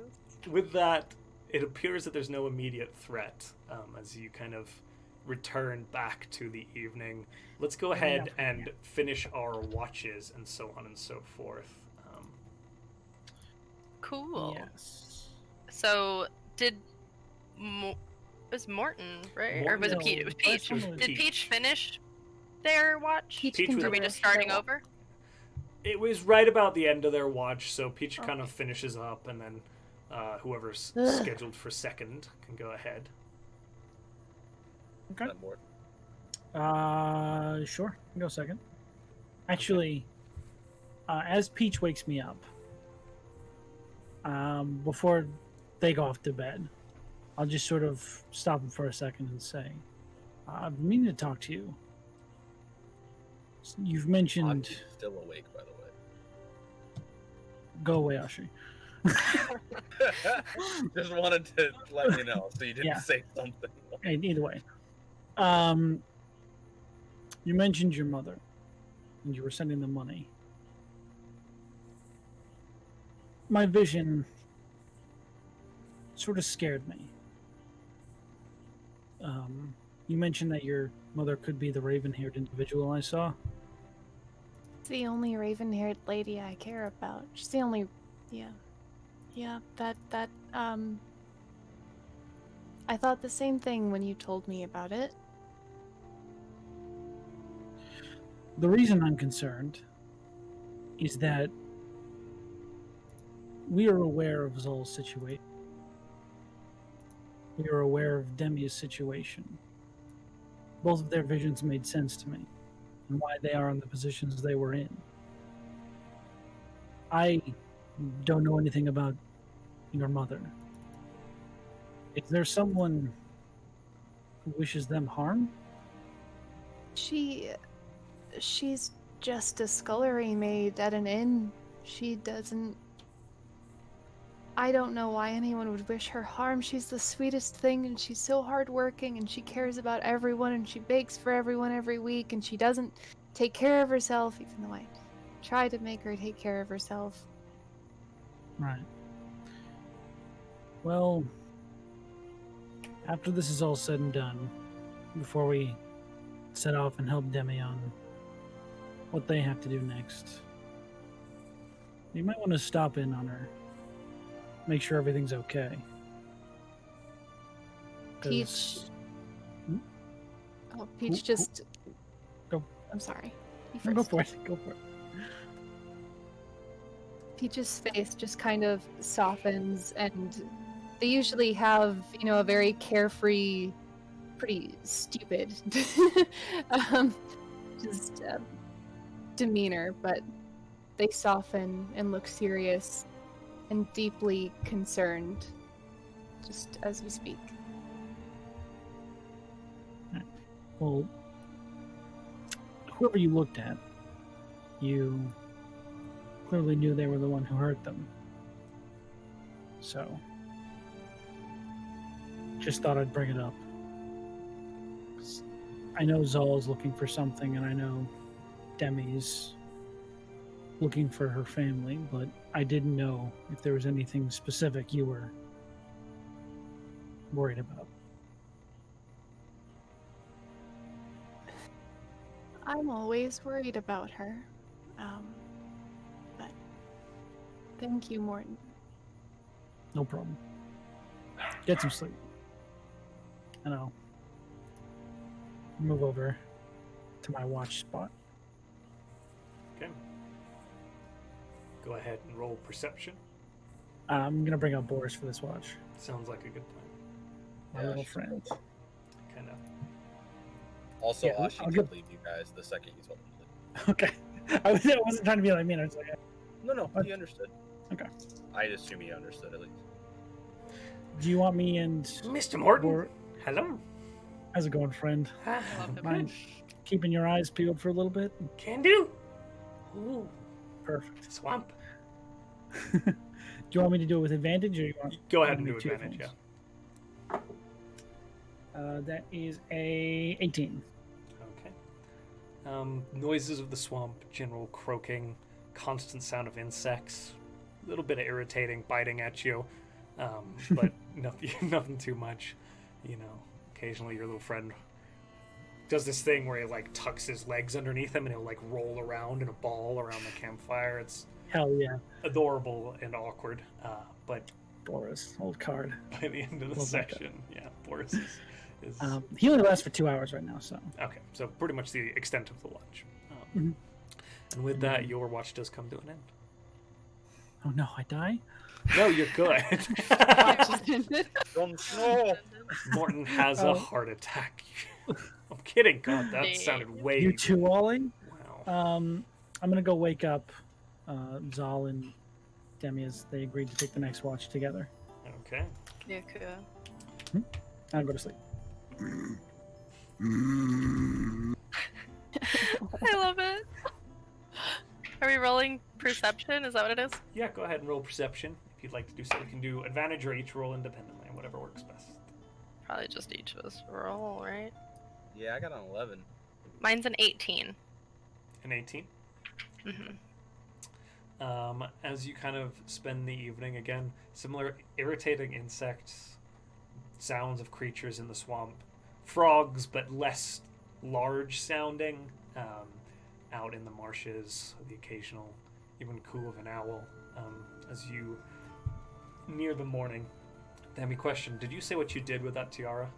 With that, it appears that there's no immediate threat as you kind of return back to the evening. Let's go ahead and finish our watches and so on and so forth. Cool. Yes. So did it was Morton, right? Or was it No, Peach? It was first Peach. one was Did Peach finish their watch? Peach Peach can was- Are do we the just rest of starting their over? It was right about the end of their watch, so Peach kind of finishes up, and then whoever's Ugh. scheduled for second can go ahead. Okay. Morton. Sure. I'll go second. Actually, as Peach wakes me up, before they go off to bed, I'll just sort of stop them for a second and say, I've been meaning to talk to you. You've mentioned... I'm still awake, by the way. Go away, Ashi. Just wanted to let you know, so you didn't Yeah. say something. Hey, either way. You mentioned your mother, and you were sending them money. My vision sort of scared me. You mentioned that your mother could be the raven-haired individual I saw. It's the only raven-haired lady I care about. She's the only, yeah, I thought the same thing when you told me about it. The reason I'm concerned is that we are aware of Zahl's situation. We are aware of Demi's situation. Both of their visions made sense to me, and why they are in the positions they were in. I don't know anything about your mother. Is there someone who wishes them harm? She's just a scullery maid at an inn. She doesn't... I don't know why anyone would wish her harm. She's the sweetest thing, and she's so hardworking, and she cares about everyone, and she bakes for everyone every week, and she doesn't take care of herself, even though I try to make her take care of herself. Right. Well, after this is all said and done, before we set off and help Demi on what they have to do next, you might want to stop in on her. Make sure everything's okay. 'Cause- Peach... Oh, Peach Who- just... Go. I'm sorry. You No, go first. for it. Go for it. Peach's face just kind of softens, and they usually have, a very carefree, pretty stupid, just demeanor, but they soften and look serious and deeply concerned, just as we speak. Well, whoever you looked at, you clearly knew they were the one who hurt them. So, just thought I'd bring it up. 'Cause I know Zahl is looking for something, and I know Demi's looking for her family, but I didn't know if there was anything specific you were worried about. I'm always worried about her, but thank you, Morton. No problem. Get some sleep. And I'll move over to my watch spot. Okay. Go ahead and roll perception. I'm gonna bring out Boris for this watch. Sounds like a good plan. My Yeah, little sure. friend. Kind of. Also, Yeah, Ashi I'll can give- leave you guys the second you told him to leave. Okay. I wasn't trying to be like mean. I was like, No, What? he understood. Okay. I'd assume he understood at least. do you want me and Mr. Morton. Bor- Hello. how's it going, friend? I love him. Mind keeping your eyes peeled for a little bit? Can do. Ooh, Perfect. swamp. Do you want me to do it with advantage, or you want? Go ahead and me do to advantage, yeah. That is a 18. Okay. Noises of the swamp, general croaking, constant sound of insects, a little bit of irritating biting at you, but nothing too much. You know, occasionally your little friend does this thing where he like tucks his legs underneath him and he'll like roll around in a ball around the campfire. It's Hell yeah, adorable and awkward, but Boris, old card. by the end of the Love that guy. section, yeah, Boris is He only lasts for 2 hours right now, so. okay. So pretty much the extent of the lunch. Mhm. And with that, your watch does come to an end. Oh no, I die? No, you're good. Jon Snow! Morton has a Oh. heart attack. I'm kidding. God, that Dang. sounded way. You two alling? Wow. I'm gonna go wake up Zahl and Demi as they agreed to take the next watch together. Okay. Yeah, cool. And I'll go to sleep. I love it. Are we rolling perception? Is that what it is? Yeah, go ahead and roll perception if you'd like to do so. You can do advantage or each roll independently, whatever works best. Probably just each of us roll, right? Yeah, I got an 11. Mine's an 18. An 18. hmm As you kind of spend the evening again, similar irritating insects, sounds of creatures in the swamp, frogs, but less large sounding, out in the marshes, the occasional even coo of an owl. As you near the morning, Demi, question: did you say what you did with that tiara?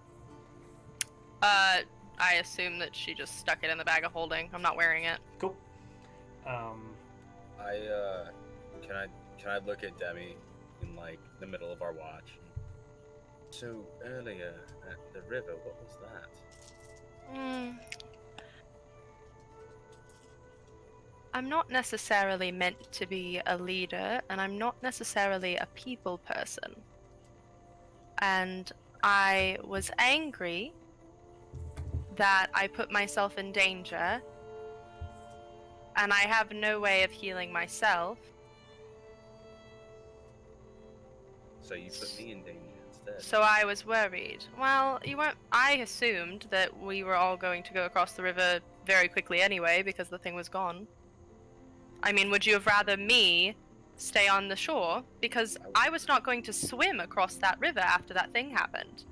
I assume that she just stuck it in the bag of holding. I'm not wearing it. Cool. Can I look at Demi in like the middle of our watch? So earlier at the river, what was that? I'm not necessarily meant to be a leader, and I'm not necessarily a people person. And I was angry that I put myself in danger, and I have no way of healing myself. So you put me in danger instead. So I was worried. Well, you weren't. I assumed that we were all going to go across the river very quickly anyway, because the thing was gone. I mean, would you have rather me stay on the shore? Because I was not going to swim across that river after that thing happened.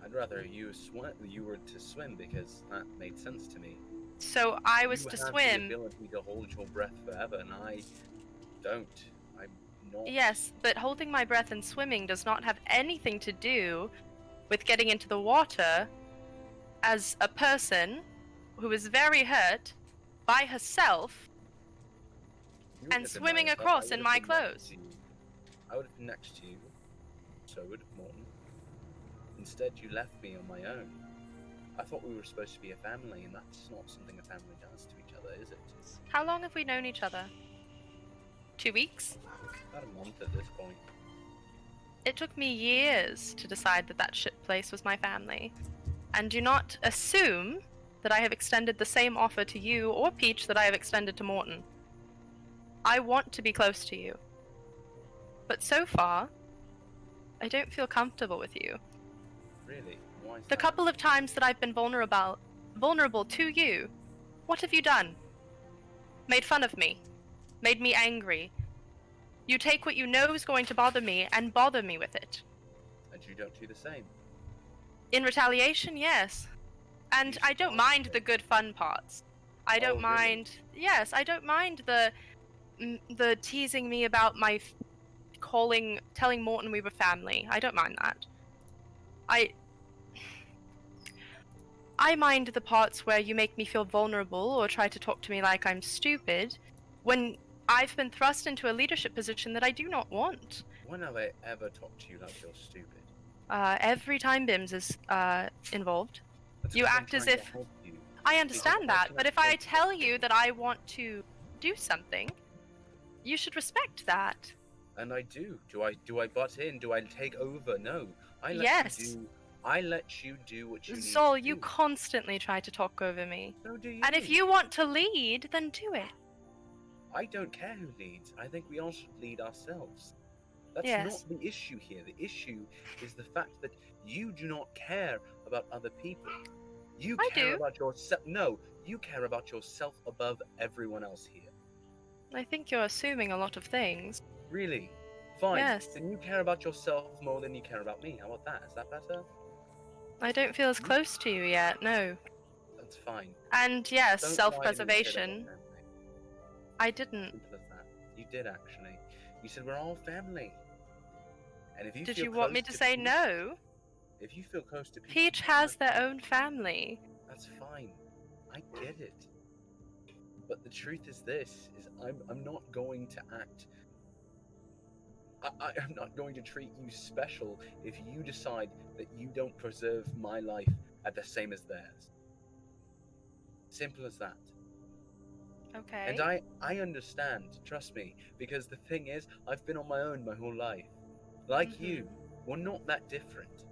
I'd rather you were to swim because that made sense to me. So I was You to have swim. the ability to hold your breath forever, and I don't. I'm not. Yes, but holding my breath and swimming does not have anything to do with getting into the water as a person who is very hurt by herself. You would and have been swimming by yourself, across I in would my have been next clothes. to you. I would have been next to you. So would Morton. Instead, you left me on my own. I thought we were supposed to be a family, and that's not something a family does to each other, is it? It's How long have we known each other? 2 weeks? about a month at this point. It took me years to decide that that shit place was my family. And do not assume that I have extended the same offer to you or Peach that I have extended to Morton. I want to be close to you. But so far, I don't feel comfortable with you. Really? Why is The that? couple of times that I've been vulnerable to you, what have you done? Made fun of me. Made me angry. You take what you know is going to bother me and bother me with it. And you don't do the same. In retaliation, yes. And You I don't start mind with- the good fun parts. I don't Oh, really? mind. Yes, I don't mind the teasing me about my telling Mortin we were family. I don't mind that. I mind the parts where you make me feel vulnerable or try to talk to me like I'm stupid when I've been thrust into a leadership position that I do not want. When have I ever talked to you like you're stupid? Every time Bims is involved. That's You 'cause I'm act as trying to if- help you. I understand that, but if I Because tell you that I want to do something, you should respect that. And I do. Do I butt in? Do I take over? No. I let Yes. you do. I let you do what you need Zol, to you do. constantly try to talk over me. So do you. And if you want to lead, then do it. I don't care who leads. I think we all should lead ourselves. That's Yes. not the issue here. The issue is the fact that you do not care about other people. You I care do. about yourself. No, you care about yourself above everyone else here. I think you're assuming a lot of things. Really? Fine. Yes. Then you care about yourself more than you care about me. How about that? Is that better? I don't feel as close to you yet, no. That's fine. And yes, Don't lie to me and say that self-preservation. we're family. I didn't. Simple as that. You did actually. You said we're all family. And if you Did feel you want me close to say Peach- no? If you feel close to Peach has their own family. That's fine. I get it. But the truth is this: is I'm not going to act. I'm not going to treat you special if you decide that you don't preserve my life at the same as theirs. Simple as that. Okay. And I understand, trust me, because the thing is, I've been on my own my whole life. Like you, we're not that different.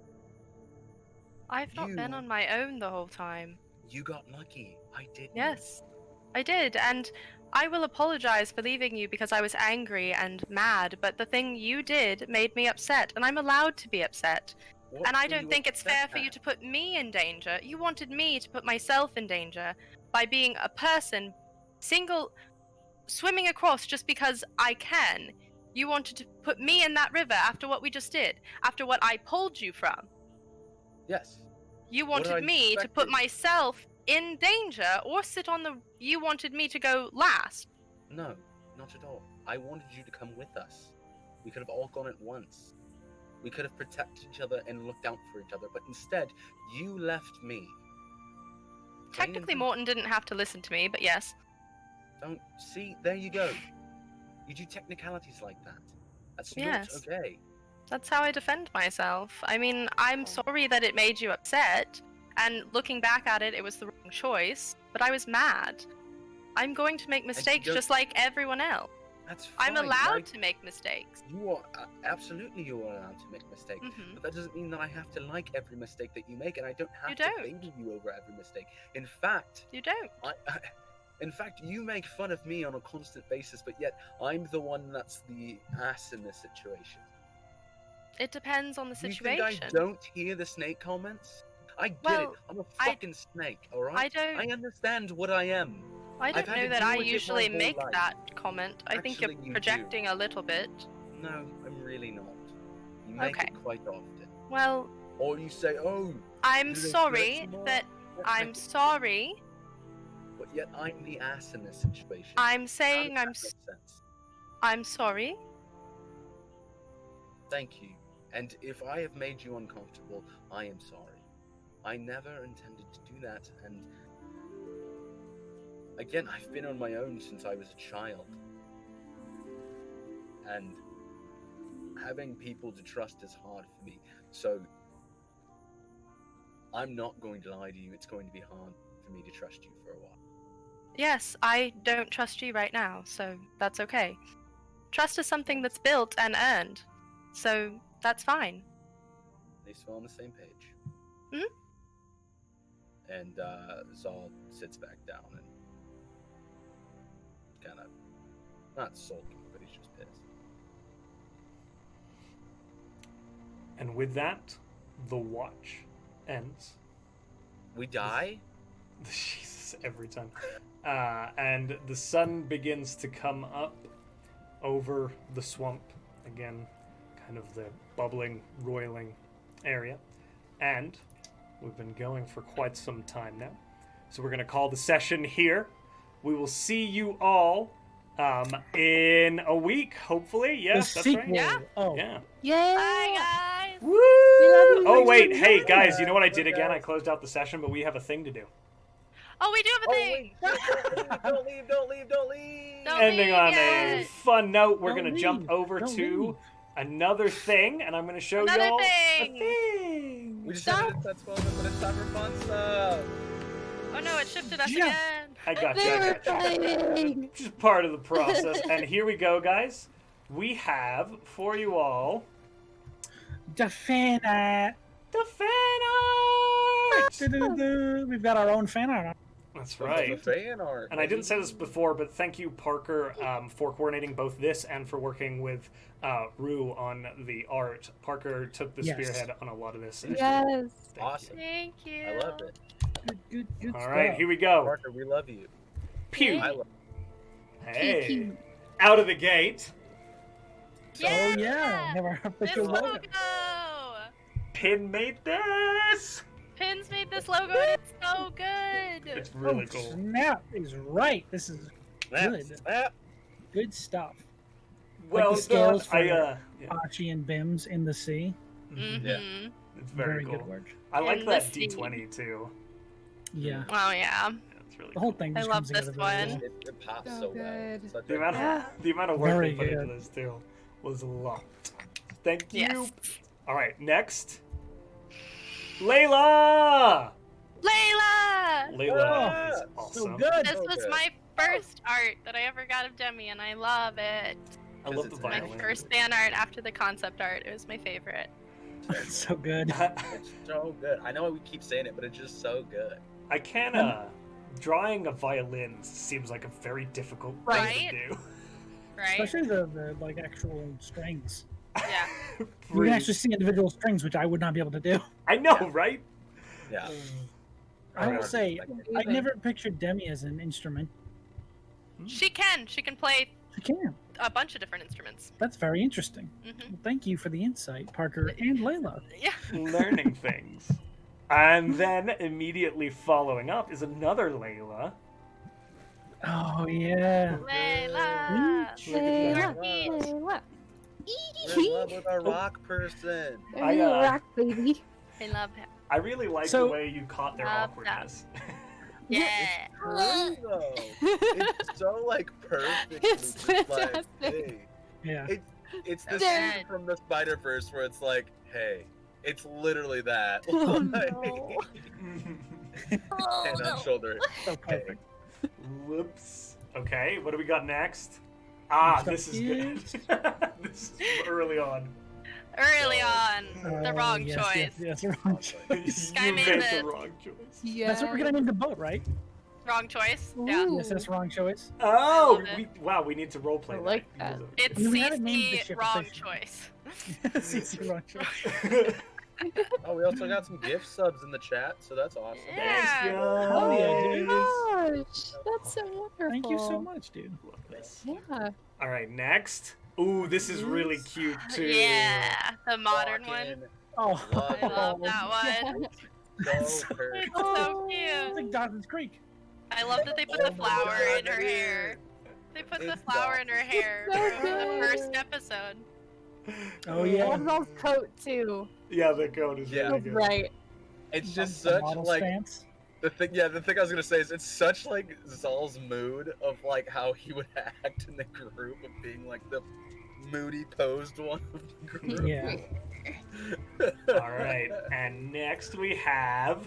I've not been you- on my own the whole time. You got lucky. I didn't. Yes, I did, and I will apologize for leaving you because I was angry and mad, but the thing you did made me upset, and I'm allowed to be upset. What And I were don't you think it's upset fair for you at? to put me in danger. You wanted me to put myself in danger by being a person, swimming across just because I can. You wanted to put me in that river after what we just did, after what I pulled you from. Yes. You What I wanted me to put expected. myself in danger or sit on the. You wanted me to go last. No, not at all. I wanted you to come with us. We could have all gone at once. We could have protected each other and looked out for each other, but instead, you left me. Plain and Technically, simple. Mortin didn't have to listen to me, but yes. Don't see. There you go. You do technicalities like that. That's Yes. not okay. That's how I defend myself. I mean, I'm sorry that it made you upset, and looking back at it, it was the wrong choice, but I was mad. I'm going to make mistakes don't- just like everyone else. That's fine. I'm allowed Like, to make mistakes. You are absolutely you are allowed to make mistakes, Mhm. but that doesn't mean that I have to like every mistake that you make, and I don't have You to don't. baby you over every mistake. In fact, You don't. in fact, you make fun of me on a constant basis, but yet I'm the one that's the ass in this situation. It depends on the You situation. think I don't hear the snake comments? I get Well, it. I'm a I- fucking snake, alright? I don't. I understand what I am. I I've don't had know to that deal I with it my usually whole make life. that comment. I think Actually, you're you do. projecting a little bit. No, I'm really not. You make Okay. it quite often. Well, Or you say, oh, I'm do they sorry flex more? that Yeah, I'm sorry. But yet I'm the ass in this situation. I'm How saying does that make sense? I'm sorry. Thank you. And if I have made you uncomfortable, I am sorry. I never intended to do that, and again, I've been on my own since I was a child. And having people to trust is hard for me. So I'm not going to lie to you, it's going to be hard for me to trust you for a while. Yes, I don't trust you right now, so that's okay. Trust is something that's built and earned, so that's fine. At least we're on the same page. Mhm. And Zahl sits back down and kind of not sulking, but he's just pissed. And with that, the watch ends. We die? Jesus, every time. And the sun begins to come up over the swamp. Again, kind of the bubbling, roiling area. And we've been going for quite some time now. So we're going to call the session here. We will see you all in a week, hopefully. Yeah, The that's sequel. right. Yeah. Oh, Yeah. Yeah. Bye, guys. Woo! love you, Oh Rachel. wait, hey Yeah. guys, you know what I did Look, again? I guys. closed out the session, but we have a thing to do. Oh, we do have a Oh thing. wait! Don't leave! Don't leave! Don't leave! Don't Ending leave on a yet. fun note, we're Don't gonna leave. jump over Don't to leave. another thing, and I'm gonna show Another y'all thing. a thing. We just had a touch moment, but it's time for fun stuff. Oh no, it shifted us Yeah. again. I got you. They I were got you. fighting. Just part of the process. And here we go, guys. We have for you all the fan art. the fan art. Du-du-du-du. We've got our own fan art. That's The right. fan art. And I didn't say this before, but thank you, Parker, for coordinating both this and for working with Rue on the art. Parker took the Yes. spearhead on a lot of this. Yes. Thank you. Awesome. Thank you. I love it. Good All stuff. right, here we go. Parker, we love you. Pew. I love Hey. Pew, Out of the gate. Oh yeah, never This official logo. logo. Pin made this. Pins made this logo and it's so good. It's really Oh, cool. Snap is right. This is Snap, good. snap. Good stuff. Well the scales done. for- Yeah, Archie and Bims in the sea. Mm-hmm. it's very, cool. good work. I like In that the sea. D20 too. Yeah, Oh yeah. Yeah, it's really the whole cool. thing I just love comes this together very one. well. It pops So so well. good. Such The a- amount Yeah. of the amount of work Very they put into good. this too was a lot. Thank you. Yes. All right, next, Layla. Layla! Layla is so awesome. good. This So was good. my first art that I ever got of Demi, and I love it. I love the It's My violin. first fan art after the concept art. It was my favorite. so good. It's so good. I know we keep saying it, but it's just so good. I can drawing a violin seems like a very difficult thing Right? to do. Right? Especially the like actual strings. Yeah. You can actually see individual strings, which I would not be able to do. I know, right? Yeah. I will don't say, expect I never pictured Demi as an instrument. She can. She can play She can. a bunch of different instruments. That's very interesting. Hmm Well, thank you for the insight, Parker and Layla. Yeah. Learning things. And then immediately following up is another Layla. Oh yeah. Layla! Layla, Peach. Layla. We're in love with our rock person. I, Rock baby. I love him. I really like So- the way you caught their Love awkwardness. Yeah. True, though. It's so like perfect. It's fantastic. Yeah. It's the They're- scene from the Spider-Verse where it's like, hey, it's literally that. Oh, Like, no. Oh, hand on no. shoulder. So perfect. Whoops. Okay, what do we got next? Ah, So this is good. This is early on. Early on, the Oh, wrong yes, choice. Yes, yes, wrong choice. Guy You made made this. the wrong choice. Yeah. That's what we're gonna name the boat, right? Wrong choice. Yeah. Ooh. Yes, that's wrong choice. Oh, love it. wow, we need to roleplay I like that. It's We haven't named the CC ship wrong officially. choice. CC wrong choice. Oh, we also got some gift subs in the chat, so that's awesome. Thanks, Yeah. guys. Hell yeah, dude. Gosh, that's so wonderful. Thank you so much, dude. Love this. Yeah. All right, next. Ooh, this is really cute too. Yeah, the modern one. Fucking Oh, love I love that one. So perfect. It's so It's cute. like Dawson's Creek. I love that they put the Oh my flower God, in her it hair. is. They put the It's flower in her hair so from the good. first episode. Oh I yeah. love Zal's coat too. Yeah, the code is Yeah. really good. Right. It's just The such model like stance. the thing. Yeah, the thing I was gonna say is it's such like Zahl's mood of like how he would act in the group of being like the moody posed one of the group. Yeah. All right, and next we have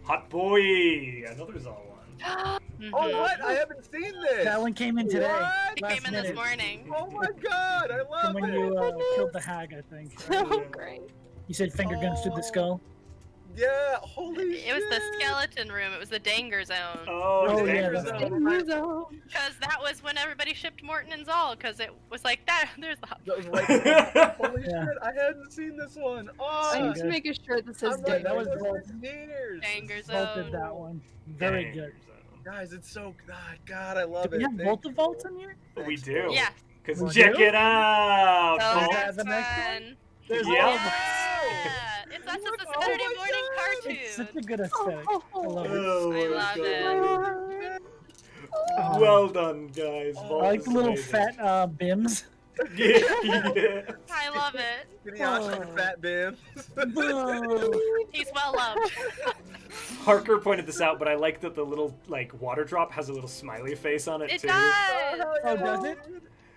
Hot Boy, another Zal one. Mhm. Oh, what? I haven't seen this. That one came in today. What? It last came in this minute. morning. Oh my god, I love From when it. you killed the hag, I think. So great. You said finger guns through the skull. Yeah, holy It was the shit. skeleton room. It was the Danger Zone. Oh, Oh, Danger yeah, that's Zone. right. Danger Zone. Because that was when everybody shipped Mortin and Zahl. Because it was like that. There's the hot. That was right. Holy Yeah. shit, I hadn't seen this one. Oh, I So need to good. make a shirt that says I'm like, that Danger was those Zone. were years. Danger Vault did Zone. that one. Very Danger good. Zone. Guys, it's so God, I love Do we it. have Thank Volta you. Vaults in here? We do. Yeah. Because We check do? it out. So Is that that's the next fun. There's Yep. all- Yeah. It's us. It's a Oh Saturday my morning God. It's such a cartoon. good aesthetic. I love it. Oh I my love God. it. Well done, guys. I Vault like is the little amazing. fat bims. Yeah, yeah. I love it. Genasi Fat Bim. He's well loved. Harker pointed this out, but I like that the little like water drop has a little smiley face on it, It too. does. Oh, does it?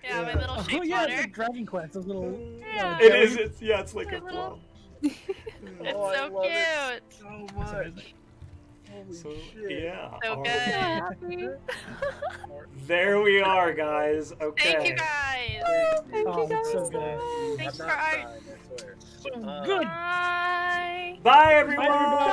Yeah, my little Oh sheep yeah, water. it's like Dragon Quest. Those little. Yeah. It is. It's like My a little- blob. It's Oh, I so love it cute. so much. Holy So shit. yeah. So all good. right. Happy. There we are, guys. Okay. Thank you guys. Thank Oh, you guys. it's so good. Thanks I'm for not art. dying, I swear. So Uh, good. Bye. Bye, everyone. Bye, everybody.